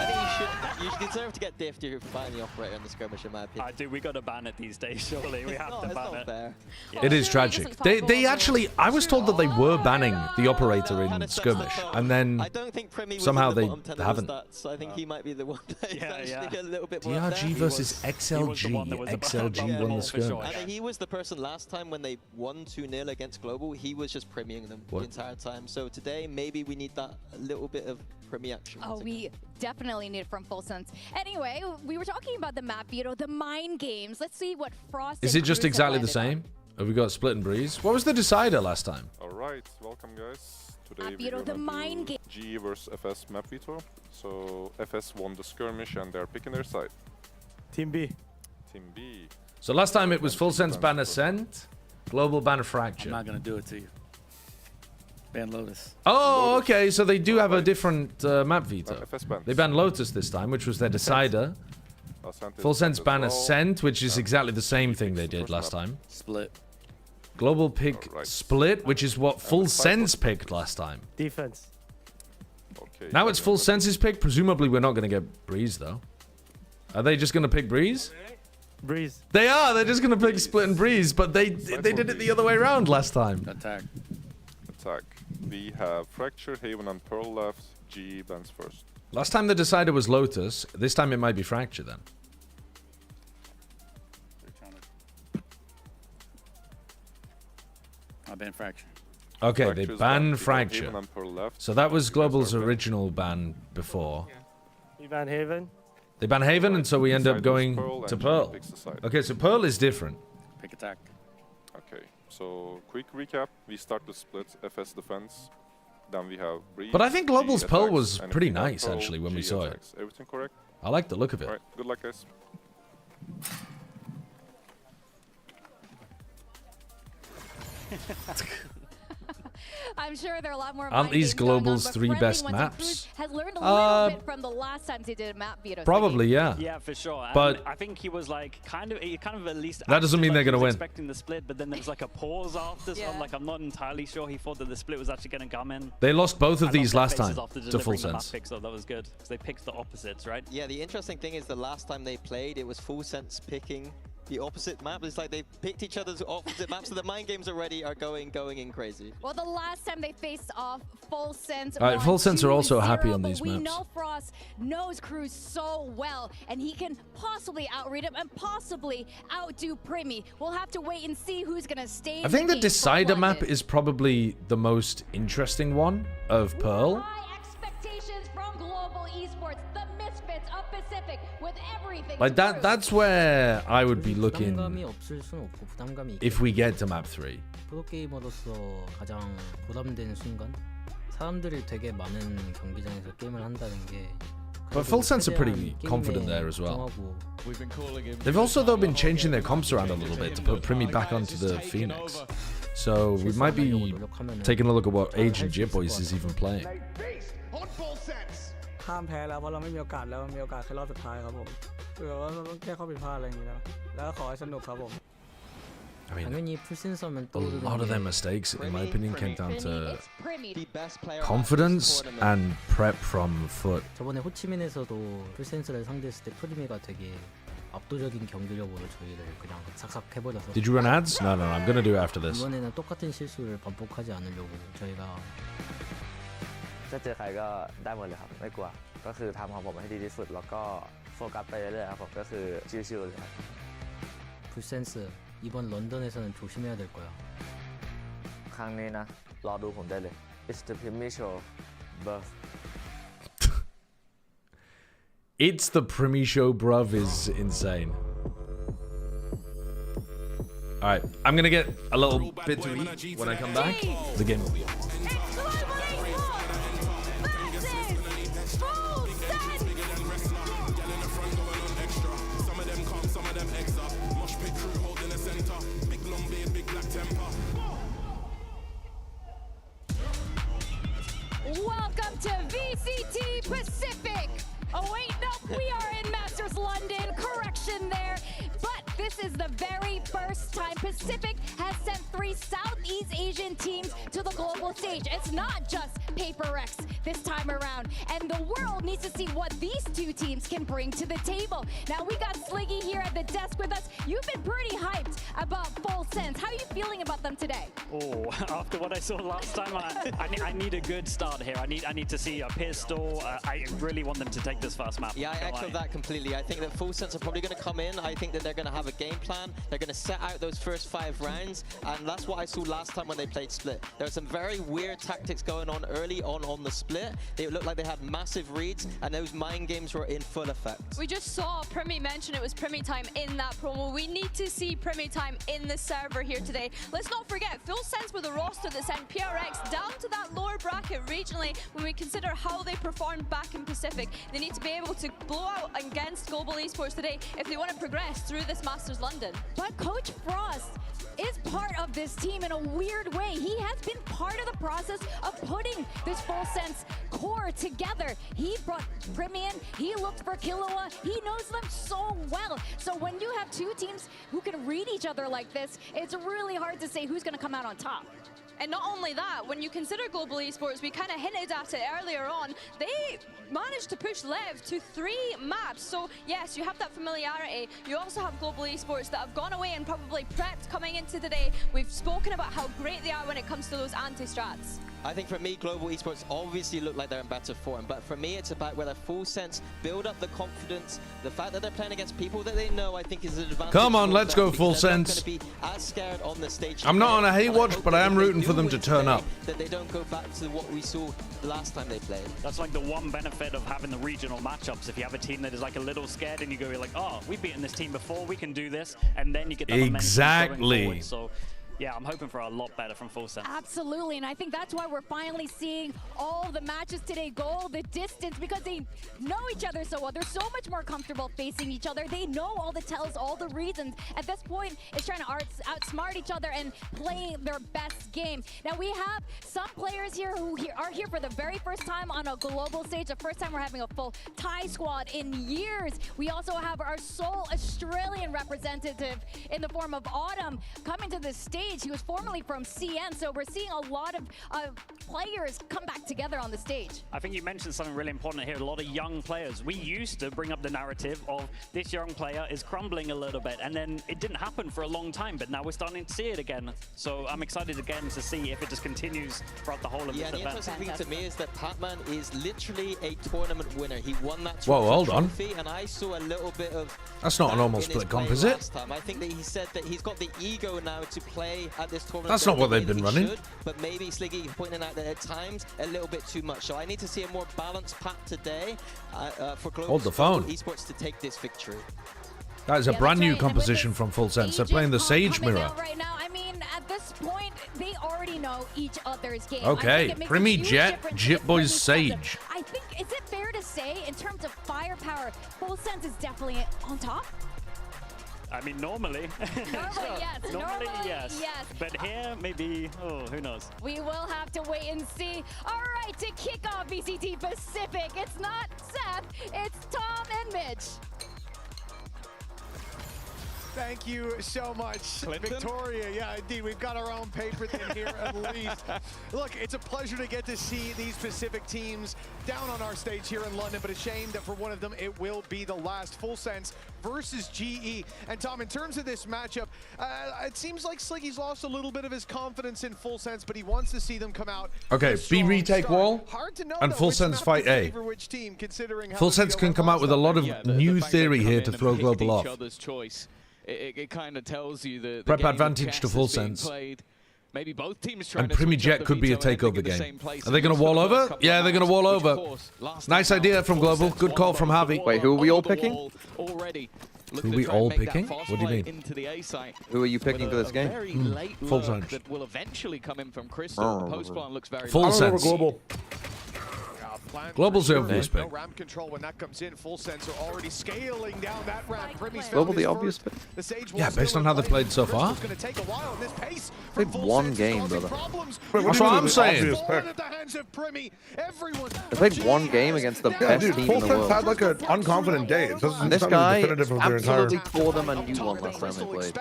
you should deserve to get diffed if you're buying the operator in the skirmish, in my opinion. Dude, we got to ban it these days, surely. We have to ban it. Fair. It is tragic. They actually, I was told that they were banning the operator in skirmish, and then I don't think Primi was somehow in the they bottom 10 of the haven't. stats, so I think he might be the one that is actually a little bit more DRG up versus there. XLG. XLG won the skirmish. I think he was the person last time when they won 2-0 against Global, he was just Premiing them the entire time. So today, maybe we need that a little bit of Primi action. Oh, we definitely need it from Full Sense. Anyway, we were talking about the map, the mind games. Let's see what Frost Is and it just Cruz have exactly the landed on. same? Have we got Split and Breeze? What was the decider last time? Alright, welcome guys. Today Vito, we're the gonna mind do G versus FS map veto. So FS won the skirmish and they're picking their side. Team B. Team B. So last time it was Full Sense ban Ascent, Global ban Fracture. I'm not going to do it to you. Ban Lotus. Oh, okay. So they do have a different map veto. FS bans. They banned Lotus this time, which was their decider. Ascent is Full Sense as ban well. Ascent, which is exactly the same thing they did last time. Split. Global pick split, which is what Full Sense picked last time. Defense. Okay. Now it's Full Sense's pick. Presumably we're not going to get Breeze, though. Are they just going to pick Breeze? Breeze. They are. They're just going to pick Split and Breeze, but they did it the other way around last time. Attack. We have Fracture, Haven, and Pearl left. G bans first. Last time the decider was Lotus. This time it might be Fracture then. I ban Fracture. Okay, they banned Fracture. So that was Global's original ban before. You ban Haven? They ban Haven, and so we end up going to Pearl. Okay, so Pearl is different. Pick attack. Okay, so quick recap. We start the split, FS defense. Then we have Breeze. But I think Global's G Pearl attacks, was and pretty if we have nice, Pearl, actually, when we G saw attacks. it. Everything correct? I like the look of it. Alright, good luck, guys. I'm sure there are a lot more. Aren't these Global's 3 best maps? Has learned a little bit from the last times he did a map veto. Probably, yeah. Yeah, for sure. But I think he was like kind of at least. That doesn't mean they're gonna win. Expecting the split, but then there was like a pause after. So I'm like, I'm not entirely sure he thought that the split was actually going to come in. They lost both of these last time after to Full delivering the map Sense. picks, so that was good because they picked the opposites, right? Yeah, the interesting thing is the last time they played, it was Full Sense picking the opposite map. It's like they picked each other's opposite maps, so the mind games already are going in crazy. Well, the last time they faced off, Full Sense. All right, Full Sense are also happy on these We maps. know Frost knows Cruz so well, and he can possibly outread him and possibly outdo Primi. We'll have to wait and see who's gonna stay. I think the decider map is probably the most interesting one of Pearl. Expectations from Global Esports, the misfits of Pacific, with everything. Like that's where I would be looking if we get to map 3. 프로게이머로서 가장 부담되는 순간 사람들이 되게 많은 경기장에서 게임을 한다는 게 But Full Sense are pretty confident there as well. They've also though been changing their comps around a little bit to put Primi back onto the Phoenix. So we might be taking a look at what Agent Jitboys is even playing. ข้ามแพ้แล้วเพราะเราไม่มีโอกาสแล้วมีโอกาสแค่รอบสุดท้ายครับผมเผื่อว่าต้องแก้ข้อผิดพลาดอะไรอย่างนี้แล้วขอให้สนุกครับผม I mean, a lot of their mistakes, in my opinion, came down to confidence and prep from foot. 저번에 호치민에서도 풀센스를 상대했을 때 프리미가 되게 압도적인 경기력으로 저희를 그냥 삭삭 해버려서. Did you run ads? No, I'm gonna do it after this. 이번에는 똑같은 실수를 반복하지 않으려고 저희가 ถ้าเจอใครก็ได้หมดเลยครับไม่กลัวก็คือทำของผมให้ดีที่สุดแล้วก็โฟกัสไปเรื่อยๆครับผมก็คือชิวๆเลยครับ 풀센스 이번 런던에서는 조심해야 될 거야. ครั้งนี้นะรอดูผมได้เลย It's the Primi Show birth It's the Primi Show, bruv, is insane. Alright, I'm gonna get a little bit to eat when I come back. The game will be on. Welcome to VCT Pacific. Oh wait, no, we are in Masters London. Correction there. But this is the very first time Pacific has sent 3 Southeast Asian teams to the global stage. It's not just Paper X this time around. And the world needs to see what these 2 teams can bring to the table. Now we got Sliggy here at the desk with us. You've been pretty hyped about Full Sense. How are you feeling about them today? Oh, after what I saw last time, I need a good start here. I need to see a pistol. I really want them to take this first map. Yeah, I echo that completely. I think that Full Sense are probably going to come in. I think that they're going to have a game plan. They're going to set out those first 5 rounds, and that's what I saw last time when they played Split. There were some very weird tactics going on early on the Split. They looked like they had massive reads, and those mind games were in full effect. We just saw Primi mention it was Primi time in that promo. We need to see Primi time in the server here today. Let's not forget, Full Sense with a roster that sent PRX down to that lower bracket regionally. When we consider how they performed back in Pacific, they need to be able to blow out against Global Esports today if they want to progress through this Masters London. But Coach Frost is part of this team in a weird way. He has been part of the process of putting this Full Sense core together. He brought Primi in, he looked for Killua, he knows them so well. So when you have 2 teams who can read each other other like this, it's really hard to say who's going to come out on top. And not only that, when you consider Global Esports, we kind of hinted at it earlier on, they managed to push Lev to 3 maps. So yes, you have that familiarity. You also have Global Esports that have gone away and probably prepped coming into today. We've spoken about how great they are when it comes to those anti-strats. I think for me, Global Esports obviously look like they're in better form, but for me, it's about whether Full Sense build up the confidence. The fact that they're playing against people that they know, I think, is an advantage. Come on, let's go Full Sense. Be as scared on the stage. I'm not on a hate watch, but I am rooting for them to turn up. That they don't go back to what we saw the last time they played. That's like the one benefit of having the regional matchups. If you have a team that is like a little scared and you go, you're like, oh, we've beaten this team before, we can do this, and then you get the momentum going forward. So yeah, I'm hoping for a lot better from Full Sense. Absolutely, and I think that's why we're finally seeing all the matches today go the distance, because they know each other so well. They're so much more comfortable facing each other. They know all the tells, all the reasons. At this point, it's trying to outsmart each other and play their best game. Now, we have some players here who are here for the very first time on a global stage, the first time we're having a full Thai squad in years. We also have our sole Australian representative in the form of Autumn coming to the stage. He was formerly from CN, so we're seeing a lot of players come back together on the stage. I think you mentioned something really important here, a lot of young players. We used to bring up the narrative of this young player is crumbling a little bit, and then it didn't happen for a long time, but now we're starting to see it again. So I'm excited again to see if it just continues throughout the whole of this event. The interesting thing to me is that Patman is literally a tournament winner. He won that trophy, and I saw a little bit of that's not a normal split comp, is it? I think that he said that he's got the ego now to play at this tournament. That's not what they've been running. But maybe Sliggy pointing out that at times a little bit too much. So I need to see a more balanced path today for Global Esports to take this victory. That is a brand new composition from Full Sense. They're playing the Sage Mirror. Right now, I mean, at this point, they already know each other's game. Okay, Primi Jet, Jit Boys Sage. I think, is it fair to say, in terms of firepower, Full Sense is definitely on top? I mean, normally. Normally, yes. But here, maybe, who knows? We will have to wait and see. All right, to kick off VCT Pacific, it's not Seth, it's Tom and Mitch. Thank you so much, Clinton? Victoria. Yeah, indeed, we've got our own paper thing here at least. Look, it's a pleasure to get to see these Pacific teams down on our stage here in London, but a shame that for one of them, it will be the last. Full Sense versus GE. And Tom, in terms of this matchup, it seems like Sliggy's lost a little bit of his confidence in Full Sense, but he wants to see them come out. Okay, B retake wall and Full Sense fight A. Full Sense can come out with a lot of new theory here to throw Global off. It kind of tells you the prep advantage to Full Sense. Maybe both teams trying and Primi Jet could be a takeover game. Are they going to wall over? Yeah, they're going to wall over. Nice idea from Global. Good call from Harvey. Wait, who are we all picking? Who are we all picking? What do you mean? Who are you picking for this game? Full Sense. That will eventually come in from Crystal. The post plan looks very Full Sense. Global. Global's the obvious pick. No ramp control when that comes in. Full Sense are already scaling down that ramp. Global the obvious pick? Yeah, based on how they've played so far. They've one game, brother. That's what I'm saying. They played one game against the best team in the world. Had like an unconfident day. And this guy absolutely tore them a new one last time they played.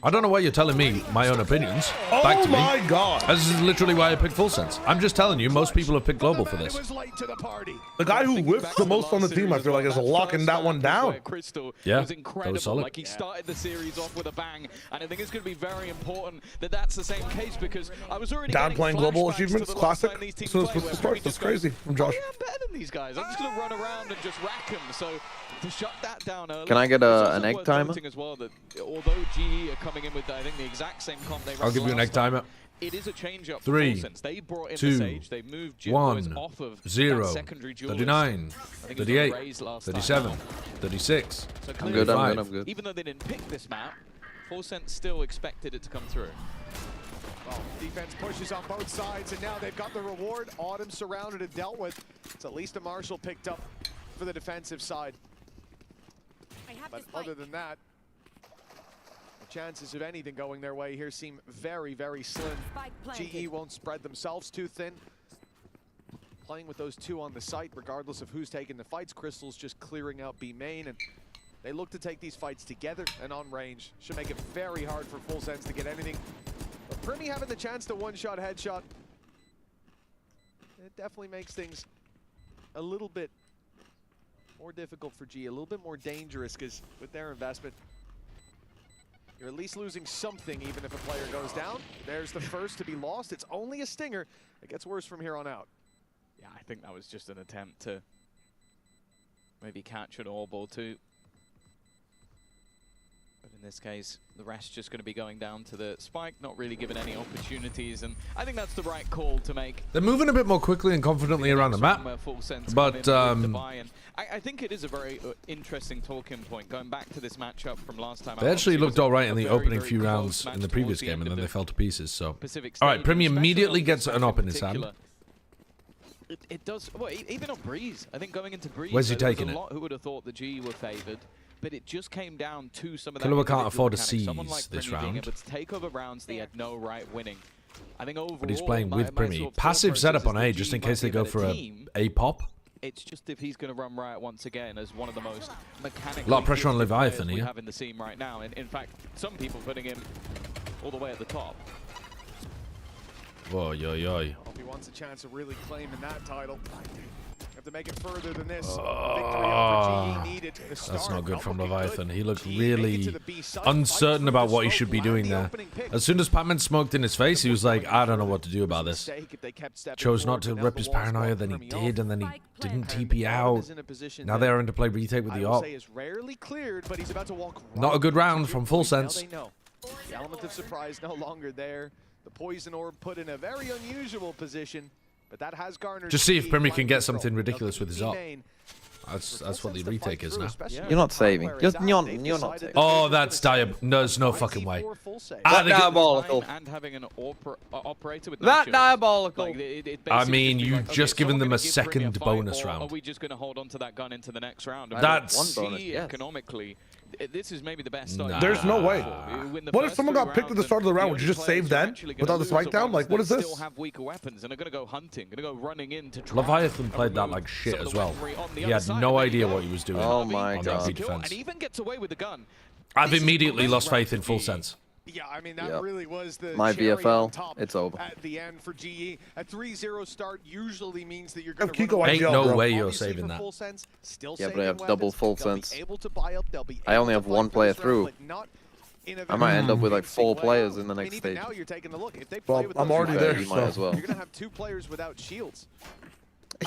I don't know why you're telling me my own opinions. Back to me. Oh my god. This is literally why I picked Full Sense. I'm just telling you, most people have picked Global for this. The guy who whiffs the most on the team, I feel like, is locking that one down. Yeah, was incredible. that was solid. Like, he started the series off with a bang, and I think it's going to be very important that that's the same case, because I was already downplaying Global achievements, classic. So that's crazy from Josh. I'm better than these guys. I'm just going to run around and just rack them. So to shut that down early. Can I get an egg timer? As well, that although GE are coming in with, I think, the exact same comp they ran. I'll give you an egg timer. It is a change up. 3, they brought in 2, the Sage. They moved 1, off of 0, secondary 39, 38, 37, 36. So I'm good. Even though they didn't pick this map, Full Sense still expected it to come through. Well, defense pushes on both sides, and now they've got the reward. Autumn surrounded and dealt with. It's at least a Marshall picked up for the defensive side. But other than that, the chances of anything going their way here seem very, very slim. GE won't spread themselves too thin. Playing with those two on the site, regardless of who's taking the fights. Crystal's just clearing out B main, and They look to take these fights together and on range. Should make it very hard for Full Sense to get anything. But Primi having the chance to one-shot headshot, it definitely makes things a little bit more difficult for G, a little bit more dangerous, because with their investment, you're at least losing something even if a player goes down. There's the first to be lost. It's only a stinger. It gets worse from here on out. Yeah, I think that was just an attempt to maybe catch an orb or two. But in this case, the rest just going to be going down to the spike, not really given any opportunities, and I think that's the right call to make. They're moving a bit more quickly and confidently around the map, but I think it is a very interesting talking point, going back to this matchup from last time. They actually looked all right in the opening few rounds in the previous game, and then they fell to pieces, so. All right, Primi immediately gets an op in his hand. It does, well, even on Breeze, I think going into Breeze, Where's he taking it? A lot who would have thought the G were favored. But it just came down to some of that. Killua can't afford to seize like this Primi being round. able to take over rounds they had no right winning. I think overall, But he's playing with Primi. Passive setup on A, just in case they go for a pop. It's just if he's going to run riot once again as one of the most mechanically. A lot of pressure on Leviathan we here. have in the scene right now. And in fact, some people putting him all the way at the top. Whoa, yo, yo. Hope he wants a chance of really claiming that title. Have to make it further than this. Victory over GE needed. That's not good from Leviathan. He looked really uncertain about what he should be doing there. As soon as Patman smoked in his face, he was like, I don't know what to do about this. Chose not to rip his paranoia, then he did, and then he didn't TP out. Now they're in to play retake with the op. Not a good round from Full Sense. The element of surprise no longer there. The poison orb put in a very unusual position, but that has garnered. Just see if Primi can get something ridiculous with his op. That's what the retake is now. You're not saving. You're not saving. Oh, that's there's no fucking way. That's diabolical. And having an operator with that diabolical. Like, I mean, you've just given them a second bonus round. Are we just going to hold on to that gun into the next round? That's one bonus, economically. This is maybe the best start. There's no way. What if someone got picked at the start of the round? Would you just save then without the spike down? Like, what is this? Still have weaker weapons and are going to go hunting, going to go running in to try. Leviathan played that like shit as well. He had no idea what he was doing. Oh my god. And even gets away with the gun. I've immediately lost faith in Full Sense. Yeah, I mean, that really was the my VFL, top it's over. At the end for GE. A 3-0 start usually means that you're going to Ain't no way you're saving that. Yeah, but I have double Full Sense. I only have one player through. I might end up with like 4 players in the next stage. Well, I'm already there. You might as well. You're going to have 2 players without shields.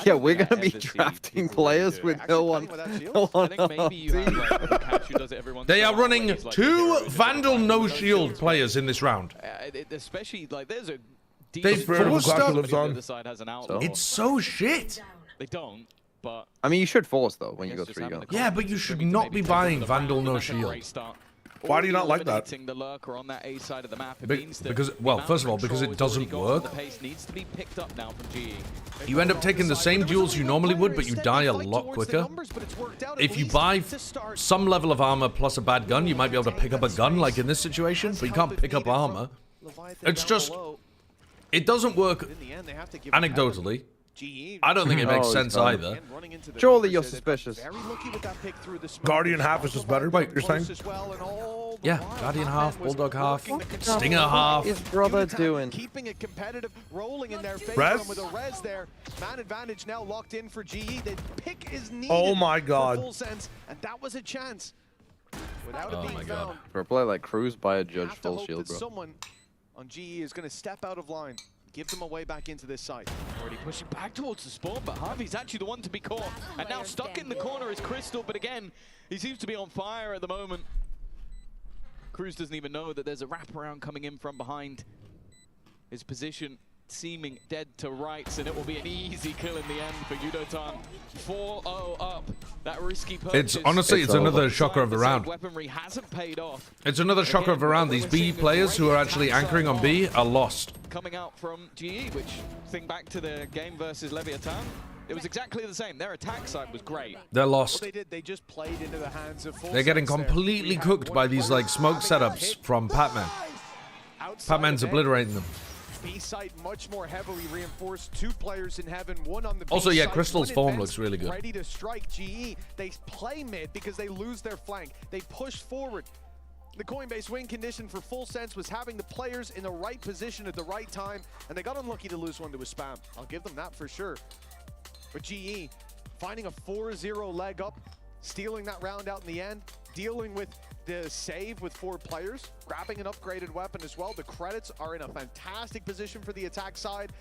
Yeah, we're going to be drafting players with no one on our team. They are running 2 Vandal no shield players in this round. Especially like there's a They've forced up. So. It's so shit. They don't, but I mean, you should force though when you go 3 guns. Yeah, but you should not be buying Vandal no shield. Why do you not like that? The lurker on that A side of the map. Because, well, first of all, because it doesn't work. The pace needs to be picked up now from GE. You end up taking the same duels you normally would, but you die a lot quicker. If you buy some level of armor plus a bad gun, you might be able to pick up a gun, like in this situation, but you can't pick up armor. It's just, it doesn't work anecdotally. I don't think it makes sense either. Surely you're suspicious. Guardian half is just better, Mike, you're saying? Yeah, Guardian half, Bulldog half, Stinger half. What is brother doing? Keeping it competitive, rolling in their favor Res? with a res there. Man advantage now locked in for GE. The pick is needed. Oh my god. For Full Sense, and that was a chance. Without it being found. For a play like Cruz by a judge full hope shield, that bro. someone on GE is going to step out of line. Give them a way back into this site. Already pushing back towards the spawn, but Harvey's actually the one to be caught. And now stuck in the corner is Crystal, but again, he seems to be on fire at the moment. Cruz doesn't even know that there's a wraparound coming in from behind. His position seeming dead to rights, and it will be an easy kill in the end for Yudotan. 4-0 up. That risky purchase. It's honestly, it's another shocker of the round. Weaponry hasn't paid off. It's another shocker of the round. These B players who are actually anchoring on B are lost. Coming out from GE, which, think back to the game versus Leviathan, it was exactly the same. Their attack side was great. They're lost. They just played into the hands of Full They're getting Sense completely there. cooked by these like smoke setups from Patman. Patman's obliterating them. B site much more heavily reinforced. 2 players in heaven, 1 on the B Also, yeah, site, Crystal's 1 form advanced, looks really good. Ready to strike GE. They play mid because they lose their flank. They push forward. The Coinbase win condition for Full Sense was having the players in the right position at the right time, and they got unlucky to lose one to a spam. I'll give them that for sure. But GE finding a 4-0 leg up, stealing that round out in the end, dealing with the save with 4 players, grabbing an upgraded weapon as well. The credits are in a fantastic position for the attack side.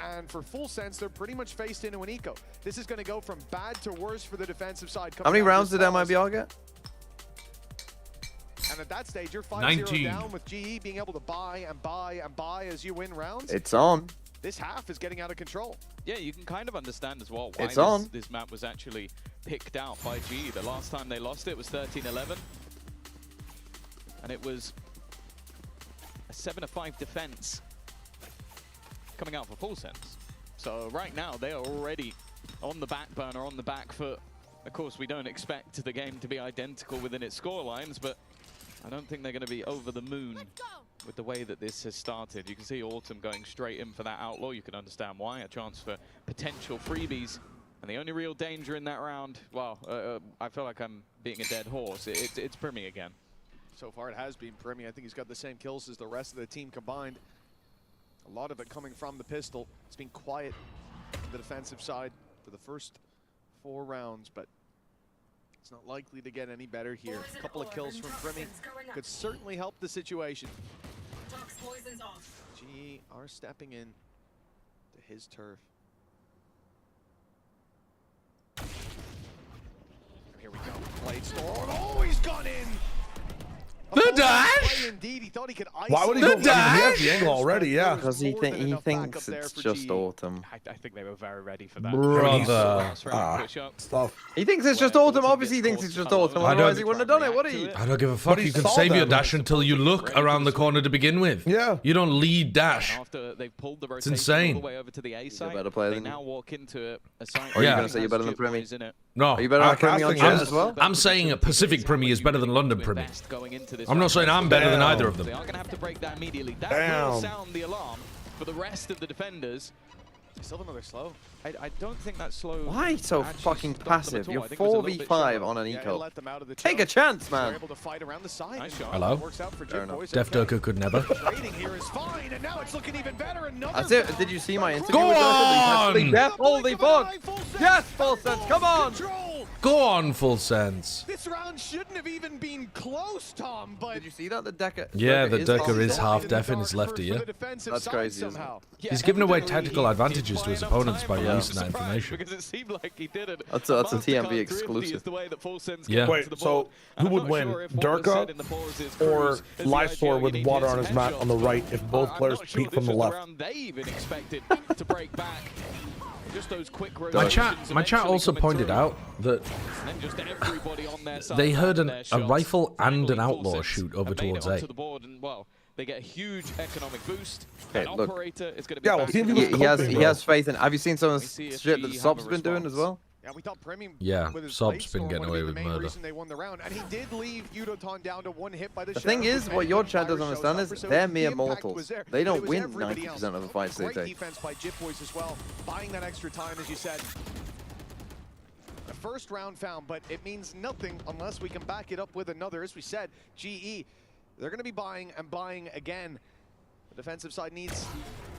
And for Full Sense, they're pretty much faced into an eco. This is going to go from bad to worse for the defensive side. How many rounds did MIBR get? And at that stage, you're 5-0 down with GE being able to buy and buy and buy as you win rounds. It's on. This half is getting out of control. Yeah, you can kind of understand as well why this map was actually picked out by GE. The last time they lost it was 13-11. And it was a 7-5 defense coming out for Full Sense. So right now, they are already on the back burner, on the back foot. Of course, we don't expect the game to be identical within its scorelines, but I don't think they're going to be over the moon with the way that this has started. You can see Autumn going straight in for that Outlaw. You can understand why. A chance for potential freebies. And the only real danger in that round, well, I feel like I'm being a dead horse. It's Primi again. So far, it has been Primi. I think he's got the same kills as the rest of the team combined. A lot of it coming from the pistol. It's been quiet on the defensive side for the first 4 rounds, but it's not likely to get any better here. A couple of kills from Primi could certainly help the situation. GE are stepping in to his turf. Here we go. Blade Storm. Oh, he's gone in! The dash! Indeed, he thought he could Why would he go? He has the angle already, yeah. Because he thinks it's just Autumn. I think they were very ready for that. Brother. Stuff. He thinks it's just Autumn. Obviously, he thinks it's just Autumn. Otherwise, he wouldn't have done it, would he? I don't give a fuck. You can save your dash until you look around the corner to begin with. Yeah. You don't lead dash. After they've pulled the It's insane. all the way over to the A side, better player they than now walk into a site. Or are you going to say you're better than Primi? No. Are you better than Primi on chat as well? I'm saying Pacific Primi is better than London Primi. I'm not saying I'm better than either of them. They are going to have to break that immediately. That will sound the alarm for the rest of the defenders. Still another slow. I don't think that slow. Why so fucking passive? You're 4v5 on an eco. Take a chance, man. Able to fight around the side. Nice shot. Hello? Works out for Jib Boys. Def Durka could never. Trading here is fine, and now it's looking even better. Another That's it. Did you see my interview Go with on! Def? Holy fuck! Yes, Full Sense, come on! Go on, Full Sense. This round shouldn't have even been close, Tom, but... Did you see that? The Decker... Yeah, the Durka is half deaf in his lefty, yeah? That's crazy, isn't it? He's given away tactical advantages to his opponents by releasing that information. Because it seemed like he did it. That's a TMV exclusive. Yeah. Wait, so who would win? Durka or Lysor with water on his mat on the right if both players peek from the left? They even expected to break back. Just those quick My chat also pointed out that they heard a rifle and an outlaw shoot over towards A. They get a huge economic boost. Okay, An look. operator is going to be he has faith in. Have you seen some of the shit that Sob's been doing as well? Yeah, we thought Primi Yeah, Sob's been getting away with murder. They won the round, and he did leave Udoton down to 1 hit by the thing is, what your chat doesn't understand is they're mere mortals. They don't win 90% of the fights they Great take. defense by Jip Boys as well, buying that extra time, as you said. The first round found, but it means nothing unless we can back it up with another. As we said, GE, they're going to be buying and buying again. The defensive side needs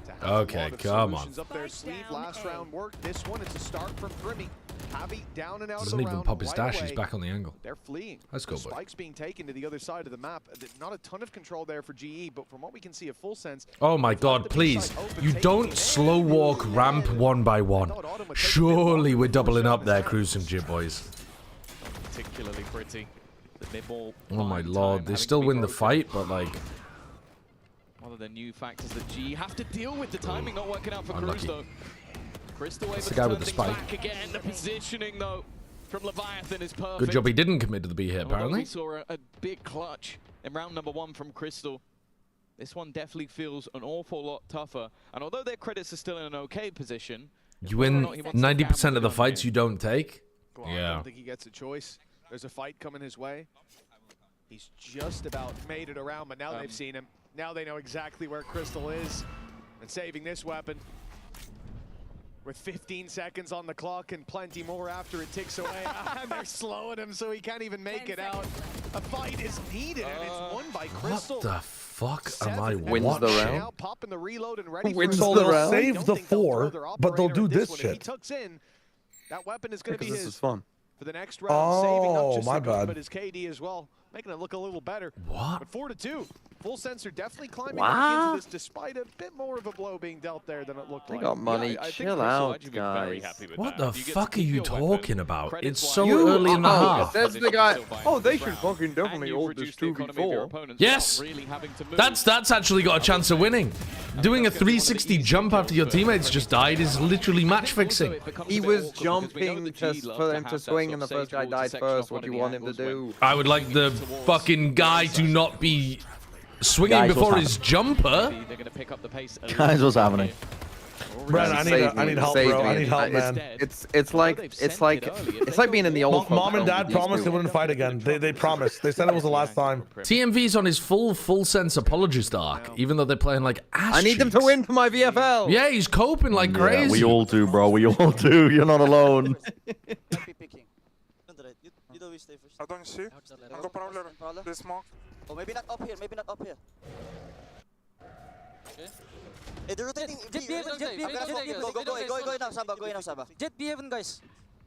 to have Okay, a lot of come on. solutions up their sleeve. Last round worked. This one, it's a start from Primi. Javi down and out Doesn't of the even round pop his right dash. away. He's back on the angle. They're fleeing. Let's go, The boy. spikes being taken to the other side of the map. Not a ton of control there for GE, but from what we can see of Full Sense. Oh my god, please. You don't slow walk ramp 1 by 1. Surely we're doubling up there, Cruising Jib Boys. particularly pretty. The nibble. Oh my lord, they still win the fight, but like... One of the new factors that G have to deal with. The timing not working out for Unlucky. Cruz, though. Crystal able It's to the guy turn with the things spike. back again. The positioning, though, from Leviathan is perfect. Good job he didn't commit to the B hit, Although apparently. We saw a big clutch in round number 1 from Crystal. This one definitely feels an awful lot tougher. And although their credits are still in an okay position, You win 90% of the fights you don't take? I Yeah. don't think he gets a choice. There's a fight coming his way. He's just about made it around, but now they've seen him. Now they know exactly where Crystal is. And saving this weapon with 15 seconds on the clock and plenty more after it ticks away. And they're slowing him so he can't even make it out. A fight is needed and it's won by Crystal. What the fuck am I Wins watching? the round. Popping the reload and ready Wins for the his round. Save the 4, but they'll do this If shit. he tucks in, that weapon is going to be This his is fun. for the next round. Saving up just my the gun, bad. but his KD as well, making it look a little better. What? But 4-2. Full Sensor definitely climbing Wow. back into this despite a bit more of a blow being dealt there than it looked They like. got money. I think Chill Crystal out, actually been very guys. happy with What that. the You get fuck to are keep you your weapon. talking about? Credits It's wise, so early in the half. That's the guy. Oh, they should round. fucking definitely And you've hold this reduced the economy of your 2v4. opponents Yes, without really having to move. that's actually got a chance of winning. Doing a 360 jump after your teammates just died is literally match fixing. He was jumping for them to swing, and the first guy died first. What do you want him to do? I would like the fucking guy to not be swinging Guys, before what's his jumper. They're going to pick up the pace. Guys, what's happening? Brad, I need help, bro. I need help, man. It's like being in the old. Mom and Dad promised they wouldn't fight again. They promised. They said it was the last time. TMV's on his full sense apologist arc, even though they're playing like ass. I need them to win for my VFL. Yeah, he's coping like Yeah, crazy. we all do, bro. We all do. You're not alone. I don't see. No problem. They smoke. Oh, maybe not up here. Maybe not up here. Okay. Hey, they're rotating. Jet B heaven. Jet B heaven. Go now, Saba. Go now, Saba. Jet B heaven, guys.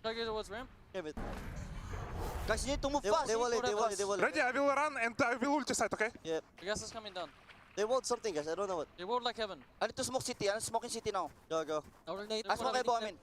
Target towards ramp. Guys, you need to move fast. They wall it. Ready, I will run and I will ult side, okay? Yep. The gas is coming down. They walled something, guys. I don't know what. They walled like heaven. I need to smoke city. I'm smoking city now. Go. There's I smoke elbow, I mean.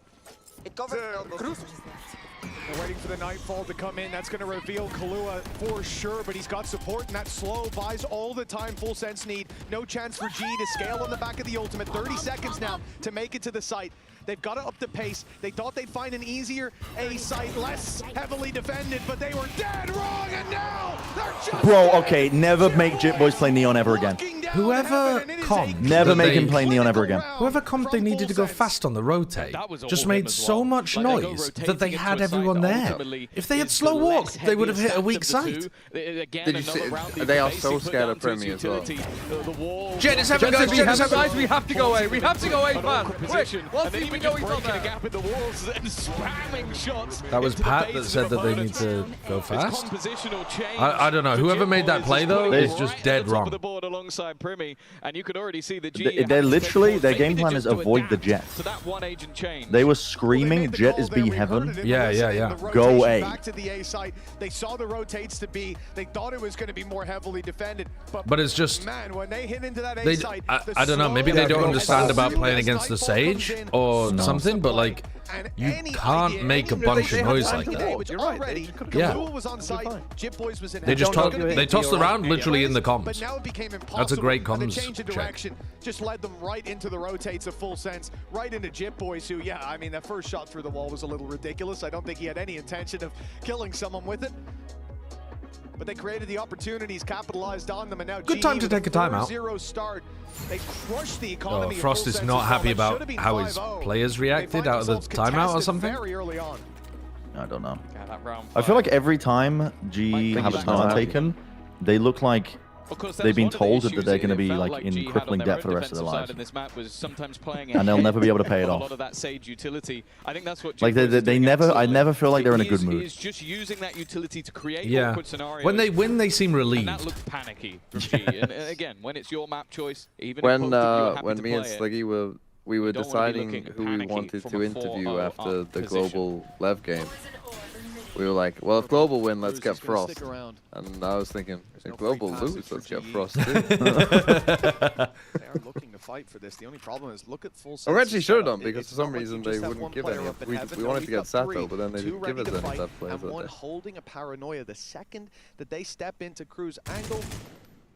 It covers elbow. They're waiting for the Nightfall to come in. That's going to reveal Kahlua for sure, but he's got support, and that slow buys all the time Full Sense need. No chance for G to scale on the back of the ultimate. 30 seconds now to make it to the site. They've got to up the pace. They thought they'd find an easier A site, less heavily defended, but they were dead wrong, and now they're just Bro, okay, never make Jit Boys play Neon ever again. Whoever comped, Never make him play Neon ever again. Whoever comped they needed to go fast on the rotate just made so much noise that they had everyone there. If they had slow walked, they would have hit a weak site. Did you see? They are so scared of Premier as well. Jet is heaven, guys. Jet is heaven. Guys, we have to go away. We have to go away, man. Quick. One thing we know he's on there. Gap in the walls and spamming shots. That was Pat that said that they need to go fast. I don't know. Whoever made that play though is just dead wrong. Alongside Primi, and you could already see the G. They're literally, their game plan is avoid the Jet. They were screaming, Jet is B heaven. Yeah. Go A. Back to the A site. They saw the rotates to B. They thought it was going to be more heavily defended. But it's just, man, when they hit into that A site, I don't know. Maybe they don't understand about playing against the Sage or something. But like, you can't make a bunch of noise like that. You're right. Yeah. was on site. Jip Boys was in. They just tossed the round literally in the comms. But now it became impossible. That's a great And the comms change of direction just led them right into the rotates of Full Sense, right into Jip Boys, who, yeah, I mean, that first shot through the wall was a little ridiculous. I don't think he had any intention of killing someone with it. But they created the opportunities, capitalized on them, and now Good time to take a timeout. 0 start. They crushed the economy. Frost is not happy about how his players reacted out of the timeout or something. Very early on. I don't know. I feel like every time G have a timeout taken, they look like they've been told that they're going to be like in crippling debt for the rest of their lives, and they'll never be able to pay it off. Like they never, I never feel like they're in a good mood. Yeah. When they win, they seem relieved. And that looks panicky from G. And again, when it's your map choice, even when if me and Sliggy we were deciding who we wanted to interview after the global Lev game. We were like, well, if Global win, let's get Frost. And I was thinking, if Global lose, let's get Frost too. They are looking to fight for this. The only problem is, look at Full Sense. I actually should have done, because for some reason they wouldn't give any. We wanted to get Sato, but then they didn't give us any Sato players. And one holding a Paranoia. The second that they step into Cruz angle,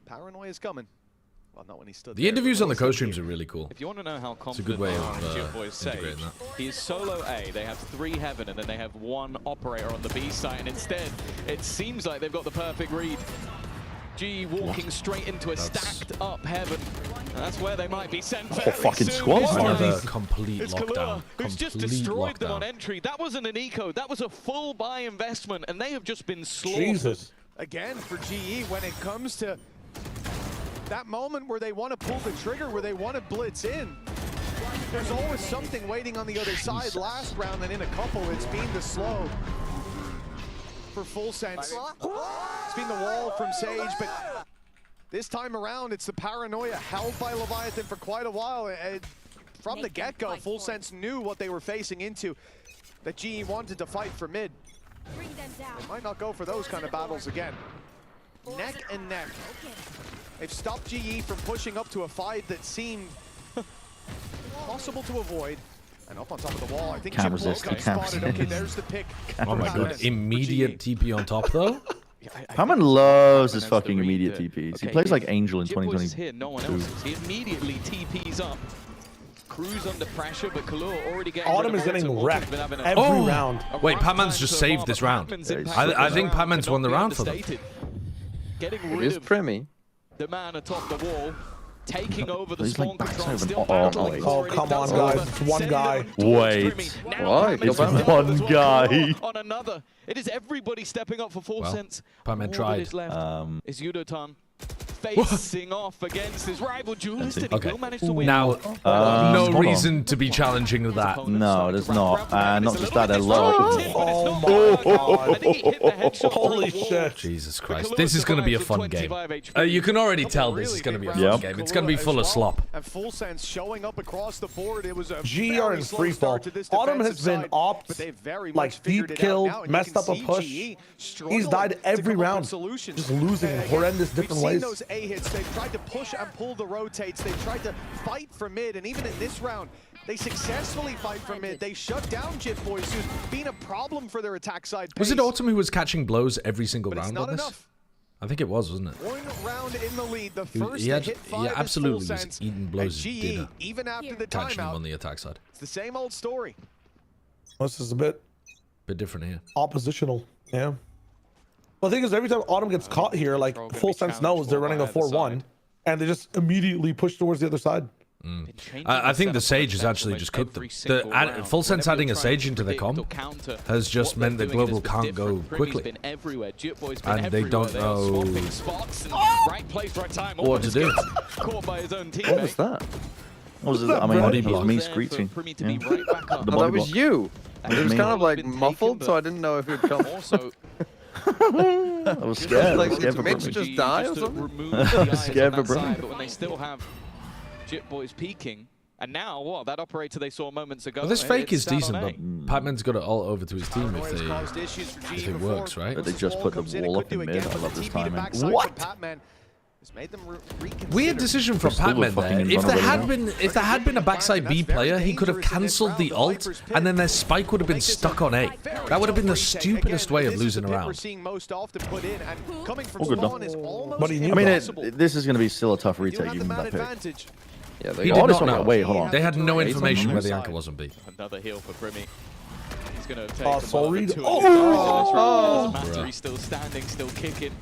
Paranoia is coming. Well, not when he stood The interviews on the co-streams are really cool. If you want to know how It's a good confident way they are in of Jip Boys' integrating Sage, that. he is solo A, they have 3 heaven, and then they have 1 operator on the B side, and instead, it seems like they've got the perfect read. G walking straight into a stacked up heaven. And that's where they might be sent very fucking soon. squad, man. Another complete It's lockdown. Kahlua, who's just Complete destroyed them on lockdown. entry. That wasn't an eco, that was a full buy investment, and they have just been slaughtered. Jesus. Again, for GE, when it comes to that moment where they want to pull the trigger, where they want to blitz in. There's always something waiting on the other side. Last round and in a couple, it's been the slow for Full Sense. It's been the wall from Sage, but this time around, it's the paranoia held by Leviathan for quite a while. From the get-go, Full Sense knew what they were facing into, that GE wanted to fight for mid. They might not go for those kind of battles again. Neck and neck. They've stopped GE from pushing up to a fight that seemed possible to avoid. And up on top of the wall, I think Can't resist, got spotted. Okay, there's the pick. Oh my god, immediate TP on top though? Paimon loves his fucking immediate TPs. He plays like Angel in 2022. Here, no one else. He immediately TPs up. Cruz under pressure, but Kalua already getting Autumn is getting wrecked every round. Wait, Paimons just saved this round. I think Paimons won the round for them. Getting It rid is of Primy. the man atop the wall, taking over the He's spawn like control, backside still of an battling. Oh, come on, guys. It's one guy. Wait. Why? It's one guy. On another. It is everybody stepping up for Full Sense. Paimon tried. Is Yudotan facing off against his rival Duelist, and he will manage to win. Now, no reason to be challenging with that. No, there's not. Not just that, a lot. Holy shit. Jesus Christ. This is going to be a fun game. You can already tell this is going to be a fun game. It's going to be full of slop. And Full Sense showing up across the board. It was a GE are in free fall. Autumn has been ops, like deep kill, messed up a push. He's died every round, just losing in horrendous different ways. Those A-hits, they've tried to push and pull the rotates. They've tried to fight for mid, and even in this round, they successfully fight for mid. They shut down Jit Boys, who's been a problem for their attack side pace. Was it Autumn who was catching blows every single round on this? Enough. I think it was, wasn't it? One round in the lead, the first He hit 5 absolutely is Full was Sense, eating blows and as GE, dinner, even after the catching him timeout, on the attack side. it's the same old story. This is a bit different here. Oppositional, yeah. Well, the thing is, every time Autumn gets caught here, like Full Sense knows they're running a 4-1, and they just immediately push towards the other side. I think the Sage has actually just cooked them. Full Sense adding a Sage into the comp has just meant that Global can't go quickly. And they don't know what to do. What was that? What was it? I mean, it was me screeching. Yeah. Oh, that was you. It was kind of like muffled, so I didn't know if it would come. I was scared. Like, Scared did for Mitch Brimmy. just die or something? I was scared for Brimmy. But when they still have Jit Boys peeking, and now what? That operator they saw moments ago. Well, this fake is decent, but Pac-Man's got it all over to his team if it works, right? But they just put the wall up in mid. I love this timing. What? Weird decision from Pac-Man there. If there had been a backside B player, he could have cancelled the ult, and then their spike would have been stuck on A. That would have been the stupidest way of losing a round. All good though. I mean, this is going to be still a tough retake, even with that pick. Yeah, he did not know. Wait, hold on. They had no information where the anchor was on B. Another heal for Brimmy. He's going to take Soul Read. He's still standing, still kicking.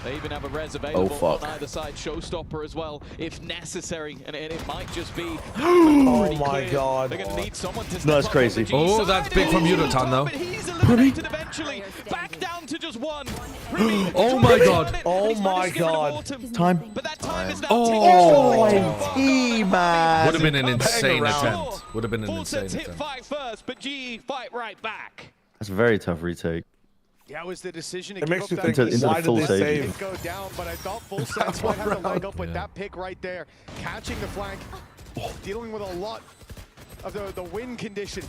They even have a res available on either side, Showstopper as well, if necessary, and it might just be. Oh my god. They're going to need someone to step No, that's crazy. Oh, that's big from Yudotan though. But he's eliminated eventually, back down to just one. Oh my god. Oh my god. Time. But that time is now man. Would have been an insane attempt. Would have been an insane hit attempt. fight first, but GE fight right back. That's a very tough retake. Yeah, it was the decision to It give makes up you that think, why did they save? Go down, but I thought Full Sense might have a leg up with that pick right there, catching the flank, dealing with a lot of the win condition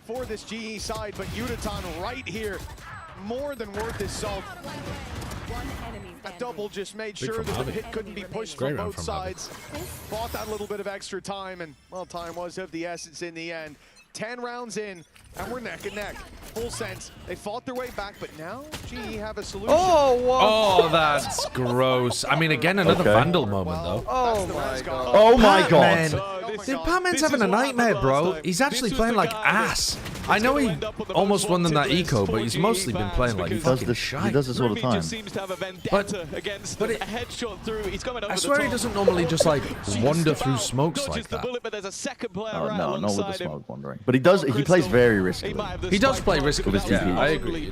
for this GE side, but Yudotan right here, more than worth his salt. That double just made sure that the hit couldn't be pushed from both sides. Bought that little bit of extra time, and well, time was of the essence in the end. 10 rounds in, and we're neck and neck. Full Sense, they fought their way back, but now GE have a solution. Oh, that's gross. I mean, again, another Vandal moment, though. Oh my god. Oh my god. Dude, Pac-Man's having a nightmare, bro. He's actually playing like ass. I know he almost won them that eco, but he's mostly been playing like fucking shite. He does this all the time. But I swear he doesn't normally just like wander through smokes like that. Oh no, not with the smoke wandering. But he does. He plays very risky. He does play risky. With his TP. I agree.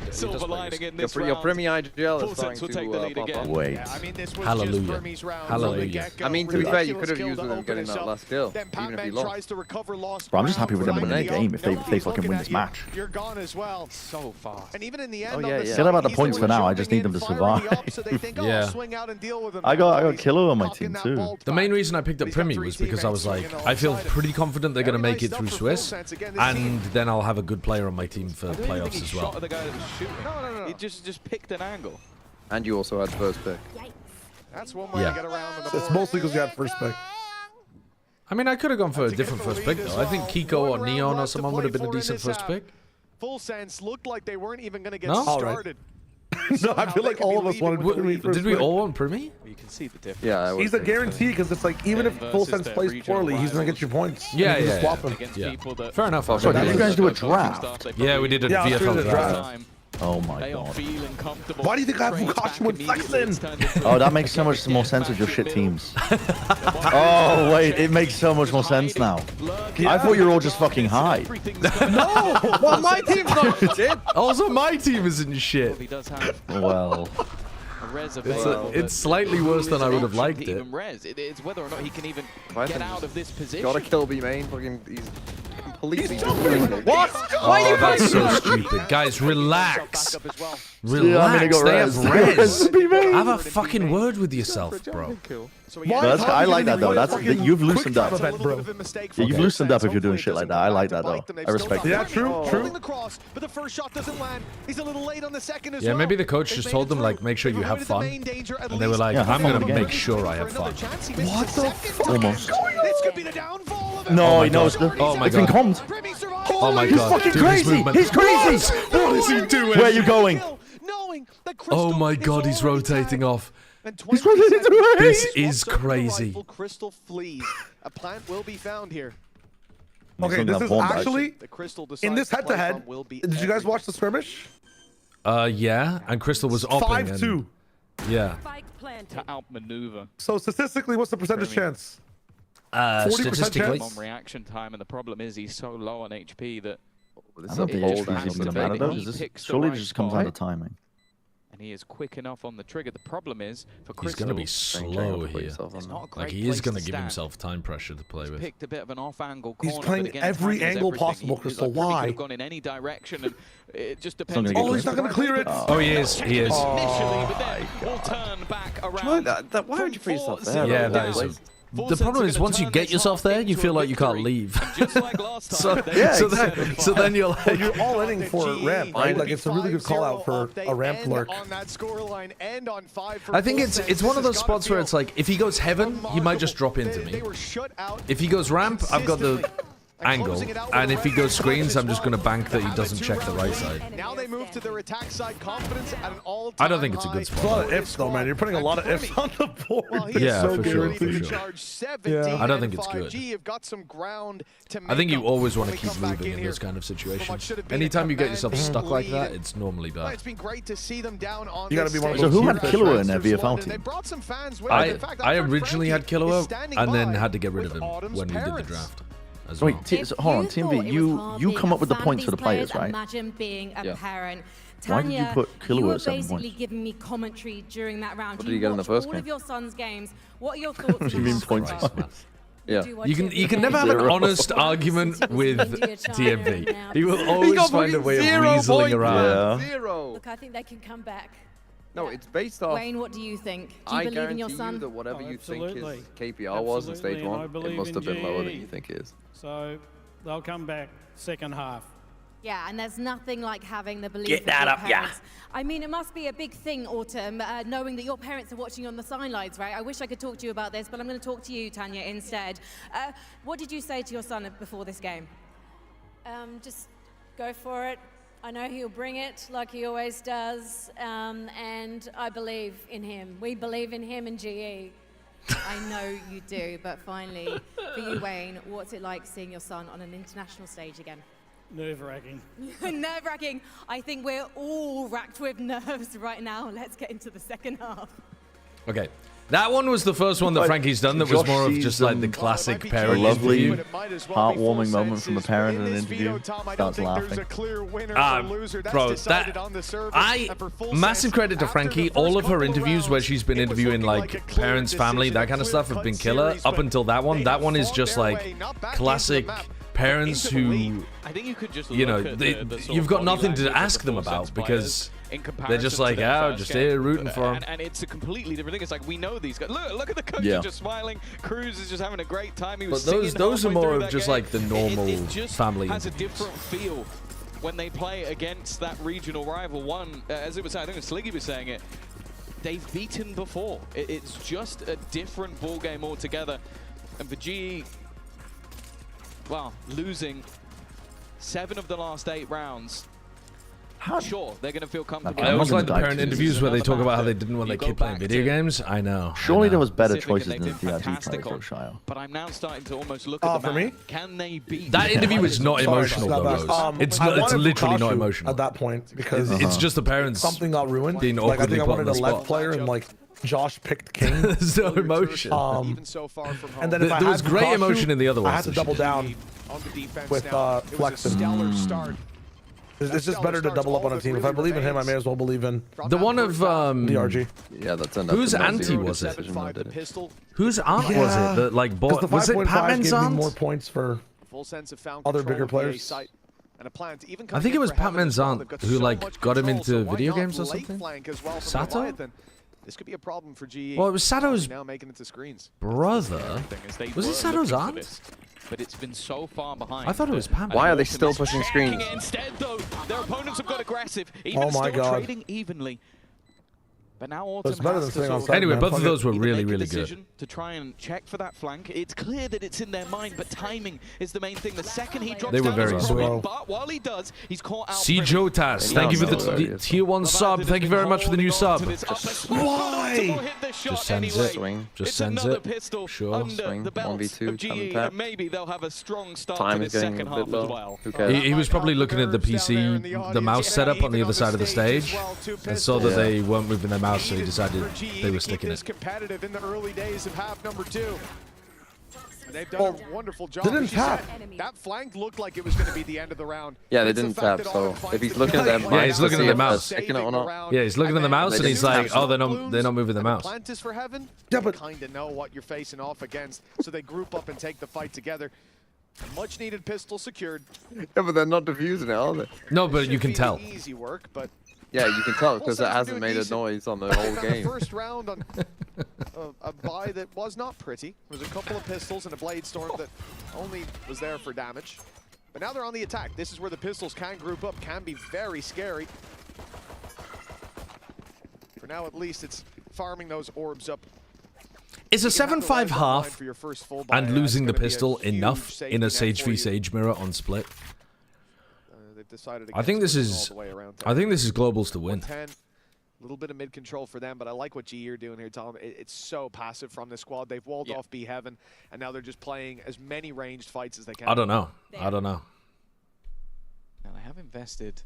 Your Premi IGL is starting to pop up. Wait. Hallelujah. Hallelujah. I mean, to be fair, you could have used with him getting that last kill, even if he lost. Bro, I'm just happy with them winning the game if they fucking win this match. You're gone as well. So fast. And even in the end, Forget about the points for now. I just need them to survive. Yeah. I got Killer on my team too. The main reason I picked up Premi was because I was like, I feel pretty confident they're going to make it through Swiss, and then I'll have a good player on my team for playoffs as well. He just picked an angle. And you also had first pick. That's one way to get around the board. It's mostly because you had first pick. I mean, I could have gone for a different first pick, though. I think Kiko or Neon or someone would have been a decent first pick. Full sense looked like they weren't even going to get Right. started. No, I feel like all of us wanted Premi first Did we pick. all want Premi? You can see the difference. Yeah, He's a guarantee because it's like even if Full Sense plays poorly, he's gonna get you points. Yeah, You can swap him. Yeah. Fair enough. So did you guys do a draft? Yeah, we did a VFL draft. Oh my god. Why do you think I have Fukashi with Flexin? Oh, that makes so much more sense with your shit teams. Oh wait, it makes so much more sense now. I thought you were all just fucking high. No! Well, my team's not shit. Also, my team isn't shit. Well. It's slightly worse than I would have liked it. It's whether or not he can even get out of this position. Gotta kill B main. Fucking, he's completely. What? Oh, that's so stupid. Guys, relax. Relax. They have res. Have a fucking word with yourself, bro. I like that though. You've loosened up. Yeah, you've loosened up if you're doing shit like that. I like that though. I respect it. Yeah, true. But the first shot doesn't land. He's a little late on the second as Yeah, well. maybe the coach just told them, like, make sure you have fun. And they were like, I'm going to make sure I have fun. What the fuck? Almost. This could be the downfall of it. No, he knows. Oh my it's been god. commed. Oh my He's god. fucking Dude, crazy. He's crazy. What is he doing? Where are you going? Oh my god, he's rotating off. He's rotating to the right. This is crazy. Crystal flees. A plant will be found here. Okay, this is actually in this head-to-head. Did you guys watch the skirmish? Yeah, and Crystal was opping. 5-2. Yeah. To outmaneuver. So statistically, what's the percentage chance? 40% chance. On reaction time, and the problem is he's so low on HP that. I don't think HP's even gonna matter though. Surely it just comes down to timing. And he is quick enough on the trigger. The problem is for Crystal, he's going to be slow here. Like he is going to give stand. himself time pressure to play with. Picked a bit of an off-angle He's corner, playing but again, every timing is angle everything. possible, Crystal. He really Why? could have gone in any direction, and it just depends. Oh, he's not going to clear it. Oh, he is. He is. Initially, but then we'll turn back around. Why would you put yourself there? Yeah, that is. The problem is once you get yourself there, you feel like you can't leave. so then you're like, well, you're all inning for ramp, right? Like it's a really good call out for a ramp lurk. I think it's one of those spots where it's like if he goes heaven, he might just drop into me. If he goes ramp, I've got the angle, and if he goes screens, I'm just going to bank that he doesn't check the right side. Now they move to their attack side, confidence at an all-time I don't think it's a good spot. It's a lot of ifs though, man. You're putting a lot of ifs on the board. Yeah, so for sure. Yeah. I don't think it's good. I think you always want to keep moving in those kind of situations. Anytime you get yourself stuck like that, it's normally bad. It's been great to see them down on You got to be one of So those. who had Killua in their VFL team? I originally had Killua and then had to get rid of him when we did the draft. Wait, so hold on, TMV, you come up with the points for the players, right? Imagine being a parent. Why did you put Killua at 7 basically points? giving me commentary during that round. What did he get in the first all game? of your son's games. What are your thoughts? What do you mean points? Yeah. You can never have an honest argument with TMV. He will always find a way of weaseling around. Yeah. Look, I think they can come back. No, it's based off. Wayne, what do you think? Do you I believe in guarantee your son? you that whatever you think absolutely. his KPR was in stage Absolutely, and I 1, it believe must in have been lower than GE. you think it is. So they'll come back second half. Yeah, and there's nothing like having the belief Get of that your up, yeah. parents. I mean, it must be a big thing, Autumn, knowing that your parents are watching on the sidelines, right? I wish I could talk to you about this, but I'm going to talk to you, Tanya, instead. What did you say to your son before this game? Just go for it. I know he'll bring it like he always does, and I believe in him. We believe in him and GE. I know you do, but finally, for you, Wayne, what's it like seeing your son on an international stage again? Nerve-wracking. Nerve-wracking. I think we're all racked with nerves right now. Let's get into the second half. Okay. That one was the first one that Frankie's done that was more of just like the classic parent lovely, interview. heartwarming moment from a parent in an interview. Starts laughing. Bro, massive credit to Frankie. All of her interviews where she's been interviewing like parents, family, that kind of stuff have been killer. Up until that one is just like classic parents who, I think you could just you've got nothing to ask them about because they're just like, just here rooting for them. And it's a completely different thing. It's like, we know these guys. Look at the coach just smiling. Cruz is just having a great time. He was but those are more of just like the normal family has a different feel when they play against that regional rival. One, as it was, I think Sliggy was saying it, they've beaten before. It's just a different ball game altogether. And for GE, well, losing 7 of the last 8 rounds. Sure, they're going to feel comfortable. I always like the parent interviews where they talk about how they didn't want their kid playing video games. I know. Surely there was better choices than the DRG player for Shio. But I'm now starting to almost look at the map. Can they beat that interview is not emotional, though. It's literally not emotional at that point because it's just the parents. Something got ruined. Being like I think I wanted a left player and like Josh picked King. There's no emotion. And then if there was great emotion in the other ones. I had to double down with Flex and it's just better to double up on a team. If I believe in him, I may as well believe in the one of DRG. Yeah, that's whose auntie was it? Whose aunt was it that like bought? Was it Patman's aunt? More points for other bigger players. I think it was Patman's aunt who like got him into video games or something. Sato? This could be a problem for GE. Well, it was Sato's now making it to screens. brother. Was it Sato's aunt? But it's been so far behind. I thought it was Pam. Why are they still pushing screens? Instead, though, their opponents have got aggressive. Even still trading evenly. But now Autumn has to anyway, both of those were really, really good. To try and check for that flank. It's clear that it's in their mind, but timing is the main thing. The second he drops they were down very slow. But while he does, he's caught out. Jotas, thank you for the tier 1 sub. Thank you very much for the new sub. Why? Just sends it. Just sends it. Sure. Swing. 1v2. Coming back. Maybe they'll have a strong start Time to is this getting second a bit half low. as well. Who cares? He was probably looking at the PC, the mouse setup on the other side of the stage, and saw that they weren't moving their mouse, so he decided they were sticking it. Competitive in the early days of half number 2. They've done a wonderful job. They didn't tap. That flank looked like it was going to be the end of the round. Yeah, they didn't tap, so if he's looking at them, he's looking at the mouse. Yeah, he's looking at the mouse and he's like, oh, they're not moving the mouse. Plantis for heaven. Yeah, but kind of know what you're facing off against, so they group up and take the fight together. Much needed pistol secured. Yeah, but they're not defusing it, are they? No, but you can tell. Easy work, but yeah, you can tell because it hasn't made a noise on the whole game. First round on a buy that was not pretty. There was a couple of pistols and a blade storm that only was there for damage. But now they're on the attack. This is where the pistols can group up, can be very scary. For now, at least, it's farming those orbs up. Is a 7-5 half and losing the pistol enough in a Sage v Sage mirror on split? I think this is globals to win. A little bit of mid control for them, but I like what GE are doing here, Tom. It's so passive from this squad. They've walled off B Heaven, and now they're just playing as many ranged fights as they can. I don't know. Now they have invested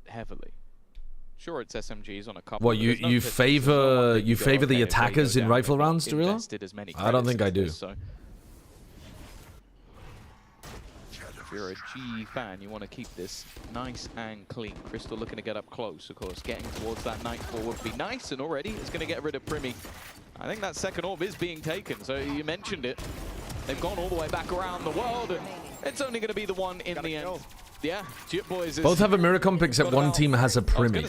heavily. Sure, it's SMGs on a couple. Well, you favor the attackers in rifle rounds, Dorilo? I don't think I do. If you're a G fan, you want to keep this nice and clean. Crystal looking to get up close, of course. Getting towards that Nightfall would be nice, and already it's going to get rid of Primi. I think that second orb is being taken, so you mentioned it. They've gone all the way back around the world, and it's only going to be in the end. Yeah, Jit Boys both have a mirror comp except one team has a Primi.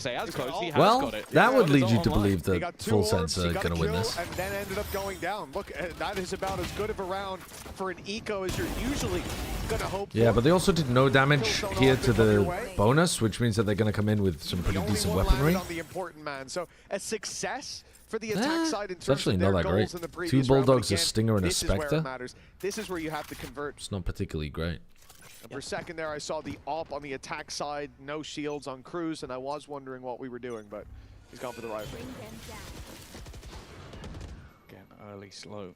Well, that would lead you to believe that Full Sense are going to win this. And then ended up going down. Look, that is about as good of a round for an eco as you're usually going to hope for. Yeah, but they also did no damage here to the bonus, which means that they're going to come in with some pretty decent weaponry. On the important man. So a success for the attack side in terms actually of not their that great. goals in the 2 previous Bulldogs, round. a Stinger, and a This is where it Spectre. matters. This is where you have to convert. It's not particularly great. And for a second there, I saw the AWP on the attack side, no shields on Cruz, and I was wondering what we were doing, but he's gone for the rifle. Again, early slow.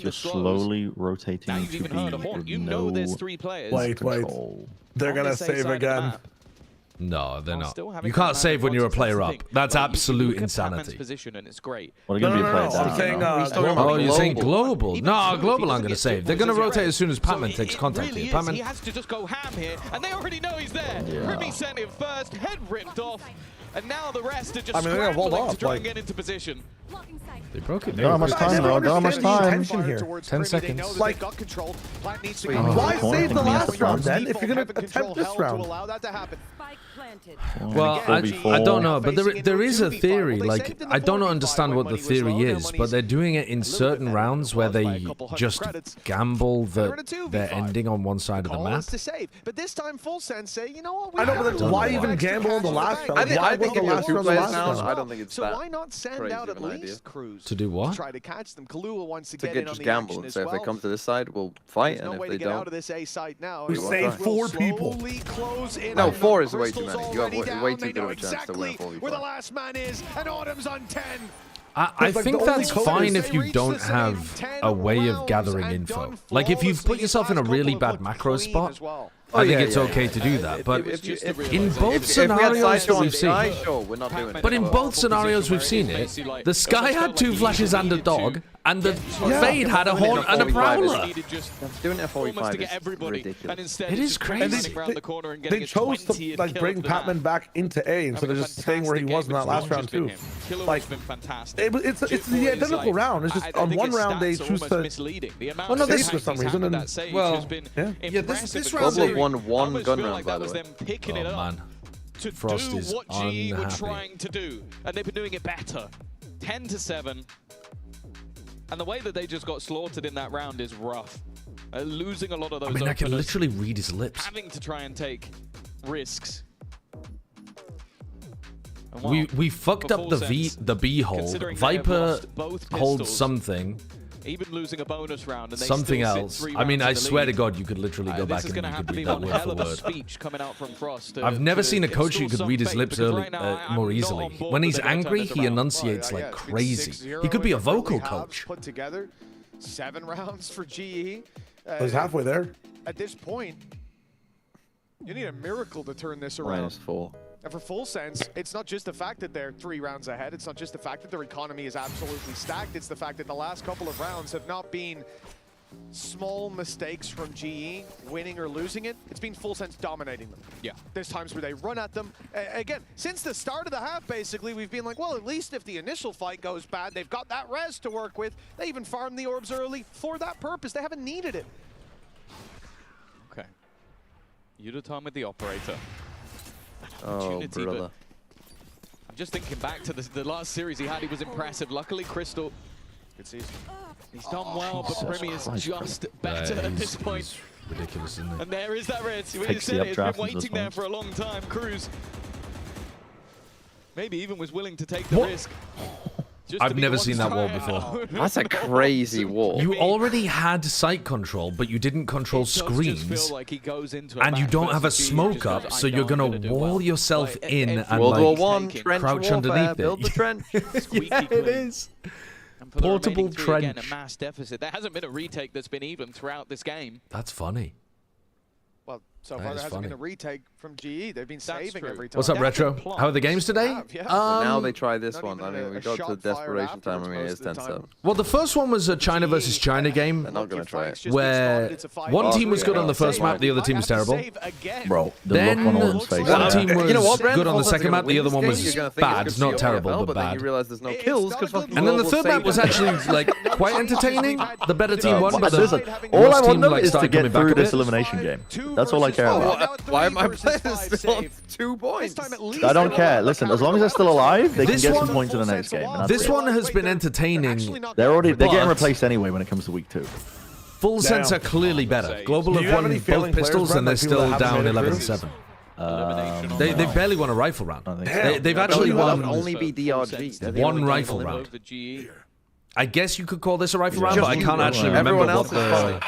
you're slowly rotating Now you've even heard a horn. You know there's 3 players. Wait. They're gonna save again. No, they're not. You can't save when you're a player up. That's absolute insanity. Position and it's great. Well, they're going to be played down. I'm saying, oh, you're saying global? No, global aren't going to save. They're going to rotate as soon as Patman takes contact here. Patman. He has to just go ham here, and they already know he's there. Remy sent him first, head ripped off, and now the rest are just scrambling to try and get into position. They broke it. Don't have much time, though. Don't have much time. 10 seconds. Like, why save the last round then if you're going to attempt this round? Well, I don't know, but there is a theory. Like, I don't understand what the theory is, but they're doing it in certain rounds where they just gamble that they're ending on one side of the map. But this time, Full Sense say, you know what? I know, but then why even gamble on the last round? Why was the last round the last round? I don't think it's that. So why not send out at least Cruz to do what? Try to catch them. Kahlua wants to get in just on the gamble action and as say well. if they come to this side, we'll fight, and if they don't, out of this A site now. We saved 4 people. No, 4 is way too many. You have way too good of a chance to win 4v5. Where the last man is, and Autumn's on 10. I think that's fine if you don't have a way of gathering info. Like, if you've put yourself in a really bad macro spot, I think it's okay to do that. But in both scenarios we've seen, but in both scenarios we've seen it, the Sky had 2 flashes and a dog, and the Fade had a horn and a prowler. Doing it 45 is ridiculous. It is crazy. They chose to like bring Patman back into A instead of just staying where he was in that last round too. Like, it's the identical round. It's just on one round they choose to. Well, no, this for some reason. And, well, yeah, this round they won 1 gun round, by the way. Oh man, to Frost do is what GE were unhappy. trying to do, and they've been doing it better. 10-7, and the way that they just got slaughtered in that round is rough. Losing a lot of those. I mean, I can literally read his lips. Having to try and take risks. We fucked up the B hold. Viper holds something. Even losing a bonus round and they something still else. sit 3 I mean, I rounds in the swear to lead. God, you could literally go back and you could read that word for word. Speech coming out from Frost I've never seen a coach who could read his lips more easily. When he's angry, he enunciates like crazy. He could be a vocal coach. Put together 7 rounds for GE. He's halfway there. At this point, you need a miracle to turn this around. -4. And for Full Sense, it's not just the fact that they're 3 rounds ahead. It's not just the fact that their economy is absolutely stacked. It's the fact that the last couple of rounds have not been small mistakes from GE, winning or losing it. It's been Full Sense dominating them. Yeah. There's times where they run at them. Again, since the start of the half, basically, we've been like, well, at least if the initial fight goes bad, they've got that res to work with. They even farmed the orbs early for that purpose. They haven't needed it. Okay. Yudotan with the operator. Oh, brother. I'm just thinking back to the last series he had. He was impressive. Luckily, Crystal. Good season. He's done well, but Premi is just better at this point. Ridiculous, isn't it? And there is that red. We said it. It's been waiting there for a long time. Cruz maybe even was willing to take the risk. I've never seen that wall before. That's a crazy wall. You already had sight control, but you didn't control screens, like he goes into and you don't have a smoke up, so you're gonna wall yourself in and World War like I, crouch underneath build the it. trench. Yeah, it is. Portable trench. Again, a mass deficit. There hasn't been a retake that's been even throughout this game. That's funny. Well, so far there hasn't been a retake from GE. They've been saving every time. What's up, Retro? How are the games today? Now they try this one. I mean, we got to desperation time. I mean, it's 10-7. Well, the first one was a China versus China game. They're not going to try it. Where one team was good on the first map, the other team was terrible. Bro, then look on Owen's face. one team was You know what, good on the Full Sense second are map, gonna the other win one this was game. You're gonna think bad, it's not gonna be terrible, OFL, but then you bad. realize there's no kills because And then the third map was actually like quite entertaining. The better team won, but the all I worst team want like is to started get coming back through a bit. this elimination game. That's all I care about. Why am I playing still on 2 points? I don't care. Listen, as long as they're still alive, they can get some points in the next game. This one has been entertaining. They're getting but replaced anyway when it comes to week 2. Full Sense are clearly better. Global have won both pistols and they're still down 11-7. They've barely won a rifle round. They've actually won only be DRG. one rifle round. I guess you could call this a rifle round, but I can't actually remember what the...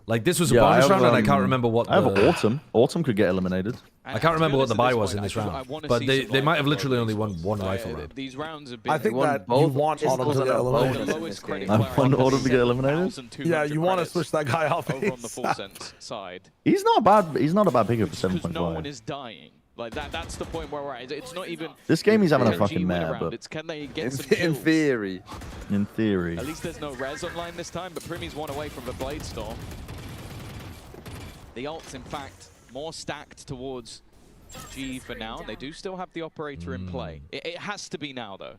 Like, this was a bonus round, and I can't remember what the... I have Autumn. Autumn could get eliminated. I can't remember what the buy was in this round, but they might have literally only won one rifle round. These rounds have been I think that you want Autumn to get eliminated. I want Autumn to get eliminated? Yeah, you want to switch that guy off. Over on the Full Sense side. He's not bad. He's not a bad pick for 7.5. No one is dying. Like that's the point where we're at. It's not even. This game he's having a DRG fucking win mare, around, but it's can they get some in kills? theory. In theory. At least there's no res online this time, but Primmy's one away from the Blade Storm. The ult's, in fact, more stacked towards G for now. They do still have the operator in play. It has to be now, though.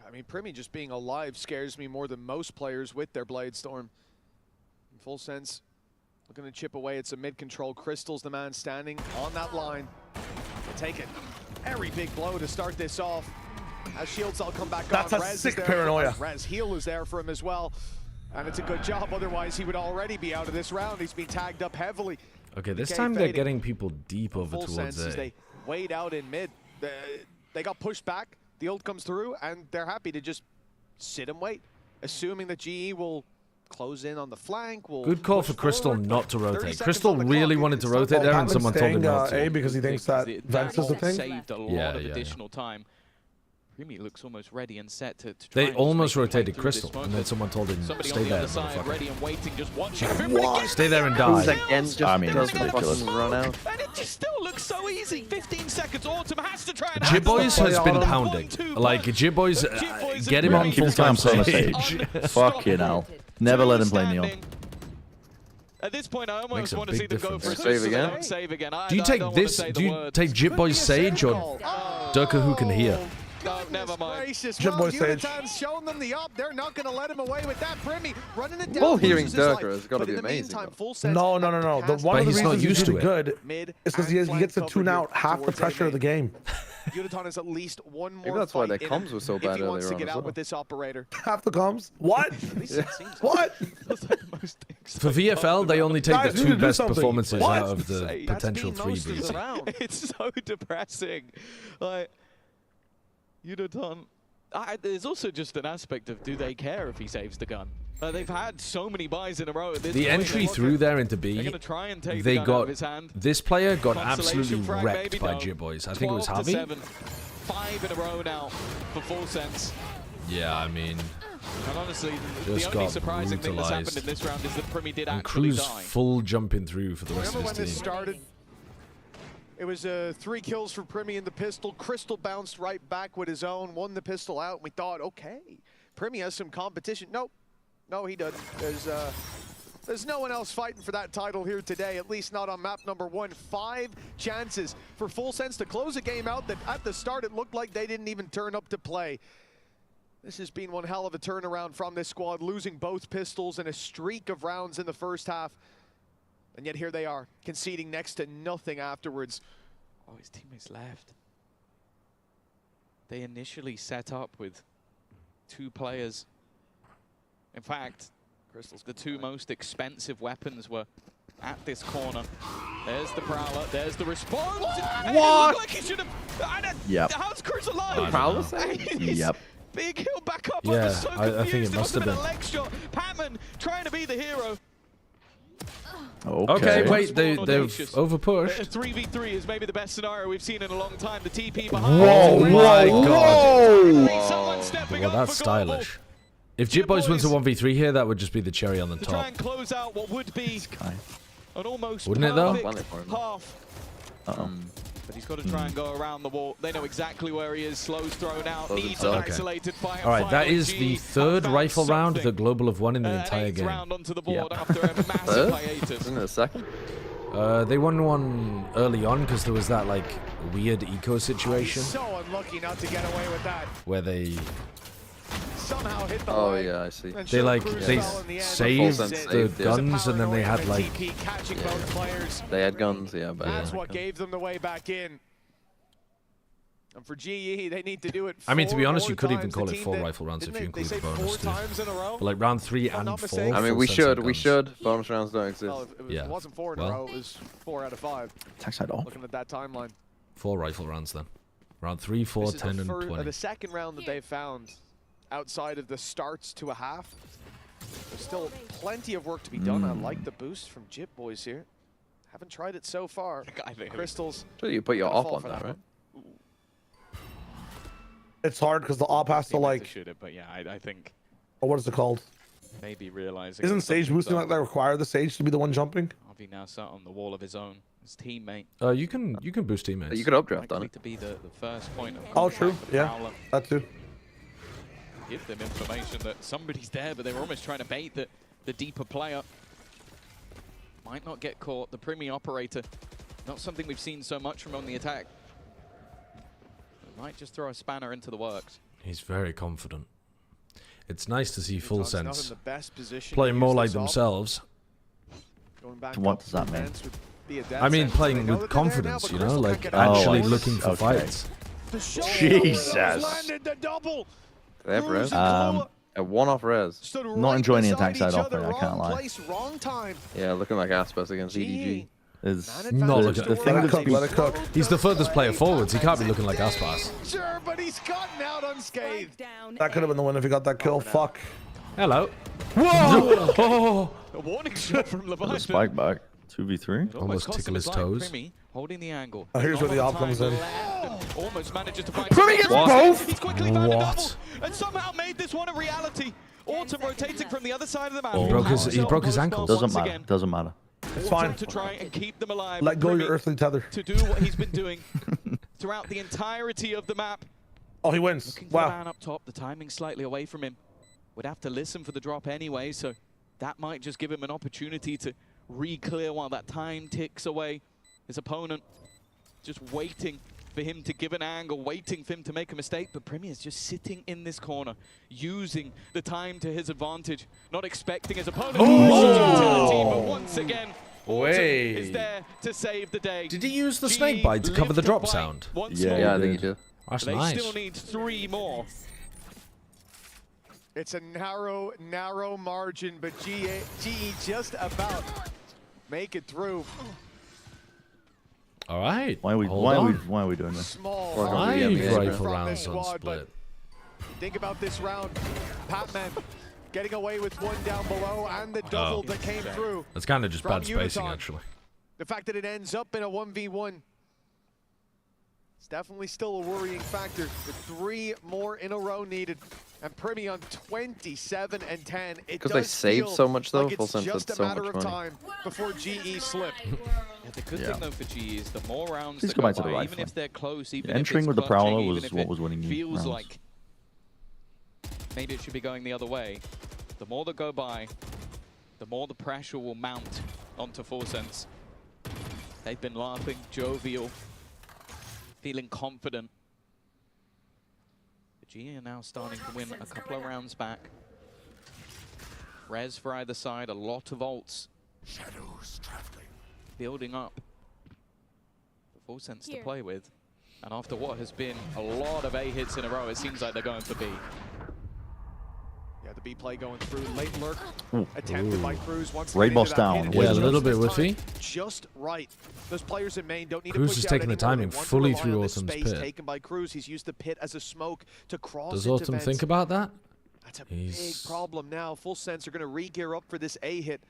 I mean, Primmy just being alive scares me more than most players with their Blade Storm. In full sense, looking to chip away. It's a mid-control. Crystal's the man standing on that line. They'll take it. Very big blow to start this off. As shields all come back That's on. a Rez sick is there paranoia. Rez heal is there for him as well. And it's a good job. Otherwise, he would already be out of this round. He's been tagged up heavily. Okay, this DK time they're fading. getting people deep over Full towards sense as A. they wait out in mid. They got pushed back. The ult comes through, and they're happy to just sit and wait, assuming that GE will close in on the flank. Will Good call for Crystal not to rotate. Crystal really wanted to rotate there, and someone told him not to. A because he thinks that Vents is the thing. Saved a lot of additional time. Primmy looks almost ready and set to try They and just almost make his way rotated through Crystal, this and then someone told him, Somebody stay on the there, other side, motherfucker. ready and waiting, just watching. Stay there and die. Again, just I mean, does it's the ridiculous. fucking run out. And it just still looks so easy. 15 seconds. Autumn has to try and Jibboys has been pounding. Like, Jibboys, get him on Keep this guy on full-time stage. Fucking hell. Never let him play Neon. At this point, I almost Makes a want to see big them go for a difference. save Save again. again? Save again. Do you take this? Do you take Jibboy's Sage or Durka who can hear? No, never mind. Gracious. Jim Well, Boy Sage. Unitan's showing them the up. They're not going to let him away with that. Primmy running it down. Well, hearing loses his life. Durka has got to But be in the amazing, meantime, though. full sense No. The one But of the he's not reasons used he's to really it. good Mid is because and he gets to flank tune cover out half the towards pressure of the game. Unitan has at least one more Maybe that's why fight their in him comms were so if bad he wants earlier to on get as out well. with this operator. Half the comms? What? What? For VFL, they only take Guys, the we need two to do best something. performances What? out of the potential freebies. It's so depressing. Like, Unitan. There's also just an aspect of, do they care if he saves the gun? They've had so many buys in a row. At this The point. entry through there into B, They're gonna try and take they the gun out got of his hand. this player got Consolation absolutely frag, wrecked maybe by no. Jibboys. I think it was 12 to Javi. 7. 5 in a row now for Full Sense. Yeah, I mean, And honestly, just the only got surprising thing that's happened brutalized. in this round is that Primmy did And actually Cruz die. full jumping through for the rest Remember of when his this team. started? It was 3 kills for Primmy in the pistol. Crystal bounced right back with his own, won the pistol out, and we thought, okay, Primmy has some competition. Nope, no, he doesn't. There's no one else fighting for that title here today, at least not on map number 1. 5 chances for Full Sense to close a game out that at the start it looked like they didn't even turn up to play. This has been one hell of a turnaround from this squad, losing both pistols in a streak of rounds in the first half. And yet here they are, conceding next to nothing afterwards. Oh, his teammates left. They initially set up with 2 players. In fact, Crystal's the 2 most expensive weapons were at this corner. There's the Prowler, there's the response. And it What? looked like he should have. Yep. How's Cruz alive? Prowler Yep. Big hill back up. I Yeah, was so I think it confused. must have been a been. leg shot. Patman trying to be the hero. Okay, wait, they've Audacious. overpushed. 3v3 is maybe the best scenario we've seen in a long time. The TP behind. Whoa, my Someone stepping Well, up that's for Global. stylish. If Jibboys wins a 1v3 here, that would just be the cherry on the To try top. and close out what would be an almost Wouldn't it, though? perfect half. But he's got to try and go around the wall. They know exactly where he is. Slow's thrown out. Needs an isolated fight. All right, that is the G 3rd have rifle found round something. that Global have won in the entire 8th game. round onto the board Yep. after a massive hiatus. Isn't it a second? They won one early on because there was that like weird eco situation So unlucky not to get away with that. where they Somehow hit the Oh line. yeah, I see. And they sure, like Cruz they fell in the end. saved Full the sense saved, yeah. guns and then they had And like TP catching both players. They had guns, yeah, but That's what gave them the way back in. And for GE, they need to do it. I mean, to be 4 honest, more you could even times. call The it team 4 that- rifle rounds if didn't you they include say the bonus 4 too. times in a row? But like round 3 If I'm and not 4. mistaken. I mean, full we sense of should. We guns. should. Bonus rounds don't exist. Well, it Yeah. wasn't 4 in a Well. row. It was 4 out of 5. Tax off. Looking at that timeline. 4 rifle rounds then. Round 3, 4, This is 10, the and fir- 20. the second round that they've found outside of the starts to a half. There's still plenty of work to be done. I like the boost from Jip Boys here. Haven't tried it so far. Crystals. So you put your gonna op fall on for that, right? It's hard because the op has to like. Shoot it, but yeah, I think What is it called? maybe realizing. Isn't Sage boosting like that require the Sage to be the one jumping? Harvey now sat on the wall of his own. his teammate. You can boost teammates. You could updraft on it. To be the first point of Oh, true. contact, Yeah, Prowler. that too. Give them information that somebody's there, but they were almost trying to bait the deeper player. Might not get caught. The Primi operator, not something we've seen so much from on the attack. Might just throw a spanner into the works. He's very confident. It's nice to see Full Sense playing playing more like themselves. What does that mean? I mean, playing with confidence, you know, like actually looking for fights. Jesus. They have res? A one-off res. Not enjoying the attack side offering, I can't lie. Yeah, looking like Aspas against EDG. Is not looking the thing that's let it cook. He's the furthest player forwards. He can't be looking like Aspas. Sure, but he's gotten out unscathed. That could have been the win if he got that kill. Fuck. Hello. Whoa! Oh. A warning shot from Leviathan. Spike back. 2v3. Almost tickle his toes. Primi holding the angle. Oh, here's where the op comes in. Almost manages to find. Primi gets both. He's quickly found a double and somehow made this one a reality. Autumn rotating from the other side of the map. He broke his ankle. Doesn't matter. Doesn't matter. It's fine. To try and keep them alive. Let go of your earthly tether. To do what he's been doing throughout the entirety of the map. Oh, he wins. Looking for Wow. the man up top, the timing slightly away from him. Would have to listen for the drop anyway, so that might just give him an opportunity to re-clear while that time ticks away. His opponent just waiting for him to give an angle, waiting for him to make a mistake, but Premier is just sitting in this corner, using the time to his advantage, not expecting his opponent to utility, but once again, Autumn is there to save the day. Did he use the snake bite to cover the drop sound? Yeah, I think he did. That's they nice. still need 3 more. It's a narrow margin, but GE just about make it through. All right. Why are we doing this? Small 5 rifle from rounds this on squad, split. Think about this round. Patman getting away with one down below and the double that came through. That's kind of just from bad spacing, Uniton. actually. The fact that it ends up in a 1v1, it's definitely still a worrying factor. With 3 more in a row needed. And Primi on 27 and 10. Because they saved so much though, like Full it's Sense just had a so matter much of money. time before GE slip. The good thing though for GE is the more rounds Please that go go back to the by, rifle. even if they're close, even Entering if with it's the Prowler clutching, was even if what it was winning you feels rounds. like maybe it should be going the other way. The more that go by, the more the pressure will mount onto Full Sense. They've been laughing, jovial, feeling confident. The GE are now starting to win a couple of rounds back. Res for either side, a lot of ults. Shadows traveling. Building up for Full Sense to play with. And after what has been a lot of A hits in a row, it seems like they're going for B. Yeah, the B play going through. Late lurk attempted by Cruz. Once Raid boss down. Yeah, a little bit whiffy. Just right. Those players in main don't need Cruz to push is out taking the anymore. timing They want to fully rely through on the Autumn's space pit. taken by Cruz. He's used the pit as a smoke to cross Does into Autumn vents. think about that? That's a big problem now. Full Sense are going to re-gear up for this A hit.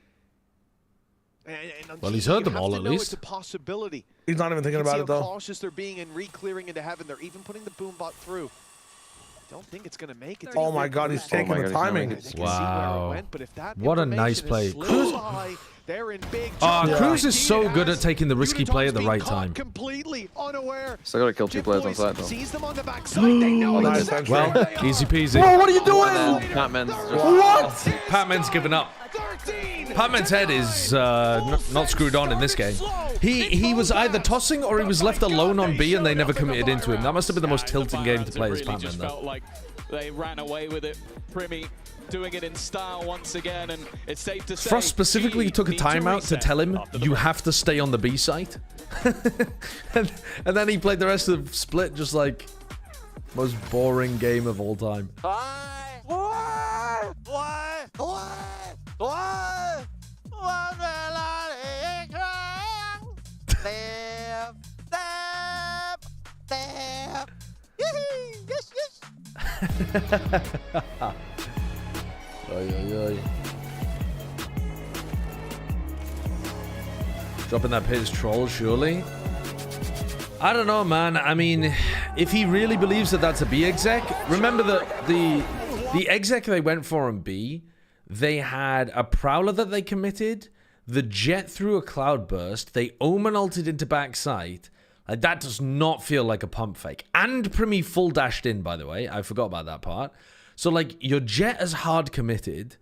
And Well, he's heard them all at It's least. a possibility. He's not even thinking You can about see it though. how cautious they're being and re-clearing into heaven. They're even putting the boom bot through. Don't think it's going to make it. Oh my God, he's taking the timing. Wow. What a nice play. Cruz. They're in big Cruz is so good at taking the risky play at the right time. completely unaware. Still gotta kill 2 players on site though. Sees them on the backside. They know Nice exactly Well, where they are. easy peasy. Whoa, what are you doing? Patman's What? Patman's given up. Patman's head is not screwed on in this game. He was either tossing or he was left alone on B and they never committed into him. That must have been the most tilting game to play as Really Patman, just though. felt like they ran away with it. Primi doing it in style once again, and it's safe to say Frost specifically GE took a need to timeout to reset tell him, after the you break. have to stay on the B site. and then he played the rest of the split just like most boring game of all time. Dropping that pit is troll, surely. I don't know, man. I mean, if he really believes that that's a B exec, remember that the exec they went for on B, they had a Prowler that they committed, the jet through a cloud burst, they Omen ulted into backside. Like, that does not feel like a pump fake. And Primi full dashed in, by the way. I forgot about that part. So, like, your jet is hard committed.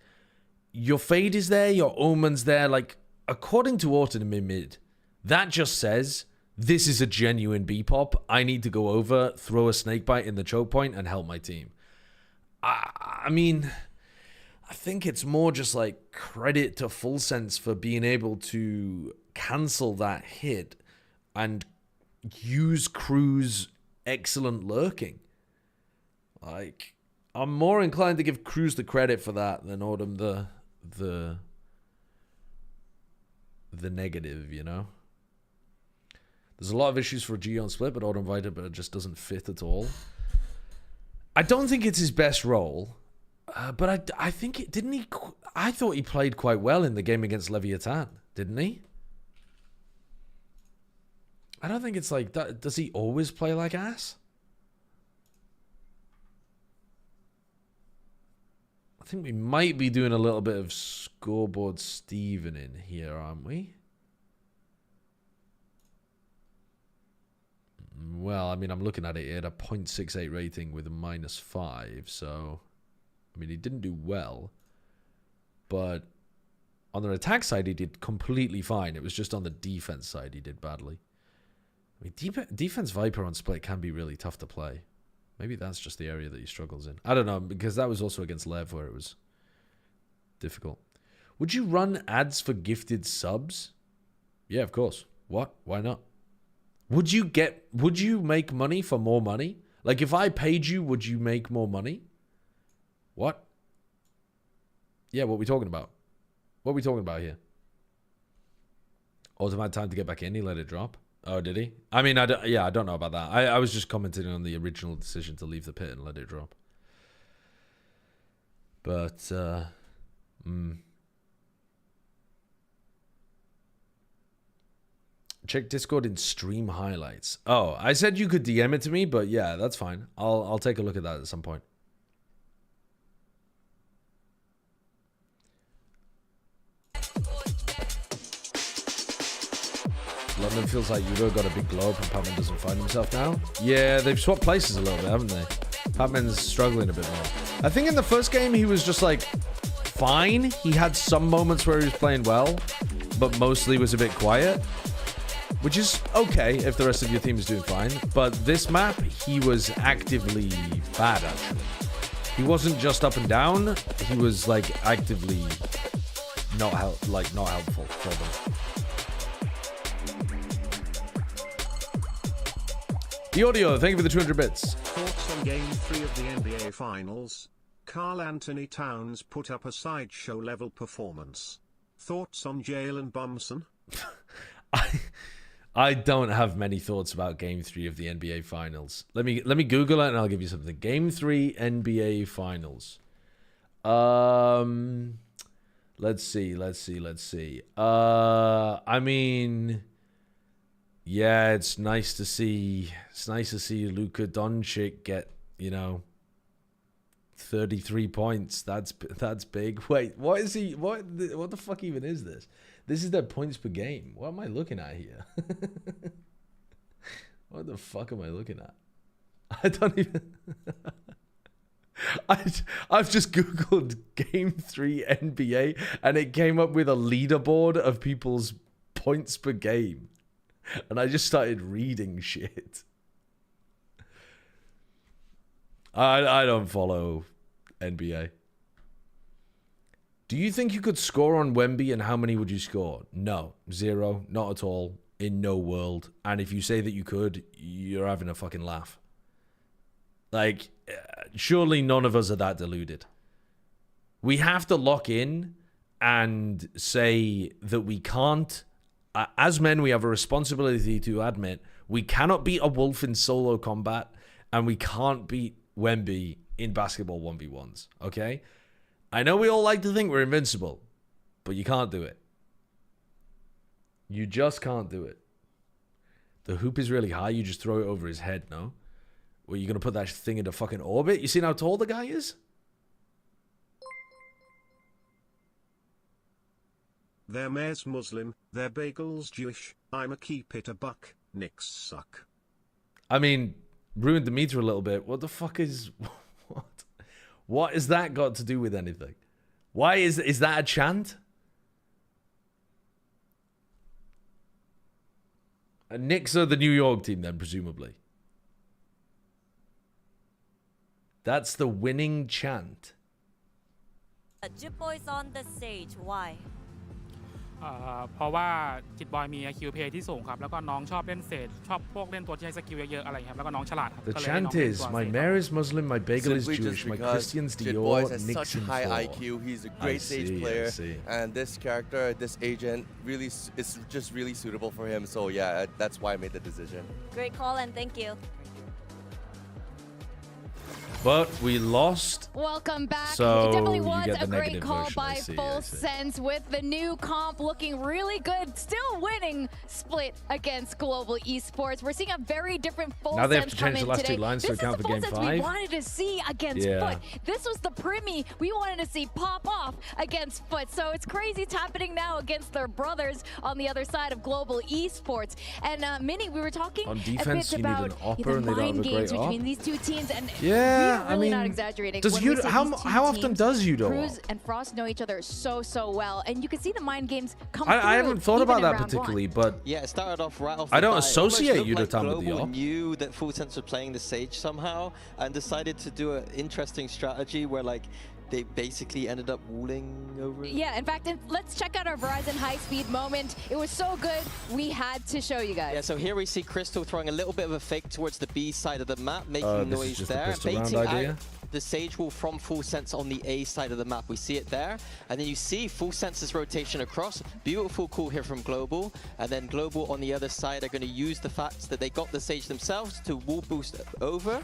Your fade is there. Your Omen's there. Like, according to Autumn in mid, that just says, this is a genuine B-pop. I need to go over, throw a snakebite in the choke point, and help my team. I mean, I think it's more just like credit to Full Sense for being able to cancel that hit and use Crew's excellent lurking. Like, I'm more inclined to give Cruz the credit for that than Autumn the negative, you know? There's a lot of issues for G on split, but Autumn Viper but it just doesn't fit at all. I don't think it's his best role, but I think it didn't he. I thought he played quite well in the game against Leviathan, didn't he? I don't think it's like that. Does he always play like ass? I think we might be doing a little bit of scoreboard Stevening here, aren't we? Well, I mean, I'm looking at it. He had a 0.68 rating with a -5. So, I mean, he didn't do well. But on the attack side, he did completely fine. It was just on the defense side he did badly. I mean, defense Viper on split can be really tough to play. Maybe that's just the area that he struggles in. I don't know, because that was also against Lev where it was difficult. Would you run ads for gifted subs? Yeah, of course. What? Why not? Would you make money for more money? Like, if I paid you, would you make more money? What? Yeah, what are we talking about? What are we talking about here? Autumn had time to get back in, he let it drop. Oh, did he? I mean, I don't know about that. I was just commenting on the original decision to leave the pit and let it drop. But, check Discord in stream highlights. Oh, I said you could DM it to me, but yeah, that's fine. I'll take a look at that at some point. London feels like Yudo got a big blow up and Patman doesn't find himself now. Yeah, they've swapped places a little bit, haven't they? Patman's struggling a bit more. I think in the first game he was just like fine. He had some moments where he was playing well, but mostly was a bit quiet. Which is okay if the rest of your team is doing fine. But this map, he was actively bad, actually. He wasn't just up and down. He was, like, actively not helpful for them. The audio, thank you for the 200 bits. Thoughts on Game 3 of the NBA Finals? Karl Anthony Towns put up a sideshow level performance. Thoughts on Jalen Brunson? I don't have many thoughts about Game 3 of the NBA Finals. Let me Google it and I'll give you something. Game 3 NBA Finals. Let's see. I mean, yeah, it's nice to see Luka Doncic get, 33 points. That's big. Wait, what is he? What the fuck even is this? This is their points per game. What am I looking at here? What the fuck am I looking at? I don't even... I've just Googled Game 3 NBA and it came up with a leaderboard of people's points per game. And I just started reading shit. I don't follow NBA. Do you think you could score on Wemby and how many would you score? No. 0. Not at all. In no world. And if you say that you could, you're having a fucking laugh. Like, surely none of us are that deluded. We have to lock in and say that we can't. As men, we have a responsibility to admit we cannot beat a wolf in solo combat and we can't beat Wemby in basketball 1v1s. Okay? I know we all like to think we're invincible, but you can't do it. You just can't do it. The hoop is really high. You just throw it over his head, no? Or you're going to put that thing into fucking orbit? You seen how tall the guy is? Their mayor's Muslim, their bagels Jewish, I'm a keep it a buck, Knicks suck. I mean, ruined the meter a little bit. What the fuck is... What has that got to do with anything? Why is that a chant? Knicks are the New York team then, presumably. That's the winning chant. Jit Boy's on the stage. Why? เพราะว่าจิตบอยมี IQ PA ที่สูงครับแล้วก็น้องชอบเล่นเศษชอบพวกเล่นตัวที่ใช้สกิลเยอะๆอะไรครับแล้วก็น้องฉลาดครับ The chant is my mayor is Muslim, my bagel is Jewish, my Christian's Dior, Knicks in high 4. IQ. He's a great stage player, and this character, this agent, really is just really suitable for him. So yeah, that's why I made the decision. Great call and thank you. But we lost. Welcome back. So it definitely you was get the a great negative call version. by Full Sense with the new comp looking really good. Still winning split against Global Esports. We're seeing a very different Full Now they have Sense to change come the last today. two lines to This account is for the game Full Sense we 5. wanted to see against Foot. This was the Primi we wanted to see pop off against Foot. So it's crazy it's happening now against their brothers on the other side of Global Esports. And Minnie, we were talking on defense, a bit about the mind games op. between these two teams. And yeah, we're really not exaggerating. Does how often does Yudo? Cruz and Frost know each other so well, and you can see the mind games come I haven't thought about that particularly, but yeah, it started off right off. I don't associate Yudo time with the Global op. Knew that Full Sense was playing the Sage somehow, and decided to do an interesting strategy where like they basically ended up walling over it. Yeah, in fact, let's check out our Verizon high-speed moment. It was so good, we had to show you guys. Yeah, so here we see Crystal throwing a little bit of a fake towards the B side of the map, making noise there, baiting out the Sage wall from Full Sense on the A side of the map. We see it there, and then you see Full Sense's rotation across. Beautiful call here from Global, and then Global on the other side are going to use the fact that they got the Sage themselves to wall boost over.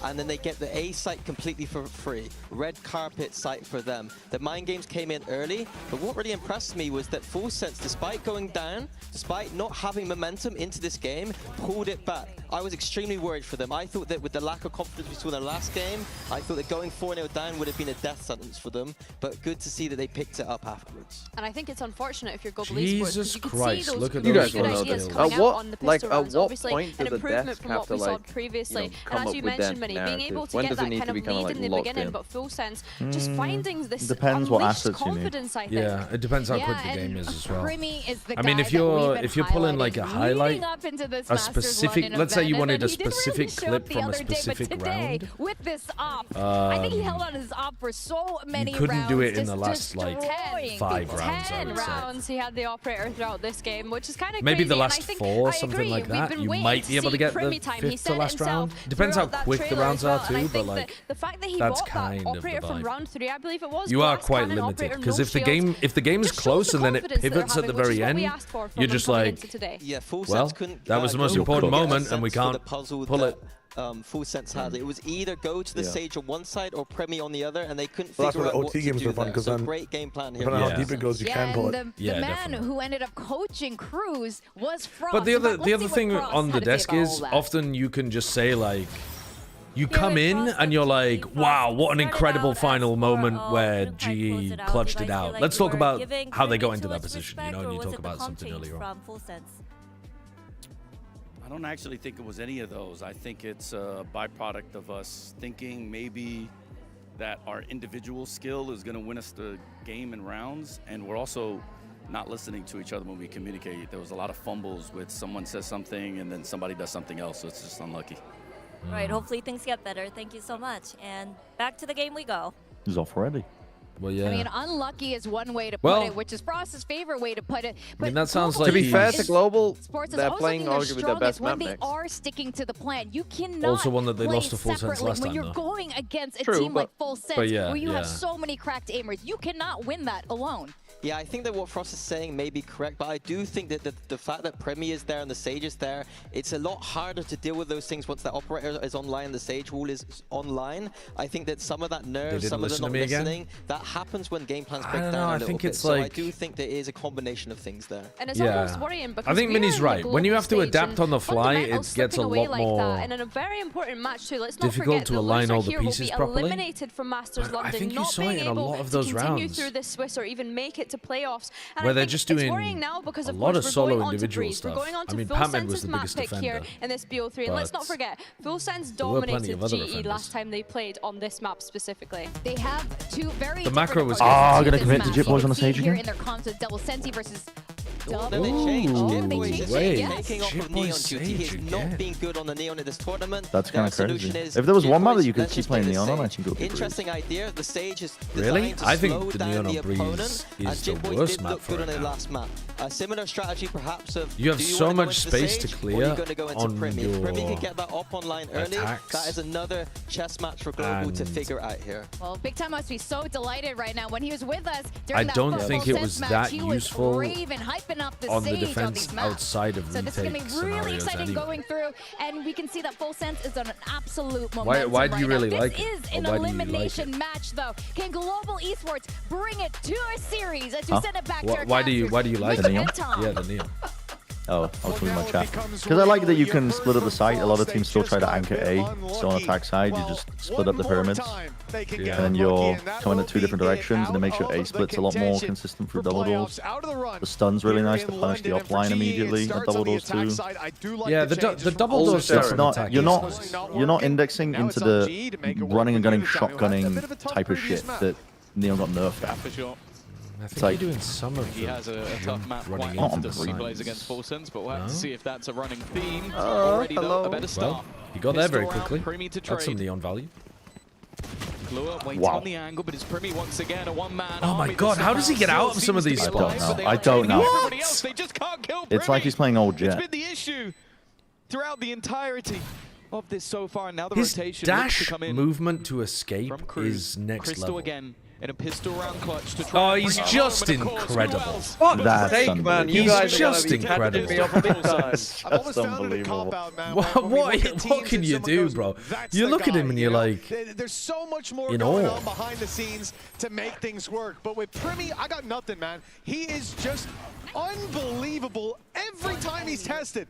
And then they get the A site completely for free. Red carpet site for them. The mind games came in early, but what really impressed me was that Full Sense, despite going down, despite not having momentum into this game, pulled it back. I was extremely worried for them. I thought that with the lack of confidence we saw in the last game, I thought that going 4-0 down would have been a death sentence for them, but good to see that they picked it up afterwards. And I think it's unfortunate if you're Global Jesus Esports, Christ, you look can at see those those good ideas coming out on the pistol rounds. Obviously, an improvement from what we saw previously. And as you mentioned, Minnie, being able to get that kind of lead in the beginning, but Full Sense just finding this unleashed confidence, I think. Yeah, it depends how quick the game is as well. Primi is the I mean, if you're pulling like a highlight, a specific, let's say you wanted a specific clip from a specific round. With this op, I think he held on his op for so many rounds. You couldn't do it in the last like 5 rounds. 10 rounds he had the operator throughout this game, which is kind of maybe crazy. the last 4, something like that. You might be able to get the 5th to last round. Depends how quick the rounds are too, but like the fact that he that's bought kind that of the operator from vibe. round 3, I believe it was. You are quite limited because if the game is close and then it pivots at the very end, you're just like, yeah, Full well, Sense couldn't, that was the most important moment and we can't pull it. Full Sense had. It was either go to the Sage on one side or Premi on the other, and they couldn't Well, figure out what OT to games do are fun there. because So then great game plan here. depending on how deep it goes, you can pull it. And the man who ended up coaching Cruz was Frost. But the other Let's see thing what Frost on had the to say desk about is all that. often you can just say like, you come in and you're like, wow, what an incredible final moment where GE clutched it out. Let's talk about how they got into that position, you know, and you talk about something earlier on. I don't actually think it was any of those. I think it's a byproduct of us thinking maybe that our individual skill is going to win us the game in rounds, and we're also not listening to each other when we communicate. There was a lot of fumbles with someone says something and then somebody does something else, so it's just unlucky. All right, hopefully things get better. Thank you so much. And back to the game we go. He's off already. Well, yeah. I mean, unlucky is one way to put it, which is Frost's favorite way to put it. But I mean, that sounds Global like to be fair to Global, Sports is they're also playing arguably their best when map they mix. are sticking to the plan. You cannot Also one that they play lost to Full Sense separately last when time, you're though. going against a True, team like but- Full Sense, but yeah, where you have yeah. so many cracked aimers. You cannot win that alone. Yeah, I think that what Frost is saying may be correct, but I do think that the fact that Premi is there and the Sage is there, it's a lot harder to deal with those things once the operator is online, the Sage wall is online. I think that some of that nerve, some of the not listening, that happens when game plans break down a little think bit. it's So I like- do think there is a combination of things there. And it's almost worrying because I think we're Minnie's in the right. When you global have to stage adapt and on the fly, fundamentals it gets a slipping away lot like more that. And in a very important match too, let's not difficult forget to the align loser all the here will pieces be properly. eliminated from Masters But I London, think you not saw being it in a able lot of to those continue rounds. through this Swiss or even make it to playoffs. And Where I they're think just it's doing worrying now because a of lot course of solo we're going on to individual Breeze. stuff. We're going on I to mean, Full Patman was Sense's the map biggest pick here defender, in this BO3. And let's not forget, Full Sense there were plenty dominated of other GE defenders. last time they played on this map specifically. They have two very The macro was going to commit to Jit Boys on the stage here again? in their comps with Double Senti versus Then they changed. Jit Boy is wait. taking off of Neon duty. He's not been good on the Neon in this tournament. That's kind of Their crazy. solution is If there was Jit one map Boys, that you could let's keep just play playing this Neon on, I stage. think it would be Breeze. Interesting idea. The stage is Really? designed to I think slow the down Neon the on Breeze opponent, is and the Jit Boy worst did map look for good it on their now. last map. A similar strategy perhaps of You have do so wanna much go into the space to stage, clear or are you going to go into on Primi? your Primi can get that up online early. attacks. That is another chess match for Global to And- figure out here. Well, Big Time must be so delighted right now when he was with us during I that don't Full think it Sense was match. that He useful was raving, hyping up the on the stage on defense these maps. outside of So this is going to retake be really scenarios exciting anyway. going through, and we can see that Full Sense is on an absolute momentum Why do you right really now. like This it? is Or an why do you like elimination it? match, though. Can Global Esports bring it to a series as we send it back to our Why do you like with the Neon? Big Time? Yeah, the Neon. Oh, I was reading my chat. Because I like that you can split up the site. A lot of teams still try to anchor A. So on attack side, you just split up the pyramids. And then you're coming at two different directions, and it makes your A splits a lot more consistent through double doors. The stun's really nice to punish the offline immediately at double doors too. Yeah, the double door stuff on attack. You're not indexing into the running and gunning, shotgunning type of shit that Neon got nerfed at. For sure. I think like, you're doing some of He has a tough map running quite into often the when he plays signs. against Full Sense, but we'll have to see if that's a running theme. Oh, Already though, a better start. Well, he got there very Pistol round, quickly. Primi to That's some trade. Neon value. Glua waits Wow. on the angle, but it's Primi once again a one-man Oh my army. God, how does he get out of some of these spots? I don't know. Everybody else, they just can't kill It's like Primi. he's playing old It's Jet. been the issue throughout the entirety of this so far, and now the His rotation looks to dash come in movement to escape from Cruz. is next Crystal level. again in a pistol round clutch to try Oh, and he's bring it just home, and of course, who incredible. else? That's sake, man, you He's guys are just gonna be incredible. me up big time. That's I've always found it a unbelievable. cop-out, man. What, when we what, look at what teams can and you someone do, goes, bro? "That's You the look at guy," him and you you're know? like, There's so much more in going awe. on behind the scenes to make things work. But with Primi, I got nothing, man. He is just unbelievable every time he's tested.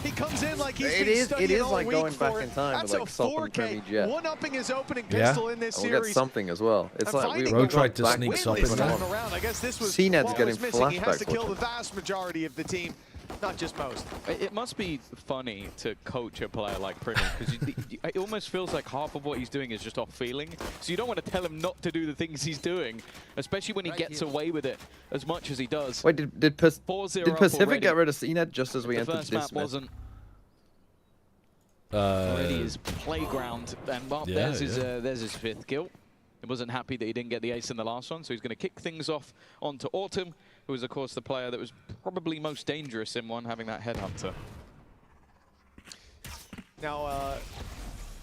He comes in like he's been studying all like week going for back it. in time That's with a like Salt and 4K, Primi Jet. one-upping his opening Yeah. pistol in this And we'll get series. something as well. It's like we Bro tried to back sneak with something this in. one. around. I guess this was CNED's what getting was missing. He has to flashbacks kill the watching. vast majority of the team, not just most. It must be funny to coach a player like Primi, because it almost feels like half of what he's doing is just off feeling. So you don't want to tell him not to do the things he's doing, especially when he gets away with it as much as he does. Wait, did 4-0 up Pacific already. get rid of CNED just as we The entered first this map match? wasn't. Already his playground, and well, Yeah, there's his fifth kill. He wasn't happy that he didn't get the ace in the last one, so he's going to kick things off onto Autumn, who is of course the player that was probably most dangerous in one, having that headhunter. Now,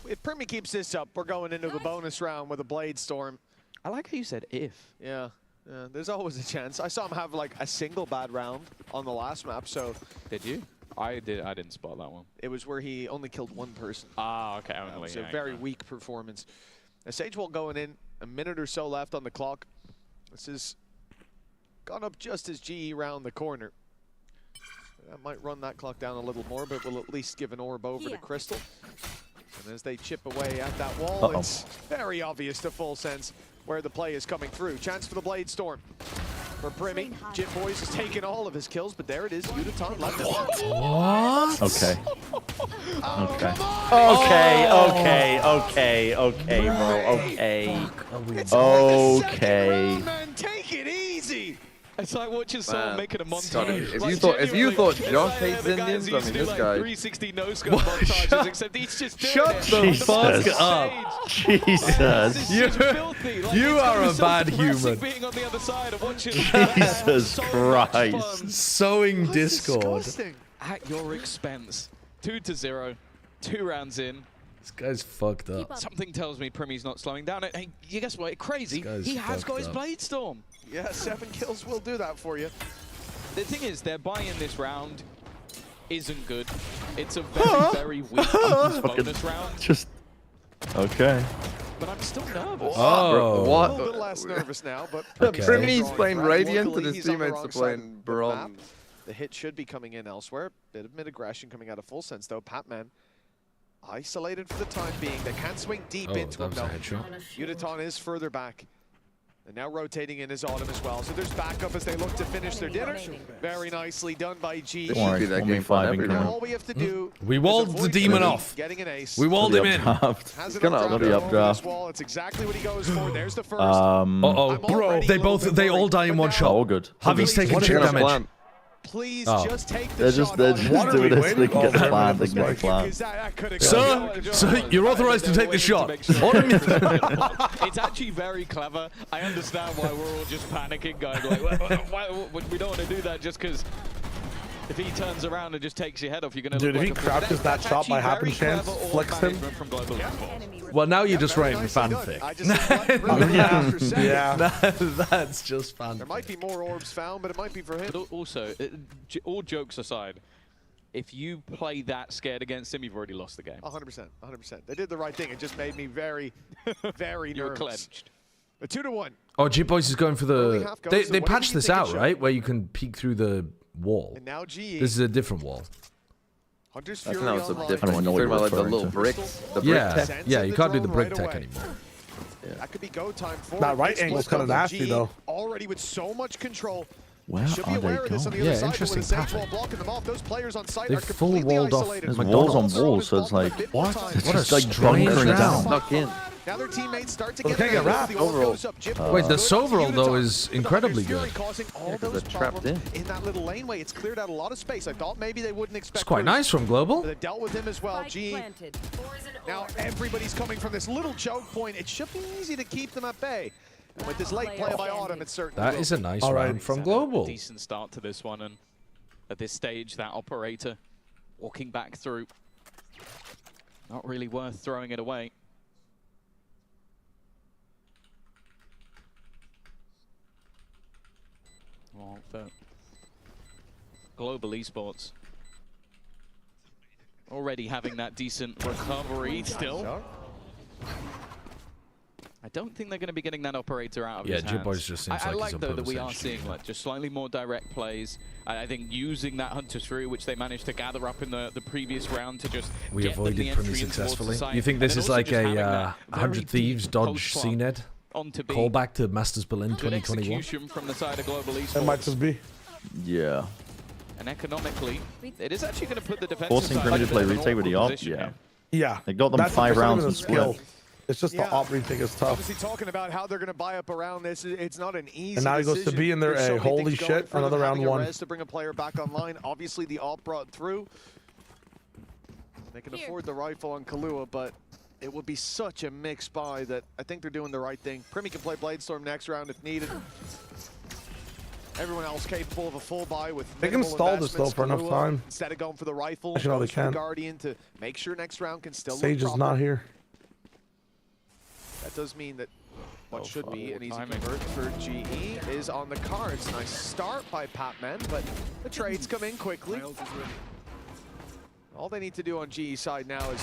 if Primi keeps this up, we're going into the bonus round with a Blade Storm. I like how you said if. Yeah, there's always a chance. I saw him have like a single bad round on the last map, so. Did you? I didn't spot that one. It was where he only killed one person. Ah, okay. It was a very weak performance. Sagewell going in, a minute or so left on the clock. This has gone up just as GE round the corner. That might run that clock down a little more, but will at least give an orb over to Crystal. And as they chip away at that wall, it's very obvious to Full Sense where the play is coming through. Chance for the Blade Storm. For Primi, Jit Boys has taken all of his kills, but there it is, Udaton left. What? Okay. Oh, Okay. come on! Okay, bro. Okay. It's only the second Okay. round, man. Take it easy. It's like watching someone making a montage. If you thought Josh hates Indians, I mean, this guy. 360 no-scope montages, except he's just doing Shut it. the fuck up. Jesus. You are a bad human. Being on the other side of watching Jesus Christ. Sowing discord. at your expense. 2-0, 2 rounds in. This guy's fucked up. Something tells me Primi's not slowing down. Hey, you guess what? Crazy. He has got his Blade Storm. Yeah, 7 kills will do that for you. The thing is, their buy-in this round isn't good. It's a very, very weak bonus round. Just okay. But I'm still nervous. Oh. A little less nervous now, but Primi's playing Radiant and his He's on the teammates wrong are side playing of the map. Bronze. The hit should be coming in elsewhere. Bit of mid-aggression coming out of Full Sense though. Patman isolated for the time being. They can't swing deep into him that was a though. headshot. Udaton is further back. And now rotating in is Autumn as well. So there's backup as they look to finish their dinner. Very nicely done by G. Don't worry, that game 5 incoming. All we have to do we walled the demon off. Getting an ace. We walled him in. He's gonna be updraft. It's exactly what he goes for. There's the first. Bro, they all die in one shot. All good. Javi's taking chip damage. Please just take the shot. They're just doing it so they can get the plan. They can get the plan. Sir, you're authorized to take the shot. It's actually very clever. I understand why we're all just panicking, guys. Like, we don't want to do that just because if he turns around and just takes your head off, you're going to Dude, if he crouches that shot by happen chance, flicks him. Well, now you're just writing fanfic. Yeah. That's just fanfic. There might be more orbs found, but it might be for him. But also, all jokes aside, if you play that scared against him, you've already lost the game. 100%, 100%. They did the right thing. It just made me very, very nervous. You were clenched. A 2-1. Oh, G-Boys is going for the... They patched this out, right? Where you can peek through the wall. And now GE. This is a different wall. Hunter's I think Fury that was a online. different one. You're talking about like the little bricks? The brick tech? Yeah, you can't do the brick tech anymore. Yeah. That could be go time for that right angle's kind of nasty, though. Already with so much control. Where should be are they aware of this on the other Yeah, side, interesting with a pattern. wall blocking them off. Those players on site They've are full completely walled off. isolated. There's walls on walls, so it's like, what? It's What a just like strange bunkering round. down. Snuck in. Now their teammates start to Well, get they can't get wrapped. Wait, the Sovereign, though, is incredibly good. They're trapped in. In that little laneway, it's cleared out a lot of space. I thought maybe they wouldn't expect. It's quite nice from Global. They dealt with him as well. G. Now everybody's coming from this little choke point. It should be easy to keep them at bay. And with this late play by Autumn, it's certainly That is a nice round from Global. Decent start to this one, and at this stage, that operator walking back through. Not really worth throwing it away. Well, for Global Esports, already having that decent recovery still. I don't think they're going to be getting that operator out of his hands. Jibbo's just seems I like like though that we are seeing like just slightly more direct plays. I think using that Hunter's Fury, which they managed to gather up in the previous round to just We get avoided the Primi entry in towards the successfully. site. You think this And is then like also just having a that 100 Thieves dodge CNED? onto B. Callback to Masters Berlin Good 2021? execution from the side of Global Esports. That might just be. Yeah. And economically, it is actually going to put the defensive Forcing side Primi in to a play bit of an retake with the awkward op, position yeah. here. Yeah. They got them That's 5 rounds and skill. split. It's just the op retake is tough. Obviously talking about how they're going to buy up around this. It's not an easy And now he goes to B in there. There's so Hey, many holy things going shit, for them, another round having a 1. res to bring a player back online. Obviously the op brought through. They can afford the rifle on Kahlua, but it would be such a mixed buy that I think they're doing the right thing. Primi can play Bladestorm next round if needed. Everyone else capable of a full buy with They can minimal stall this though investments. for enough Kahlua, time. Instead of going for the rifle, Actually, no, they goes for the can't. Guardian to make sure next round can still Sage look is proper. not here. That does mean that what should be an easy convert for GE is on the cards. Nice start by Patman, but the trades come in quickly. All they need to do on GE side now is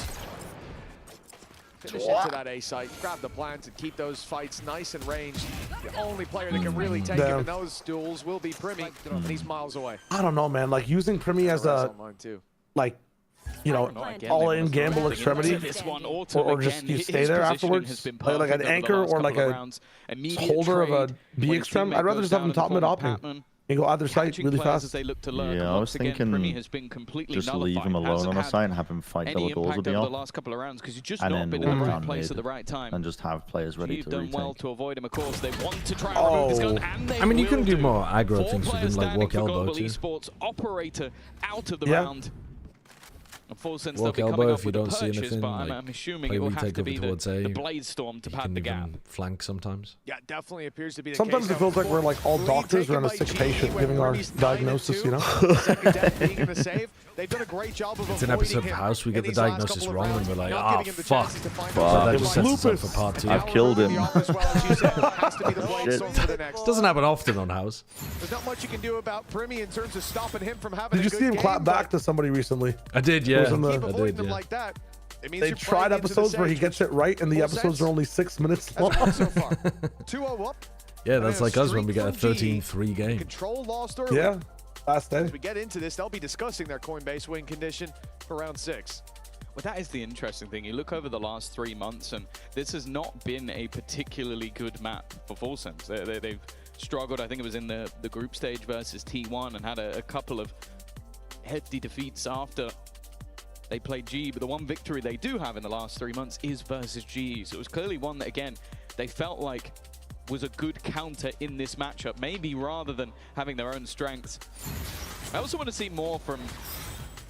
finish into that A site, grab the plants, and keep those fights nice and ranged. The only player that can really take him in those duels will be Primi, and he's miles away. I don't know, man. Like using Primi as a, like, you know, all-in gamble extremity, or just you stay there afterwards, like an anchor or like a holder of a B extrem. I'd rather just have him top mid opping. You go either side really fast. Yeah, I was thinking just leave him alone on a side and have him fight double goals with the op. And then walk down mid and just have players ready to retake. Oh, I mean, you can do more aggro things with him, like walk elbow too. Operator out of the Yeah. round. And full sense Walk they'll be coming elbow up if you with a don't see purchase, anything. but Like, I'm assuming play it will have retake to over be towards A. the Bladestorm to You pad can the even gap. flank sometimes. Yeah, definitely appears to be the Sometimes case. it feels like we're like all doctors around a sick patient giving our diagnosis, you know? They've done a great job of It's an episode of House, we get the diagnosis wrong and we're like, ah, fuck. So Fuck. that just sets us up for part 2. I've killed him. Doesn't happen often on House. There's not much you can do about Primi in terms of stopping him from having Did you a good see him game, clap but back to somebody recently? I did, It yeah. was in the- keep I avoiding did, them yeah. like that. It means They you're tried playing into the episodes where he Sage, gets it right and the full episodes sense. are only 6 minutes That's long. good so far. 2-0 up. Yeah, that's And like us when we streak get a from GE. 13-3 game. Control lost early. Yeah, last day. As we get into this, they'll be discussing their Coinbase win condition for round 6. Well, that is the interesting thing. You look over the last 3 months, and this has not been a particularly good map for Full Sense. They've struggled. I think it was in the group stage versus T1 and had a couple of hefty defeats after they played G. But the one victory they do have in the last 3 months is versus G. So it was clearly one that, again, they felt like was a good counter in this matchup, maybe rather than having their own strengths. I also want to see more from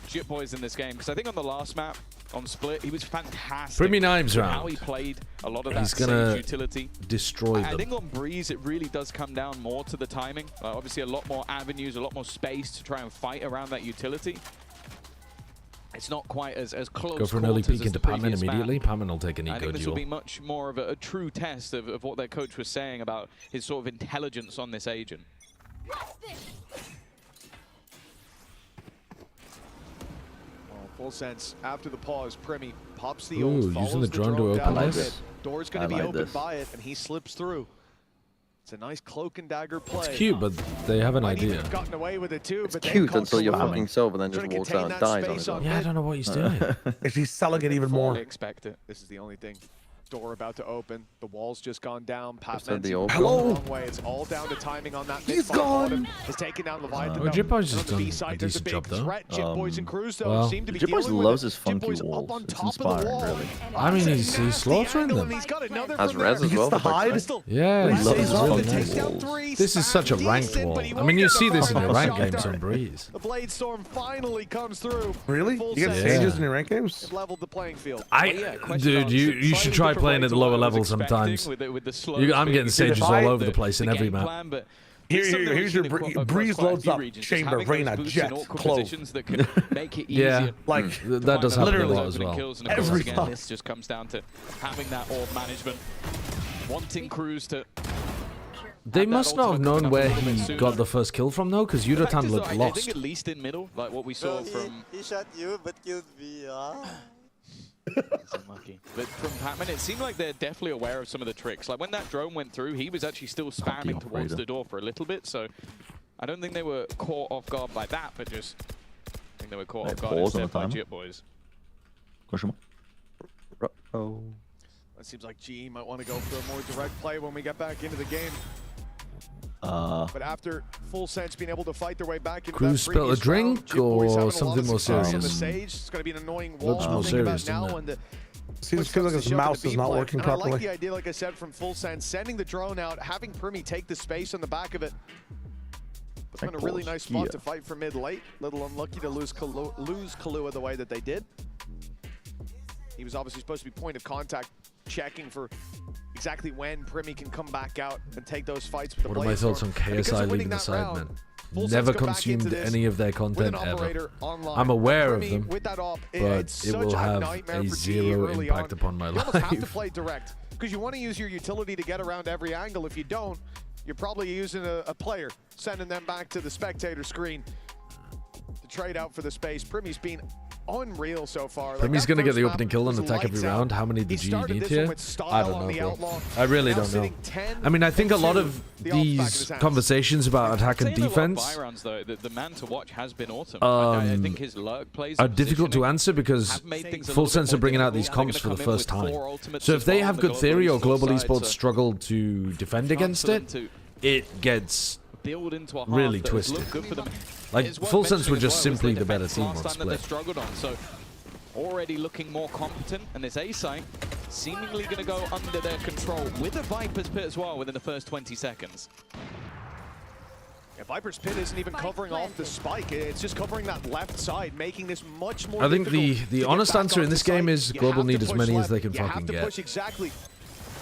Jitboys in this game, because I think on the last map, on Split, he was fantastic. Primi Knives round. How he played a lot of that Sage utility. Destroy them. I think on Breeze, it really does come down more to the timing. Obviously, a lot more avenues, a lot more space to try and fight around that utility. It's not quite as close. Go for an early peek into Patman immediately. Patman will take an eco I think this duel. will be much more of a true test of what their coach was saying about his sort of intelligence on this agent. Full Sense, after the pause, Primi pops the ult, using the drone to down open a this. bit. Door's going to be opened by it, and he slips through. It's a nice cloak and dagger play. It's cute, but they have an Might idea. even have gotten away with it too, It's but they cute caught until you're Silver. fucking Silver, then just Trying to walks contain out and that dies on space his on own. Yeah, I don't know what he's doing. If he's selling it even more. Fully expect it. This is the only thing. Door about to open. The wall's just gone down. said the Patman's old gone the Hello? wrong way. It's all down to timing on that. He's mid-fight. gone. Autumn has taken down Leviathan. Well, Jitboy's has On the done B-side, a there's decent big job, though. threat. Jitboys and Cruz, though, well, seem to be Jitboys dealing loves with his it. funky Jitboys walls. up on It's top of the inspiring, wall. really. I mean, he's That's the slaughtering angle, them. and he's got another Has from res there. as well. the for hide. Crystal. Yeah, He loves his well funky nice. walls. This is such a ranked wall. I mean, you see this in your ranked games on Breeze. The Blade Storm finally comes through. Really? Full You get Sense Sages in your rank games? leveled the playing field. Dude, you should try playing at the lower levels sometimes. I'm getting Sages all over the place in every map. Here's your Breeze loads up. Chamber, Reyna, Jet, Clove. Yeah, like that does happen a lot as well. Every Again, time. this just comes down to having that orb management, wanting Cruz to. They must not have known where he got the first kill from, though, because Yudatan looked I lost. think at least in middle, like what we saw from. He shot you, but killed me. It's unlucky. But from Patman, it seemed like they're definitely aware of some of the tricks. Like when that drone went through, he was actually still spamming towards the door for a little bit. So I don't think they were caught off guard by that, but just I think they were caught off guard instead by Jitboys. Question mark. Oh. It seems like GE might want to go for a more direct play when we get back into the game. But after Full Sense being able to fight their way back into Cruz that spilled a previous round, drink or Jitboys having a lot something of more success on the serious? Sage. It's going to be an annoying wall Looks to more think serious, about now. doesn't And the See, it's because his mouse is not working and I like properly. the idea, like I said, from Full Sense, sending the drone out, having Primi take the space on the back of it. It's been a really nice spot to fight for mid late. Little unlucky to lose Kahlua the way that they did. He was obviously supposed to be point of contact, checking for exactly when Primi can come back out and take those fights with the What are my thoughts on KSI leaving the side, man? Never consumed any of their content ever. I'm aware of them, but it will have a zero impact upon my You almost have to life. play direct because you want to use your utility to get around every angle. If you don't, you're probably using a player, sending them back to the spectator screen to trade out for the space. Primi's been unreal so far. Primi's going to get the opening kill and attack every round. How many did you need here? I don't know, bro. I really don't know. I mean, I think a lot of these conversations about attack and defense Byron's, though, the man to watch has been Autumn. I think his lurk plays are difficult to answer because Full Sense are bringing out these comps for the first time. So if they have good theory or global esports struggle to defend against it, it gets really twisted. Like, Full Sense were just simply the better team on Split. So already looking more competent, and this A site seemingly going to go under their control with a Viper's Pit as well within the first 20 seconds. Yeah, Viper's Pit isn't even covering off the spike. It's just covering that left side, making this much more I think difficult the to honest get back answer in onto this site. game is You Global have to need as push many as left. they can You fucking have to get. push exactly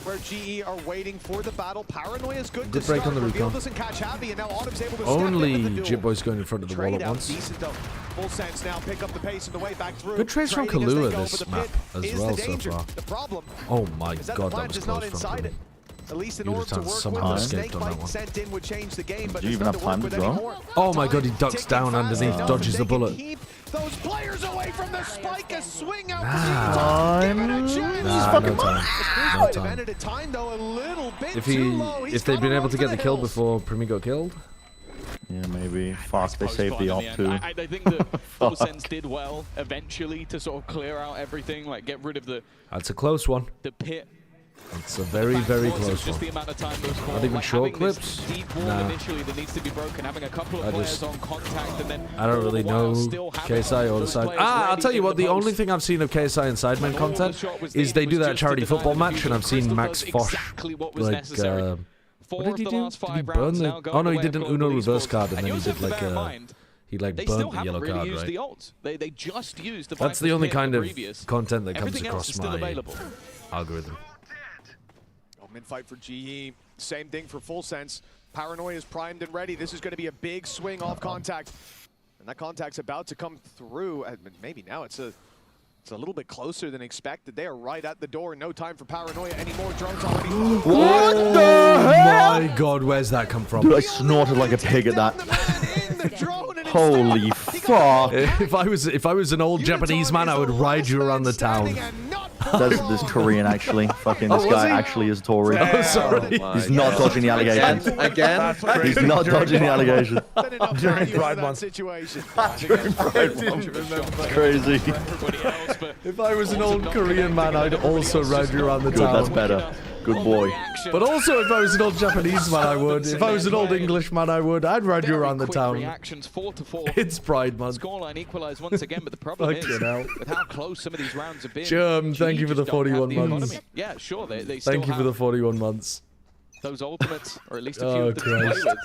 where GE are waiting for the battle. Paranoia is good Did to break start. on the Reveal recon. doesn't catch Abby, and now Autumn's able to Only step into the duel. Jitboy's going in front of the wall Trade at out, once. decent though. Full Sense now pick up the pace on the way back through. Good trades from Trading as they Kahlua go, this but the map pit as is well the so danger. far. The problem Oh my is that god, the that plant was is not close from inside Primi. it. At least in You'd order have to done work somehow with the escaped snake on that bite one. sent in would change the game, but Do you it's even not have to work time to with draw? anymore. Oh my god, he Time ducks ticking down fast underneath, enough. dodges They the can bullet. keep those players away from the spike. A swing out. Nah, Give it a chance. no time. No time. Ended at time though a little bit If too low. if they'd been able to get the kill before Primi got killed, Yeah, maybe. Fuck, they saved the op too. I think that FullSense did well eventually to sort of clear out everything, like get rid of the... That's a close one. The pit. It's a very, very close just one. The amount of time those Not even short clips? Deep wall initially that needs to be broken, having a couple of players on contact, and then I don't really know KSI or the side. I'll tell you what, the only thing I've seen of KSI and Sidemen content is they do that charity football match, and I've seen Max Fosh, like, what did he do? Did he burn the... Oh no, he did an Uno reverse card, and then he did like he like burnt the yellow card, right? They just used the That's the only kind of content that comes across my algorithm. Mid-fight for GE, same thing for FullSense. Paranoia is primed and ready. This is going to be a big swing off contact. And that contact's about to come through. Maybe now it's a little bit closer than expected. They are right at the door. No time for Paranoia anymore. Drones already. What the hell? My God, where's that come from? Dude, I snorted like a pig at that. Holy fuck! If I was an old Japanese man, I would ride you around the town. There's this Korean actually. Fucking this guy actually is Tory. Oh, sorry. He's not dodging the allegations. Again? He's not dodging the allegations. During Pride Month. During Pride Month. It's crazy. If I was an old Korean man, I'd also ride you around the Good, town. that's better. Good boy. But also, if I was an old Japanese man, I would. If I was an old English man, I would. I'd ride you around the town. Reactions 4-4. It's Pride Month. Scoreline equalized once again, but the problem is with how close some of these rounds have been. Germ, thank you for the 41 months. Yeah, sure. They still thank you for the 41 months. Those ultimates, or at least a few of them to play with.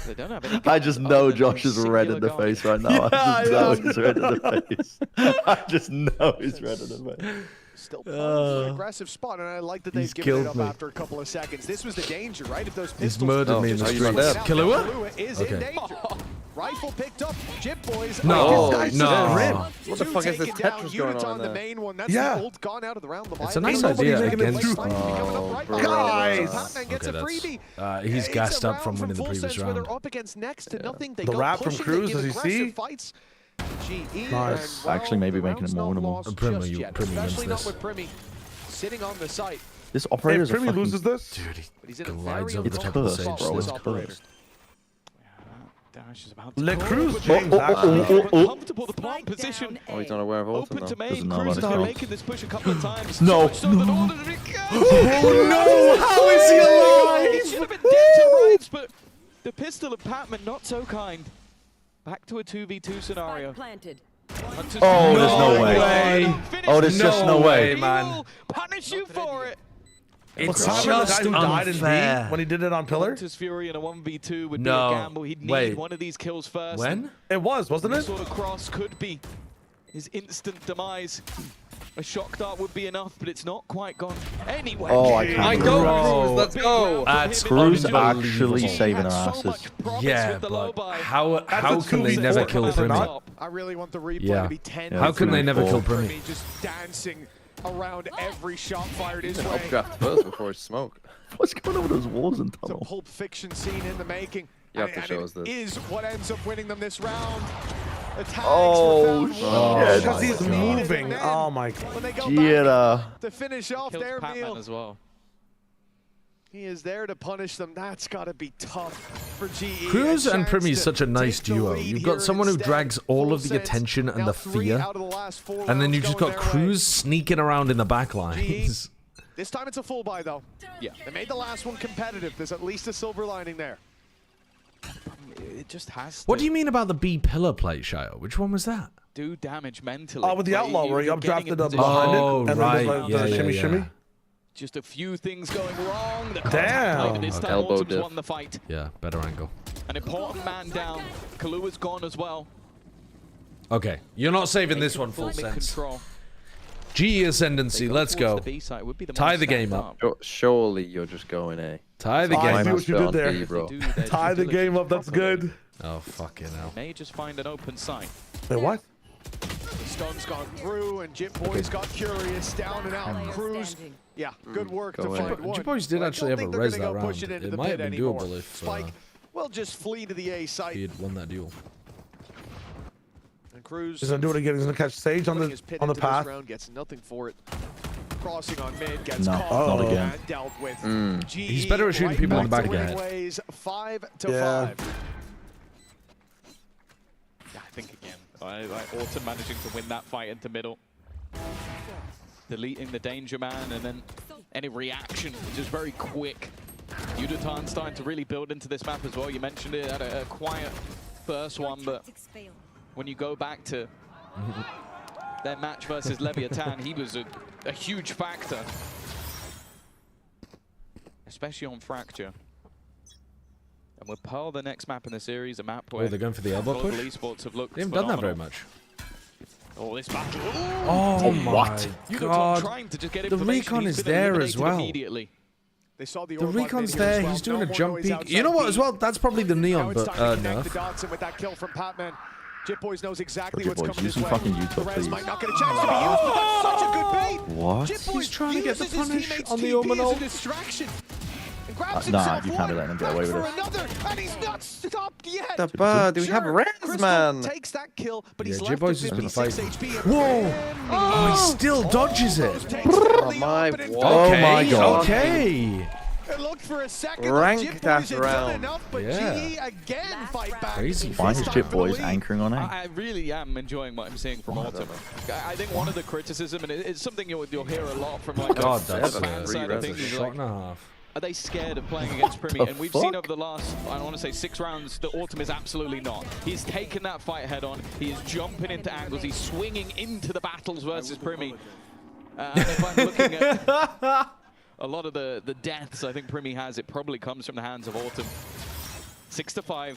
They don't have any. I just know Josh is red in the face right now. I just know he's red in the face. I just know he's red in the face. Still an aggressive spot, and I like that they've given it up after a couple of seconds. This was the danger, right? If those pistols... He's murdered me in the streets. Kahlua is in danger. Rifle picked up. Jip boys. No, no. What the fuck is this Tetris going on the main one. That's the old gone out of the round. It's a nice idea against... Guys! Okay, that's... he's gassed up from winning the previous round. Up against next to nothing. They the rap from Cruz, does he see? Nice. Actually, maybe making it more winnable. Primi wins this. Sitting on the site. This operator is a Primi loses this? Dude, he glides over the top of the stage. Bro, it's cursed. Le Cruz Comfortable the palm position. Oh, he's not aware of ultimate. Open to main. Cruz has been making this push a couple of times. No. Oh no! How is he alive? He should have been dead to rights, but the pistol of Patman not so kind. Back to a 2v2 scenario. Oh, there's no way. Oh, there's just no way, man. Punish you for it. It's just unfair. When he did it on Pillar? His Fury in a 1v2 would be a gamble. He'd need one of these kills first. When? It was, wasn't it? Sort of cross could be his instant demise. A shock dart would be enough, but it's not quite gone. Anyway, oh, I can't. I go, Cruz. Let's go. That's Cruz actually saving their asses. Yeah, but how can they never kill Primi? I really want the replay to be 10. How can they never kill Primi? Just dancing around every shot fired his way. Updraft first before smoke. What's going on with those walls and tunnel? It's a Pulp Fiction scene in the making. You have to show us this. Is what ends up winning them this round. Oh, shit. Because he's moving. Oh, my God. To finish off their meal. As well. He is there to punish them. That's got to be tough for GE. Cruz and Primi is such a nice duo. You've got someone who drags all of the attention and the fear, and then you've just got Cruz sneaking around in the back lines. This time it's a full buy, though. Yeah. They made the last one competitive. There's at least a silver lining there. It just has to. What do you mean about the B pillar plate, Shio? Which one was that? Do damage mentally. Oh, with the outlaw where he updrafted up behind it. And right. then the shimmy. Just a few things going wrong. Damn. This time Elbow Autumn's diff. won the fight. Yeah, better angle. An important man down. Kahlua's gone as well. Okay, you're not saving this one, full sense. GE Ascendancy, let's go. Tie the game up. Surely you're just going A. Tie the I game see up. what you did there. B, bro. Tie the game up, that's good. Oh, fucking hell. May just find an open site. Wait, what? The stun's gone through, and Jip Boys got curious. Down and out. Cruz. Yeah, good work to find one. Jip Boys did actually have a res that round. It might have been doable if Spike will just flee to the A site. he had won that duel. And Cruz He's gonna do it again. He's gonna catch Sage on the path. Round, gets nothing for it. Crossing on mid, gets No, caught. not again. Dealt with. He's better at shooting people in the back of the head. 5-5. think again. Autumn managing to win that fight into middle. Deleting the danger man, and then any reaction, just very quick. Yudutan starting to really build into this map as well. You mentioned it at a quiet first one, but when you go back to their match versus Leviathan, he was a huge factor. Especially on Fracture. And with Pearl, the next map in the series, a map where they're going for the elbow push? esports have looked They haven't done that very much. Oh, this battle. Oh my god. Trying to just get the recon is there as well. They saw the recon's there. He's doing a jump peek. You know what as well? That's probably the neon, but no. With that kill from Patman. Jit Boys knows exactly what's Boys, coming use this some way. fucking YouTube, please. Might not get a chance to be used, but that's such a good bait. What? Jit Boys He's trying to get the uses his punish teammates' on the TP Omenal. as a distraction. And grabs Nah, himself you can't one, let him get away with for it. another, and he's not stopped yet. Do we have res, Crystal man? takes that kill, but he's Yeah, left J-Boys with has been 56 fighting. HP. Whoa! Oh, he still dodges it. Oh my god. Okay. It looked for a second. Rank Jit that Boys had done round. enough, but Yeah. GE again fight back. Crazy. Why is Time Jit for the Boys lead. anchoring on A? I really am enjoying what I'm seeing from Autumn. I think one of the criticism, and it's something you'll hear a lot from like God, the that's fan side of things, is shot like, and a half. are they scared of playing against Primi? And we've seen over the last, I want to say 6 rounds, that Autumn is absolutely not. He's taken that fight head on. He is jumping into angles. He's swinging into the battles versus Primi. And if I'm looking at a lot of the deaths I think Primi has, it probably comes from the hands of Autumn. 6-5.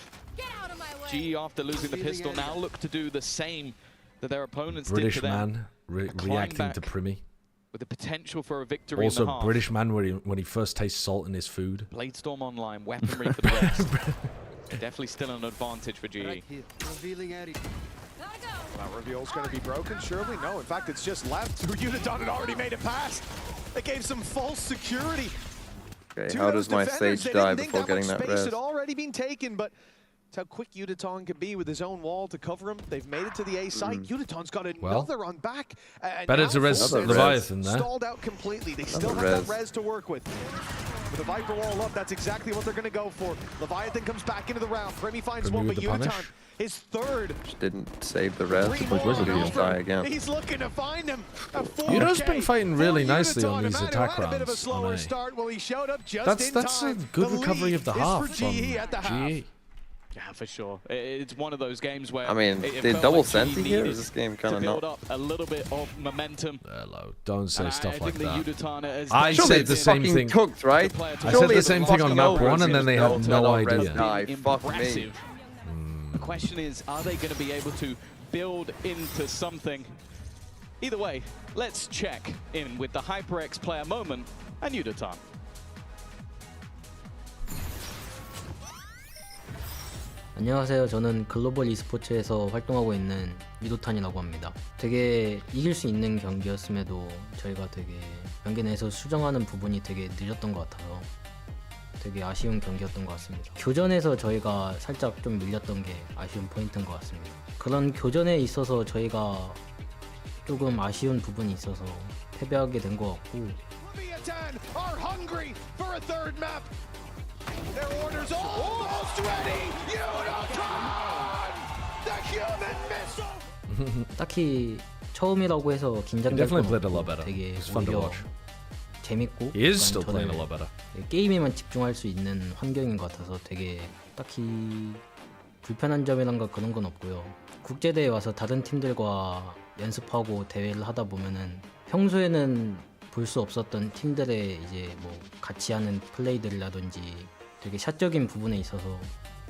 GE, after losing the pistol, now look to do the same that their opponents British did to them. man reacting to Primi. With the potential for a victory Also, in the half. British man when he first tastes salt in his food. Bladestorm online, weaponry for the rest. Definitely still an advantage for GE. That reveal's going to be broken, surely? No, in fact, it's just left. Uniton had already made it past. It gave some false security. Okay, how does my Sage die before getting that space res? had already been taken, but it's how quick Uniton can be with his own wall to cover him. They've made it to the A site. Uniton's got another on back. Better to res Leviathan there. Stalled out completely. They still have that res to work with. With the Viper wall up, that's exactly what they're going to go for. Leviathan comes back into the round. Primi finds one, but Uniton, his third. Just didn't save the res. He'll die again. He's looking to find him. Yudo's been fighting really nicely on these attack rounds. A bit of a slower start. Well, he showed up just that's a good recovery of the half from GE. Yeah, for sure. It's one of those games where I mean, they double senti here? Is this game kind of not? Build up a little bit of momentum. Hello, don't say stuff like that. I said the same thing. Cooked, right? I said the same thing on map 1, and then they had no idea. Fuck me. The question is, are they going to be able to build into something? Either way, let's check in with the HyperX player moment and Yudutan. 안녕하세요. 저는 글로벌 e스포츠에서 활동하고 있는 유도탄이라고 합니다. 되게 이길 수 있는 경기였음에도 저희가 되게 경기 내에서 수정하는 부분이 되게 늦었던 것 같아서 되게 아쉬운 경기였던 것 같습니다. 교전에서 저희가 살짝 좀 밀렸던 게 아쉬운 포인트인 것 같습니다. 그런 교전에 있어서 저희가 조금 아쉬운 부분이 있어서 패배하게 된 것 같고 Their orders almost ready. Uniton, the human missile. 딱히 처음이라고 해서 긴장될 건 없고 되게 오히려 재밌고 저는 게임에만 집중할 수 있는 환경인 것 같아서 되게 딱히 불편한 점이란가 그런 건 없고요. 국제대회 와서 다른 팀들과 연습하고 대회를 하다 보면은 평소에는 볼 수 없었던 팀들의 이제 뭐 같이 하는 플레이들이라든지 되게 샷적인 부분에 있어서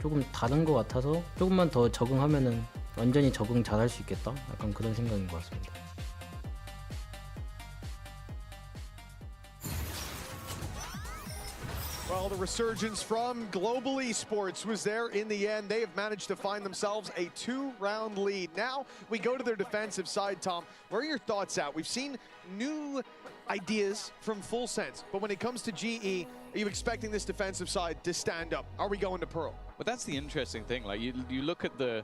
조금 다른 것 같아서 조금만 더 적응하면은 완전히 적응 잘할 수 있겠다? 약간 그런 생각인 것 같습니다. Well, the resurgence from global esports was there in the end. They have managed to find themselves a 2-round lead. Now we go to their defensive side, Tom. Where are your thoughts at? We've seen new ideas from Full Sense, but when it comes to GE, are you expecting this defensive side to stand up? Are we going to Pearl? But that's the interesting thing. Like you look at the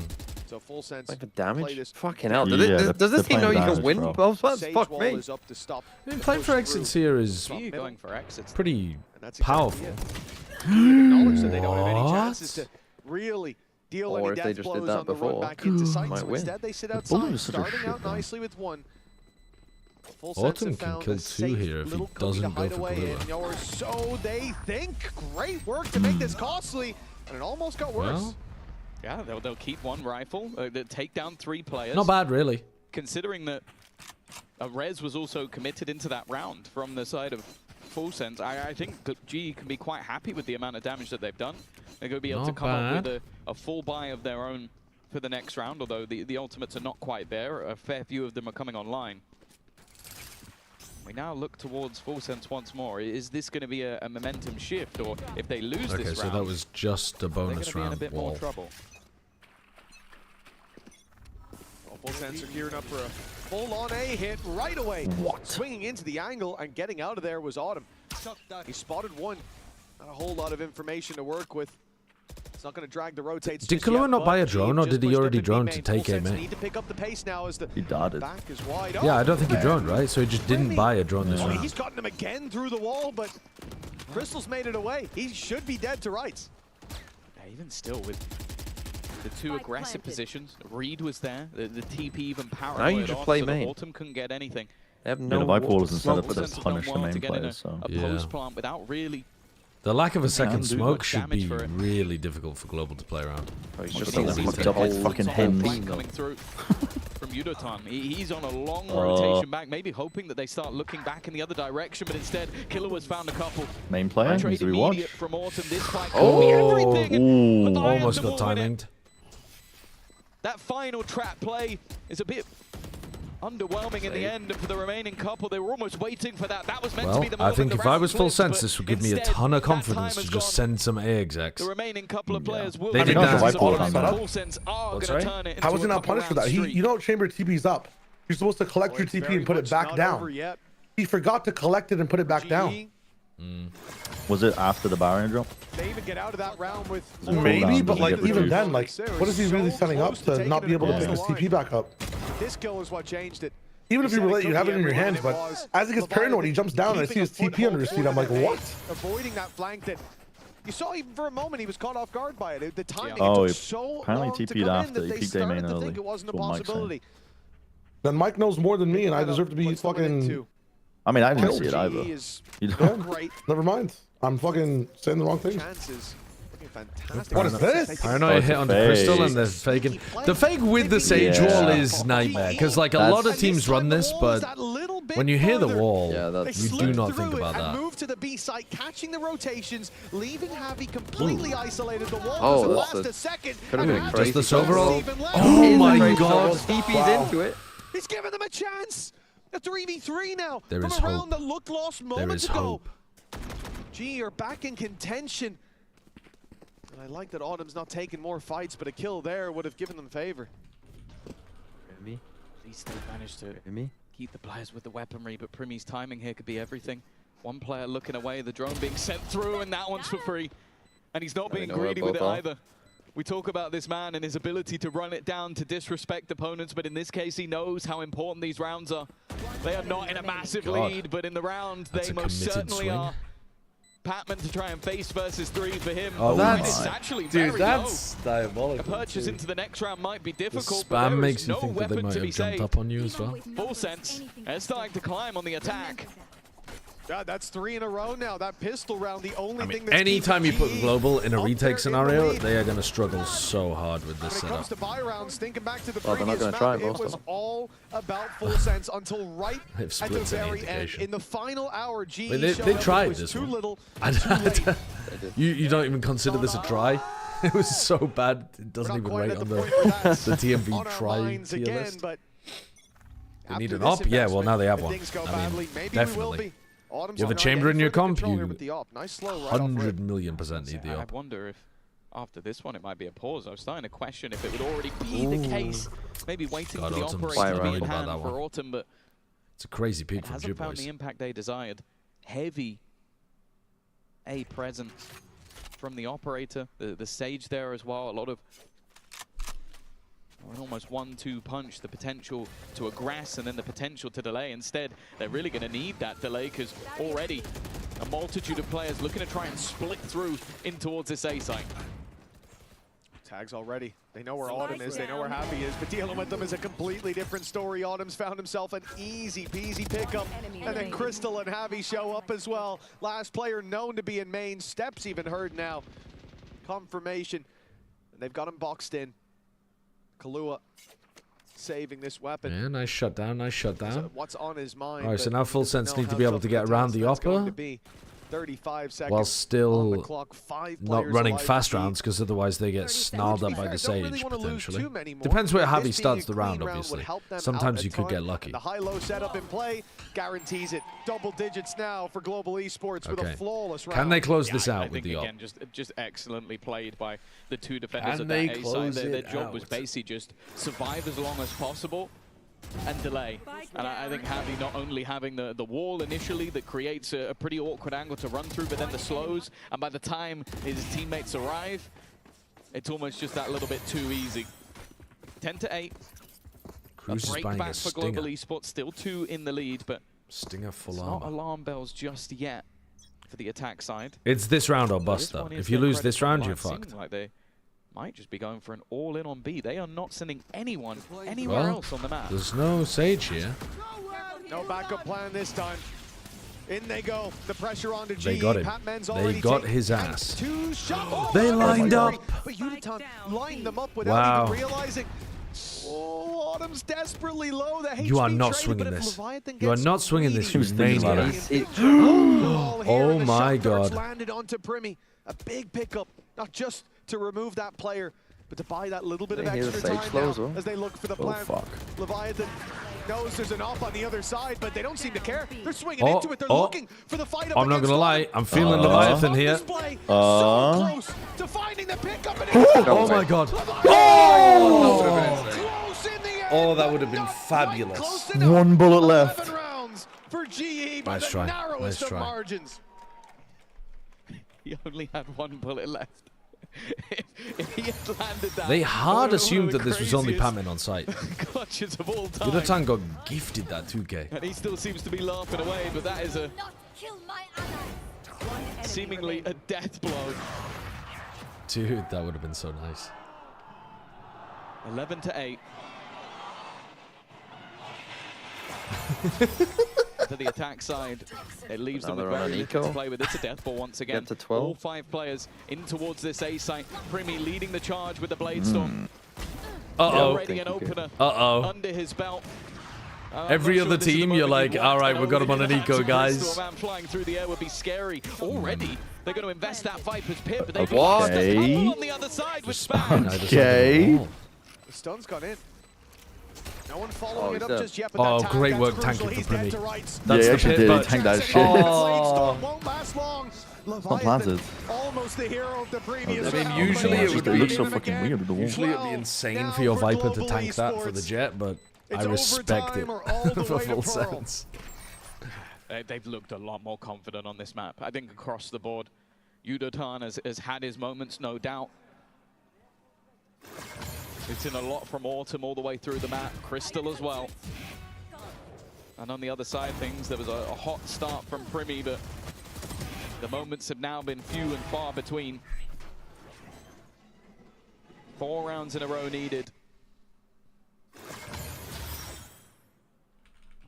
So full sense. Like the damage? Fucking hell. Does this team know you can win both sides? Fuck me. I mean, playing for exits here is going for exits. pretty powerful. Acknowledge that they don't have any chances to really deal any death just blows did that on the run before. back into sight. Might So win. instead they sit The outside, Blues are starting shit, out man. nicely with one. Full Autumn sense can have found kill a two safe here if he little cookie doesn't to go hide for away Gorilla. in, or so they think. Great work to make this costly, and it almost got worse. Well, Yeah, they'll keep one rifle, they'll take down 3 players. not bad, really. Considering that Rez was also committed into that round from the side of Full Sense, I think that G can be quite happy with the amount of damage that they've done. They're going to be able to Not come up bad. with a full buy of their own for the next round, although the ultimates are not quite there. A fair few of them are coming online. We now look towards Full Sense once more. Is this going to be a momentum shift, or if they lose this round, Okay, so that was just a bonus they're going round to be in a bit wall. more trouble? Full sense are gearing up for a full-on A hit right away. What? Swinging into the angle and getting out of there was Autumn. He spotted one. Not a whole lot of information to work with. It's not going to drag the rotates. Did Kahlua not buy a drone, or did he already drone to take A main? Need to pick up the pace now as the He darted. back is wide. Yeah, I don't think he man. droned, right? So he just didn't buy a drone this Oh, round. he's gotten him again through the wall, but Crystal's made it away. He should be dead to rights. Yeah, even still, with the 2 aggressive positions, Reed was there, the TP even Now you paranoid just on, play so main. Autumn couldn't get anything. They have Yeah, no the Vibe Wallers instead smoke. of to Sense has punish done the well main to get in players, so... a Yeah. post plant without really The lack of a second do smoke much should damage be for it. really difficult for Global to play around. Oh, he's Look just at seen these these double double fucking It's on the hens. flank coming through from Yudotan. He's on a long Oh. rotation back, maybe hoping that they start looking back in the other direction, but instead, Killer has found a couple. Main player, Trade needs to be watched. immediate from Autumn. This fight could Oh, be everything. and Ooh. Leviathan almost will got win it. timinged. That final trap play is a bit underwhelming in the end for the remaining couple. They were almost waiting for that. That was meant to Well, be the I moment think the if I round was full flipped, sense, but this would give me a instead, ton of that time confidence has to just gone. send some A execs. The remaining couple of players will They be did not that. survive all the time, Full man. Sense are What's going to right? turn it into How was a he not couple punished for round that? streak. You know Chamber TP's up. You're supposed to collect your TP and put it back down. He forgot to collect it and put it back down. Was it after the Baron drop? They even get out of that round with Maybe, but doesn't like get even reduced. then, like what is he really setting up to not be able to pick his TP back up? This kill is what changed it. Even if He you said relate, you have it in your hands, but as he gets paranoid, he jumps down and I see his TP under his feet. I'm like, what? Avoiding that flank that you saw even for a moment he was caught off guard by it. The timing Oh, it he took so apparently long to TP'd come in after. that He they peeked A main started to early. think it wasn't a That's what Mike's saying. possibility. Then Mike knows more than me, and I deserve to be fucking. I mean, I didn't see it XLG either. is You Yeah, know? great never mind. I'm fucking saying the wrong thing. chances. Looking fantastic. What is this? Paranoia hit onto Crystal and they're faking. The fake with the Sage Yeah. Wall is nightmare, because like a lot of teams run this, but when you hear the wall, you do not think about and that. move to the B site, catching the rotations, leaving Javi completely isolated. The wall Oh, was that's lost a- a second. could've been and crazy. Just this Javi's overall. even left. Oh my Crazy god. trouble. TP's into it. He's giving them a chance. A 3v3 now. There from is a round hope. that looked lost There moments is ago. hope. G are back in contention. And I like that Autumn's not taking more fights, but a kill there would have given them favor. Me? At least they managed to Me? keep the players with the weaponry, but Primi's timing here could be everything. One player looking away, the drone being sent through, and that one's for free. And he's not being know where greedy with it both are. either. We talk about this man and his ability to run it down to disrespect opponents, but in this case, he knows how important these rounds are. They are not in a massive lead, but in the round, That's they a most committed certainly swing. are. Patman to try and face versus 3 for him. Oh, And that's- it's actually dude, very that's low. A diabolical. purchase too. into the next round might be The difficult, but spam there makes is you no think that they weapon might to have be jumped saved. up on you as well. Full sense. They're starting to climb on the attack. God, that's 3 in a row now. That pistol round, the only thing that's Anytime you keeping put GE Global in a up there retake in the scenario, lead. they are going to struggle so hard with this When it comes setup. to buy rounds, thinking back to the Well, they're not previous gonna try map, it, it most was of them. all about full sense until right If at the split's any very end. indication. In the final hour, GE Wait, they showed up, tried it was this too one. little, I- too late. You don't even consider this a try? It was so bad, it doesn't We're not even quite rate at on the the, point where that's the TMV on our try minds tier again, list. but They need after an this op? Yeah, well, now they have investment, one. if things go I badly, mean, maybe we will definitely. be. Autumn's You have a on the chamber right in your end, further comp, control here you with the op. Nice slow right off rip. 100,000,000% need the I op. wonder if after this one it might be a pause. I was starting to question if it would already be the case. Maybe waiting God, for the Autumn's operator to be worried in about hand that for one. Autumn, but It's a crazy peak it from hasn't found Boys. the impact they desired. Heavy A presence from the operator, the Sage there as well. A lot of An almost 1-2 punch, the potential to aggress and then the potential to delay. Instead, they're really going to need that delay because already a multitude of players looking to try and split through in towards this A site. Tags already. They know where Autumn is. They know where Happy is. But dealing with them is a completely different story. Autumn's found himself an easy peasy pickup. And then Crystal and Javi show up as well. Last player known to be in main. Steps even heard now. Confirmation. And they've got him boxed in. Kahlua saving this weapon. Yeah, nice shutdown, nice shutdown. So what's on his mind? All right, so now Full Sense need to be able to get around the upper 35 seconds while still clock, not running fast rounds, because otherwise they get snarled up by the Sage, potentially. Depends where Javi starts the round, obviously. Sometimes you could get lucky. The high-low setup in play guarantees it. Double digits now for Global Esports with a flawless round. Can they close this out with the again, just excellently played by the two defenders of that A side. Their job was basically just survive as long as possible and delay. And I think Javi not only having the wall initially that creates a pretty awkward angle to run through, but then the slows, and by the time his teammates arrive, it's almost just that little bit too easy. 10-8. Cruz a break back for Global Esports, still 2 in the lead, but Stinger full it's armor. not alarm bells just yet for the attack side. It's this round or bust, though. If you lose this round, you're fucked. Like they might just be going for an all-in on B. They are not sending anyone anywhere else on the map. There's no Sage here. No backup plan this time. In they go. The pressure onto G. They got him. They got his ass. They lined up. But Udaton lined them up without even realizing. Oh, Autumn's desperately low. The You are not swinging this. You are not swinging this, you maniac. Oh my god. Landed onto Primi. A big pickup. Not just to remove that player, but to buy that little bit of extra time now as they look for the plan. Leviathan knows there's an op on the other side, but they don't seem to care. They're swinging into it. They're looking for the fight up. I'm not gonna lie, I'm feeling Leviathan here. So close to finding the pickup. Oh my god. Oh, that would have been fabulous. 1 bullet left. For GE by nice the try. narrowest of margins. He only had 1 bullet left. if he had landed that, they hard assumed that this was only Patman on site. Clutches of all time. Udaton got gifted that 2K. And he still seems to be laughing away, but that is seemingly a death blow. Dude, that would have been so nice. 11-8. To the attack side, it leaves them with very little to play with. It's a death ball once again. To 12. All 5 players in towards this A site. Primi leading the charge with the Blade Storm. Already an opener under his belt. Every other team, you're like, all right, we've got him on an eco, guys. Flying through the air would be scary. Already, they're going to invest that Viper's pit, but they've lost on the other side with Spam. The stun's gone in. No one following it up just yet, but great work tanking for Primi. That's the pit, but tank that shit. Won't last long. Leviathan, almost the hero of the previous I mean, usually it would look so fucking weird with the wall. Usually it would be insane for your Viper to tank that for the Jet, but I respect it for Full Sense. They've looked a lot more confident on this map. I think across the board, Udaton has had his moments, no doubt. It's in a lot from Autumn all the way through the map. Crystal as well. And on the other side of things, there was a hot start from Primi, but the moments have now been few and far between. 4 rounds in a row needed.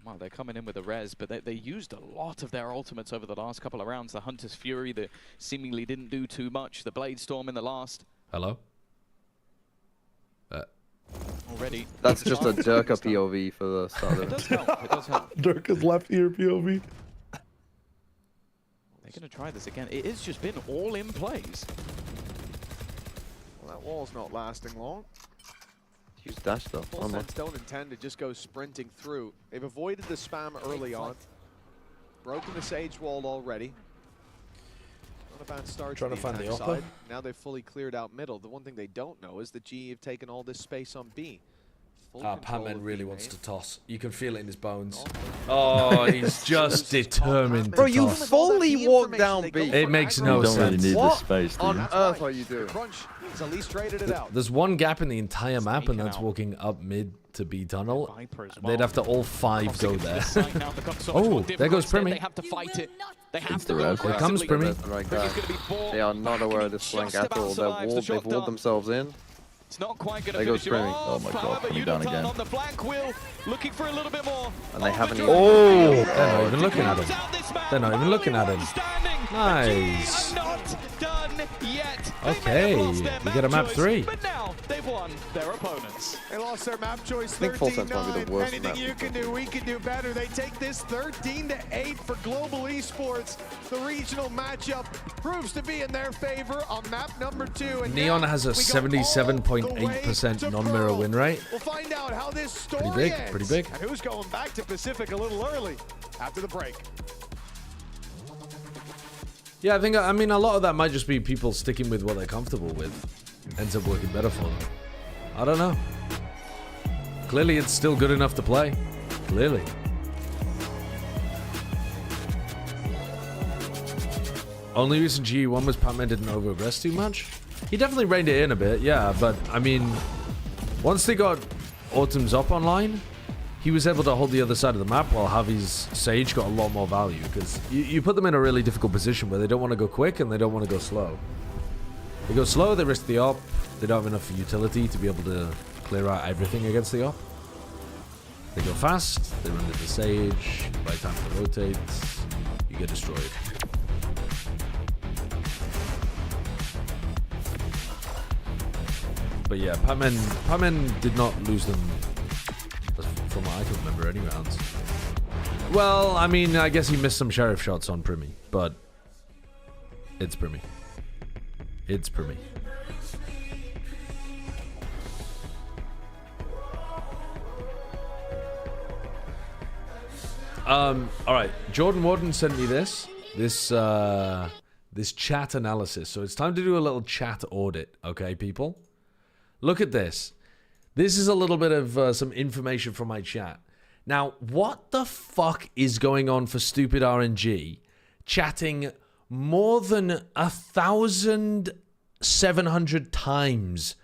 Well, they're coming in with a res, but they used a lot of their ultimates over the last couple of rounds. The Hunter's Fury that seemingly didn't do too much. The Blade Storm in the last. Hello? Already. That's just a Durka POV for the start of it. It does help. It does help. Durka's left ear POV. They're going to try this again. It has just been all in plays. Well, that wall's not lasting long. Use dash though. Full Sense don't intend to just go sprinting through. They've avoided the spam early on. Broken the Sage wall already. Not a bad start Trying to find the upper. side. Now they've fully cleared out middle. The one thing they don't know is that GE have taken all this space on B. Patman really wants to toss. You can feel it in his bones. Oh, he's just determined to Bro, you toss. fully walk down B. It makes no sense. You don't really need what this space, do you? on earth are you doing? There's one gap in the entire map, and that's walking up mid to B tunnel. They'd have to all 5 go there. Oh, there goes Primi. They have to fight it. They have to. Here comes Primi. Right guy. They are not aware of this flank at all. They've walled themselves in. It's not quite going There to goes finish him Primi. off. Oh my God, However, Primi down again. on the flank wheel, looking for a little bit more. And they haven't even... Oh, they're not even looking at him. They're not even looking at him. Nice. Not done yet. Okay, we get a map 3. But now they've won their opponents. They lost their map choice. I think full sense might be the worst Anything map. you can do, we can do better. They take this 13-8 for Global Esports. The regional matchup proves to be in their favor on map number 2. And Neon has a 77.8% non-mirror win rate. We'll find out how this story Pretty big, ends. pretty big. And who's going back to Pacific a little early after the break. Yeah, I mean, a lot of that might just be people sticking with what they're comfortable with. Ends up working better for them. I don't know. Clearly, it's still good enough to play. Clearly. Only reason GE1 was Patman didn't over-aggress too much? He definitely reined it in a bit, yeah, but, I mean, once they got Autumn's up online, he was able to hold the other side of the map while Javi's Sage got a lot more value, because you put them in a really difficult position where they don't want to go quick and they don't want to go slow. They go slow, they risk the op, they don't have enough utility to be able to clear out everything against the op. They go fast, they run into Sage, by the time to rotate, you get destroyed. But yeah, Patman did not lose them from what I can remember any rounds. Well, I mean, I guess he missed some sheriff shots on Primi, but it's Primi. It's Primi. All right, Jordan Warden sent me this chat analysis. So it's time to do a little chat audit, okay, people? Look at this. This is a little bit of some information from my chat. Now, what the fuck is going on for stupid RNG chatting more than 1,700 times?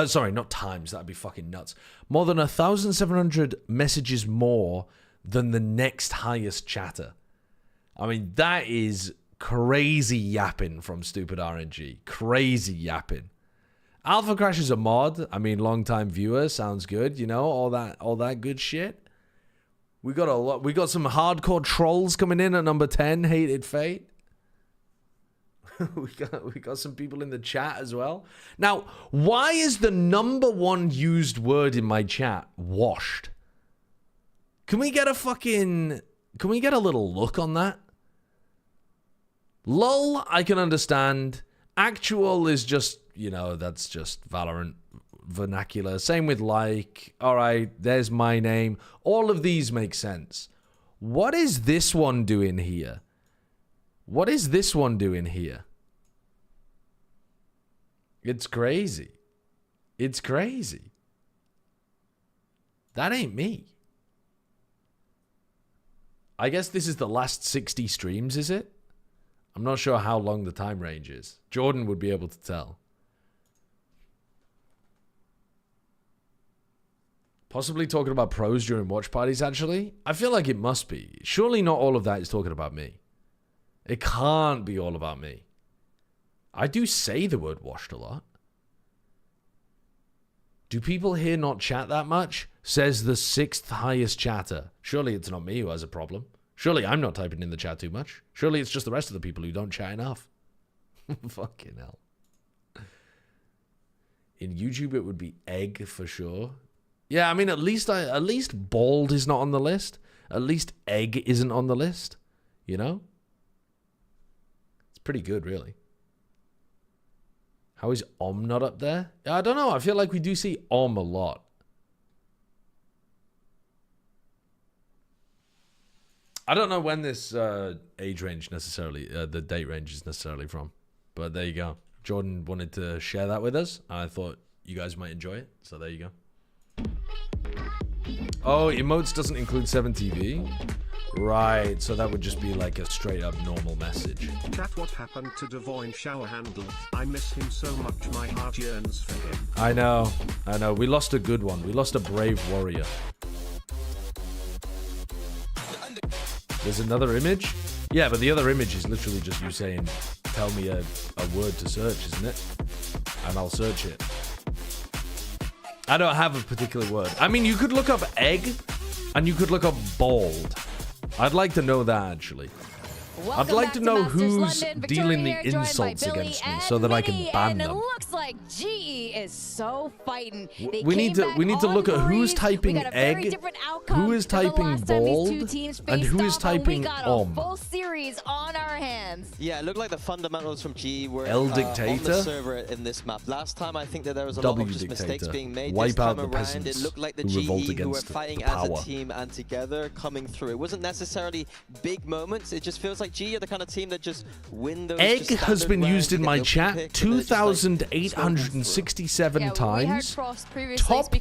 Sorry, not times. That'd be fucking nuts. More than 1,700 messages more than the next highest chatter. I mean, that is crazy yapping from stupid RNG. Crazy yapping. Alpha Crash is a mod. I mean, long-time viewer, sounds good. You know, all that good shit. We got a lot. We got some hardcore trolls coming in at number 10. Hated Fate. we got some people in the chat as well. Now, why is the number 1 used word in my chat washed? Can we get a little look on that? Lol, I can understand. Actual is just, you know, that's just Valorant vernacular. Same with like. All right, there's my name. All of these make sense. What is this one doing here? What is this one doing here? It's crazy. It's crazy. That ain't me. I guess this is the last 60 streams, is it? I'm not sure how long the time range is. Jordan would be able to tell. Possibly talking about pros during watch parties, actually? I feel like it must be. Surely not all of that is talking about me. It can't be all about me. I do say the word washed a lot. Do people here not chat that much? Says the 6th highest chatter. Surely it's not me who has a problem. Surely I'm not typing in the chat too much. Surely it's just the rest of the people who don't chat enough. Fucking hell. In YouTube it would be egg for sure. Yeah, I mean at least bald is not on the list. At least egg isn't on the list. You know? It's pretty good, really. How is Om not up there? I don't know. I feel like we do see Om a lot. I don't know when this age range necessarily, the date range is necessarily from. But there you go. Jordan wanted to share that with us. I thought you guys might enjoy it. So there you go. Oh, emotes doesn't include 7TV? Right, so that would just be like a straight up normal message. Chat, what happened to Devoin shower handle? I miss him so much, my heart yearns for him. I know. We lost a good one. We lost a brave warrior. There's another image? Yeah, but the other image is literally just you saying, tell me a word to search, isn't it? And I'll search it. I don't have a particular word. I mean, you could look up egg, and you could look up bald. I'd like to know that, actually. I'd like to know who's dealing the insults against me so that I can ban them. And it looks like GE is so fighting. We need to look at who's typing egg, who is typing bald, and who is typing full series on our hands. Yeah, it looked like the fundamentals from GE were L on the Dictator, server in this map. Last time I think that there was a lot of just mistakes being made. Wipe this time out the around, peasants it looked like the who revolt GE who were against fighting the as power. a team and together coming through. It wasn't necessarily big moments. It just feels like GE are the kind of team that just win those. Egg has been used in my chat 2,867 times. Top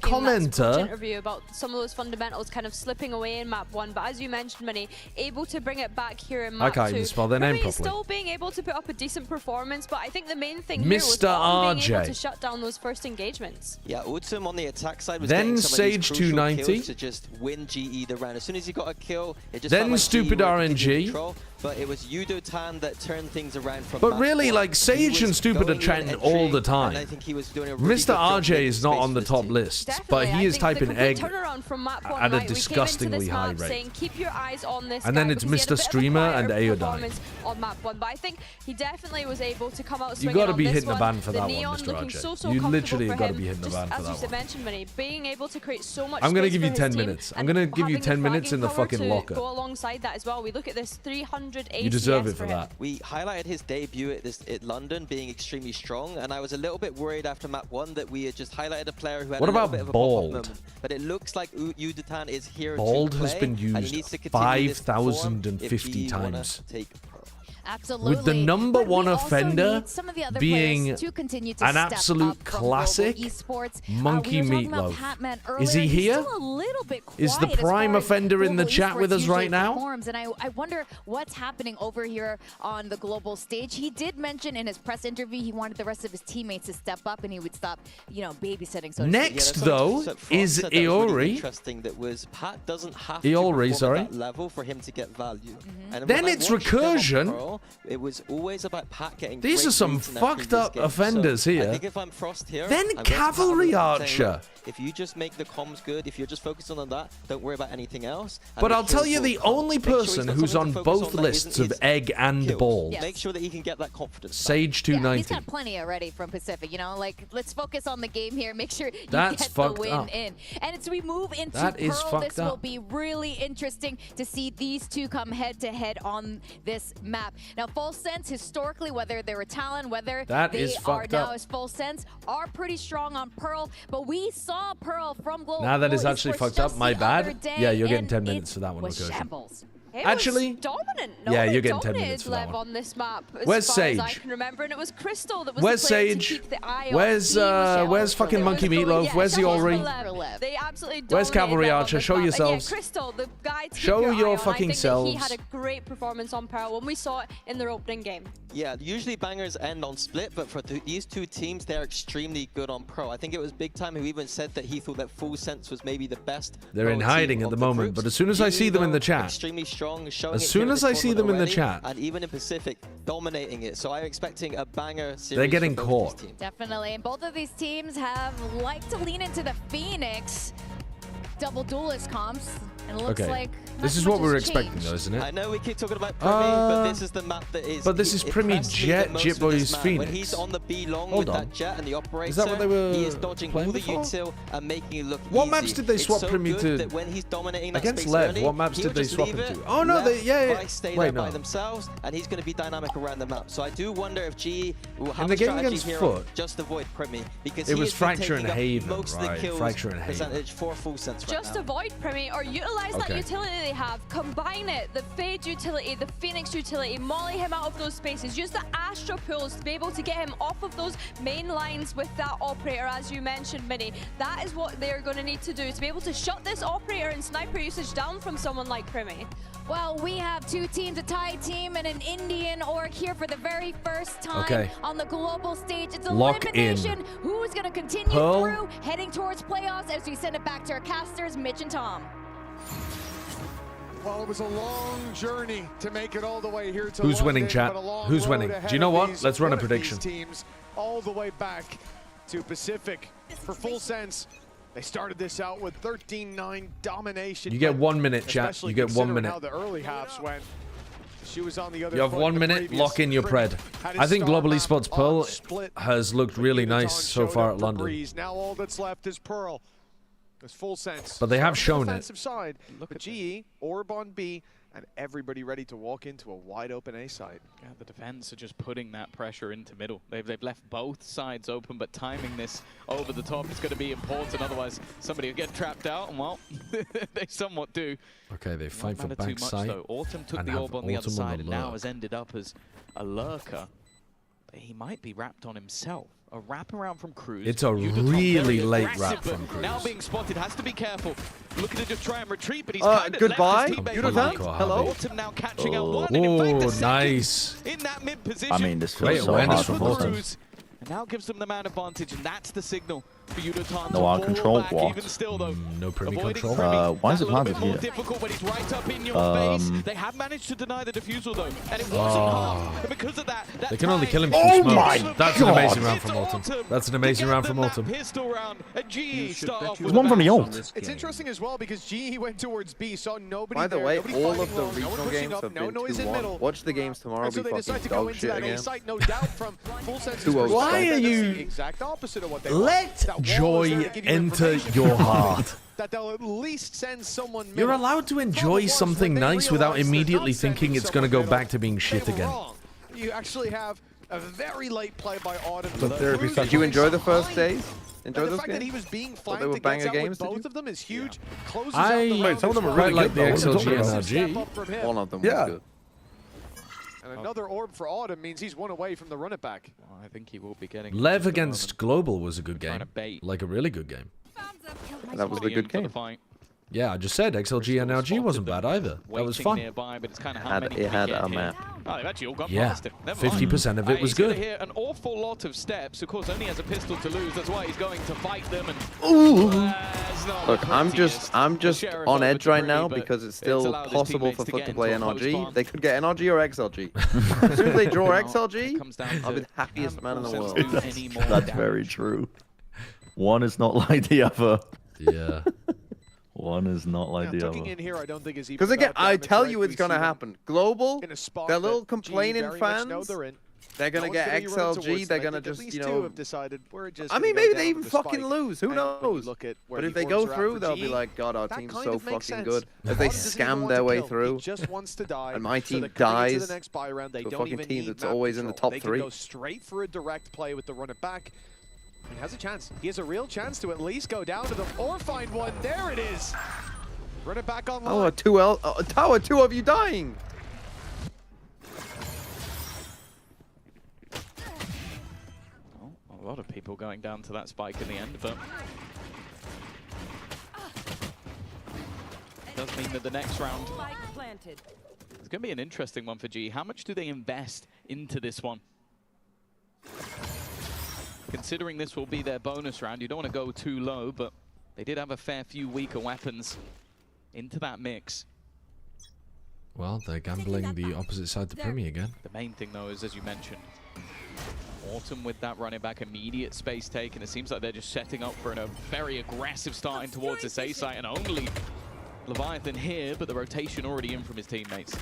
commenter. Interview about some of those fundamentals kind of slipping away in map 1, but as you mentioned, Minnie, able to bring it back here in map 2. I can't even spell their name properly. Still being able to put up a decent performance, but I think the main thing Mr. here was being able RJ. to shut down those first engagements. Yeah, Autumn on the attack side was Then getting some Sage of these crucial 290. kills to just win GE the round. As soon as he got a kill, it just Then felt like stupid GE were in RNG. control, but it was Yudo Tan that turned things around from But match really, 1. like, Sage and Stupid are chatting all the time. And I think he was doing a really Mr. good job RJ making is not space on for the this top team. list, Definitely, but he I is think typing the complete egg turnaround from map 1, at a right? disgustingly we came into this high map rate. saying, keep your eyes on this And guy then it's because he had a Mr. bit of a Streamer and quieter Aeodine. performance on map 1, but I think he definitely was able to come out You swinging gotta on be this hitting a one. ban for The that one, Neon Mr. looking RJ. so You comfortable literally for gotta him. be hitting a Just ban for as that you one. mentioned, Minnie, being able to create so much I'm gonna space give for you his 10 team minutes. I'm and gonna give you having 10 minutes flagging in the cover fucking to locker. go alongside that as well. We look at this 300 ACS You deserve it for for him. that. We highlighted his debut at London being extremely strong, and I was a little bit worried after map 1 that we had just highlighted a player who had What a little about bit of a Bald? pop-up moment. But it looks like Yudutan is here Bald to play, has been and he used needs to continue this form if 5,050 we wanna times. take Pearl. Absolutely. With the number But we one also offender need some of the other being players to continue to an step absolute up from classic, global esports. Monkey we were talking about Meatloaf. Patman Is earlier. he He's here? still a little bit Is the quiet as prime far as offender in the global chat with esports us right usually now? performs, and I wonder what's happening over here on the global stage. He did mention in his press interview he wanted the rest of his teammates to step up and he would stop, babysitting. So Next, though, is Iori. Interesting that was Pat doesn't have Iori, to sorry. perform at that level for him to get value. And Then when I it's watched him on Recursion. Pearl, it was always about Pat getting These great are some reads in their fucked previous up games. offenders So here. I think if I'm Frost here, Then I'm going to Pat Cavalry and saying, Archer. "Look, if you just make the comms good, if you're just focusing on that, don't worry about anything else." And But the I'll tell kills you will the come. only Make sure he's person got who's someone on to focus both that lists isn't of his egg and kills. bald. Make sure that he can get that confidence. Sage Yeah, 290. he's got plenty already from Pacific, like, let's focus on the game here. Make sure you That's get the fucked win up. in. And as we move into That is Pearl, fucked this will up. be really interesting to see these two come head-to-head on this map. Now, Full Sense, historically, whether they were Talon, whether That they is are fucked now up. as Full Sense, are pretty strong on Pearl, but we saw Pearl from Global. Now that is Global actually Esports fucked up. just My the other bad. day, Yeah, you're getting and 10 minutes it for that one, was Recursion. shambles. It Actually, was dominant. yeah, Nobody you're getting 10 dominated minutes for that Lev one. on this map, as Where's far as I Sage? can remember, and it was Crystal that was Where's the player Sage? to keep the eye Where's on. where's fucking Monkey Meatloaf? Where's Iori? They absolutely Where's dominated Cavalry Lev on Archer? this Show map. And yourselves. Yeah, Crystal, the guy to Show keep your your eye on. fucking I think that he selves. had a great performance on Pearl when we saw it in their opening game. Yeah, usually bangers end on split, but for these two teams, they're extremely good on Pro. I think it was Big Time who even said that he thought that Full Sense was maybe the best. They're in Pro hiding team at the of moment, groups. but as soon as I see them in the GE, chat, extremely strong, showing as it soon here in as this I see them in the tournament chat, and even in Pacific, dominating it. So I'm expecting a banger series. they're getting for both caught. these teams. Definitely, and both of these teams have liked to lean into the Phoenix double duelist comps, and it looks Okay. like This not is much what we were has expecting, changed. though, isn't it? I know we keep talking about Primi, but this is the map that is. But this is Primi impressed me Jet, the most Jit with this Boys, man. Phoenix. When he's on the B long Hold with on. that jet and the operator, Is that what they were he is dodging playing all the before? util and making it look What easy. maps did they swap it's so Primi good to- that when he's dominating that Against space Lev, early, what maps he'll did they just swap leave him it, to? Oh, no, Lev, yeah. Vice stay Wait, there by no. themselves, and he's going to be dynamic around the map. So I do wonder if GE will have In the a game strategy against here on Foot, just avoid Primi, because it he was has been Fracture and taking up Haven, most of the right, kills Fracture and Haven. percentage for Full Sense just avoid Primi or utilize that utility they have. Combine it, the Fade utility, the Phoenix utility, molly him out of those spaces. Use the Astra pulls to be able to get him off of those main lines with that Operator, as you mentioned, Minnie. That is what they're going to need to do, to be able to shut this Operator and Sniper usage down from someone like Primi. Well, we have two teams, a Thai team and an Indian org here for the very first time on the global stage. It's elimination. Who's going to continue through, heading towards playoffs as we send it back to our casters, Mitch and Tom. Well, it was a long journey to make it all the way here to Who's London, winning, chat? Who's winning? Do you know what? Let's run a prediction. Teams all the way back to Pacific. For full sense, they started this out with 13-9 domination. You get 1 minute, chat. You get 1 minute. How the early halves went. She was on the other You have 1 minute, lock in your pred. I think Global Esports Pearl has looked really nice so far at London. Now all that's left is Pearl. It's full sense. But they have shown it. Side. Look at GE, Orb on B, and everybody ready to walk into a wide open A site. Yeah, the defense are just putting that pressure into middle. They've left both sides open, but timing this over the top is going to be important. Otherwise, somebody will get trapped out, and well, they somewhat do. Okay, they fight for back side. Autumn took the orb on the other side and now has ended up as a lurker. But he might be wrapped on himself. A wraparound from Cruz. It's a really late wrap from Cruz. Now being spotted, has to be careful. Looking to just try and retreat, but he's kind of goodbye. Hello. Autumn now catching out one. And in fact, the nice. In that mid position. I mean, this feels so hard from Autumn. And now gives them the man advantage, and that's the signal for Yudotan no arm control, what? Even still, though, no Primi control. Why is it planted here? Difficult when he's right up in your face. They have managed to deny the defusal, though, and it wasn't hard. And because of that they can only kill him from smoke. That's an amazing round from Autumn. That's an amazing round from Autumn. Pistol round, and GE start off There's one from the ult. It's interesting as well because GE went towards B, saw nobody. By the way, nobody all of the long, regional games have been 2-1. Watch the games tomorrow. So be they decide to fucking go dog into shit that again. A-site, no doubt from full sense. Why are you? Exact opposite of what they Let joy enter your heart. That they'll at least send someone. You're allowed to enjoy something nice without immediately thinking it's going to go back to being shit again. You actually have a very late play by Autumn. Did you enjoy the first days? Enjoy the those fact games? that he was being flanked they were banger games. Both of them is huge. Closes Wait, some of them are really like the XLG and RG. One of them was good. And another orb for Autumn means he's one away from the run it back. Well, I think he will be getting. Lev against Global was a good game. Like a really good game. That was a good game. Yeah, I just said XLG and RG wasn't bad either. That was fun. Nearby, but it's kind of it had a map. Oh, they've actually all gone Yeah, past him. 50% of it was good. He's an awful lot of steps. Of course, only has a pistol to lose. That's why he's going to fight them. And look, I'm just on edge right now because it's still possible for Foot to play NRG. They could get NRG or XLG. As soon as they draw XLG, I'll be the happiest man in the world. That's very true. One is not like the other. Yeah. One is not like the other. Because again, I tell you it's going to happen. Global, their little complaining fans, they're going to get XLG. They're going to just, you know... I mean, maybe they even fucking lose. Who knows? But if they go through, they'll be like, God, our team's so fucking good. As they scam their way through, and my team dies to a fucking team that's always in the top 3. They can go straight for a direct play with the run it back. He has a chance. He has a real chance to at least go down to them or find one. There it is. Run it back online. Oh, Tower, 2 of you dying. Oh, a lot of people going down to that spike in the end, but it does mean that the next round is going to be an interesting one for G. How much do they invest into this one? Considering this will be their bonus round, you don't want to go too low, but they did have a fair few weaker weapons into that mix. Well, they're gambling the opposite side to Primi again. The main thing, though, is, as you mentioned, Autumn with that running back, immediate space taken. It seems like they're just setting up for a very aggressive starting towards this A site, and only Leviathan here, but the rotation already in from his teammates.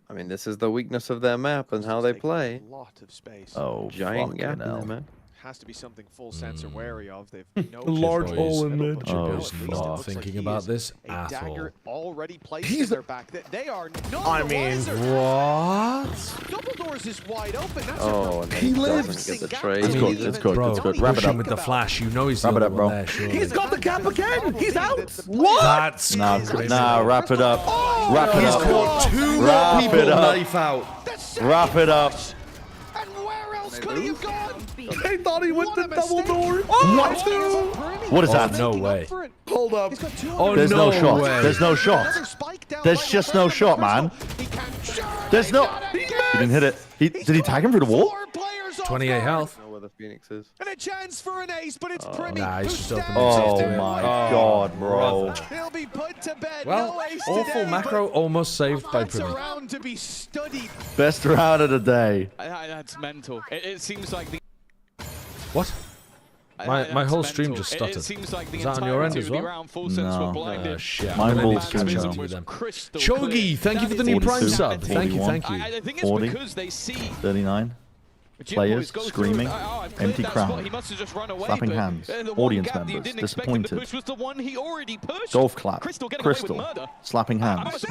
I mean, this is the weakness of their map and how they play. A lot of space. Oh, giant gap in their map. has to be something Full Sense are wary of. They've no large hole in mid. Oh, he's not thinking about this at all. Already placed in their back. They are no. I mean, what? Double doors is wide open. That's and he lives. Get the trade. It's good. It's good. Bro, It's good. Wrap it up with the flash. You know he's wrap it up, bro. there, surely. He's got the gap again. He's out. What? That's nah. Wrap it up. Wrap it He's up. caught two Wrap people it up. knife out. Wrap it up. And where else could he have gone? They thought he went to double door. What? What is that? No way. Hold up. Oh, There's no shot. way. There's no shot. There's just no shot, man. There's no. He didn't hit it. Did he tag him through the wall? 28 health. I don't know where the Phoenix is. And a chance for an ace, but it's Primmy. Nah, he's just opened Oh himself to it. my god, bro. He'll be put to bed. Well, no ace awful today, macro almost saved by that's a Primmy. round to be studied. Best round of the day. That's mental. It seems like the... What? My whole stream just stuttered. It seems like the Is that on your end as well? No. Shit. Mine will soon. channel. Chogi, thank you for the new Prime 42, sub. Thank you, 41, thank you. I think it's 40, because they see 39. Players screaming, empty crowd, slapping hands, audience members disappointed, golf clap, Crystal, slapping hands,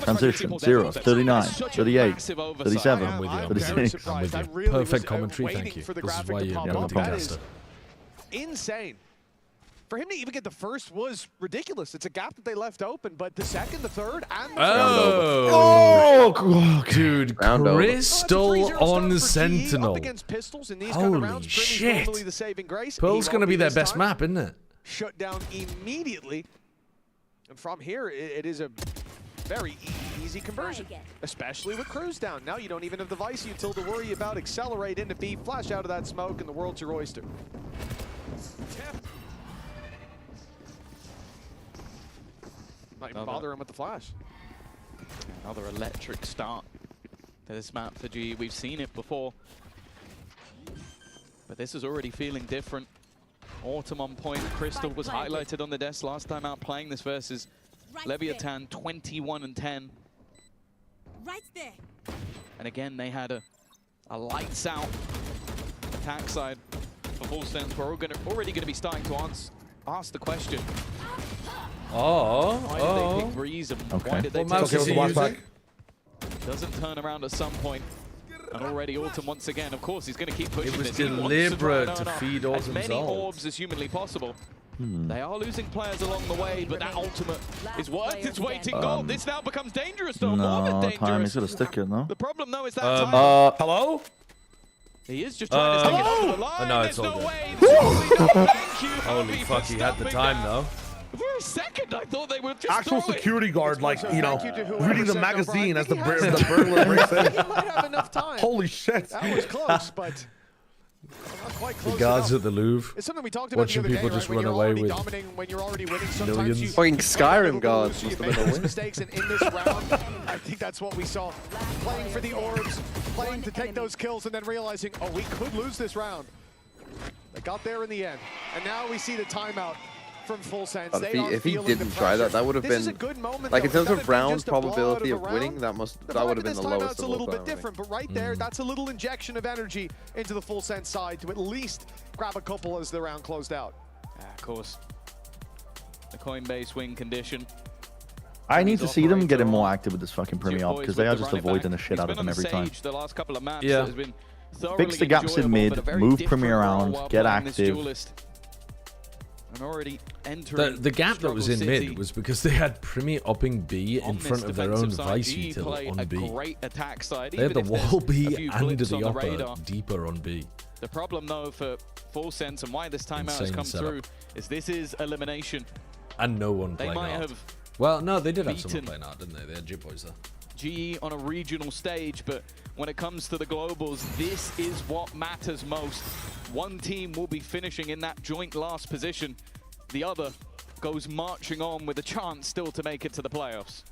transition, 0, 39, 38, 37, I'm with you. 36. I'm with you. really Perfect was, commentary, waiting thank you. for the This is graphic why to you're pop a up. That multicaster. is insane. For him to even get the first was ridiculous. It's a gap that they left open, but the second, the third, and the Oh, dude, Crystal on Sentinel. Holy shit. Pearl's going to be their best map, isn't it? Shut down immediately. And from here, it is a very easy conversion, especially with Cruz down. Now you don't even have the Vice util to worry about. Accelerate into B, flash out of that smoke, and the world's your oyster. Not even bother him with the flash. Another electric start to this map for G. We've seen it before, but this is already feeling different. Autumn on point. Crystal was highlighted on the desk last time out playing this versus Leviathan, 21 and 10. Right there. And again, they had a lights out attack side for Full Sense. We're already going to be starting to ask the question. Why did they pick Breeze and why did they take using? Doesn't turn around at some point. And already Autumn once again, of course, he's going to keep pushing It was this. He wants deliberate to try feed as Autumn's many ult. orbs as humanly possible. They are losing players along the way, but that ultimate is worth its weight in gold. This now becomes dangerous, though. More than No, dangerous. time is gonna stick it, no? The problem, though, is that time. Hello? He is just trying to stick it over the line. No, There's it's all no good. way. Thank you, Holy Harvey, fuck, for he had the stopping time, that. though. For a second, I thought they were just Actual throwing. security guard, like, you know, reading the said magazine no, as the Brian. I think he burglar breaks in. He might have enough time. Holy shit. That was close, but not quite close The guards enough. at the Louvre. It's something we talked about Watching the other people day, just right? When run you're away already with dominating, when you're already winning, sometimes millions. you Fucking Skyrim you gods make must have been a those win. mistakes, and in this round, I think that's what we saw. Playing for the orbs, playing to take those kills, and then realizing, oh, we could lose this round. They got there in the end, and now we see the timeout from Full Sense. But if he didn't try that, that would have This is a been good moment, like in though. terms of Instead being round just a blowout probability a of round, winning. That would have been the lowest timeout's a of all little time, bit I think. different, but right there, that's a little injection of energy into the Full Sense side to at least grab a couple as the round closed out. Of course, the Coinbase win condition. I need to see them getting more active with this fucking Premier Op because they are just avoiding the shit out of them every time. The last couple of maps Yeah. has been Fix the gaps in enjoyable, but a mid, very move different Premier role around, while get playing this active. duelist. And already entering The gap that was in Struggle City. mid was because they had Premier upping B On in this front of their own defensive side, Vice G util play on a B. great attack side, They had the even if wall there's a B few and blips the on the upper radar. deeper on B. The problem, though, for Full Sense and why this timeout has Insane come setup. through is this is elimination. And no one They playing might art. have Well, no, they did have someone beaten playing art, didn't they? They had Jip Boys there. GE on a regional stage, but when it comes to the globals, this is what matters most. One team will be finishing in that joint last position. The other goes marching on with a chance still to make it to the playoffs.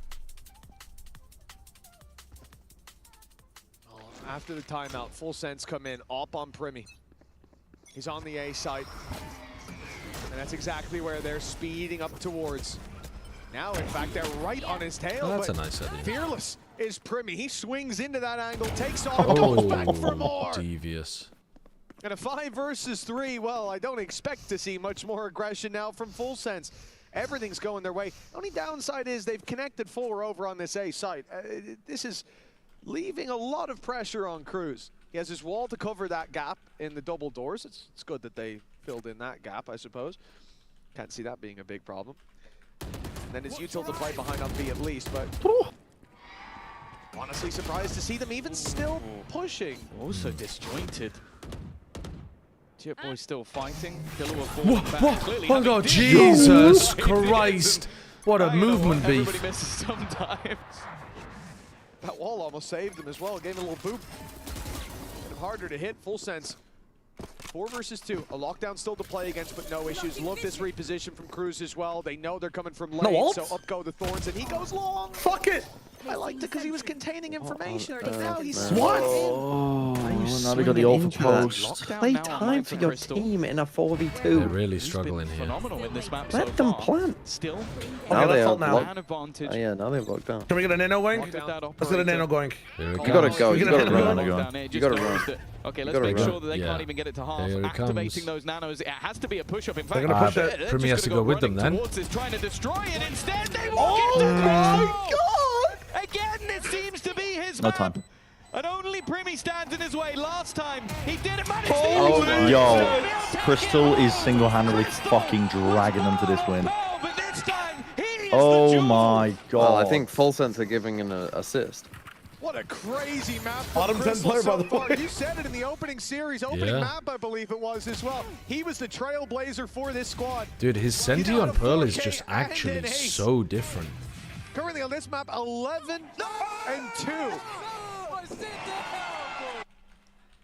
After the timeout, Full Sense come in, up on Primmy. He's on the A site. And that's exactly where they're speeding up towards. Now, in fact, they're right on his tail. Oh, that's but a nice idea. Fearless is Primmy. He swings into that angle, takes off, goes back for more. Devious. And a 5 versus 3, well, I don't expect to see much more aggression now from Full Sense. Everything's going their way. The only downside is they've connected 4 over on this A site. This is leaving a lot of pressure on Cruz. He has his wall to cover that gap in the double doors. It's good that they filled in that gap, I suppose. Can't see that being a big problem. And then it's util to play behind on B at least, but honestly surprised to see them even still pushing. Also disjointed. Jit Boy still fighting. Killua falling back. Clearly oh god, Jesus Christ! What a movement beef. Everybody misses sometimes. That wall almost saved him as well. Gave him a little boop. Made him harder to hit. Full Sense. 4 versus 2. A lockdown still to play against, but no issues. Love this reposition from Cruz as well. They know they're coming from lane, so up go the Thorns, and he goes long. Fuck it! I liked it because he was containing information, but now he's what? Now they got the all for post. Play time for your team in a 4v2. They're really struggling here. In this map Let them plant. Still. Now they are man advantage. Oh yeah, now they've locked down. Can we get a nano going? Let's get a nano going. You gotta go. You gotta run. You gotta run. Okay, let's make sure that they can't even get it to half. Activating those nanos. It has to be a push-up. In fact, Primi has to go with them then. Trying to destroy it. Instead, they walk into my God! Again, it seems to be his No map. time. And only Primi stands in his way. Last time, he didn't manage Oh, yo. Crystal is single-handedly fucking dragging them to this win. But this time, he is oh my god. Well, I think Full Sense are giving an assist. What a crazy map. Bottom 10 player, by the way. You said it in the opening series, opening map, I believe it was as well. He was the trailblazer for this squad. Dude, his Senti on Pearl is just actually so different. Currently on this map, 11 and 2.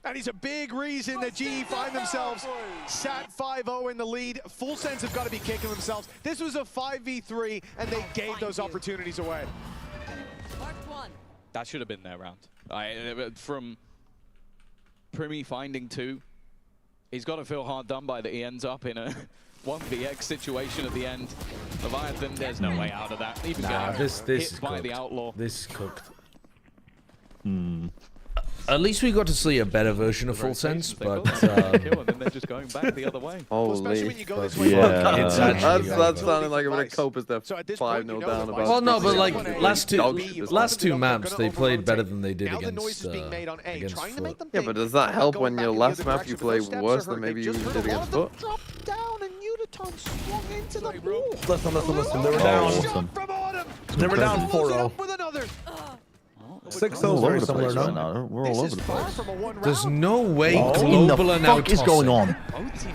And he's a big reason that GE find themselves sat 5-0 in the lead. Full Sense have got to be kicking themselves. This was a 5v3, and they gave those opportunities away. That should have been their round. From Primi finding 2, he's got to feel hard done by that he ends up in a 1vx situation at the end. Leviathan, there's no way out of that. Even this hit is by cooked. the Outlaw. This is cooked. At least we got to see a better version of Full Sense, but and then they're just going back the other way. Especially when you go this way. yeah, That's sounding like I'm gonna cope as they're 5-0 down. About well, no, but like last two maps they played better than they did against Foot. Yeah, but does that help when your last map you play worse than maybe you did against Foot? Down and Uniton swung into the wall. Listen. They were down. They were down 4-0. 6-0 is very similar now. We're all over the place. There's no way Global and out is going on?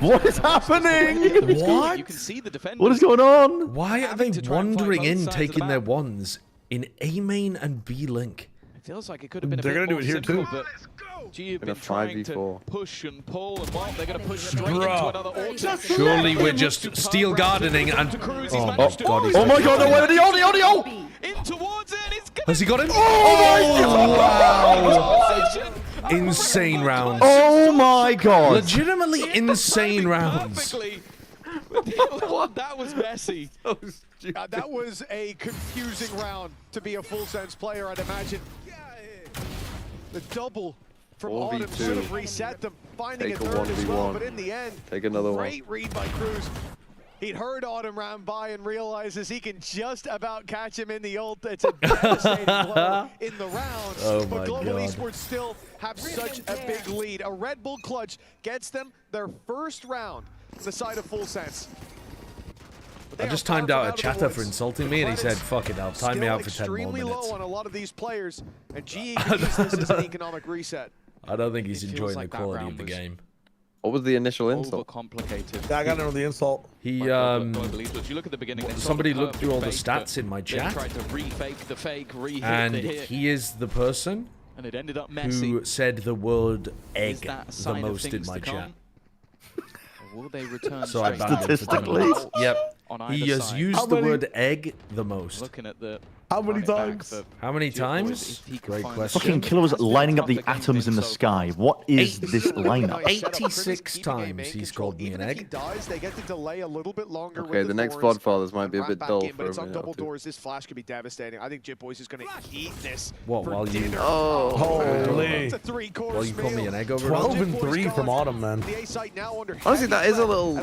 What is happening? What? You can see the defenders. What is going on? Why are they wandering in, taking their wands in A main and B link? It feels like it could have been a They're bit gonna do it here simple, too. but G have In a been trying to 5v4. push and pull, and well, they're going to push straight into another auto. Surely we're just steel gardening and... Oh my god, Oh my god, no way, the audio! In towards it, it's gonna... Has he got him? Oh, wow! Insane rounds. Oh my god. Legitimately insane rounds. That was messy. That was a confusing round to be a Full Sense player, I'd imagine. The double from Autumn should have reset them, finding a third as well, but in the end, Take another one. great read by Cruz. He'd heard Autumn round by and realizes he can just about catch him in the ult. It's a devastating blow in the round, but Global Esports still have such a big lead. A Red Bull clutch gets them their first round on the side of Full Sense. I just timed out a chatter for insulting me, and he said, "Fuck it, I'll time me out for 10 more extremely minutes." low on a lot of these players, and GE can use this as an economic reset. I don't think he's enjoying the quality of the game. What was the initial insult? Complicated. Yeah, I got to know the insult. He You look at the beginning. somebody looked through all the stats in my chat, tried to re-fake the fake, re-hit and the hit, he is the person and it ended up messy. who said the word egg that a the sign of most in things my to come? chat. Or will they return So I straight banned him for 10 Statistically. minutes. Yep. on He either has side? used the word egg the most. Looking at the How many times? How many times? Great question. Fucking Killer was lining up the atoms in the sky. What is this lineup? 86 times he's called me an egg. If he dies, they get to delay a little bit longer. Okay, the next Podfathers might be a bit dull but it's for a on minute. double doors. This flash could be devastating. I think Jitboy's is going to eat this. What, while you... Oh, holy. It's a 3-course While you call me an egg over 12 and 3 from Autumn, man. Honestly, that is a little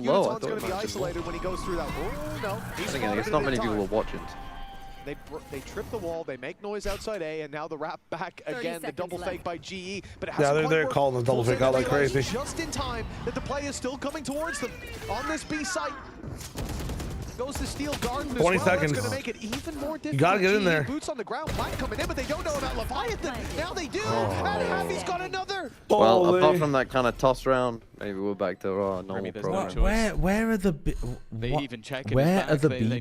low. I thought going to be isolated when he goes through that. Oh, no. Again, it's not many people will watch it. They trip the wall, they make noise outside A, and now the wrap back again, the double fake by GE, but it hasn't yeah, they're calling the double fake out like crazy. Just in time that the play is still coming towards them on this B site. Goes to steal Garden 20 seconds. That's going to make it even more difficult. You gotta get in there. Boots on the ground, Black coming in, but they don't know about Leviathan. Now they do, and Happy's got another. Well, apart from that kind of toss round, maybe we're back to our normal program. Where are the B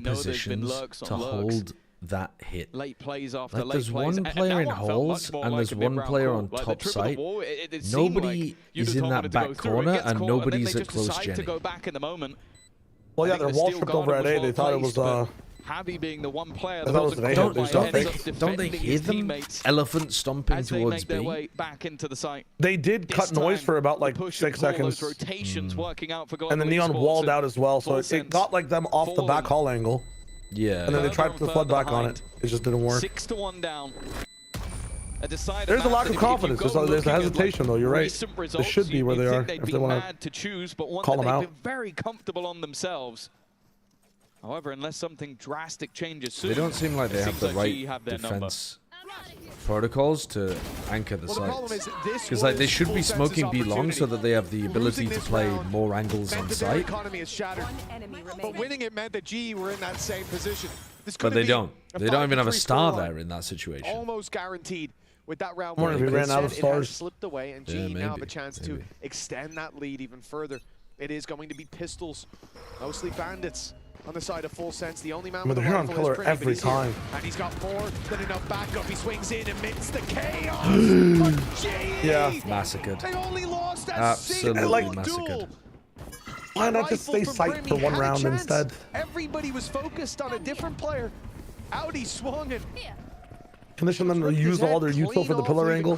positions to hold that hit? Late plays after like late there's plays. one player in holes and there's one player on top site. Nobody is in that back corner and nobody's at close Jenny. To go back in the moment. Well, yeah, their wall tripped over at A. They thought it was Javi being the one player that wasn't don't they hear them? Elephant stomping towards B. Way back into the site. They did cut noise for about like 6 seconds. Rotations working out for and the Neon walled out as well, so it got like them off the back hall angle. Yeah. And then they tried to put the flood back on it. It just didn't work. 6-1 down. There's a lack of confidence. There's a hesitation, though. You're right. They should be where they are if they want to choose, but one call them out. They've been very comfortable on themselves. However, unless something drastic changes soon, they don't seem like they have the right defense protocols to anchor the sites. Because like they should be smoking B long so that they have the ability to play more angles on site. Economy is shattered. But winning it meant that GE were in that same position. But they don't. They don't even have a star there in that situation. Almost guaranteed. With that round, if we ran out of stars. Slipped away, and GE now have a chance to extend that lead even further. It is going to be pistols, mostly bandits. On the side of Full Sense, the only man with the rifle killer is Pretty, every time. And he's got more than enough backup. He swings in amidst the chaos. Yeah, massacred. They only lost that absolutely massacred. Why not just stay sight for one round instead? Everybody was focused on a different player. Out he swung and condition them to use all their util for the pillar angle.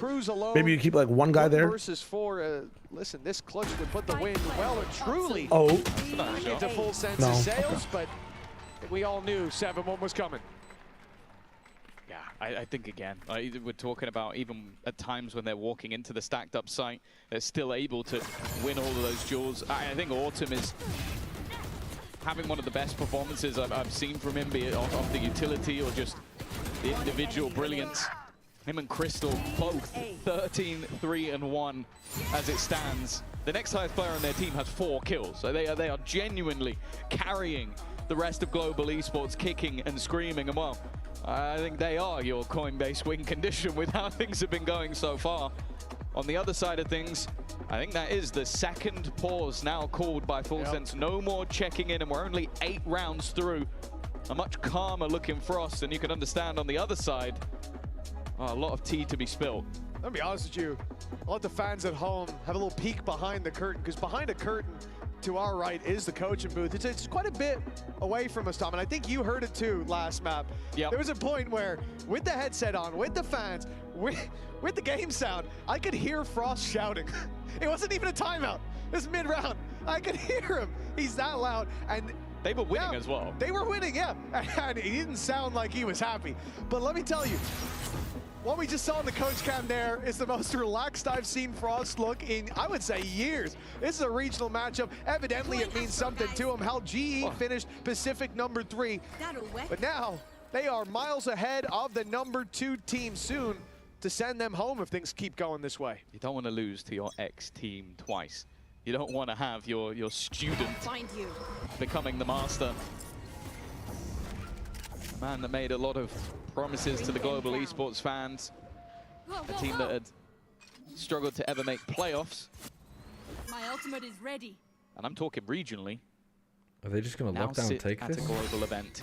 Maybe you keep like one guy there. Versus 4. Listen, this clutch would put the win well and truly into Full Sense's sails, but we all knew 7-1 was coming. Yeah, I think again, we're talking about even at times when they're walking into the stacked up site, they're still able to win all of those duels. I think Autumn is having one of the best performances I've seen from him, be it off the utility or just the individual brilliance. Him and Crystal both 13-3-1 as it stands. The next highest player on their team has 4 kills. So they are genuinely carrying the rest of global esports, kicking and screaming. And well, I think they are your Coinbase win condition with how things have been going so far. On the other side of things, I think that is the second pause now called by Full Sense. No more checking in, and we're only 8 rounds through. A much calmer looking Frost, and you can understand on the other side, a lot of tea to be spilled. Let me be honest with you, I'll let the fans at home have a little peek behind the curtain, because behind a curtain to our right is the coaching booth. It's quite a bit away from us, Tom, and I think you heard it too last map. Yep. There was a point where, with the headset on, with the fans, with the game sound, I could hear Frost shouting. It wasn't even a timeout. It was mid-round. I could hear him. He's that loud, and they were winning as well. They were winning, yeah. And he didn't sound like he was happy. But let me tell you, what we just saw in the coach cam there is the most relaxed I've seen Frost look in, I would say, years. This is a regional matchup. Evidently, it means something to him. How GE finished Pacific number 3. But now, they are miles ahead of the number 2 team soon to send them home if things keep going this way. You don't want to lose to your ex-team twice. You don't want to have your student becoming the master. A man that made a lot of promises to the global esports fans. A team that had struggled to ever make playoffs. My ultimate is ready. And I'm talking regionally. Are they just going to lock down and take at this? a global event.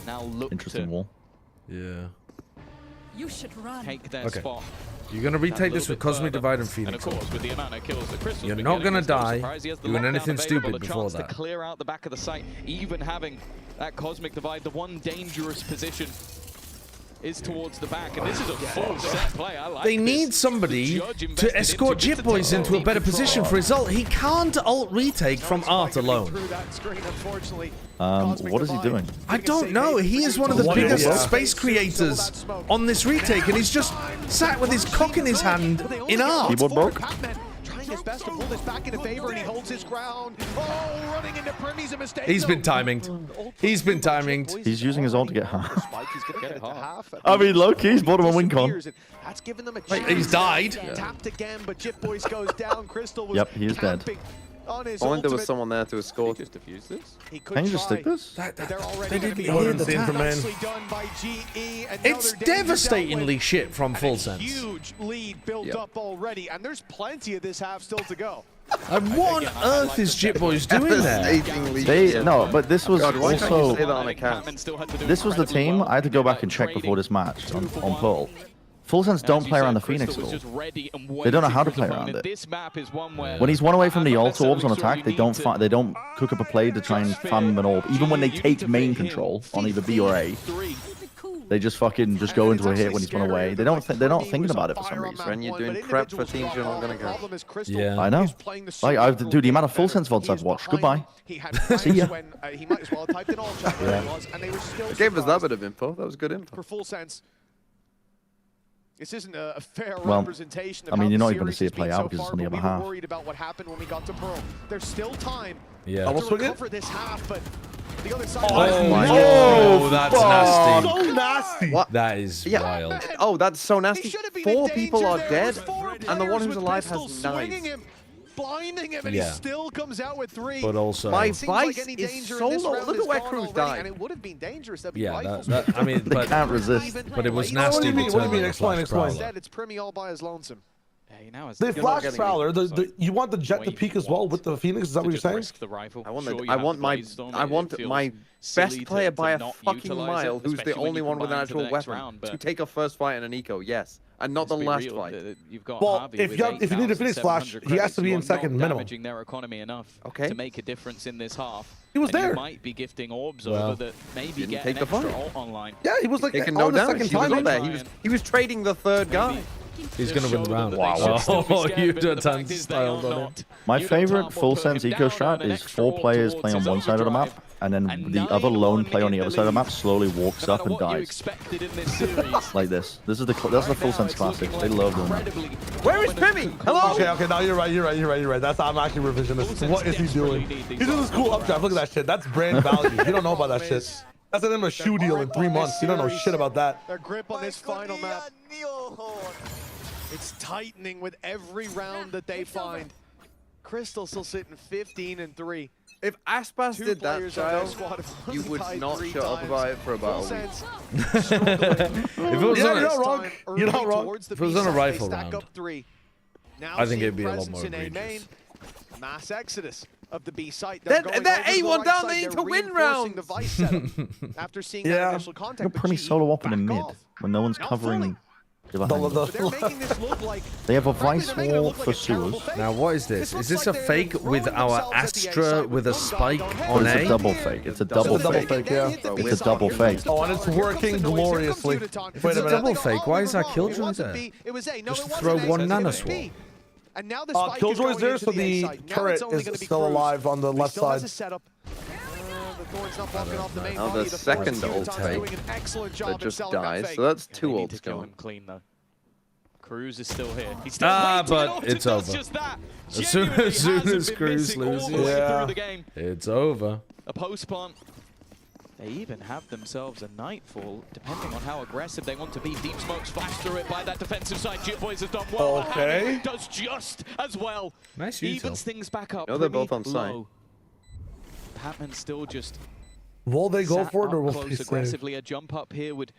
Now look Interesting to wall. Yeah. You should run. Take their spot You're going to retake this with Cosmic Divide and Phoenix. And of course, with the amount of kills that Crystal's You're been not getting, going to die he has the doing lockdown anything available, stupid a before chance that. to clear out the back of the site, even having that Cosmic Divide. The one dangerous position is towards the back, and this is a full set play. I like They need somebody to escort Jit Boys into a better position for his ult. He can't ult retake from art alone. What is he doing? I don't know. He is one of the biggest space creators on this retake, and he's just sat with his cock in his hand in art. Keyboard broke? His best to pull this back into favor, and he holds his ground. Oh, running into Prim, he's a mistake. He's been timing. He's been timing. He's using his ult to get half. He's gonna get it to half. I mean, low-key, he's bought him a win con. That's given them a Wait, he's died. Tapped again, but Jit Boys goes down. Crystal was Yep, he is dead. If only there was someone there to escort. Just defuse this. Can you just stick this? They didn't hear the tap. It's devastatingly shit from Full Sense. Huge lead built up already, and there's plenty of this half still to go. And what on earth is Jit Boys doing there? No, but this was God, why can't you also... say that on a cast? This was the team. I had to go back and check before this match on Pearl. Full Sense don't play around the Phoenix at all. They don't know how to play around it. When he's one away from the ult orbs on attack, they don't cook up a play to try and farm him an orb. Even when they take main control on either B or A, they just fucking go into a hit when he's one away. They're not thinking about it for some reason. When you're doing prep for teams, you're not gonna go. Yeah, I know. Like, dude, the amount of Full Sense VODs I've watched. Goodbye. See ya. He might as well have typed in all chat where he was, and they were still It gave us that bit of info. That was good info. For Full Sense. This isn't a fair Well, representation of I mean, how you're the not even going to see series it play has been out because so it's on the far, other but we half. were worried about what happened when we got to Pearl. There's still time Yeah. to recover this half, but the other side... Oh, that's nasty. So nasty. What? That is wild. Oh, that's so nasty. 4 people are dead, and the one who's alive has knives. Blinding him, and he still comes out with 3. But also, My Seems like vice any is danger so in this low. round Look is at where gone Cruz already, died. and it would have been dangerous. That'd be yeah, rifles. I mean, They can't resist. But it was What nasty. do you to mean? turn Explain. the Flash Instead, it's Primmy all by his lonesome. They flash Prowler. You want the jet to peek as well with the Phoenix? Is that what you're saying? I want my best player by a fucking mile, who's the only one with an actual weapon, to take a first fight in an eco, yes, and not the last fight. Well, if you need a Phoenix flash, he has to be in second minimum. Their economy enough Okay. to make a difference in this half. He was And there. You might be gifting orbs over that maybe get an take the extra fight. ult online. Yeah, he was like Taking on no the damage. second He was time. up there. He was trading the third guy. He's going to win the round. Wow. Oh, you done styled on him. My favorite Full Sense eco strat is 4 players playing on one side of the map, and then the other lone player on the other side of the map slowly walks up and dies. Like this. That's the Full Sense classic. They love doing that. Where is Primmy? Hello? Okay, no, you're right. I'm actually revisionist. What is he doing? He's doing this cool updraft. Look at that shit. That's brand value. You don't know about that shit. That's an a shoe deal in 3 months. You don't know shit about that. Their grip on this final map. It's tightening with every round that they find. Crystal still sitting 15-3. If Aspas did that, child, you would not shut up about it for about a week. If it was you're not wrong. You're not wrong. If it was on a rifle round, Now I think it'd be a lot more presence in A egregious. main. Mass exodus of the B site. They're going A1 over to the right down, side. they need They're to win reinforcing rounds. the vice setup after seeing that initial contact. You're pretty solo open in mid when no one's covering. But they're making this look like They have a vice wall for sewers. Now, what is this? Is this a fake with our Astra with a spike on It's A? a double fake. It's a double fake. Yeah. It's a double fake. Oh, and it's working gloriously. Wait It's a double fake. Why is our Killjoy there? Just throw one nanoswall. And now the Killjoy's there, so the turret is still alive on the left side. Now the second ult fake that just dies, so that's 2 ults going. Clean though. Cruz is still here. He's still but it's over. As soon as Cruz loses, it's over. A post plant. They even have themselves a Nightfall, depending on how aggressive they want to be. Deep Smoke's flashed through it by that defensive side. Jit Boys has done well. Okay. Does just as well. Nice Evens things back up. No, they're both on site. Patman still just. Will they go sat for it or up will close they aggressively? A jump up here would.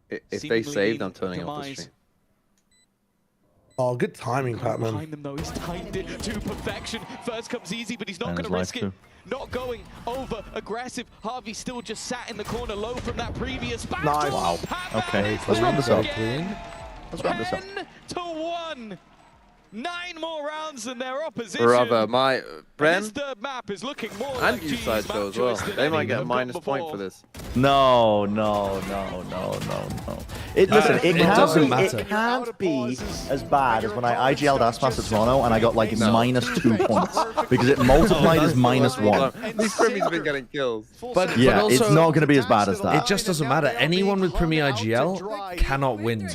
If they saved, I'm turning off the stream. Oh, good timing, Patman. Behind them though, he's timed it to perfection. First comes easy, but he's not going to risk it. Not going over aggressive. Harvey still just sat in the corner low from that previous battle. Nice. Wow. Okay, let's run this up. Let's wrap this up. 10-1. 9 more rounds than their opposition. Brother, my Bren this third map is looking more and like you G's side show as well. matches than They might any get a have minus got point before. for this. No. Listen, it can't be as bad as when I IGL'd Aspas at Toronto and I got like -2 points because it multiplied as -1. These Primmy's have been getting kills. But Yeah, it's also, not going to be as bad as that. it just doesn't matter. Anyone with Premier IGL cannot win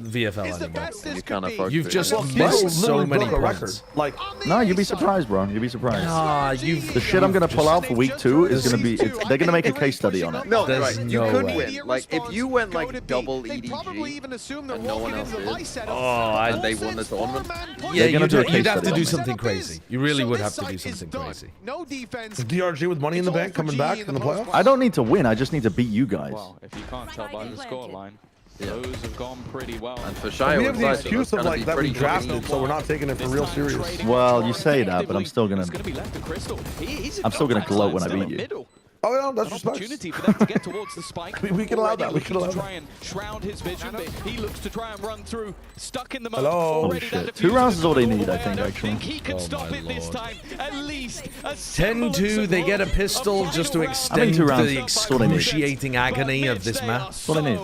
VFL anymore. You can't afford You've to. just Well, missed so literally many broke a record. points. Like, No, you'd be surprised, bro. You'd be surprised. The shit I'm going to pull out for week 2 is going to be... They're going to make a case study on it. No, There's right. You no could way. win. Like, if you went like double EDG and no one else did, and they won the tournament, Yeah, gonna do a case you'd have to study do on it. something crazy. You really would have to do something crazy. No defense. is DRG with Money in the Bank coming back in the playoffs? I don't need to win. I just need to beat you guys. Well, if you can't tell by the scoreline, those have gone pretty well. and for Shia, We have the excuse of like that we drafted, so we're not taking it for real serious. Well, you say that, but I'm still going It's to... going to be left to Crystal. He's I'm still gonna gloat when I beat you. Oh yeah, that's An respect. opportunity for them to get towards the spike. We can allow Already that. We can looking allow to that. try and shroud his vision, but he looks to try and run through. Stuck in the mud. Hello. Holy shit. 2 rounds is all they need, I think, I actually. think he can Oh stop my it this lord. time. At least a 10-2, they get a pistol just to extend 2 rounds. the That's all they need. excruciating agony of this map. That's all I need.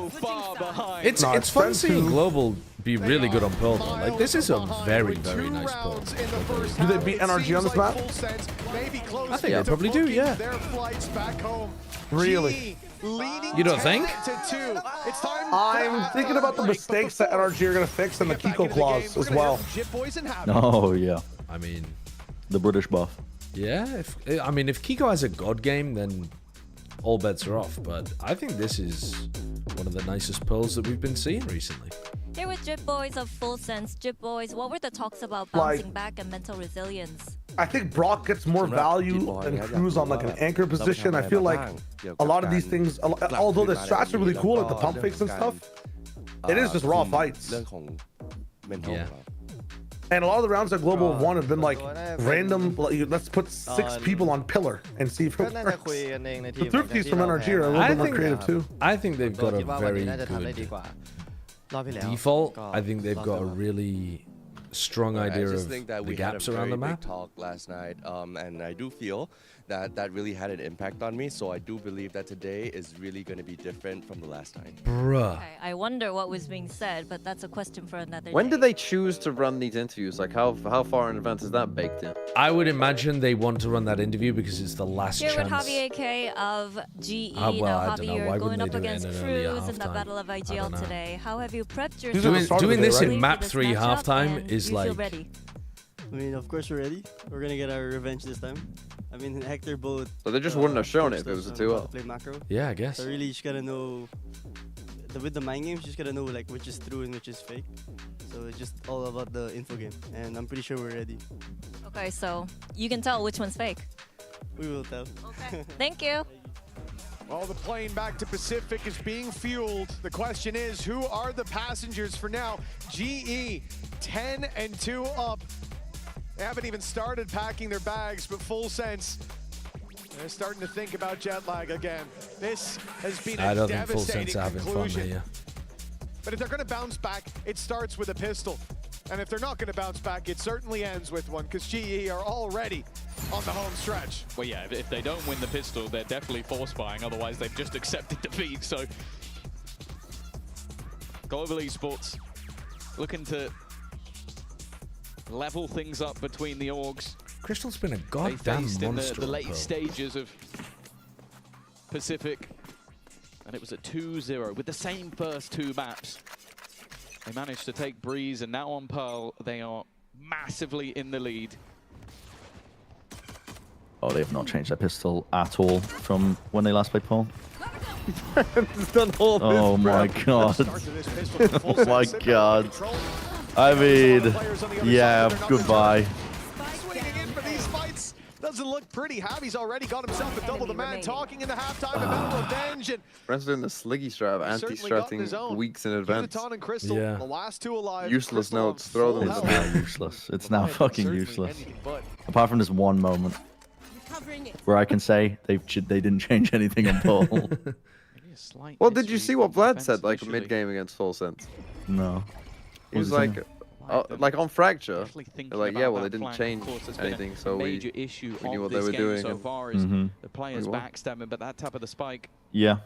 It's No, it's fun 10-2. seeing Global be really good on Pearl though. Like this is a very nice Pearl. Do they beat NRG on this map? I think they probably do, yeah. Really? You don't think? I'm thinking about the mistakes that NRG are going to fix and the Kiko clause as well. Oh, yeah. I mean, The British buff. yeah. If Kiko has a god game, then all bets are off. But I think this is one of the nicest Pearls that we've been seeing recently. Here with Jip Boys of Full Sense. Jip Boys, what were the talks about bouncing back and mental resilience? I think Brock gets more value than Cruz on like an anchor position. I feel like a lot of these things, although the strats are really cool, like the pump fakes and stuff, it is just raw fights. Yeah. And a lot of the rounds that Global have won have been like random, like, let's put 6 people on pillar and see if it works. The Thrifties from NRG are a little bit more creative too. I think they've got a very good default. I think they've got a really strong idea I just of think that the we had gaps a around very the big map. talk last night, and I do feel that really had an impact on me. So I do believe that today is really going to be different from the last time. Bruh. Okay, I wonder what was being said, but that's a question for another when day. did they choose to run these interviews? Like, how far in advance is that baked in? I would imagine they want to run that interview because it's the last Here with chance. Javier K of GE. Well, now, I don't know. Javier, Why going wouldn't up they do it against in an earlier Cruz in the halftime? Battle of I don't IGL know. today. How have you prepped These are the yourself? start of Doing the this day, in right? map this 3 matchup, halftime and is do you feel like ready? I mean, of course we're ready. We're gonna get our revenge this time. I mean, Hector both. So they just wouldn't have shown it if it was a 2-0. Play macro. Yeah, I guess. So really, you just gotta know. With the mind games, you just gotta know like which is true and which is fake. So it's just all about the info game, and I'm pretty sure we're ready. Okay, so you can tell which one's fake. We will tell. Okay. Thank you. Well, the plane back to Pacific is being fueled. The question is, who are the passengers for now? GE 10-2 up. They haven't even started packing their bags, but Full Sense, they're starting to think about jet lag again. This has been I a don't think Full devastating Sense are having fun conclusion. here. But if they're going to bounce back, it starts with a pistol. And if they're not going to bounce back, it certainly ends with one, because GE are already on the home stretch. Well, yeah, if they don't win the pistol, they're definitely force buying. Otherwise, they've just accepted defeat. So, Global Esports looking to level things up between the orgs. Crystal's been a They goddamn faced in monster. the late bro. stages of Pacific, and it was a 2-0 with the same first 2 maps. They managed to take Breeze, and now on Pearl, they are massively in the lead. Oh, they have not changed their pistol at all from when they last played Paul. Oh my god. Oh my god. I mean, yeah, goodbye. Swinging in for these fights doesn't look pretty. Javi's already got himself a double the man, talking in the halftime about revenge. And Brent's doing the sliggy strat, anti-stratting weeks in advance. Uniton and Crystal, Yeah. the last 2 alive. Useless Crystal notes, throw them. It's now useless. It's now fucking useless. Apart from this one moment where I can say they didn't change anything on Paul. slight. Well, did you see what Vlad said like mid-game against Full Sense? No. He was like on Fracture, they're like, yeah, well, they didn't change anything, so we knew what they were doing. So far is the players backstabbing, but that tap of the spike. Yeah.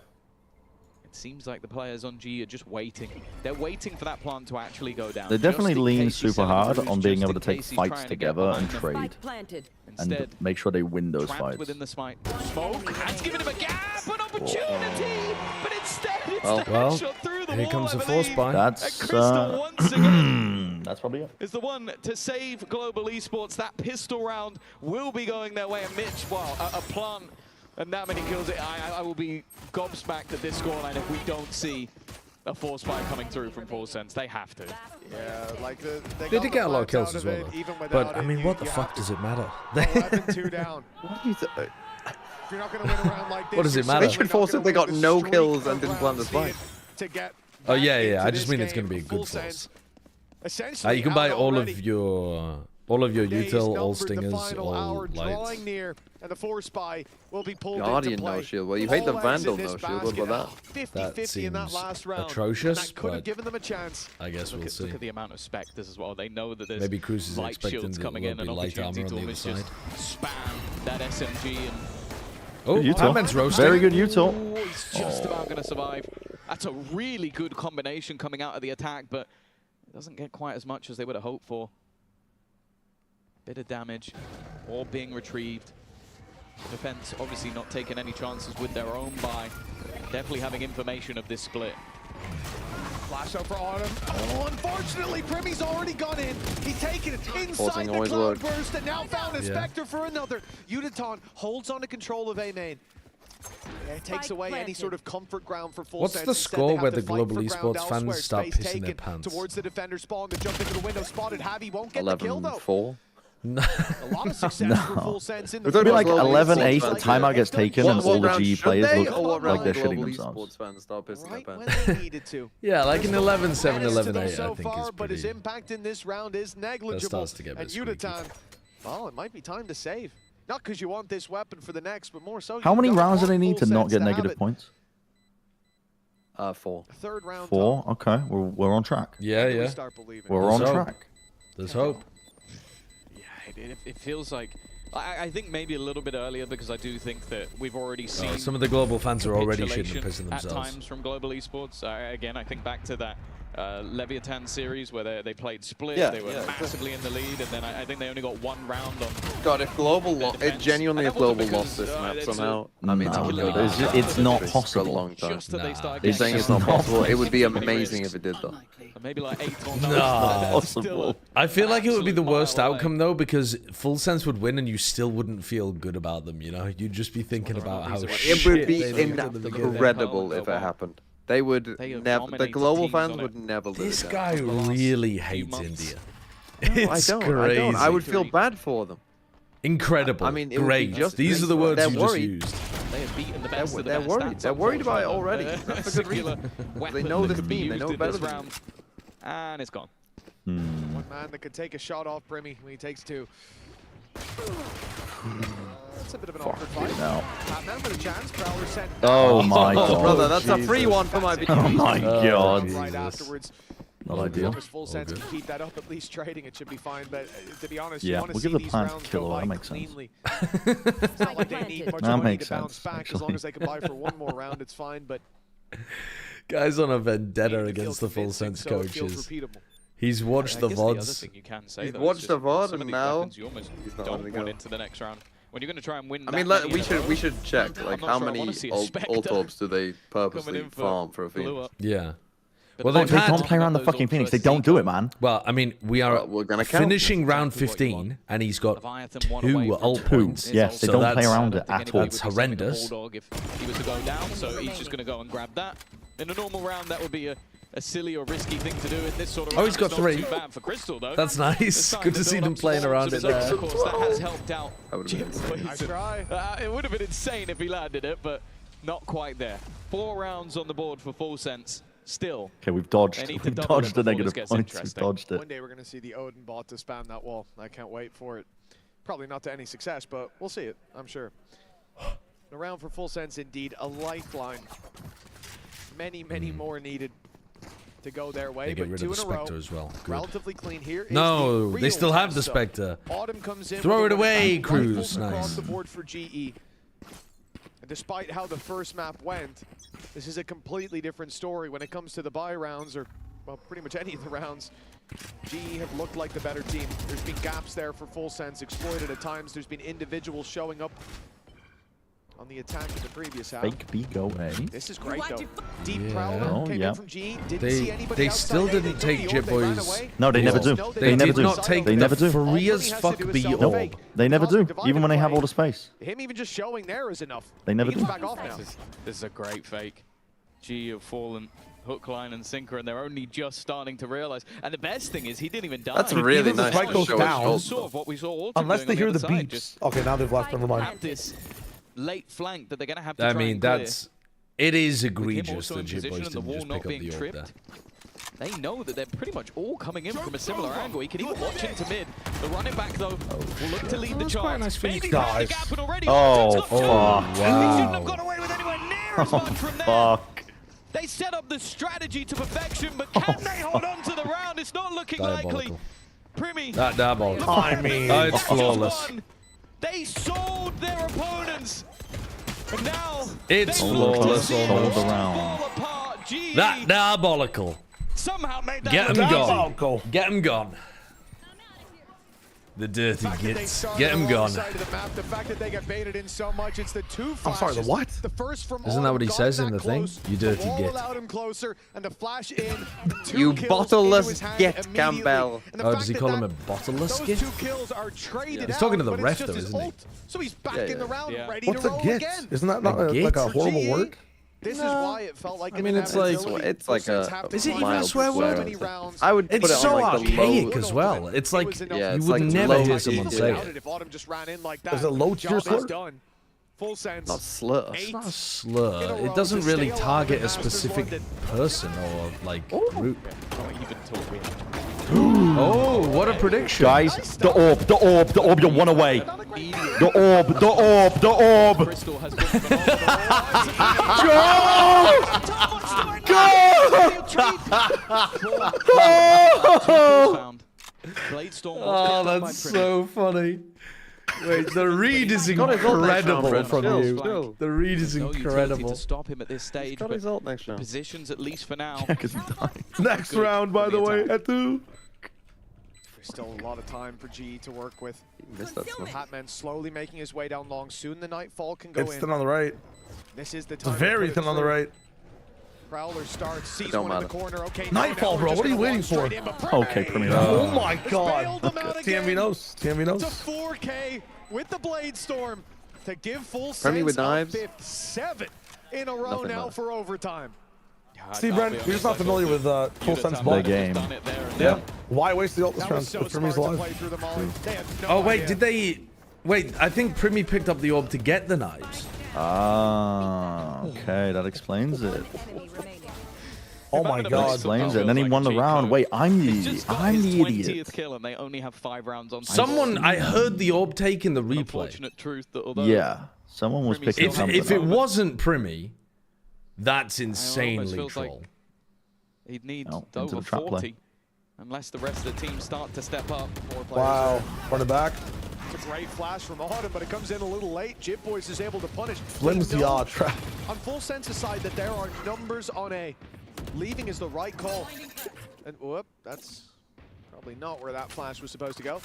It seems like the players on G are just waiting. They're waiting for that plant to actually go down. They definitely lean super hard on being able to take fights together and trade. And make sure they win those fights. Within the smoke. That's giving him a gap, an opportunity, but instead it's well, shot through the here wall. comes a force buy. That's once again that's probably it. is the one to save Global Esports. That pistol round will be going their way. And Mitch, wow, a plant and that many kills. I will be gobsmacked at this scoreline if we don't see a force buy coming through from Full Sense. They have to. Yeah, like they did get a lot of kills as well, but I mean, what the fuck does it matter? 11-2 down. If you're not going to win around like this, what does it matter? They Full Sense, they got no kills and didn't plant the spike. Oh yeah, I just mean it's going to be a good force. You can buy all of your util, all stingers, all lights. And the force buy will be pulled Guardian no shield. Well, you hate the Vandal no shield. What about that? 50-50 in that last round. Atrocious, could have but given them a chance. I guess we'll see. Look at the amount of specters as well. They know that there's maybe Cruz is light expecting shields that coming in, there an will be light armor opportunity on to the other almost side. just spam that SMG and oh, util. roasting. Very good util. Ooh, he's just about going to survive. That's a really good combination coming out of the attack, but it doesn't get quite as much as they would have hoped for. Bit of damage, all being retrieved. Defense obviously not taking any chances with their own buy. Definitely having information of this split. Flash out for Autumn. Oh, unfortunately, Primmy's already gone in. He's taken it inside the cloud burst and now found a Spectre for another. Uditon holds on to control of A main. Yeah, it takes away any sort of comfort ground for Full Sense. What's the score where the Global Esports fans start pissing their pants? Towards the defender spawn to jump into the window. Spotted Javi won't get the kill though. 11-4. A lot of success for Full Sense in the It's going to be like 11-8, the timeout gets taken, and all the G players look like they're shitting themselves. Yeah, like an 11-7, 11-8, I think is but pretty... his impact in this round is negligible. That starts to get a bit Uditon, well, it might be time to save. Not because you want this weapon for the next, but more so. How many rounds do they need to not get negative points? 4. Third round. 4. Okay, we're on track. Yeah. We're on track. There's hope. It feels like, I think maybe a little bit earlier, because I do think that we've already seen some of the global fans are already shitting and pissing at themselves. times from Global Esports. Again, I think back to that Leviathan series where they played split, they were massively in the lead, and then I think they only got one round on. God, if Global if genuinely if Global lost this map somehow, I mean, it's not possible. For a long time. You're saying it's not possible. It would be amazing if it did though. Maybe like 8 or 9. No, possible. I feel like it would be the worst outcome though, because Full Sense would win and you still wouldn't feel good about them. You know, you'd just be thinking about how it would be incredible if it happened. They would never. The global fans would never. This guy really hates India. No, I don't. I would feel bad for them. Incredible. I mean, great. These are the words you just used. They have beaten the best of the they're best. worried. They're worried about it already. That's a good reason. They know this team. They know better than round. And it's gone. One man that could take a shot off Brimmy when he takes 2. That's a bit of an awkward fight. Batman with a chance. Prowler sent. Oh my god. Brother, that's a free one for my video. Oh my god. Right afterwards. Not ideal. Full Sense can keep that up, at least trading, it should be fine. But to be honest, yeah, you want to we'll see give the these plant rounds killer. go That by makes cleanly. sense. It's not like they need much money to bounce back. Actually. As long as they can buy for one more round, it's fine. But guy's on a vendetta against the Full Sense coaches. He's watched the VODs. He's watched the VOD and now he's not going to go into the next round. When you're going to try and win. I mean, we should check like how many ult orbs do they purposely farm for a Phoenix? Yeah. Well, they don't play around the fucking Phoenix. They don't do it, man. Well, I mean, we're gonna finishing round 15, and he's got 2 ult points. Yes, they don't play around it at all. That's horrendous. If he was to go down, so he's just going to go and grab that. In a normal round, that would be a silly or risky thing to do in this sort of round. He's got 3. Too bad for Crystal, though. That's nice. Good to see them playing around it there. Of course, that has helped out. It would have been insane if he landed it, but not quite there. 4 rounds on the board for Full Sense. Still. Okay, we've dodged. We've dodged the negative points. We've dodged it. One day we're going to see the Odin bot to spam that wall. I can't wait for it. Probably not to any success, but we'll see it, I'm sure. The round for Full Sense, indeed, a lifeline. Many more needed to go their way. They get but rid two of the in a row, Spectre as well. Good. relatively clean here. No, they still have the Spectre. Autumn comes in. Throw it away, Cruz. Cruz. Across Nice. the board for GE. And despite how the first map went, this is a completely different story when it comes to the buy rounds, or well, pretty much any of the rounds. GE have looked like the better team. There's been gaps there for Full Sense exploited at times. There's been individuals showing up on the attack in the previous half. Fake B, go A. This is great though. Deep Prowler came in from GE. Didn't see anybody They outside still A. didn't They take took the orb, they ran Jitboy's. away. No, they never do. They never did do. not take They never do. free as fuck B orb. No, they never do. Even when they have all the space. Him even just showing there is enough. They never He gets do. back off now. This is a great fake. GE have fallen hook, line, and sinker, and they're only just starting to realize. And the best thing is he didn't even die. That's really Even if the nice fight to goes show down, his Sort of what we saw Autumn unless doing they on hear the the other side, beeps. just Okay, now they've left. Never mind. have this late flank that they're going to have to I try mean, and clear. it is With him egregious also that in position Jitboys and the didn't wall just not pick up being the orb there. tripped. They know that they're pretty much all coming in from a similar angle. He can even watch into mid. The running back, though, will look to lead the charge. Nice Maybe guys. found the gap and already Oh, fuck. wow. He shouldn't have got away with anywhere near as much from there. Fuck. They set up the strategy to perfection, but can they hold on to the round? It's not looking likely. Primi. That diabolical. I mean, it's flawless. They sold their opponents. And now It's they look to flawless see all it around. fall apart. GE That diabolical. somehow made that Get him look gone. easy. Get him gone. The dirty gits. Get him gone. The fact that they get baited in so much, it's the two flashes. I'm sorry, the what? The first from Isn't that what he Autumn says got in the that thing? close, You dirty the wall git. allowed him closer, and the flash in. You Two kills into bottleless his hand git, immediately. Campbell. And the Oh, fact does he that call him that- a bottleless Those git? two kills are traded He's talking to out, the but ref it's just though, his isn't he? ult. So he's back in the round, ready What's to a roll git? again. Isn't that not like a horrible word? This is why it felt like I mean, it's like It's like a Is it even a mild swear word? I would put It's it on so like the archaic low. as well. It's like Yeah, you it's would like never low hear someone key, say yeah. it. If Autumn just ran in like that, Is it low tier job is slur? done. Full sense. Not slur. It's not a slur. It doesn't really target a specific person or like group. Oh, what a prediction! Guys, the orb, you're one away. The orb. Crystal has Go! Oh, that's so funny. Wait, the read is got his ult next round, incredible Brent. from Still, you. still. The read is no utility incredible. to stop him at this stage. got But his ult next round. positions, at least for now. Next Good round, by on the the way, attack. at 2. There's still a lot of time for GE to work with. Missed that smoke. Hatman slowly making his way down long. Soon the Nightfall can go It's in. thin on the right. This is the It's time. to very put it thin on the through. right. Prowler starts, sees don't one in the matter. corner. Okay, Nightfall, now bro. we're What are you just waiting gonna for? walk straight in, but Okay, Premier. Oh my god. bailed them out again. TMV knows. TMV It's knows. a 4K with the Blade Storm to give Full Premi Sense with a knives. 5th, 7 in a row Nothing now matter. for overtime. See, Brent, you're just not familiar with Full Sense The ball. game. Yeah. Why waste the ult this That round was so if Premi's smart to alive? play through them all. They had no Oh wait, idea. did they? Wait, I think Primi picked up the orb to get the knives. Ah, okay, that explains it. Oh my god. Explains it. And then he won the round. Wait, I'm the idiot. 20th kill, and they only have 5 rounds on. I heard the orb take in the replay. Unfortunate truth that although Yeah, someone was picking something If it up. wasn't Primi, that's almost insanely feels like troll. he'd need Oh, into over the trap play. 40, unless the rest of the team start to step up. More players Wow. Running back. It's a great flash from Autumn, but it comes in a little late. Jitboys is able to punish. Flimsy They know trap. On Full Sense's side that there are numbers on A. Leaving is the right call. And whoop, that's probably not where that flash was supposed to go.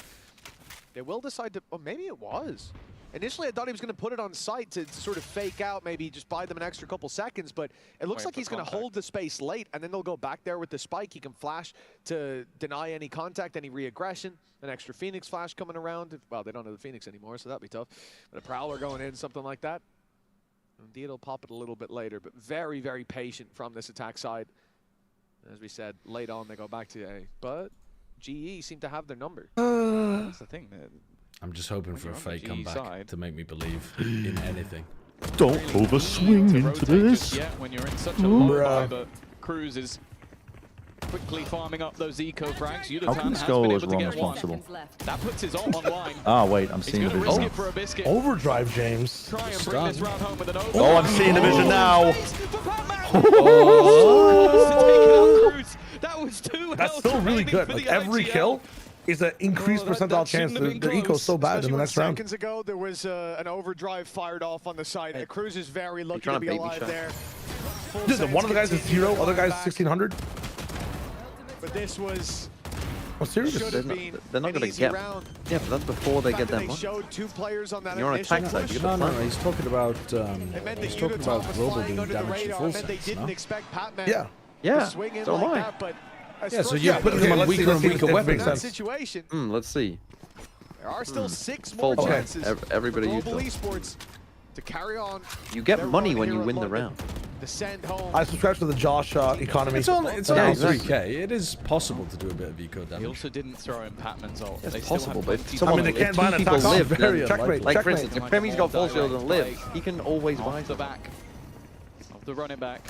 They will decide to, oh, maybe it was. Initially, I thought he was going to put it on site to sort of fake out, maybe just buy them an extra couple seconds, but it looks like he's going to hold the space late, and then they'll go back there with the spike. He can flash to deny any contact, any re-aggression. An extra Phoenix flash coming around. Well, they don't have the Phoenix anymore, so that'd be tough. But a Prowler going in, something like that. Indeed, he'll pop it a little bit later, but very, very patient from this attack side. As we said, late on, they go back to A. But GE seem to have their number. That's the thing. I'm just hoping for a you're on the fake GE comeback side. to make me believe in anything. Don't overswing into this. Yeah, when you're in such a low buy, but Cruz is quickly farming up those eco frags. How can this go as wrong as possible? That puts his ult online. Ah, wait, I'm He's seeing the gonna risk vision. it for a biscuit. Overdrive, James. Try and bring this round home with an Oh, I'm seeing the vision now. That was two. That's still really good. Like every kill is an increased percentile chance. Their eco's so bad in the next round. Seconds ago, there was an overdrive fired off on the side. Cruz is very lucky to be alive there. Dude, one of the guys is 0, other guy's 1600. But this was. Oh, seriously? They're not going to get. Round. Yeah, but that's before they get that money. Showed 2 players on that You're on attack side. You No, he's talking about. He's talking about global doing damage to full They sets. didn't No? expect Patman Yeah. to swing in So am like I. that, but Yeah, so you're putting them on weaker and weaker weapons. In that situation, Let's see. there are still 6 more Full chances everybody for use Global them. Esports to carry on. You get their money run when here you at win the London. round. The send home. I subscribe to the Josh economy. It's only 3k. It is possible to do a bit of eco He damage. also didn't throw in Patman's ult. It's They still possible, have but if plenty someone, of they can't if buy an two people attack live, off, then, very checkmate, like for checkmate. instance, if Premi's got full shield and lives, he can always buy off the them. back of the running back.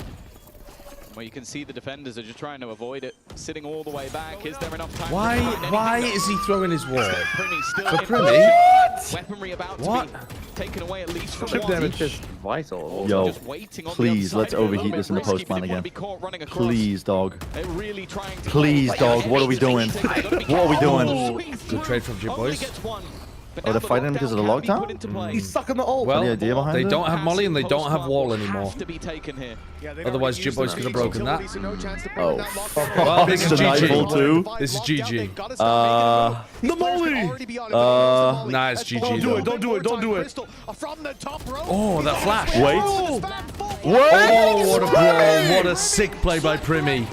Well, you can see the defenders are just trying to avoid it, sitting all the way back. Is there enough time? Why is he throwing his wall? Primi still For in Primi? position. Weaponry about to What? be taken away at least from Chip one. damage. It's vital. Yo, Just waiting on the please, other let's side. A little overheat bit this in the risky, post but man didn't wanna again. be caught running across. Please, dog. They're really trying to Please, dog. What are we doing? What are we doing? Good trade from Jib Boys. Oh, they're fighting him because of the lockdown? He's sucking the ult. Well, the idea behind they it? don't have Molly and they don't have wall anymore. Have to be taken here. Otherwise, Jib Boys could have broken that. Oh. Well, this is It's a nightfall GG. too. This is GG. The Molly! Nah, it's GG. Don't do it, though. don't do it, don't do it. Oh, that flash. Wait. Oh, what a brawl. What a sick play by Primi.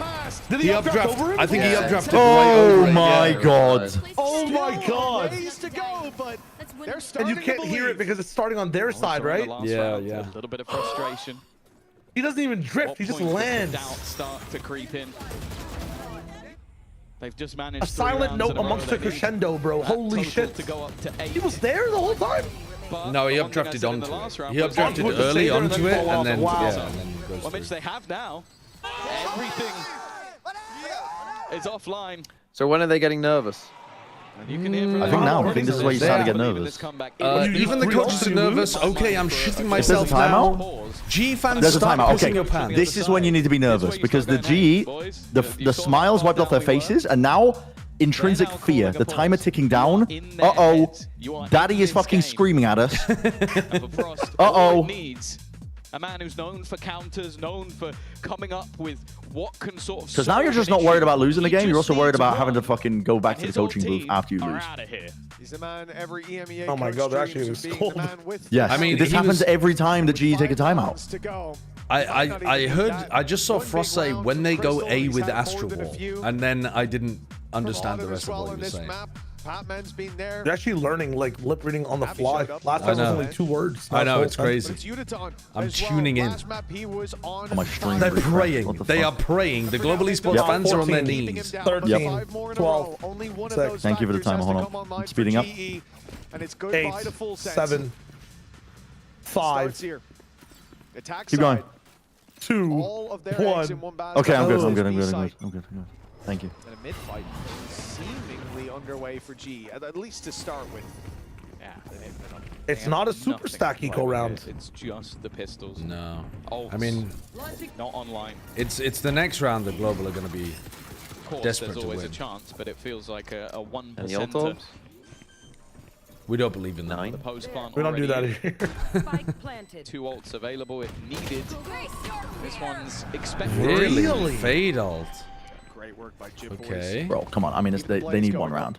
Did He updraft updraft. over it? I think he updrafted right Oh over it. my yeah. god. Oh my god. Ways to go, but they're And starting you can't to hear it because it's starting on their side, right? Yeah, yeah. A little bit of frustration. He doesn't even drift, he just lands. Doubts start to creep in. They've just managed A silent note amongst the crescendo, bro. Holy shit. to go up to 8. He was there the whole time? But No, he the one thing I updrafted said in the onto last it. round He was- updrafted Onto it, early stayed there, onto and it, then and then, wow. yeah, and then goes Well, Mitch, through. they have now. Everything is offline. So when are they getting nervous? And you can hear from I think now. I think this is where you start to get Even nervous. this comeback. Even the coaches are nervous. Okay, I'm shitting If there's a myself now. timeout, G fans there's a start timeout. pissing Okay, your pants. this is when you need to be nervous because the G, the smiles wiped off their faces, and now intrinsic fear. The timer ticking down. Uh-oh. Daddy is fucking screaming at us. Uh-oh. A man who's known for counters, known for coming up with what can sort of. Because now you're just not worried about losing the game. You're also worried about having to fucking go back to the coaching booth after you lose. He's the man every EMEA Oh my god, they're actually dreams of being cold. the man with Yes, I mean, this he happens was- every time that G take a timeout. to go. I heard, I just saw Frost say when they go A with Astral Wall, and then I didn't understand the rest of what he was saying. Patman's been there. They're actually learning, like, lip reading on the fly. Last I time was know. only 2 words. I know, it's But crazy. I'm tuning in. On my stream. They're refresh. praying. What the They are fuck? praying. The Global Esports Yep. fans are on their 14, knees. 13, 12, Thank you for the timer. Hold on. I'm speeding up. And it's goodbye 8, to full sense. 7, 5, Starts here. Attack Keep going. side. 2, All of their eggs in 1. one basket. Okay, I'm good. I'm Is good. I'm B good. I'm side. good. I'm good. Thank you. And a mid-fight seemingly underway for G, at least to start with. Yeah, It's not a super stack eco round. It's just the pistols. No. Ults, I mean, not online. it's the next round that Global are going to be Of course, desperate there's to always win. a chance, but it feels like a And the 1%. ult We don't believe in that. The post plant We don't do that already here. 2 ults available if needed. This one's expected. Really? Fade ult. Great work by Jib Okay. Bro, come on. I mean, they need one round.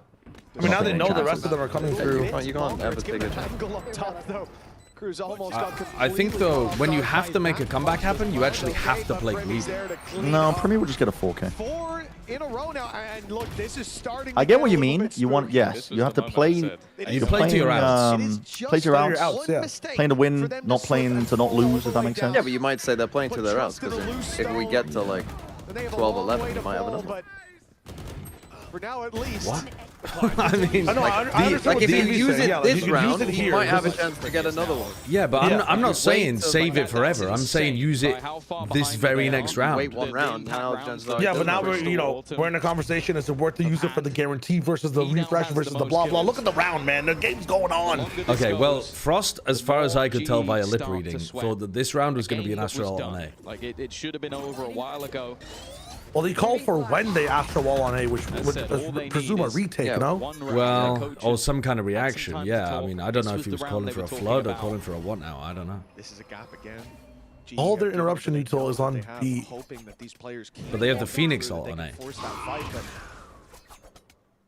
I mean, now they Nothing know the chances. rest of them are coming through. You can't ever take a Angle up top, though. Cruz almost got I think, completely though, off when you guard have by to make a that. comeback happen, you actually have to play Premi's greedy. there to clean No, up. Premier will just get a 4K. 4 in a row now, and look, this is starting. I to get what a you little mean. bit You want, spooky. yes, you have to play. You play to your outs. Play to your outs. outs, yeah. Playing to win, not playing to not lose. If that makes sense. Yeah, but you might say they're playing to their outs because if we get to like And they have a 12, long 11, way we to might have fall, enough. but for now, at least. What? I mean, like if you use it this round, you might have a chance to get another one. Yeah, but I'm not saying save it forever. I'm saying use it this very next round. Wait one round. Yeah, but now we're in a conversation. Is it worth to use it for the guarantee versus the refresh versus the blah blah? Look at the round, man. The game's going on. Okay, well, Frost, as far as I could tell via lip reading, thought that this round was going to be an Astro on A. Like it should have been over a while ago. Well, they called for when they Astro Wall on A, which would presume a retake, no? Well, or some kind of reaction, yeah. I mean, I don't know if he was calling for a flood or calling for a what now. I don't know. This is a gap again. All their interruption neutral is on B. But they have the Phoenix ult on A.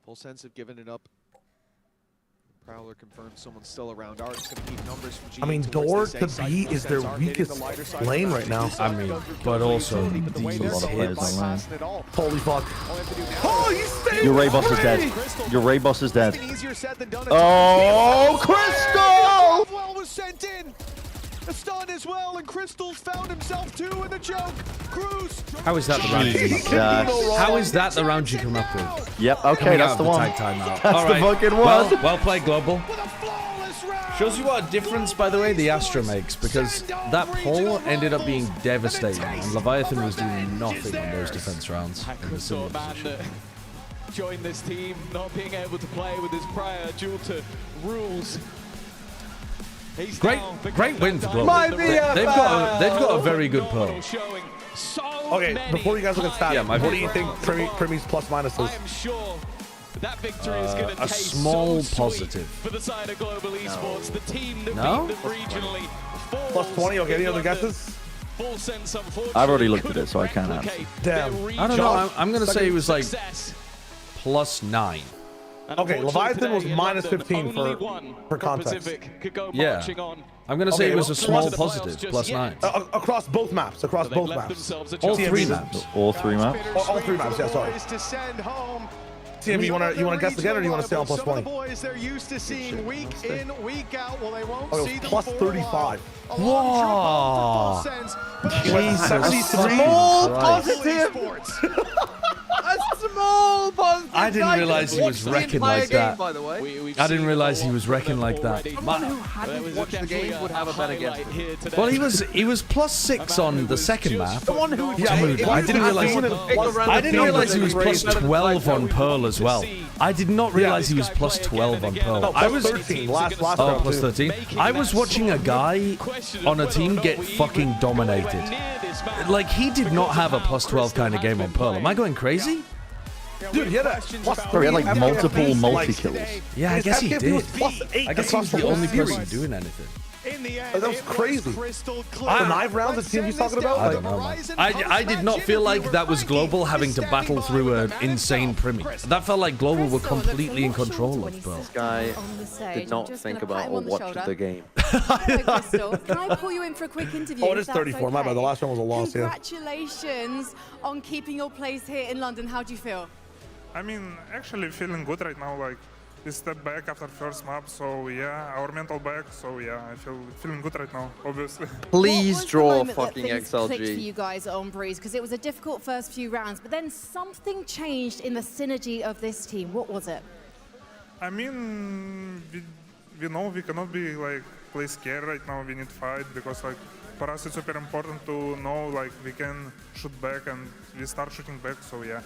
Full sense of giving it up. Prowler confirms someone's still around. Art's going to keep numbers from G. I mean, door to B is their weakest lane right now. I mean, but also these hits. Holy fuck. Oh, you stay Your Ray Boss is dead. Your Ray Boss is dead. Oh, Crystal! Well was sent in. A stun as well, and Crystal's found himself too in the choke. Cruz. How is that the round you come up with? How is that the round you come up with? Yep, okay, that's the one. That's the fucking one. Well played, Global. Shows you what a difference, by the way, the Astra makes, because that pull ended up being devastating, and Leviathan was doing nothing on those defense rounds. In the similar position. Joined this team, not being able to play with his prior duel to rules. Great win for Global. They've got a very good pearl. Okay, before you guys look at stats, what do you think Primmy's plus minus is? I am sure that victory is going to a small positive for the side of Global Esports, the team that beat them regionally. Plus 20. Okay, any other guesses? Full sense, unfortunately. I've already looked at it, so I can't answer. Damn. I don't know. I'm going to say it was like plus 9. Okay, Leviathan was minus 15 for context. Yeah. I'm going to say it was a small positive, plus 9. Across both maps, All 3 maps. All 3 maps? All 3 maps, yeah, sorry. TM, you want to guess again, or do you want to stay on plus 20? Boys, they're used to seeing week in, week out. Well, they won't see them plus 35. Whoa! Jesus. Small positive! A small positive! I didn't realize he was wrecking like that. I didn't realize he was wrecking like that. Someone who hadn't watched the game would have a better guess. Well, he was plus 6 on the second map. Someone who Dude, I didn't realize he was plus 12 on Pearl as well. I did not realize he was plus 12 on Pearl. No, plus 13. Last plus 13. I was watching a guy on a team get fucking dominated. Like, he did not have a plus 12 kind of game on Pearl. Am I going crazy? Dude, he had a plus 3. He had like multiple multi-kills. Yeah, I guess he did. I guess he was the only person series. doing anything. That was crazy. The 9 rounds that TM's talking about? I don't know, man. I did not feel like that was Global having to battle through an insane Primmy. That felt like Global were completely in control of Pearl. This guy did not think about or watch the game. Crystal, can I pull you in for a quick interview? Oh, it is 34. My bad. The last one was a loss, yeah. Congratulations on keeping your place here in London. How do you feel? I mean, actually feeling good right now. Like, we stepped back after first map, so yeah, our mental back, so yeah, I feeling good right now, obviously. Please draw fucking XLG. Clicked for you guys on Breeze, because it was a difficult first few rounds, but then something changed in the synergy of this team. What was it? I mean, we know we cannot be like play scared right now. We need to fight, because like for us it's super important to know like we can shoot back, and we start shooting back, so yeah.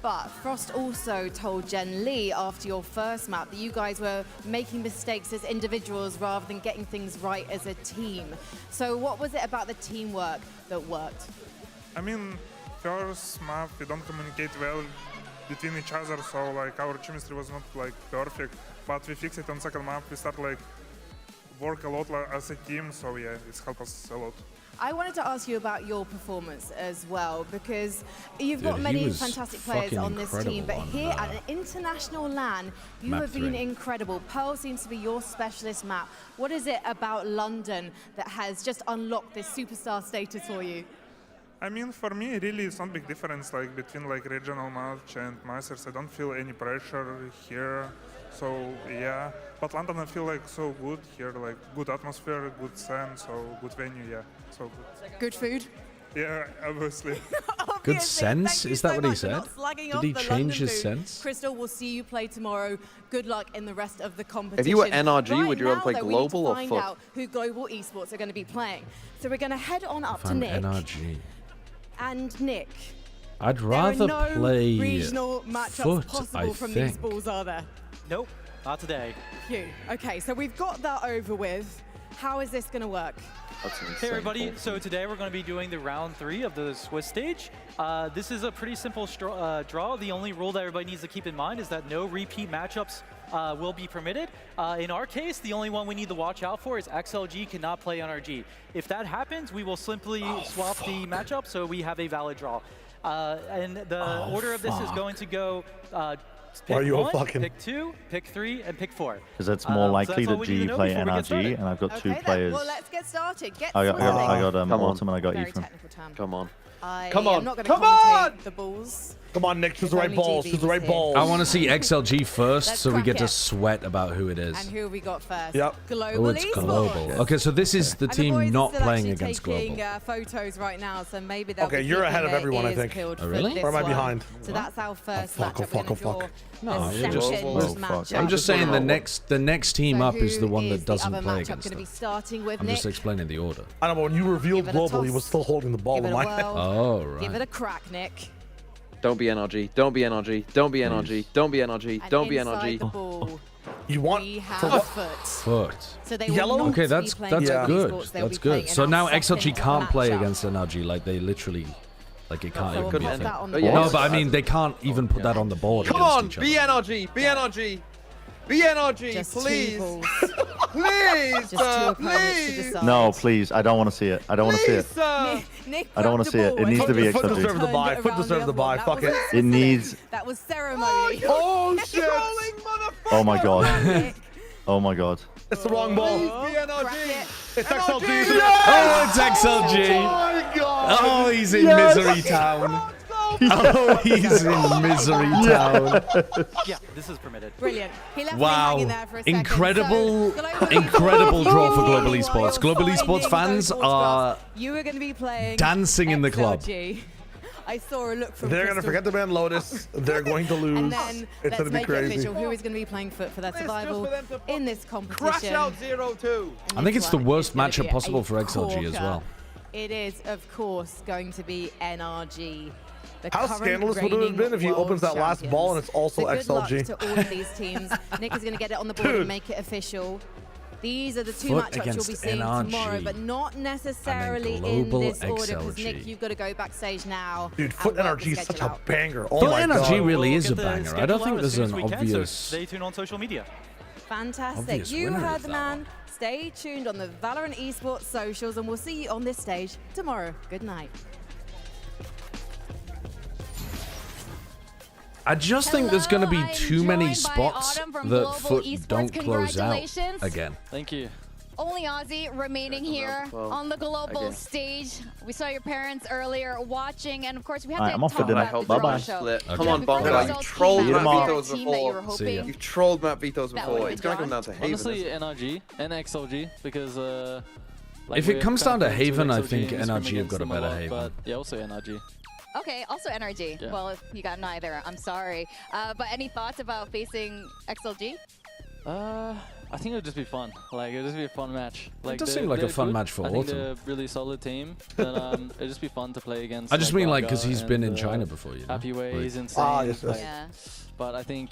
But Frost also told Jen Lee after your first map that you guys were making mistakes as individuals rather than getting things right as a team. So what was it about the teamwork that worked? I mean, first map we don't communicate well between each other, so like our chemistry was not like perfect. But we fixed it on second map. We start like work a lot as a team, so yeah, it's helped us a lot. I wanted to ask you about your performance as well, because you've got many fantastic players on this team, but here at an international LAN, you have been incredible. Pearl seems to be your specialist map. What is it about London that has just unlocked this superstar status for you? I mean, for me, really, it's not big difference like between like regional match and Masters. I don't feel any pressure here. So yeah, but London I feel like so good here, like good atmosphere, good sand, so good venue, yeah, so good. Good food? Yeah, obviously. Good sense? Is that what he said? Did he change his sense? Crystal, we'll see you play tomorrow. Good luck in the rest of the competition. If you were NRG, would you rather play global or FUT? FUT? Out who global esports are going to be playing. So we're going to head on up to I'm Nick. NRG. And Nick. I'd rather there are no play regional matchups FUT, possible I from think. these balls, are there? Nope, not today. Phew. Okay, so we've got that over with. How is this going to work? Hey everybody, so today we're going to be doing the round 3 of the Swiss stage. This is a pretty simple draw. The only rule that everybody needs to keep in mind is that no repeat matchups will be permitted. In our case, the only one we need to watch out for is XLG cannot play NRG. If that happens, we will simply swap the matchup so we have a valid draw. And the order of this is going to go pick Are you 1, fucking... pick 2, pick 3, and pick 4. Because it's more likely that G play NRG, and I've got two players. Well, let's get started. I got Autumn and I got Ethan. Come on. Come on. I'm not going to commentate the balls. Come on, Nick, choose the right balls. Choose the right balls. I want to see XLG first, so we get to sweat about who it is. And who have we got first? Yep. Global Oh, it's global. Okay, so this is the team not playing against global. Photos right now, so maybe okay, you're ahead of everyone, I think. Oh, really? Or am I behind? So that's our first fuck. No, I'm just saying the next team up is the one that doesn't play against them. I'm just explaining the order. I don't know, when you revealed global, he was still holding the ball in my hand. Oh, right. Give it a crack, Nick. Don't be NRG. Don't be NRG. Don't be NRG. Don't be NRG. Don't be NRG. You want foot. So they yellow? Okay, that's good. That's good. So now XLG can't play against NRG. Like they literally, like it can't even be a thing. No, but I mean they can't even put that on the board. Come on, be NRG. Be NRG. Be NRG, please. Please, please. No, please. I don't want to see it. I don't want to see it. I don't want to see it. It needs to be Foot deserves the XLG. bye. Foot deserves the bye. Fuck it. It needs. That was ceremony. Oh shit! Oh my god. Oh my god. It's the wrong ball. It's XLG. Oh, it's XLG. Oh my god. Oh, he's in misery town. Oh, he's in misery town. Yeah, this is permitted. Brilliant. He left Wow. me hanging there for a second. Incredible, So, incredible draw for Global Esports. Global Esports fans are you were going to be playing dancing in the club. XLG. I saw a look from They're going to forget the man Lotus. They're going to lose. And then It's going to be make it crazy. official. Who is going to be playing for their survival in this competition? Crash out 0-2. I think it's the worst gonna be matchup possible for XLG corker. as well. It is, of course, going to be NRG. How scandalous would it have been if he opens that last ball and it's also Good luck XLG? to all of these teams. Nick is going to get it on the board and make it official. These are the two Foot matchups you'll be against seeing NRG. tomorrow, but not necessarily in global this order, because XLG. Nick, you've got to go backstage now. Dude, Foot and work NRG the is such schedule a out. banger. Oh Foot my god. NRG really is a Get the banger. I schedule don't think out there's as soon an as we can, obvious. so stay tuned on social media. Fantastic. Obvious You winner heard of the that man. one. Stay tuned on the Valorant Esports socials, and we'll see you on this stage tomorrow. Good night. I just think there's going to be I'm too many joined by spots Autumn from that Global Foot Esports. don't close out Congratulations. again. Thank you. Only Aussie remaining here on the global stage. We saw your parents earlier watching, and of course we have to I'm off for talk dinner. about the Bye-bye. draw show. Split. Okay. Come on, Before Bonga. the You've trolled results Matt came out, Vito's team that you were before. hoping You've trolled Matt Vito's that before. would It's going to be come down to Haven. Honestly, NRG and XLG, because If it comes down to Haven, I think NRG NRG have got a better Haven. But yeah, also NRG. Okay, also NRG. Yeah. Well, if you got neither, I'm sorry. But any thoughts about facing XLG? I think it'll just be fun. Like, it'll just be a fun match. Like, does seem like a fun match for I think Autumn. they're a really solid team. And it'll just be fun to play against. I just mean like Bonga because he's been in and, China before, you know. Happy Way, Like- he's insane. Yes, yes. Yeah. But I think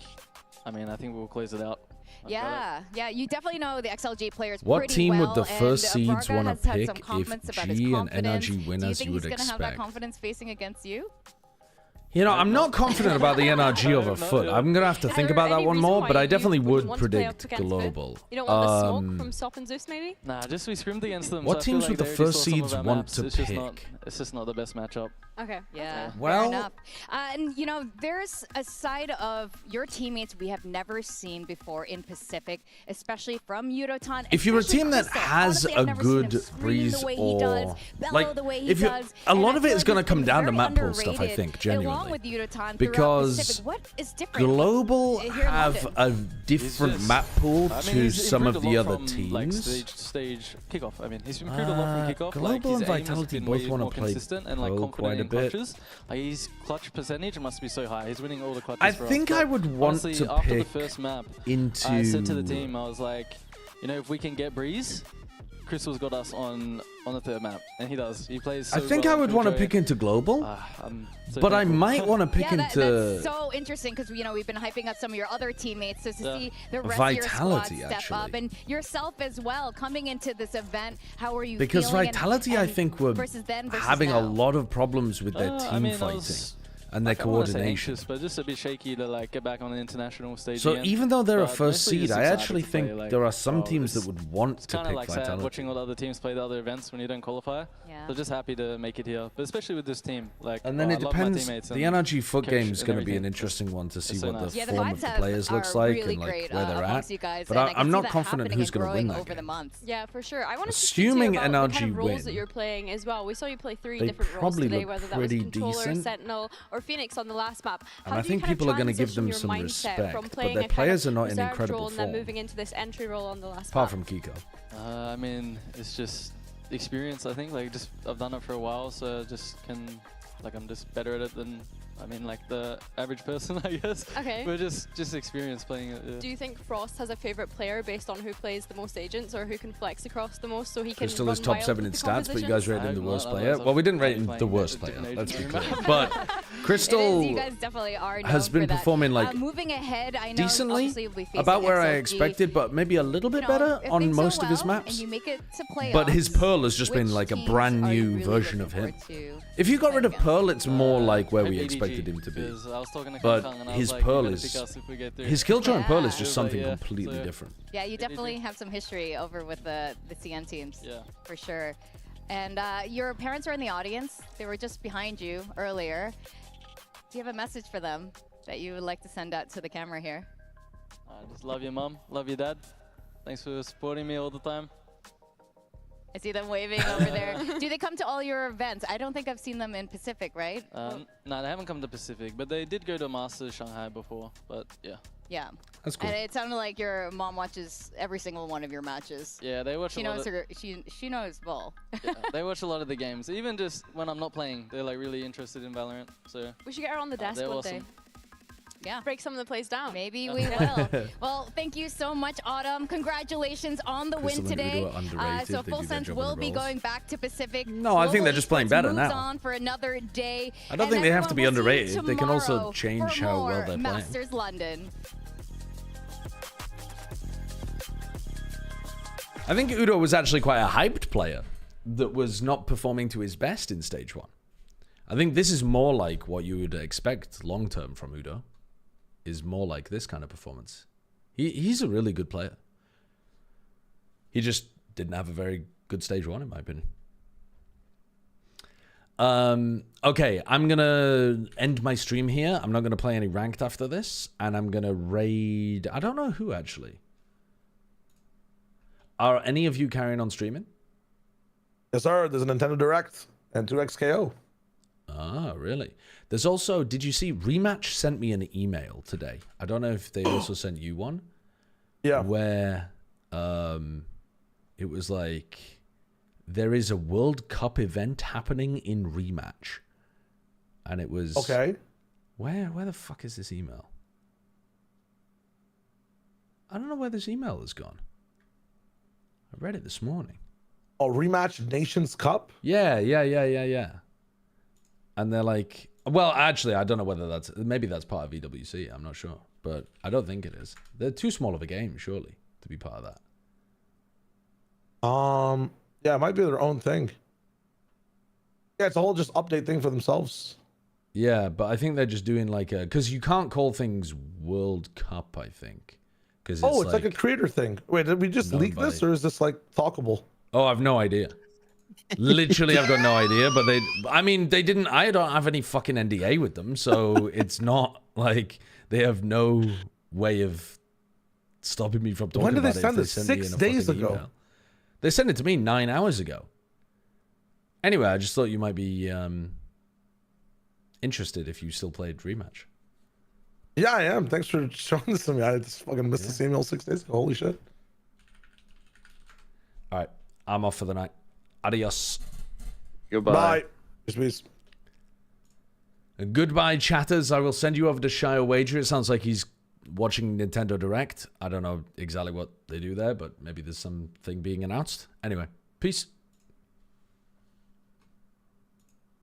we'll close it out. Yeah, you definitely know the XLG players What pretty team well, would the first and, seeds Varga want has to had pick some if comments about his G and confidence. NRG win Do you as think you would he's gonna have that expect? confidence facing against you? You know, I'm not confident about the NRG over Foot. I'm going to have to think about that one more, but I definitely would predict global. You don't want the smoke from Sop and Zeus, maybe? Nah, just we scrimmed against them. What so I feel teams like would the they already first saw some of seeds our want maps. to It's pick? just not the best matchup. Okay. Yeah, Well- fair enough. And you know, there's a side of your teammates we have never seen before in Pacific, especially from Yudotan. If you're a especially team that Crystal. has Honestly, a I've never seen him good scream breeze the way he does, or bellow like the way he if you does, a and lot I of it feel is like going to he's come been down to very map pool stuff, I underrated. think, genuinely. along with you to time because what is different Global have a different map pool to some of the other teams. Like stage kickoff. I mean, he's improved a lot from kickoff. Global and Vitality both want to play and like confident quite a in bit. clutches. Like his clutch percentage must be so high. He's winning all the clutches. I for think us. I would want honestly, to after pick the first map, into. I said to the team, I was like, you know, if we can get Breeze, Crystal's got us on the third map, and he does. He plays so I think well I would want to pick into Global, but I might want to pick into. That's so interesting because we've been hyping up some of your other teammates to see the rest of your squad step up, and yourself as well coming into this event. How are you? Because feeling Vitality, I think, were having a lot of problems with their team fighting. And their coordination. Anxious, but just a bit shaky to like get back on the international stage. So again. even though they're a But first mostly seed, just I excited actually to play, think like, there are some teams that it's would want to kind of pick like Vitality. sad watching all other teams play the other events when you don't qualify. Yeah. So just happy to make it here, but especially with this team. Like, And then it I love my depends. teammates The and NRG foot coach game is and going to be an everything. interesting one to see so what nice. the Yeah, the form vibes of the players looks are like really and like great, where they're amongst at. you guys, But and I can I'm see not that confident happening who's and going to win growing that over the game. months. Yeah, for sure. I want to Assuming speak to you about the kind NRG of roles win, that you're playing as well. We saw you play three they different roles probably today, look whether that was pretty controller, decent. sentinel, or Phoenix on the last map. And How I do you think kind of people are going to give transition them your some mindset respect, from but playing their a kind players of are not in reserved incredible role and then form. moving into this entry role on the last Apart map? from Kiko. I mean, it's just experience. I think like just I've done it for a while, so just can like I'm just better at it than like the average person, I guess. Okay. But just experience playing it. Yeah. Do you think Frost has a favorite player based on who plays the most agents or who can flex across the most so he can Crystal run is top wild 7 in with the stats, but you guys compositions? rated him the worst player. Well, we didn't rate him the worst player, let's be clear. But Crystal you guys definitely are known has been for that. performing like moving ahead, I know decently, obviously you'll be facing about where I XLG. expected, but maybe a little bit better if on things go most of his well maps. And you make it to playoffs, But his Pearl has just been which like a teams brand are you new really version looking of him. forward to If you got rid of Pearl, it's more like where we ADG, expected him to be. because I was talking to But Kang and I was his like, "You Pearl gotta is pick us if we get through." his Killjoy and Pearl is He just was something like, yeah. completely So, different. Yeah, you definitely have some history over with the CN teams. Yeah. For sure. And your parents are in the audience. They were just behind you earlier. Do you have a message for them that you would like to send out to the camera here? I just love your mom, love your dad. Thanks for supporting me all the time. I see them waving over there. Do they come to all your events? I don't think I've seen them in Pacific, right? No, they haven't come to Pacific, but they did go to Masters Shanghai before. But yeah. Yeah. That's cool. And it sounded like your mom watches every single one of your matches. Yeah, they watch She a lot knows of, she knows ball. yeah, they watch a lot of the games. Even just when I'm not playing, they're like really interested in Valorant. So We should get her on the desk they're one awesome. day. Yeah. Break some of the plays down. Maybe we will. Well, thank you so much, Autumn. Congratulations on the win Crystal and today. Udo are underrated. So They Full do their Sense job on will the be rolls. going back to Pacific. No, I think they're just playing better moves now. on for another day. I don't think they have to be everyone, we'll see you underrated. They can also tomorrow change for how well more they're playing. Masters London. I think Udo was actually quite a hyped player that was not performing to his best in stage 1. I think this is more like what you would expect long term from Udo. Is more like this kind of performance. He's a really good player. He just didn't have a very good stage 1 in my opinion. Okay, I'm gonna end my stream here. I'm not gonna play any ranked after this, and I'm gonna raid. I don't know who actually. Are any of you carrying on streaming? Yes, sir. There's a Nintendo Direct and 2XKO. Ah, really? There's also, did you see, Rematch sent me an email today. I don't know if they also sent you one. Yeah. Where it was like, there is a World Cup event happening in Rematch. And it was... Okay. Where the fuck is this email? I don't know where this email has gone. I read it this morning. Oh, Rematch Nations Cup? Yeah. And they're like, well, actually, I don't know whether that's, maybe that's part of EWC. I'm not sure, but I don't think it is. They're too small of a game, surely, to be part of that. Yeah, it might be their own thing. Yeah, it's a whole just update thing for themselves. Yeah, but I think they're just doing like a, because you can't call things World Cup, I think. It's like a creator thing. Wait, did we just leak this, or is this like talkable? Oh, I've no idea. Literally, I've got no idea, but they didn't, I don't have any fucking NDA with them, so it's not like they have no way of stopping me from talking when did about they it. send this? 6 days ago. Email. They sent it to me 9 hours ago. Anyway, I just thought you might be interested if you still played Rematch. Yeah, I am. Thanks for showing this to me. I just fucking missed the Samuel 6 days ago. Holy shit. All right. I'm off for the night. Adios. Goodbye. Bye. Peace. Goodbye, chatters. I will send you over to Shire Wager. It sounds like he's watching Nintendo Direct. I don't know exactly what they do there, but maybe there's something being announced. Anyway, peace.